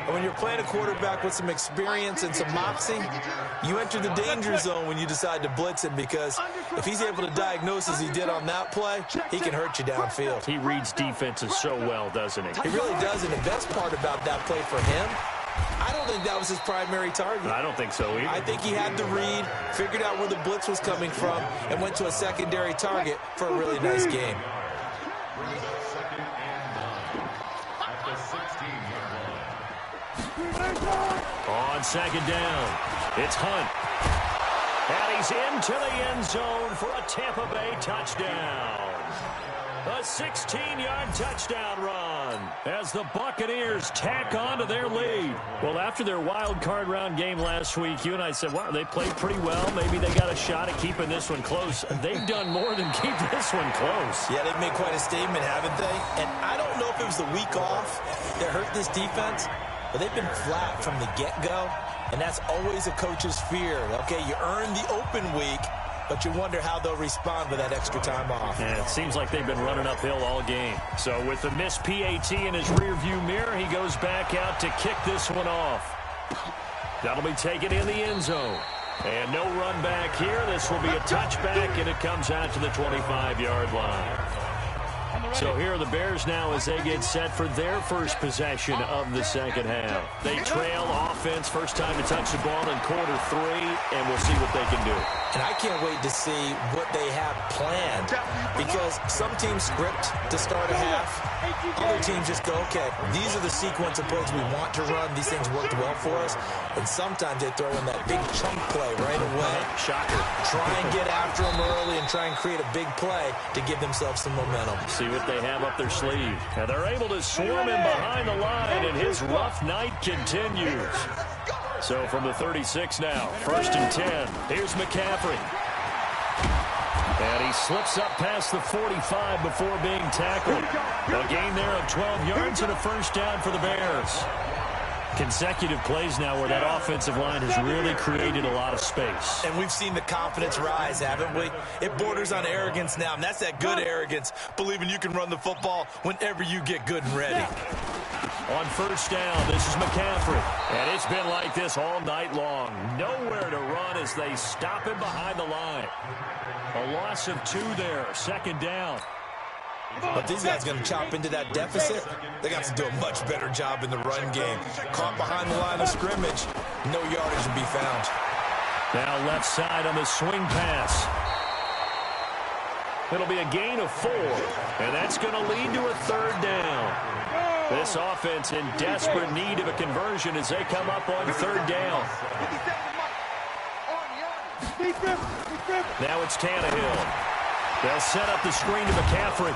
When you're playing a quarterback with some experience and some moxie, you enter the danger zone when you decide to blitz him because if he's able to diagnose as he did on that play, he can hurt you downfield. He reads defenses so well, doesn't he? He really does, and the best part about that play for him, I don't think that was his primary target. I don't think so either. I think he had the read, figured out where the blitz was coming from, and went to a secondary target for a really nice game. On second down, it's Hunt. And he's into the end zone for a Tampa Bay touchdown. A 16-yard touchdown run as the Buccaneers tack on to their lead. Well, after their wild card round game last week, you and I said, wow, they played pretty well. Maybe they got a shot at keeping this one close. They've done more than keep this one close. Yeah, they've made quite a statement, haven't they? And I don't know if it was the week off that hurt this defense, but they've been flat from the get-go, and that's always a coach's fear. Okay, you earn the open week, but you wonder how they'll respond with that extra time off. And it seems like they've been running uphill all game. So with the missed PAT in his rearview mirror, he goes back out to kick this one off. That'll be taken in the end zone. And no run back here. This will be a touchback, and it comes out to the 25-yard line. So here are the Bears now as they get set for their first possession of the second half. They trail offense, first time to touch the ball in quarter 3, and we'll see what they can do. And I can't wait to see what they have planned because some teams script to start a half. Other teams just go, okay, these are the sequence of plays we want to run. These things worked well for us. And sometimes they throw in that big chunk play right away. Shocker. Try and get after them early and try and create a big play to give themselves some momentum. See what they have up their sleeve. And they're able to swarm him behind the line, and his rough night continues. So from the 36 now, 1st and 10. Here's McCaffrey. And he slips up past the 45 before being tackled. A gain there of 12 yards and a first down for the Bears. Consecutive plays now where that offensive line has really created a lot of space. And we've seen the confidence rise, haven't we? It borders on arrogance now, and that's that good arrogance, believing you can run the football whenever you get good and ready. On first down, this is McCaffrey. And it's been like this all night long. Nowhere to run as they stop him behind the line. A loss of 2 there, second down. But these guys going to chop into that deficit. They got to do a much better job in the run game. Caught behind the line of scrimmage. No yardage to be found. Now left side on the swing pass. It'll be a gain of 4. And that's going to lead to a third down. This offense in desperate need of a conversion as they come up on third down. Now it's Tannehill. They'll set up the screen to McCaffrey.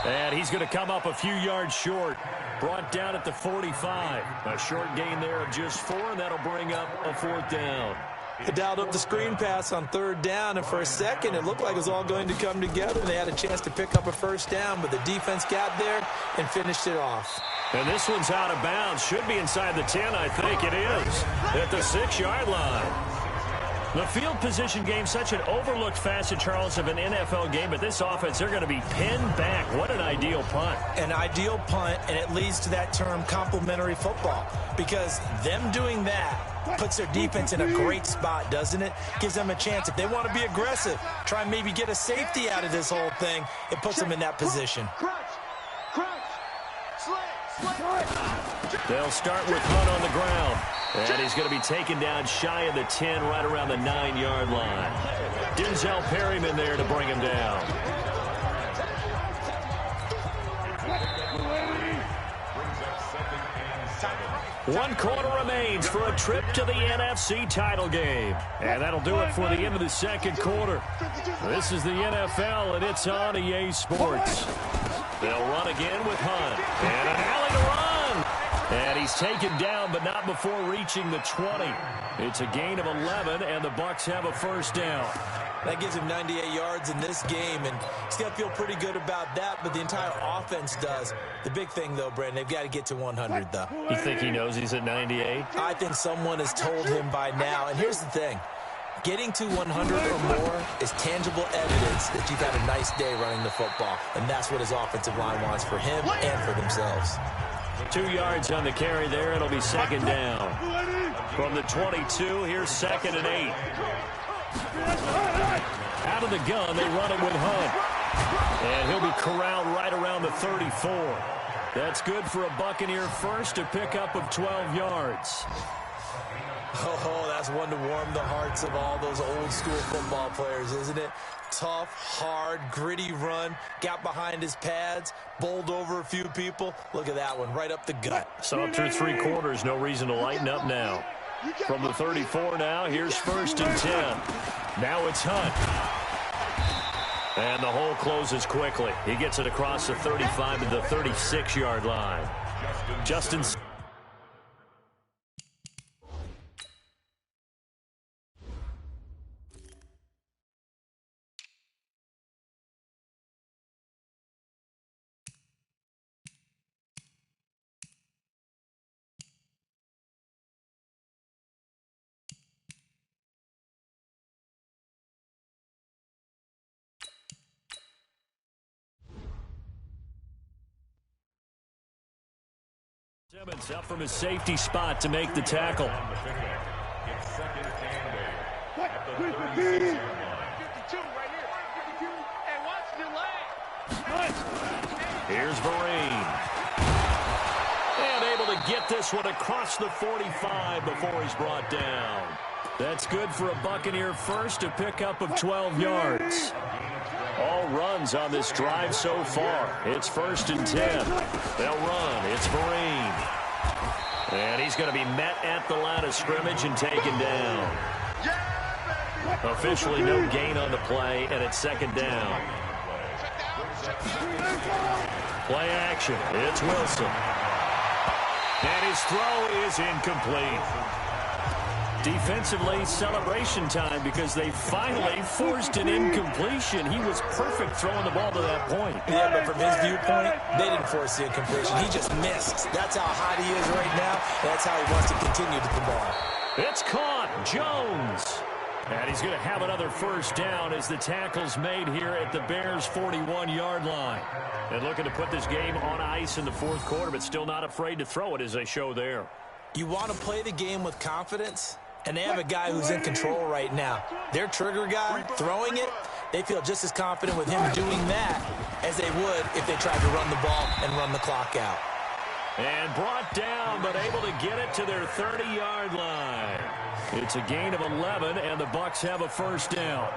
And he's going to come up a few yards short. Brought down at the 45. A short gain there of just 4, and that'll bring up a 4th down. They dialed up the screen pass on third down, and for a second it looked like it was all going to come together. They had a chance to pick up a first down, but the defense got there and finished it off. And this one's out of bounds. Should be inside the 10, I think it is. At the 6-yard line. The field position game, such an overlooked facet, Charles, of an NFL game. But this offense, they're going to be pinned back. What an ideal punt. An ideal punt, and it leads to that term complementary football. Because them doing that puts their defense in a great spot, doesn't it? Gives them a chance. If they want to be aggressive, try and maybe get a safety out of this whole thing, it puts them in that position. They'll start with Hunt on the ground. And he's going to be taken down shy of the 10, right around the 9-yard line. Denzel Perryman there to bring him down. One quarter remains for a trip to the NFC title game. And that'll do it for the end of the second quarter. This is the NFL, and it's on EA Sports. They'll run again with Hunt. And an alley to run. And he's taken down, but not before reaching the 20. It's a gain of 11, and the Bucs have a first down. That gives him 98 yards in this game, and he's going to feel pretty good about that, but the entire offense does. The big thing, though, Brandon, they've got to get to 100, though. You think he knows he's at 98? I think someone has told him by now, and here's the thing. Getting to 100 or more is tangible evidence that you've had a nice day running the football, and that's what his offensive line wants for him and for themselves. 2 yards on the carry there. It'll be second down. From the 22, here's 2nd and 8. Out of the gun, they run it with Hunt. And he'll be corralled right around the 34. That's good for a Buccaneer first, a pickup of 12 yards. Oh, that's one to warm the hearts of all those old school football players, isn't it? Tough, hard, gritty run, got behind his pads, bowled over a few people. Look at that one, right up the gut. So through 3 quarters, no reason to lighten up now. From the 34 now, here's 1st and 10. Now it's Hunt. And the hole closes quickly. He gets it across the 35 to the 36-yard line. Justin Simmons up from his safety spot to make the tackle. Here's Vereen. And able to get this one across the 45 before he's brought down. That's good for a Buccaneer first, a pickup of 12 yards. All runs on this drive so far. It's 1st and 10. They'll run. It's Vereen. And he's going to be met at the line of scrimmage and taken down. Officially no gain on the play, and it's 2nd down. Play action. It's Wilson. And his throw is incomplete. Defensively, celebration time because they finally forced an incompletion. He was perfect throwing the ball to that point. Yeah, but from his viewpoint, they didn't force the incompletion. He just missed. That's how hot he is right now. That's how he wants to continue to ball. It's caught. Jones. And he's going to have another first down as the tackle's made here at the Bears' 41-yard line. And looking to put this game on ice in the fourth quarter, but still not afraid to throw it as they show there. You want to play the game with confidence? And they have a guy who's in control right now. Their trigger guy, throwing it, they feel just as confident with him doing that as they would if they tried to run the ball and run the clock out. And brought down, but able to get it to their 30-yard line. It's a gain of 11, and the Bucs have a first down.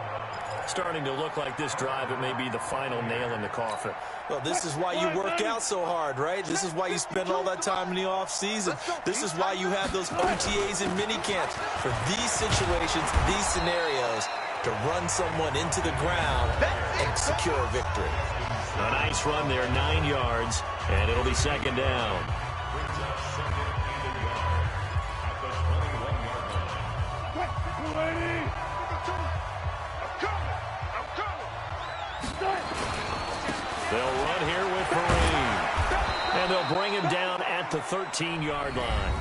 Starting to look like this drive, it may be the final nail in the coffin. Well, this is why you work out so hard, right? This is why you spend all that time in the offseason. This is why you have those OTAs and minicamps. For these situations, these scenarios, to run someone into the ground and secure a victory. A nice run there, 9 yards, and it'll be second down. They'll run here with Kareem. And they'll bring him down at the 13-yard line.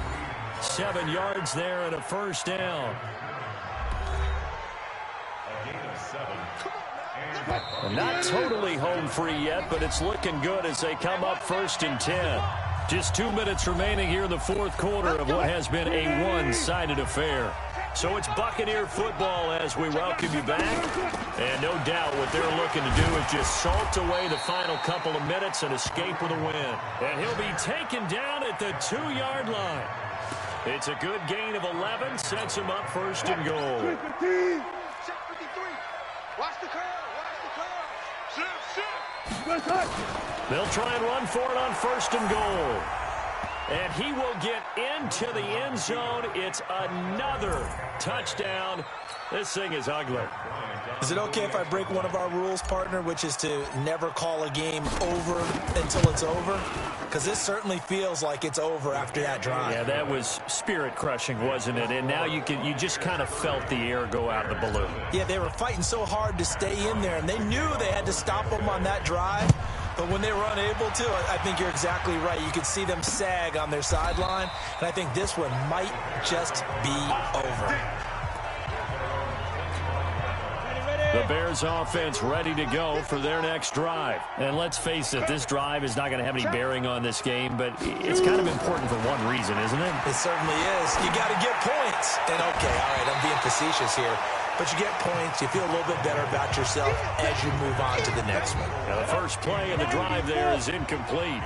7 yards there and a first down. Not totally home free yet, but it's looking good as they come up 1st and 10. Just 2 minutes remaining here in the fourth quarter of what has been a one-sided affair. So it's Buccaneer football as we welcome you back. And no doubt what they're looking to do is just salt away the final couple of minutes and escape with a win. And he'll be taken down at the 2-yard line. It's a good gain of 11, sets him up 1st and goal. Watch the curl. They'll try and run for it on 1st and goal. And he will get into the end zone. It's another touchdown. This thing is ugly. Is it okay if I break one of our rules, partner, which is to never call a game over until it's over? Because this certainly feels like it's over after that drive. Yeah, that was spirit-crushing, wasn't it? And now you just kind of felt the air go out of the balloon. Yeah, they were fighting so hard to stay in there, and they knew they had to stop them on that drive. But when they were unable to, I think you're exactly right. You could see them sag on their sideline, and I think this one might just be over. The Bears offense ready to go for their next drive. And let's face it, this drive is not going to have any bearing on this game, but it's kind of important for one reason, isn't it? It certainly is. You got to get points. And okay, all right, I'm being facetious here. But you get points, you feel a little bit better about yourself as you move on to the next one. Now the first play of the drive there is incomplete.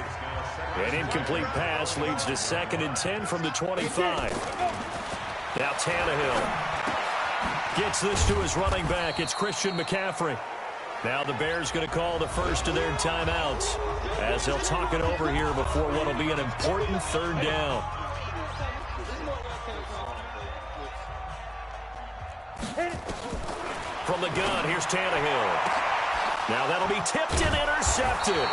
An incomplete pass leads to 2nd and 10 from the 25. Now Tannehill gets this to his running back. It's Christian McCaffrey. Now the Bears going to call the first of their timeouts as they'll talk it over here before what will be an important 3rd down. From the gun, here's Tannehill. Now that'll be tipped and intercepted.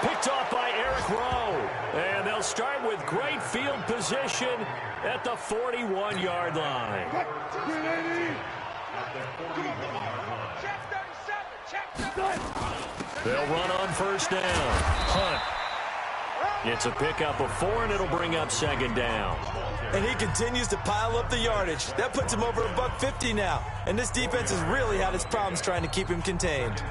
Picked off by Eric Rowe. And they'll start with great field position at the 41-yard line. They'll run on 1st down. Hunt. It's a pickup of 4, and it'll bring up 2nd down. And he continues to pile up the yardage. That puts him over $150 now. And this defense has really had its problems trying to keep him contained.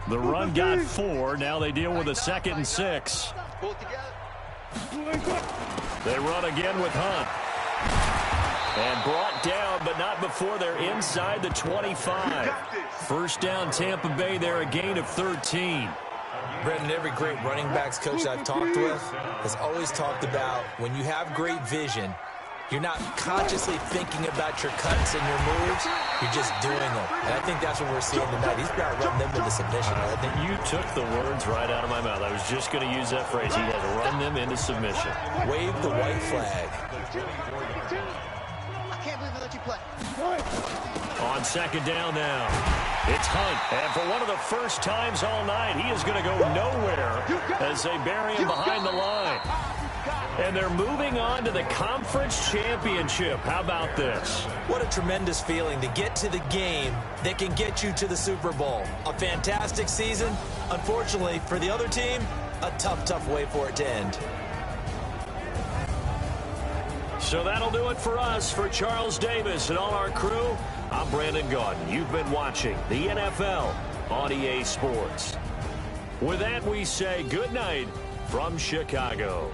The run got 4. Now they deal with a 2nd and 6. They run again with Hunt. And brought down, but not before they're inside the 25. First down, Tampa Bay there, a gain of 13. Brendan, every great running backs coach I've talked with has always talked about when you have great vision, you're not consciously thinking about your cuts and your moves. You're just doing them. And I think that's what we're seeing tonight. He's about running them into submission. I think you took the words right out of my mouth. I was just going to use that phrase. He has run them into submission. Wave the white flag. I can't believe they let you play. On 2nd down now, it's Hunt. And for one of the first times all night, he is going to go nowhere as they bury him behind the line. And they're moving on to the conference championship. How about this? What a tremendous feeling to get to the game that can get you to the Super Bowl. A fantastic season. Unfortunately, for the other team, a tough way for it to end. So that'll do it for us. For Charles Davis and all our crew, I'm Brandon Gaudin. You've been watching the NFL on EA Sports. With that, we say good night from Chicago.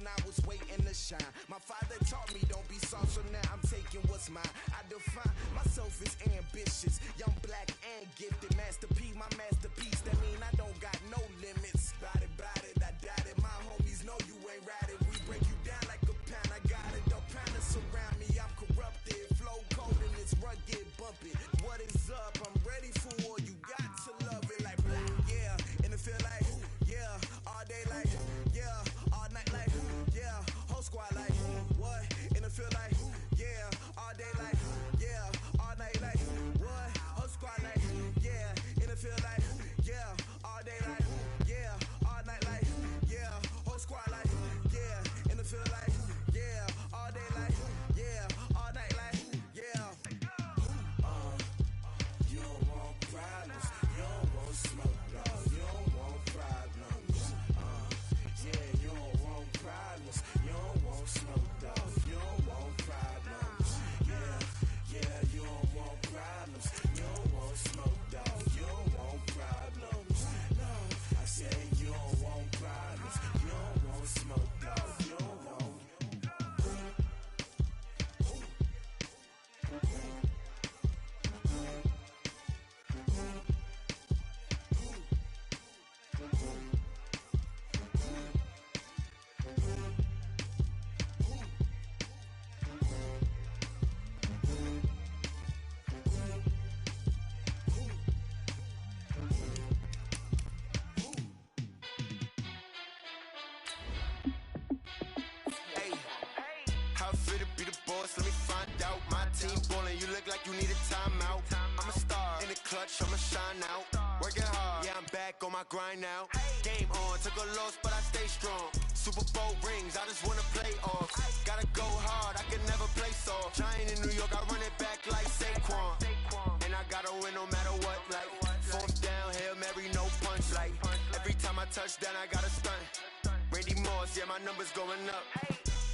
I was waiting to shine. My father taught me don't be soft, so now I'm taking what's mine. I define myself as ambitious, young, black, and gifted. Master P, my masterpiece. That mean I don't got no limits. Bout it, I doubt it. My homies know you ain't ride it. We break you down like a pound. I got it. Don't pound to surround me. I'm corrupted. Flow cold and it's rugged, bumpy. What is up? I'm ready for war. You got to love it like black. Yeah, and it feel like yeah, all day like yeah, all night like yeah, whole squad like what? And it feel like yeah, all day like yeah, all night like what? Whole squad like yeah, and it feel like yeah, all day like yeah, all night like yeah, whole squad like yeah, and it feel like yeah, all day like yeah, all night like yeah. You don't want problems, you don't want smoke, dog. You don't want problems. Yeah, you don't want problems, you don't want smoke, dog. You don't want problems. Yeah, you don't want problems, you don't want smoke, dog. You don't want problems. No, I said you don't want problems, you don't want smoke, dog. You don't want. How fit to be the boss? Let me find out. My team ballin', you look like you need a timeout. I'm a star in the clutch, I'ma shine out. Working hard, yeah, I'm back on my grind now. Game on, took a loss, but I stay strong. Super Bowl rings, I just wanna play off. Gotta go hard, I can never play soft. Giant in New York, I run it back like touchdown, I got a stunt. Randy Moss, yeah, my numbers going up.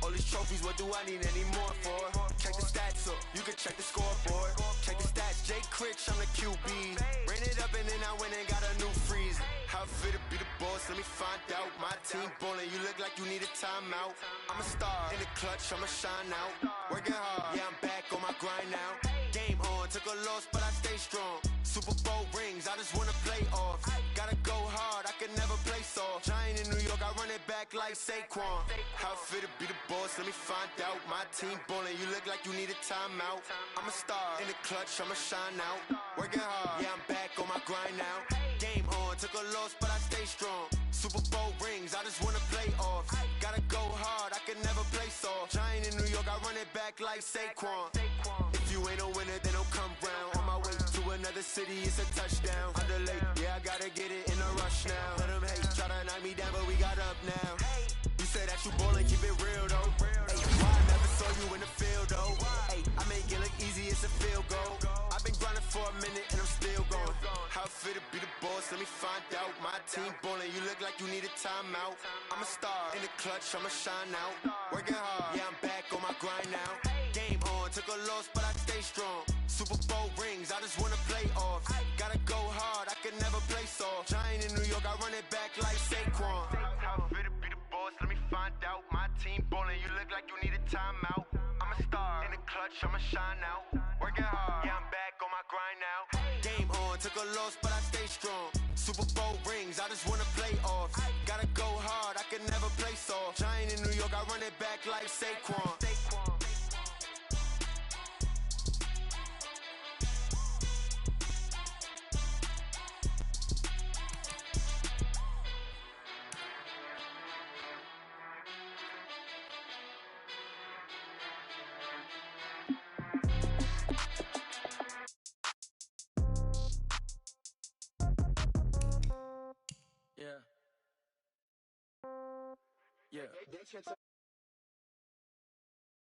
All these trophies, what do I need any more for? Check the stats up, you can check the scoreboard. Check the stats, Jay Critch, I'm the QB. Ran it up and then I went and got a new freeze. How fit to be the boss, let me find out. My team ballin', you look like you need a timeout. I'm a star, in the clutch, I'ma shine out. Working hard, yeah, I'm back on my grind now. Game on, took a loss, but I stay strong. Super Bowl rings, I just wanna play off. Gotta go hard, I can never play soft. Giant in New York, I run it back like Saquon. How fit to be the boss, let me find out. My team ballin', you look like you need a timeout. I'm a star, in the clutch, I'ma shine out. Working hard, yeah, I'm back on my grind now. Game on, took a loss, but I stay strong. Super Bowl rings, I just wanna play off. Gotta go hard, I can never play soft. Giant in New York, I run it back like Saquon. If you ain't a winner, then don't come round. On my way to another city, it's a touchdown. Underlay, yeah, I gotta get it in a rush now. Let them hate, try to knock me down, but we got up now. You say that you ballin', keep it real though. Hey, why I never saw you in the field though? Hey, I make it look easy, it's a field goal. I've been grinding for a minute and I'm still going. How fit to be the boss, let me find out. My team ballin', you look like you need a timeout. I'm a star, in the clutch, I'ma shine out. Working hard, yeah, I'm back on my grind now. Game on, took a loss, but I stay strong. Super Bowl rings, I just wanna play off. Gotta go hard, I can never play soft. Giant in New York, I run it back like Saquon. How fit to be the boss, let me find out. My team ballin', you look like you need a timeout. I'm a star, in the clutch, I'ma shine out. Working hard, yeah, I'm back on my grind now. Game on, took a loss, but I stay strong. Super Bowl rings, I just wanna play off. Gotta go hard, I can never play soft. Giant in New York, I run it back like Saquon. Yeah.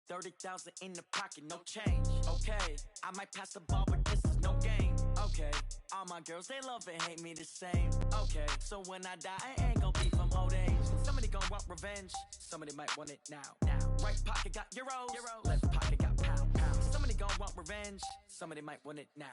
30,000 in the pocket, no change. Okay, I might pass the ball, but this is no game. Okay, all my girls, they love and hate me the same. Okay, so when I die, I ain't gon' be from old age. Somebody gon' want revenge, somebody might want it now. Right pocket got euros, left pocket got pound. Somebody gon' want revenge, somebody might want it now.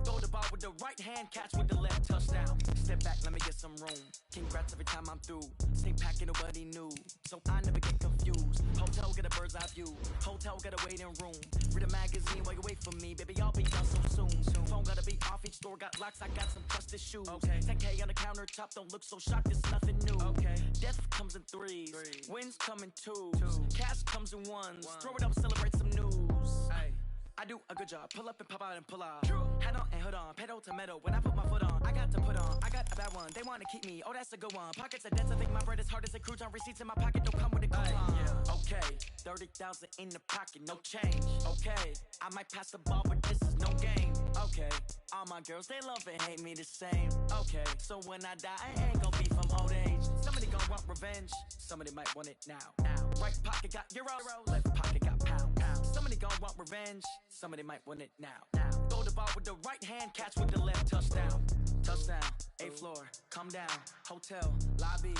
Throw the ball with the right hand, catch with the left, touchdown. Step back, let me get some room. Congrats every time I'm through. Stay packing, nobody knew, so I never get confused. Hotel get a bird's eye view. Hotel got a waiting room. Read a magazine while you wait for me, baby. I'll be done so soon. Phone gotta be off, each store got locks. I got some trusted shoes. Okay. 10K on the countertop, don't look so shocked. It's nothing new. Okay. Death comes in threes. Wins come in twos. Cash comes in ones. Throw it up, celebrate some news. Ay. I do a good job. Pull up and pop out and pull out. Head on and hood on. Pedal to metal. When I put my foot on, I got to put on. I got a bad one. They want to keep me. Oh, that's a good one. Pockets are dense. I think my bread is hard as a crouton. Receipts in my pocket don't come with a coupon. Yeah. Okay. 30,000 in the pocket. No change. Okay. I might pass the ball, but this is no game. Okay. All my girls, they love and hate me the same. Okay. So when I die, I ain't gon' be from old age. Somebody gon' want revenge. Somebody might want it now. Right pocket got euros. Left pocket got pound. Somebody gon' want revenge. Somebody might want it now. Throw the ball with the right hand, catch with the left, touchdown. Touchdown, 8th floor, come down, hotel, lobby.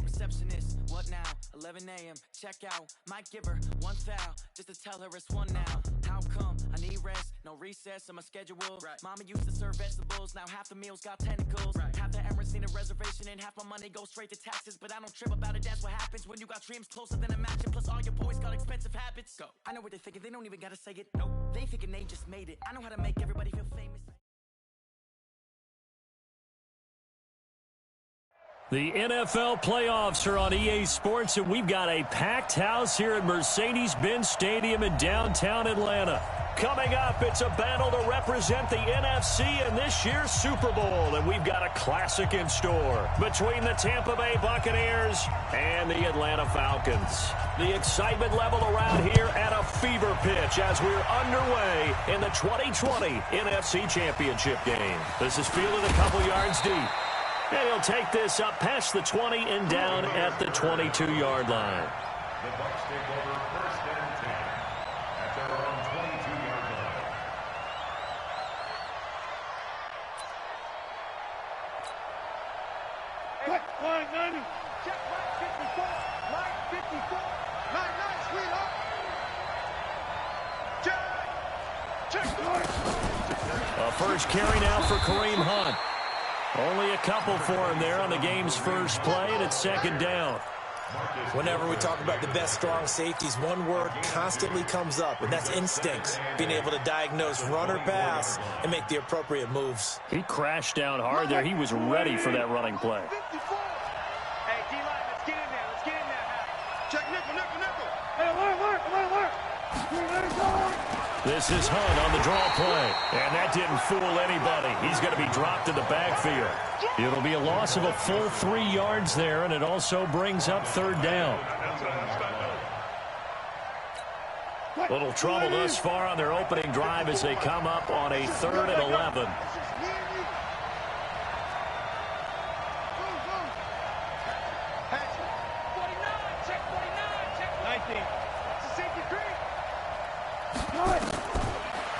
Receptionist, what now? 11 a.m., check out. Might give her one foul, just to tell her it's one now. How come? I need rest, no recess in my schedule. Mama used to serve vegetables, now half the meals got tentacles. Half the errands need a reservation and half my money goes straight to taxes. But I don't trip about it, that's what happens when you got dreams closer than a match. Plus all your boys got expensive habits. Go. I know what they're thinking, they don't even gotta say it. Nope. They thinking they just made it. I know how to make everybody feel famous. The NFL playoffs are on EA Sports, and we've got a packed house here at Mercedes-Benz Stadium in downtown Atlanta. Coming up, it's a battle to represent the NFC in this year's Super Bowl, and we've got a classic in store between the Tampa Bay Buccaneers and the Atlanta Falcons. The excitement level around here at a fever pitch as we're underway in the 2020 NFC Championship game. This is fielded a couple yards deep. And he'll take this up past the 20 and down at the 22-yard line. The Bucs take over 1st and 10 at their own 22-yard line. Quick, line 90. Check line 54. Line 54. Line 9, sweetheart. Check line. A first carry now for Kareem Hunt. Only a couple for him there on the game's first play, and it's second down. Whenever we talk about the best strong safeties, one word constantly comes up, and that's instincts. Being able to diagnose run or pass and make the appropriate moves. He crashed down hard there. He was ready for that running play. Hey, D-line, let's get in there. Let's get in there now. Check nickel, nickel, nickel. Hey, alert. This is Hunt on the draw play, and that didn't fool anybody. He's going to be dropped in the backfield. It'll be a loss of a full 3 yards there, and it also brings up third down. Little trouble thus far on their opening drive as they come up on a 3rd and 11.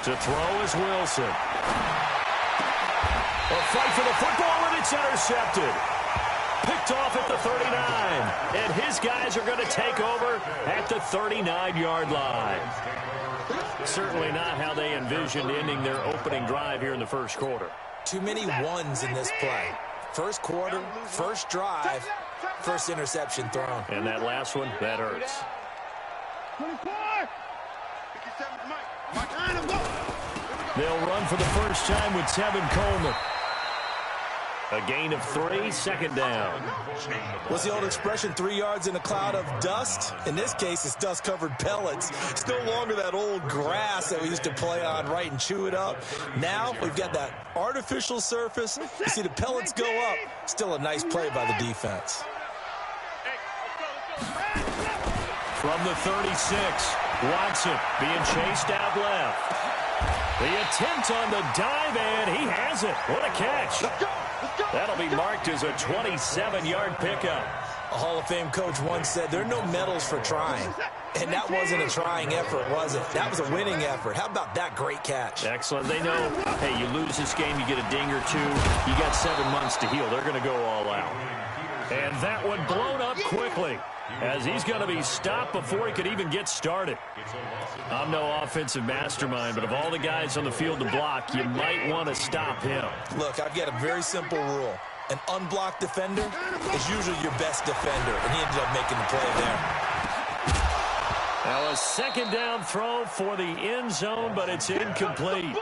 To throw is Wilson. A fight for the football, and it's intercepted. Picked off at the 39. And his guys are going to take over at the 39-yard line. Certainly not how they envisioned ending their opening drive here in the first quarter. Too many ones in this play. First quarter, first drive, first interception thrown. And that last one, that hurts. 24. They'll run for the first time with Tevin Coleman. A gain of 3, second down. What's the old expression, 3 yards in a cloud of dust? In this case, it's dust-covered pellets. It's no longer that old grass that we used to play on, right, and chew it up. Now we've got that artificial surface. You see the pellets go up. Still a nice play by the defense. From the 36, Watson being chased out left. The attempt on the dive, and he has it. What a catch. That'll be marked as a 27-yard pickup. A Hall of Fame coach once said, there are no medals for trying. And that wasn't a trying effort, was it? That was a winning effort. How about that great catch? Excellent. They know, hey, you lose this game, you get a ding or two. You got 7 months to heal. They're going to go all out. And that one blown up quickly, as he's going to be stopped before he could even get started. I'm no offensive mastermind, but of all the guys on the field to block, you might want to stop him. Look, I've got a very simple rule. An unblocked defender is usually your best defender, and he ended up making the play there. Now a second down throw for the end zone, but it's incomplete.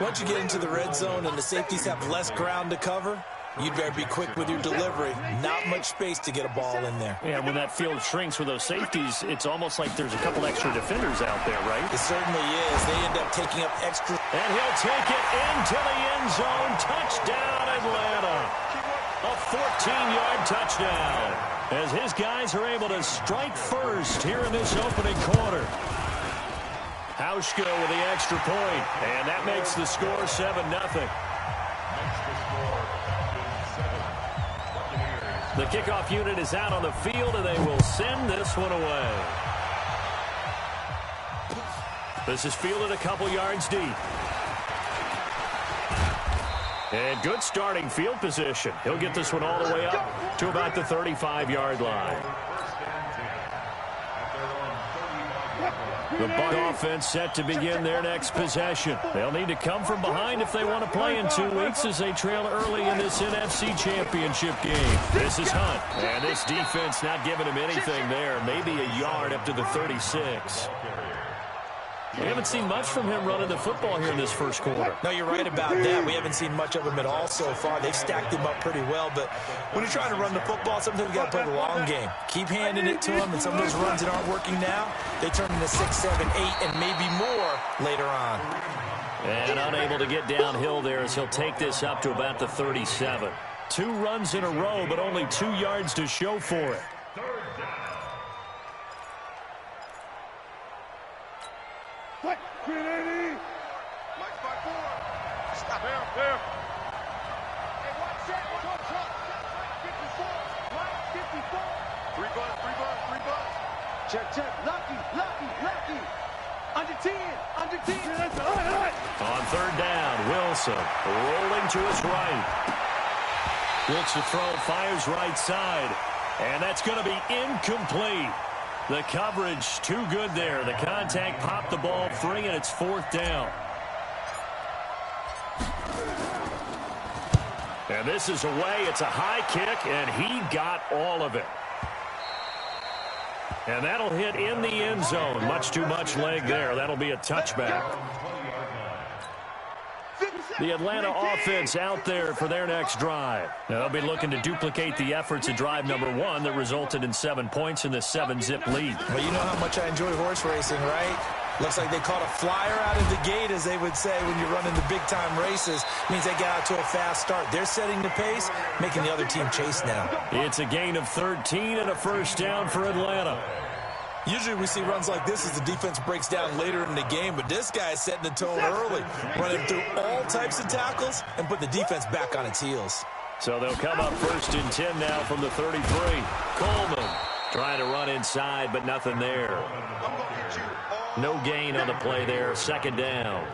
Once you get into the red zone and the safeties have less ground to cover, you'd better be quick with your delivery. Not much space to get a ball in there. Yeah, when that field shrinks with those safeties, it's almost like there's a couple extra defenders out there, right? It certainly is. They end up taking up extra. And he'll take it into the end zone. Touchdown, Atlanta. A 14-yard touchdown, as his guys are able to strike first here in this opening quarter. Hauschka with the extra point, and that makes the score 7-0. The kickoff unit is out on the field, and they will send this one away. This is fielded a couple yards deep. And good starting field position. He'll get this one all the way up to about the 35-yard line. The Buck offense set to begin their next possession. They'll need to come from behind if they want to play in 2 weeks, as they trail early in this NFC Championship game. This is Hunt, and this defense not giving him anything there. Maybe a yard up to the 36. We haven't seen much from him running the football here in this first quarter. No, you're right about that. We haven't seen much of him at all so far. They've stacked him up pretty well, but when you're trying to run the football, sometimes you got to play the long game. Keep handing it to him, and some of those runs that aren't working now, they turn into 6, 7, 8, and maybe more later on. And unable to get downhill there, as he'll take this up to about the 37. 2 runs in a row, but only 2 yards to show for it. What? 380. Mike's by 4. Stop him. There. Hey, watch that. Watch that. Mike 54. Mike 54. 3 butts. Check. Lucky. Under 10. On third down, Wilson rolling to his right. Looks to throw, fires right side. And that's going to be incomplete. The coverage too good there. The contact popped the ball free, and it's 4th down. And this is away. It's a high kick, and he got all of it. And that'll hit in the end zone. Much too much leg there. That'll be a touchback. The Atlanta offense out there for their next drive. Now they'll be looking to duplicate the efforts of drive number 1 that resulted in 7 points in the 7-zip lead. Well, you know how much I enjoy horse racing, right? Looks like they caught a flyer out of the gate, as they would say, when you're running the big-time races. Means they get out to a fast start. They're setting the pace, making the other team chase now. It's a gain of 13 and a first down for Atlanta. Usually we see runs like this as the defense breaks down later in the game, but this guy is setting the tone early, running through all types of tackles and put the defense back on its heels. So they'll come up 1st and 10 now from the 33. Coleman trying to run inside, but nothing there. No gain on the play there. 2nd down.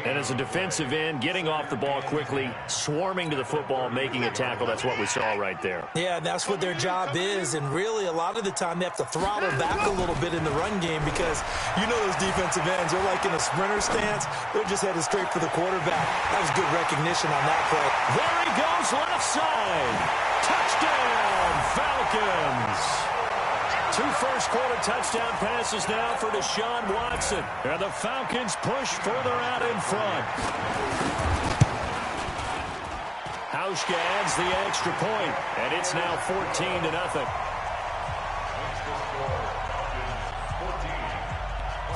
And as a defensive end, getting off the ball quickly, swarming to the football, making a tackle, that's what we saw right there. Yeah, that's what their job is, and really a lot of the time they have to throttle back a little bit in the run game because you know those defensive ends, they're like in a sprinter stance. They're just headed straight for the quarterback. That was good recognition on that play. There he goes, left side. Touchdown, Falcons. 2 first-quarter touchdown passes now for Deshaun Watson. And the Falcons push further out in front. Hauschka adds the extra point, and it's now 14-0.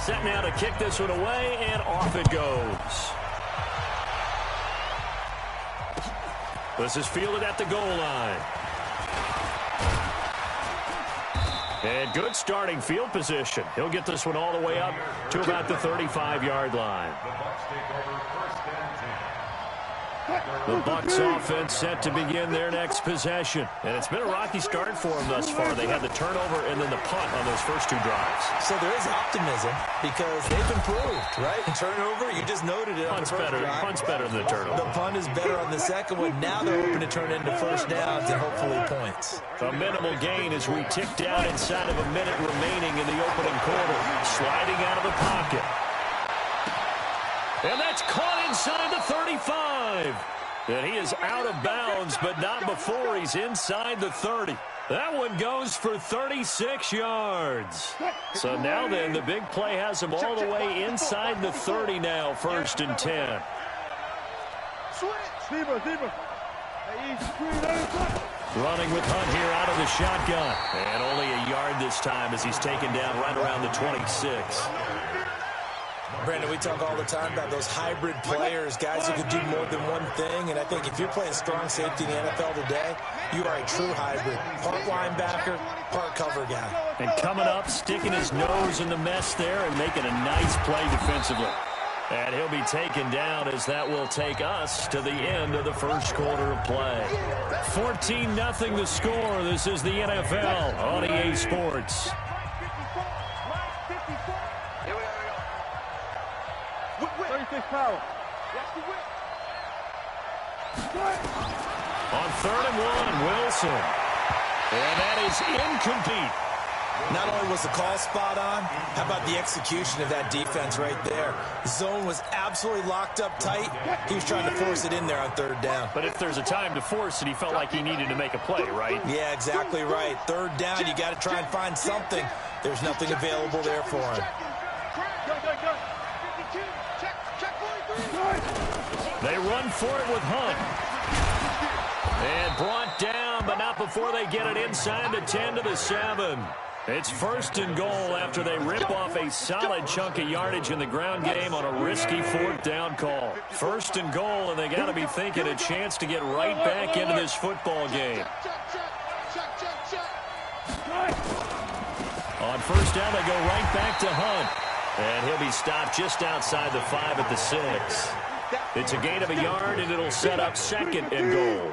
Set now to kick this one away, and off it goes. This is fielded at the goal line. And good starting field position. He'll get this one all the way up to about the 35-yard line. The Bucs offense set to begin their next possession. And it's been a rocky start for them thus far. They had the turnover and then the punt on those first 2 drives. So there is optimism because they've improved, right? Turnover, you just noted it. Punt's better than the turnover. The punt is better on the second one. Now they're hoping to turn it into first downs and hopefully points. A minimal gain as we tick down inside of a minute remaining in the opening quarter. Sliding out of the pocket. And that's caught inside the 35. And he is out of bounds, but not before he's inside the 30. That one goes for 36 yards. So now then, the big play has him all the way inside the 30 now, 1st and 10. Running with Hunt here out of the shotgun. And only a yard this time as he's taken down right around the 26. Brandon, we talk all the time about those hybrid players, guys who can do more than one thing. And I think if you're playing strong safety in the NFL today, you are a true hybrid. Part linebacker, part cover guy. And coming up, sticking his nose in the mess there and making a nice play defensively. And he'll be taken down as that will take us to the end of the first quarter of play. 14-0 the score. This is the NFL on EA Sports. Power. On 3rd and 1, Wilson. And that is incomplete. Not only was the call spot on, how about the execution of that defense right there? The zone was absolutely locked up tight. He was trying to force it in there on 3rd down. But if there's a time to force it, he felt like he needed to make a play, right? Yeah, exactly right. 3rd down, you got to try and find something. There's nothing available there for him. They run for it with Hunt. And brought down, but not before they get it inside the 10 to the 7. It's 1st and goal after they rip off a solid chunk of yardage in the ground game on a risky 4th down call. 1st and goal, and they got to be thinking a chance to get right back into this football game. On 1st down, they go right back to Hunt. And he'll be stopped just outside the 5 at the 6. It's a gain of a yard, and it'll set up 2nd and goal.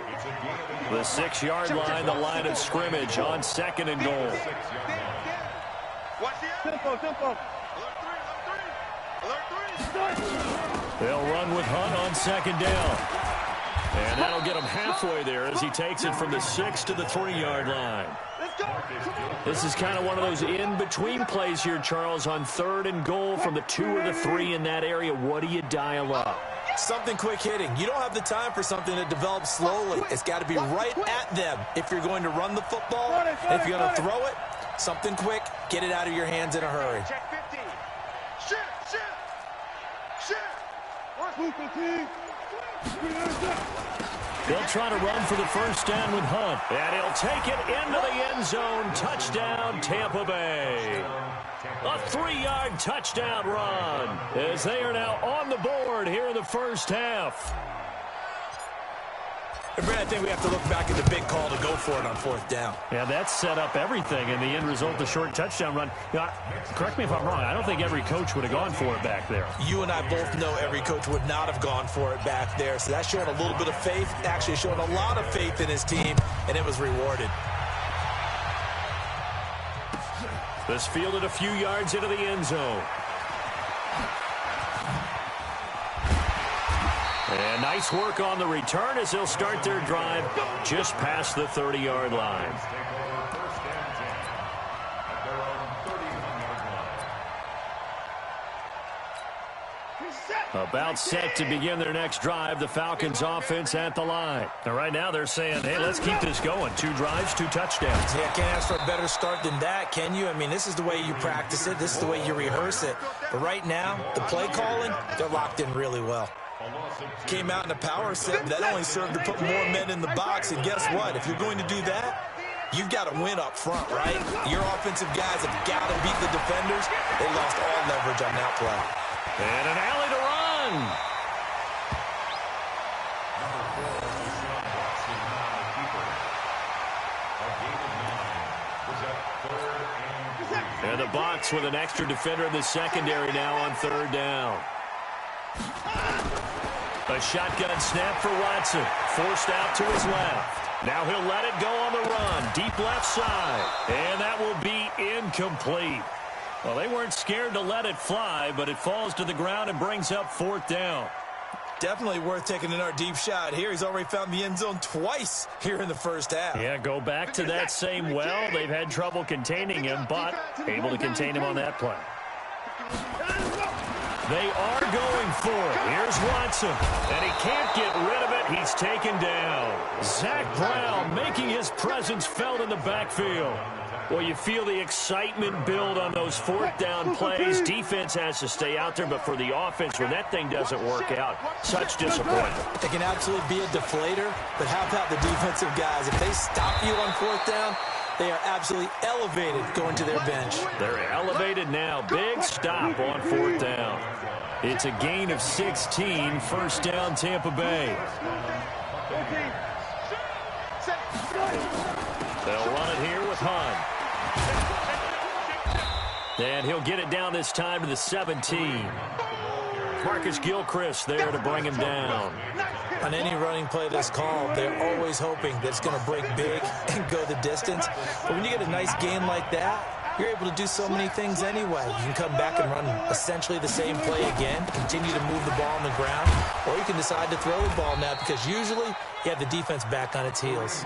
The 6-yard line, the line of scrimmage on 2nd and goal. Tempo. They'll run with Hunt on 2nd down. And that'll get him halfway there as he takes it from the 6 to the 3-yard line. This is kind of one of those in-between plays here, Charles, on 3rd and goal from the 2 or the 3 in that area. What do you dial up? Something quick hitting. You don't have the time for something that develops slowly. It's got to be right at them if you're going to run the football. And if you're going to throw it, something quick, get it out of your hands in a hurry. Check 50. They'll try to run for the first down with Hunt. And he'll take it into the end zone. Touchdown, Tampa Bay. A 3-yard touchdown run as they are now on the board here in the first half. And Brad, I think we have to look back at the big call to go for it on 4th down. Yeah, that set up everything, and the end result, the short touchdown run. Correct me if I'm wrong, I don't think every coach would have gone for it back there. You and I both know every coach would not have gone for it back there, so that showed a little bit of faith, actually showed a lot of faith in his team, and it was rewarded. This fielded a few yards into the end zone. And nice work on the return as they'll start their drive just past the 30-yard line. About set to begin their next drive, the Falcons offense at the line. Now, right now they're saying, hey, let's keep this going. 2 drives, 2 touchdowns. Yeah, can't ask for a better start than that, can you? I mean, this is the way you practice it. This is the way you rehearse it. But right now, the play calling, they're locked in really well. Came out in a power set, but that only served to put more men in the box. And guess what? If you're going to do that, you've got to win up front, right? Your offensive guys have got to beat the defenders. They lost all leverage on that play. And an alley to run. And the box with an extra defender in the secondary now on 3rd down. A shotgun snap for Watson. Forced out to his left. Now he'll let it go on the run. Deep left side. And that will be incomplete. Well, they weren't scared to let it fly, but it falls to the ground and brings up 4th down. Definitely worth taking another deep shot here. He's already found the end zone twice here in the first half. Yeah, go back to that same well. They've had trouble containing him, but able to contain him on that play. They are going for it. Here's Watson, and he can't get rid of it. He's taken down. Zach Brown making his presence felt in the backfield. Well, you feel the excitement build on those 4th down plays. Defense has to stay out there, but for the offense, when that thing doesn't work out, such disappointment. It can absolutely be a deflator, but how about the defensive guys? If they stop you on 4th down, they are absolutely elevated going to their bench. They're elevated now. Big stop on 4th down. It's a gain of 16. First down, Tampa Bay. They'll run it here with Hunt. And he'll get it down this time to the 17. Marcus Gilchrist there to bring him down. On any running play that's called, they're always hoping that it's going to break big and go the distance. But when you get a nice gain like that, you're able to do so many things anyway. You can come back and run essentially the same play again, continue to move the ball on the ground, or you can decide to throw the ball now because usually you have the defense back on its heels.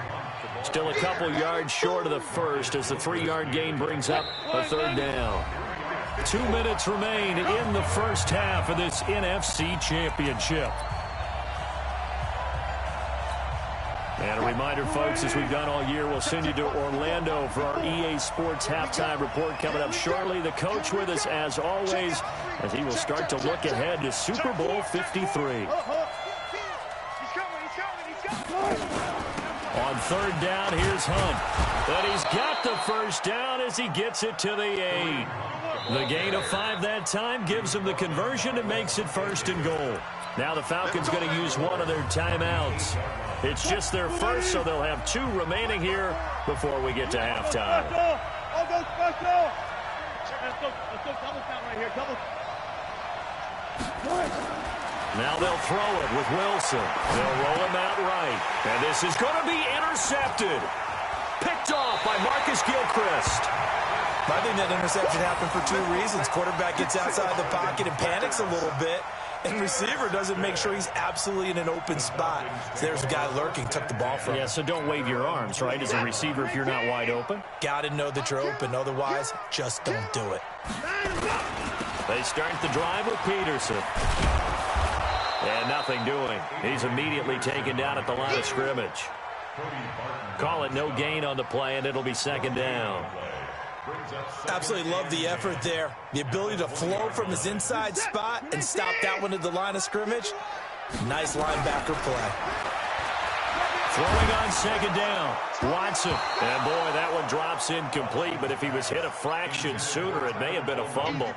Still a couple yards short of the first as the 3-yard gain brings up a 3rd down. 2 minutes remain in the first half of this NFC Championship. And a reminder, folks, as we've done all year, we'll send you to Orlando for our EA Sports halftime report coming up shortly. The coach with us, as always, as he will start to look ahead to Super Bowl 53. On 3rd down, here's Hunt. But he's got the first down as he gets it to the 8. The gain of 5 that time gives him the conversion and makes it 1st and goal. Now the Falcons going to use one of their timeouts. It's just their first, so they'll have 2 remaining here before we get to halftime. Now they'll throw it with Wilson. They'll roll him out right. And this is going to be intercepted. Picked off by Marcus Gilchrist. I think that interception happened for 2 reasons. Quarterback gets outside the pocket and panics a little bit. And receiver doesn't make sure he's absolutely in an open spot. So there's a guy lurking, took the ball from him. Yeah, so don't wave your arms, right, as a receiver if you're not wide open. Got to know that you're open. Otherwise, just don't do it. They start the drive with Peterson. And nothing doing. He's immediately taken down at the line of scrimmage. Call it no gain on the play, and it'll be second down. Absolutely love the effort there. The ability to flow from his inside spot and stop that one at the line of scrimmage. Nice linebacker play. Throwing on second down, Watson. And boy, that one drops incomplete, but if he was hit a fraction sooner, it may have been a fumble.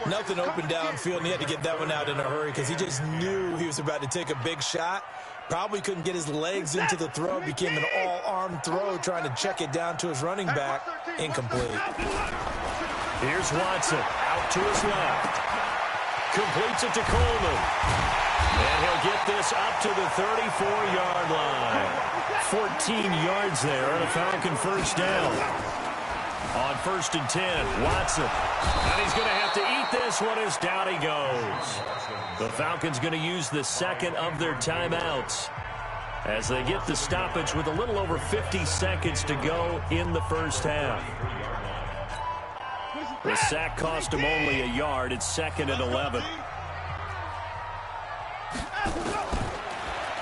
Nothing open downfield, and he had to get that one out in a hurry because he just knew he was about to take a big shot. Probably couldn't get his legs into the throw. Became an all-arm throw, trying to check it down to his running back. Incomplete. Here's Watson, out to his left. Completes it to Coleman. And he'll get this up to the 34-yard line. 14 yards there on a Falcon first down. On 1st and 10, Watson. And he's going to have to eat this one as down he goes. The Falcons going to use the second of their timeouts as they get the stoppage with a little over 50 seconds to go in the first half. The sack cost him only a yard. It's 2nd and 11.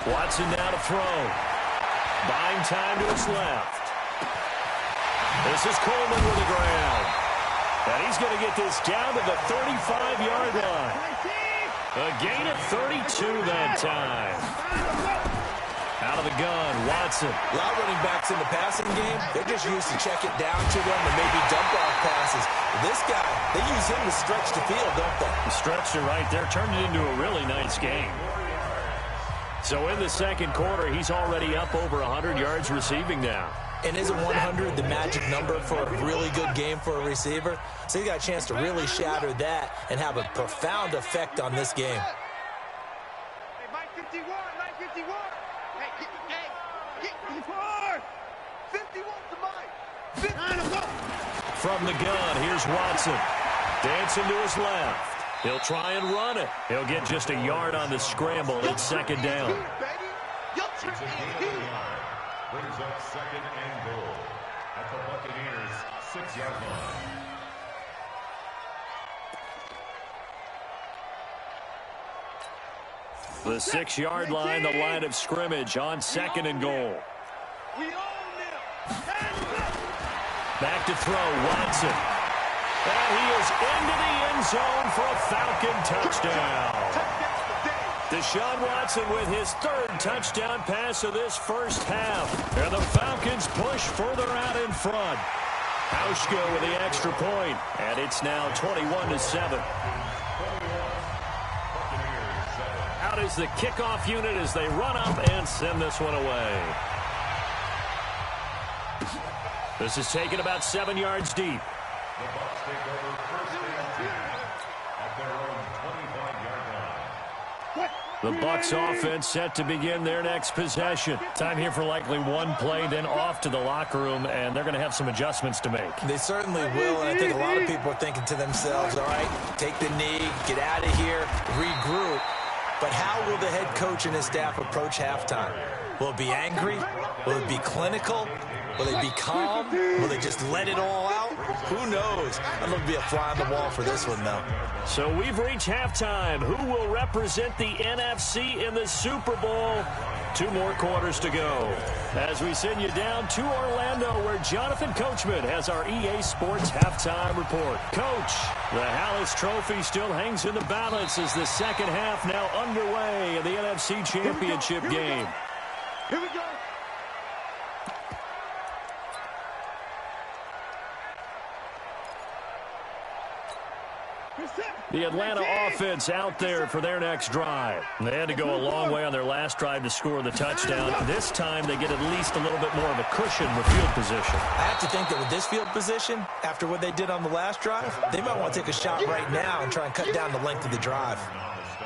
Watson now to throw. Buying time to his left. This is Coleman with the ground. And he's going to get this down to the 35-yard line. A gain of 32 that time. Out of the gun, Watson. A lot of running backs in the passing game, they're just used to check it down to them and maybe dump off passes. This guy, they use him to stretch the field, don't they? Stretched it right there, turned it into a really nice game. So in the second quarter, he's already up over 100 yards receiving now. And isn't 100 the magic number for a really good game for a receiver? So he got a chance to really shatter that and have a profound effect on this game. Hey, Mike 51, Mike 51. Hey, get 51 to Mike. From the gun, here's Watson. Dancing to his left. He'll try and run it. He'll get just a yard on the scramble. It's second down. Brings up 2nd and goal at the Buccaneers' 6-yard line. The 6-yard line, the line of scrimmage on 2nd and goal. Back to throw, Watson. And he is into the end zone for a Falcon touchdown. Deshaun Watson with his 3rd touchdown pass of this first half. And the Falcons push further out in front. Hauschka with the extra point, and it's now 21-7. Out is the kickoff unit as they run up and send this one away. This is taken about 7 yards deep. The Bucs take over 1st and 10 at their own 25-yard line. The Bucs offense set to begin their next possession. Time here for likely one play, then off to the locker room, and they're going to have some adjustments to make. They certainly will, and I think a lot of people are thinking to themselves, all right, take the knee, get out of here, regroup. But how will the head coach and his staff approach halftime? Will it be angry? Will it be clinical? Will they be calm? Will they just let it all out? Who knows? I'm going to be a fly on the wall for this one, though. So we've reached halftime. Who will represent the NFC in the Super Bowl? 2 more quarters to go. As we send you down to Orlando, where Jonathan Coachman has our EA Sports halftime report. Coach, the Hallis Trophy still hangs in the balance as the second half now underway in the NFC Championship game. Here we go. The Atlanta offense out there for their next drive. They had to go a long way on their last drive to score the touchdown. This time they get at least a little bit more of a cushion with field position. I have to think that with this field position, after what they did on the last drive, they might want to take a shot right now and try and cut down the length of the drive.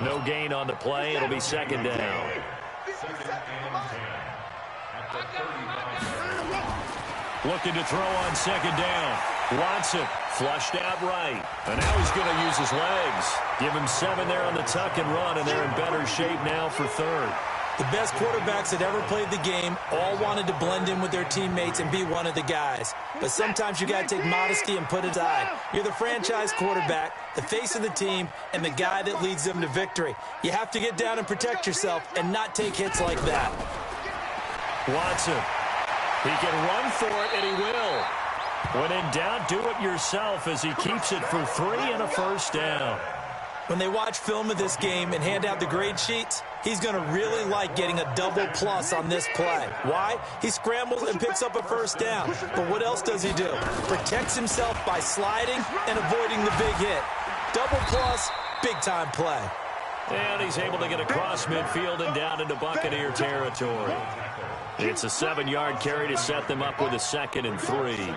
No gain on the play. It'll be second down. Looking to throw on second down. Watson flushed out right. And now he's going to use his legs. Give him 7 there on the tuck and run, and they're in better shape now for third. The best quarterbacks that ever played the game all wanted to blend in with their teammates and be one of the guys. But sometimes you got to take modesty and put it aside. You're the franchise quarterback, the face of the team, and the guy that leads them to victory. You have to get down and protect yourself and not take hits like that. Watson. He can run for it, and he will. When in doubt, do it yourself as he keeps it for 3 and a first down. When they watch film of this game and hand out the grade sheets, he's going to really like getting a double plus on this play. Why? He scrambles and picks up a first down. But what else does he do? Protects himself by sliding and avoiding the big hit. Double plus, big-time play. And he's able to get across midfield and down into Buccaneer territory. It's a 7-yard carry to set them up with a 2nd and 3.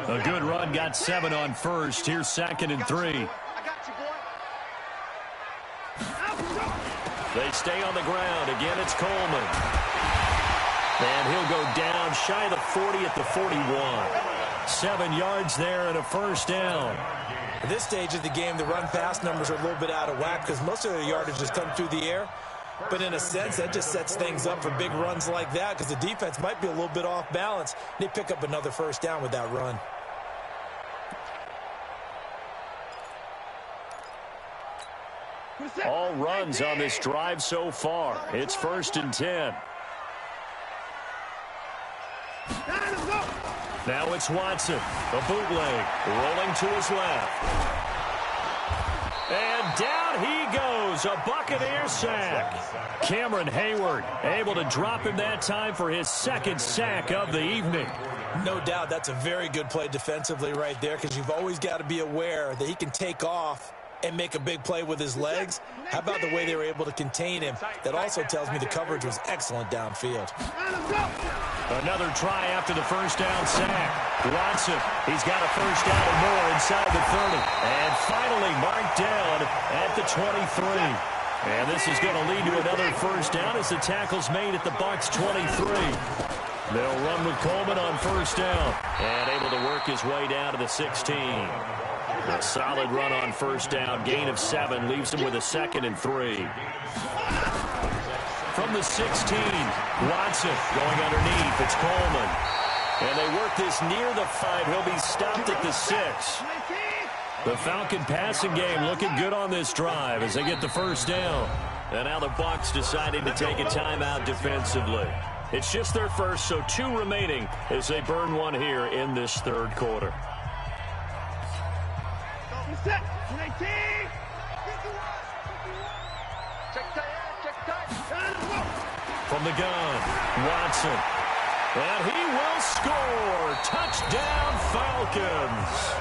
A good run, got 7 on first. Here's 2nd and 3. They stay on the ground. Again, it's Coleman. And he'll go down shy of the 40 at the 41. 7 yards there and a first down. At this stage of the game, the run-pass numbers are a little bit out of whack because most of the yardage has come through the air. But in a sense, that just sets things up for big runs like that because the defense might be a little bit off balance. They pick up another first down with that run. All runs on this drive so far. It's 1st and 10. Now it's Watson. A bootleg. Rolling to his left. And down he goes. A Buccaneer sack. Cameron Hayward able to drop him that time for his 2nd sack of the evening. No doubt that's a very good play defensively right there because you've always got to be aware that he can take off and make a big play with his legs. How about the way they were able to contain him? That also tells me the coverage was excellent downfield. Another try after the first down sack. Watson, he's got a first down and more inside the 30. And finally marked down at the 23. And this is going to lead to another first down as the tackle's made at the Bucs 23. They'll run with Coleman on first down. And able to work his way down to the 16. A solid run on first down. Gain of 7 leaves him with a 2nd and 3. From the 16, Watson going underneath. It's Coleman. And they work this near the 5. He'll be stopped at the 6. The Falcon passing game looking good on this drive as they get the first down. And now the Bucs deciding to take a timeout defensively. It's just their first, so 2 remaining as they burn one here in this 3rd quarter. From the gun, Watson. And he will score. Touchdown, Falcons.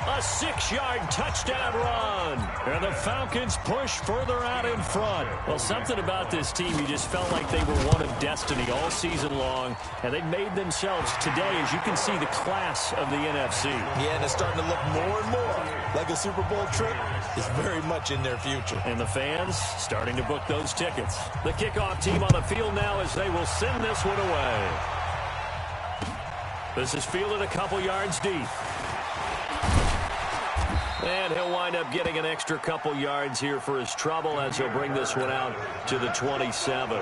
A 6-yard touchdown run. And the Falcons push further out in front. Well, something about this team, you just felt like they were one of destiny all season long. And they made themselves today, as you can see, the class of the NFC. Yeah, and it's starting to look more and more like a Super Bowl trip is very much in their future. And the fans starting to book those tickets. The kickoff team on the field now as they will send this one away. This is fielded a couple yards deep. And he'll wind up getting an extra couple yards here for his trouble as he'll bring this one out to the 27.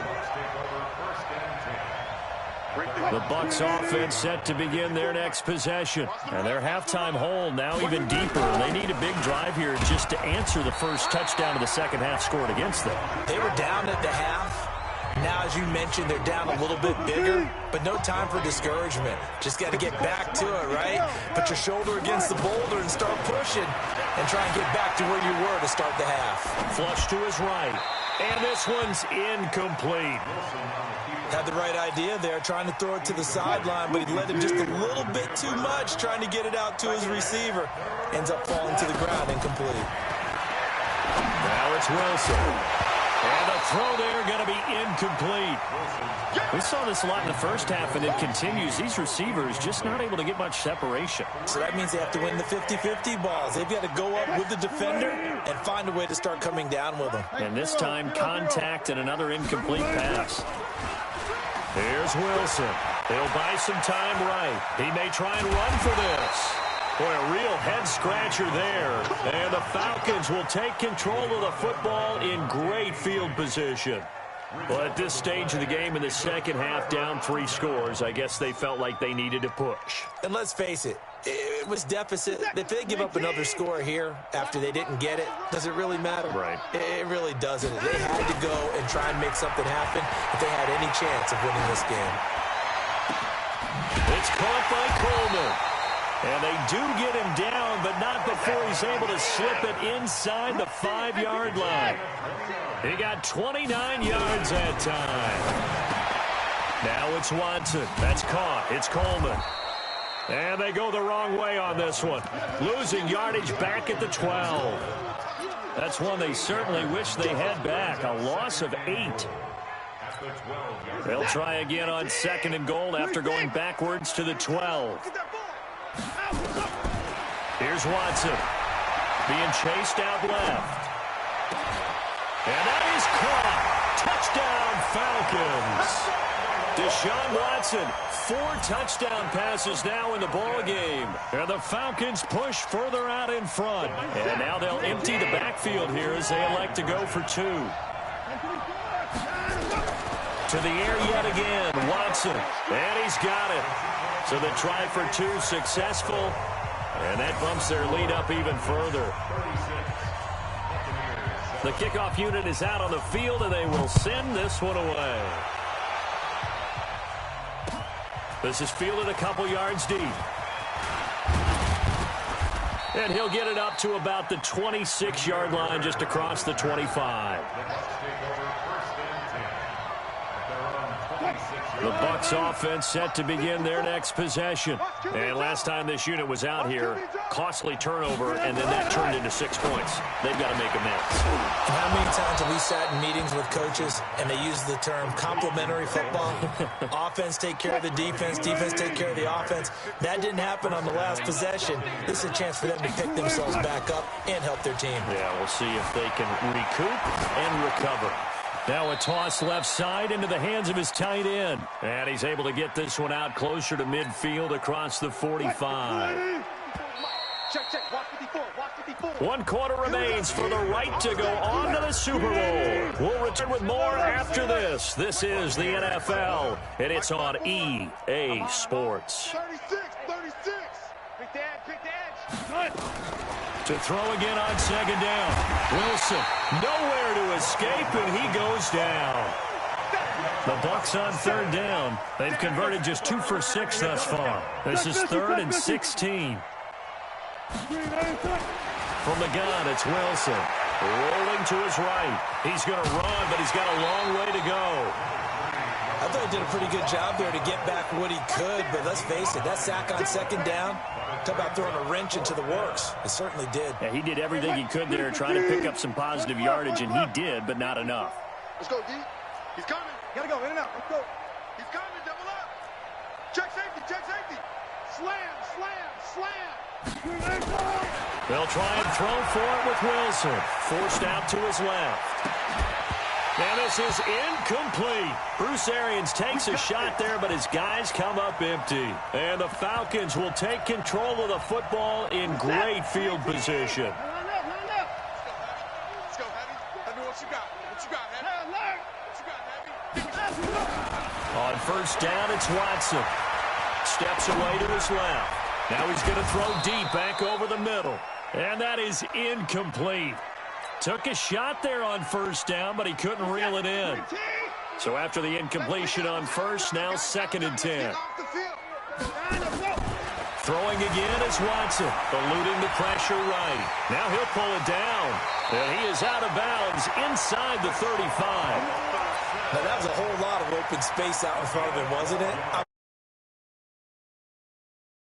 The Bucs offense set to begin their next possession. And their halftime hole now even deeper. They need a big drive here just to answer the first touchdown of the second half scored against them. They were down at the half. Now, as you mentioned, they're down a little bit bigger, but no time for discouragement. Just got to get back to it, right? Put your shoulder against the boulder and start pushing and try and get back to where you were to start the half. Flush to his right. And this one's incomplete. Had the right idea there, trying to throw it to the sideline, but he let him just a little bit too much, trying to get it out to his receiver. Ends up falling to the ground, incomplete. Now it's Wilson. And the throw there going to be incomplete. We saw this a lot in the first half, and it continues. These receivers just not able to get much separation. So that means they have to win the 50-50 balls. They've got to go up with the defender and find a way to start coming down with them. And this time, contact and another incomplete pass. Here's Wilson. He'll buy some time right. He may try and run for this. Boy, a real head-scratcher there. And the Falcons will take control of the football in great field position. Well, at this stage of the game in the second half, down 3 scores, I guess they felt like they needed to push. And let's face it, it was deficit. If they give up another score here after they didn't get it, does it really matter? Right. It really doesn't. They had to go and try and make something happen if they had any chance of winning this game. It's caught by Coleman. And they do get him down, but not before he's able to slip it inside the 5-yard line. He got 29 yards that time. Now it's Watson. That's caught. It's Coleman. And they go the wrong way on this one. Losing yardage back at the 12. That's one they certainly wish they had back. A loss of 8. They'll try again on 2nd and goal after going backwards to the 12. Here's Watson. Being chased out left. And that is caught. Touchdown, Falcons. Deshaun Watson, 4 touchdown passes now in the ball game. And the Falcons push further out in front. And now they'll empty the backfield here as they elect to go for 2. To the air yet again, Watson. And he's got it. So the try for 2 successful. And that bumps their lead up even further. The kickoff unit is out on the field, and they will send this one away. This is fielded a couple yards deep. And he'll get it up to about the 26-yard line, just across the 25. The Bucs offense set to begin their next possession. And last time this unit was out here, costly turnover, and then that turned into 6 points. They've got to make amends. How many times have we sat in meetings with coaches and they use the term complementary football? Offense take care of the defense, defense take care of the offense. That didn't happen on the last possession. This is a chance for them to pick themselves back up and help their team. Yeah, we'll see if they can recoup and recover. Now a toss left side into the hands of his tight end. And he's able to get this one out closer to midfield across the 45. One quarter remains for the right to go on to the Super Bowl. We'll return with more after this. This is the NFL, and it's on EA Sports. 36. Pick the edge. To throw again on 2nd down. Wilson, nowhere to escape, and he goes down. The Bucs on 3rd down. They've converted just 2 for 6 thus far. This is 3rd and 16. From the gun, it's Wilson. Rolling to his right. He's going to run, but he's got a long way to go. I thought he did a pretty good job there to get back what he could, but let's face it, that sack on 2nd down, talk about throwing a wrench into the works. It certainly did. Yeah, he did everything he could there, trying to pick up some positive yardage, and he did, but not enough. Let's go, D. He's coming. Gotta go, in and out. Let's go. He's coming, double up. Check safety. Slam. They'll try and throw for it with Wilson. Forced out to his left. And this is incomplete. Bruce Arians takes a shot there, but his guys come up empty. And the Falcons will take control of the football in great field position. Let's go, Heavy. Heavy, what you got, Heavy? On 1st down, it's Watson. Steps away to his left. Now he's going to throw deep back over the middle. And that is incomplete. Took a shot there on 1st down, but he couldn't reel it in. So after the incompletion on 1st, now 2nd and 10. Throwing again is Watson, eluding the pressure right. Now he'll pull it down. And he is out of bounds inside the 35. Now that was a whole lot of open space out in front of him, wasn't it?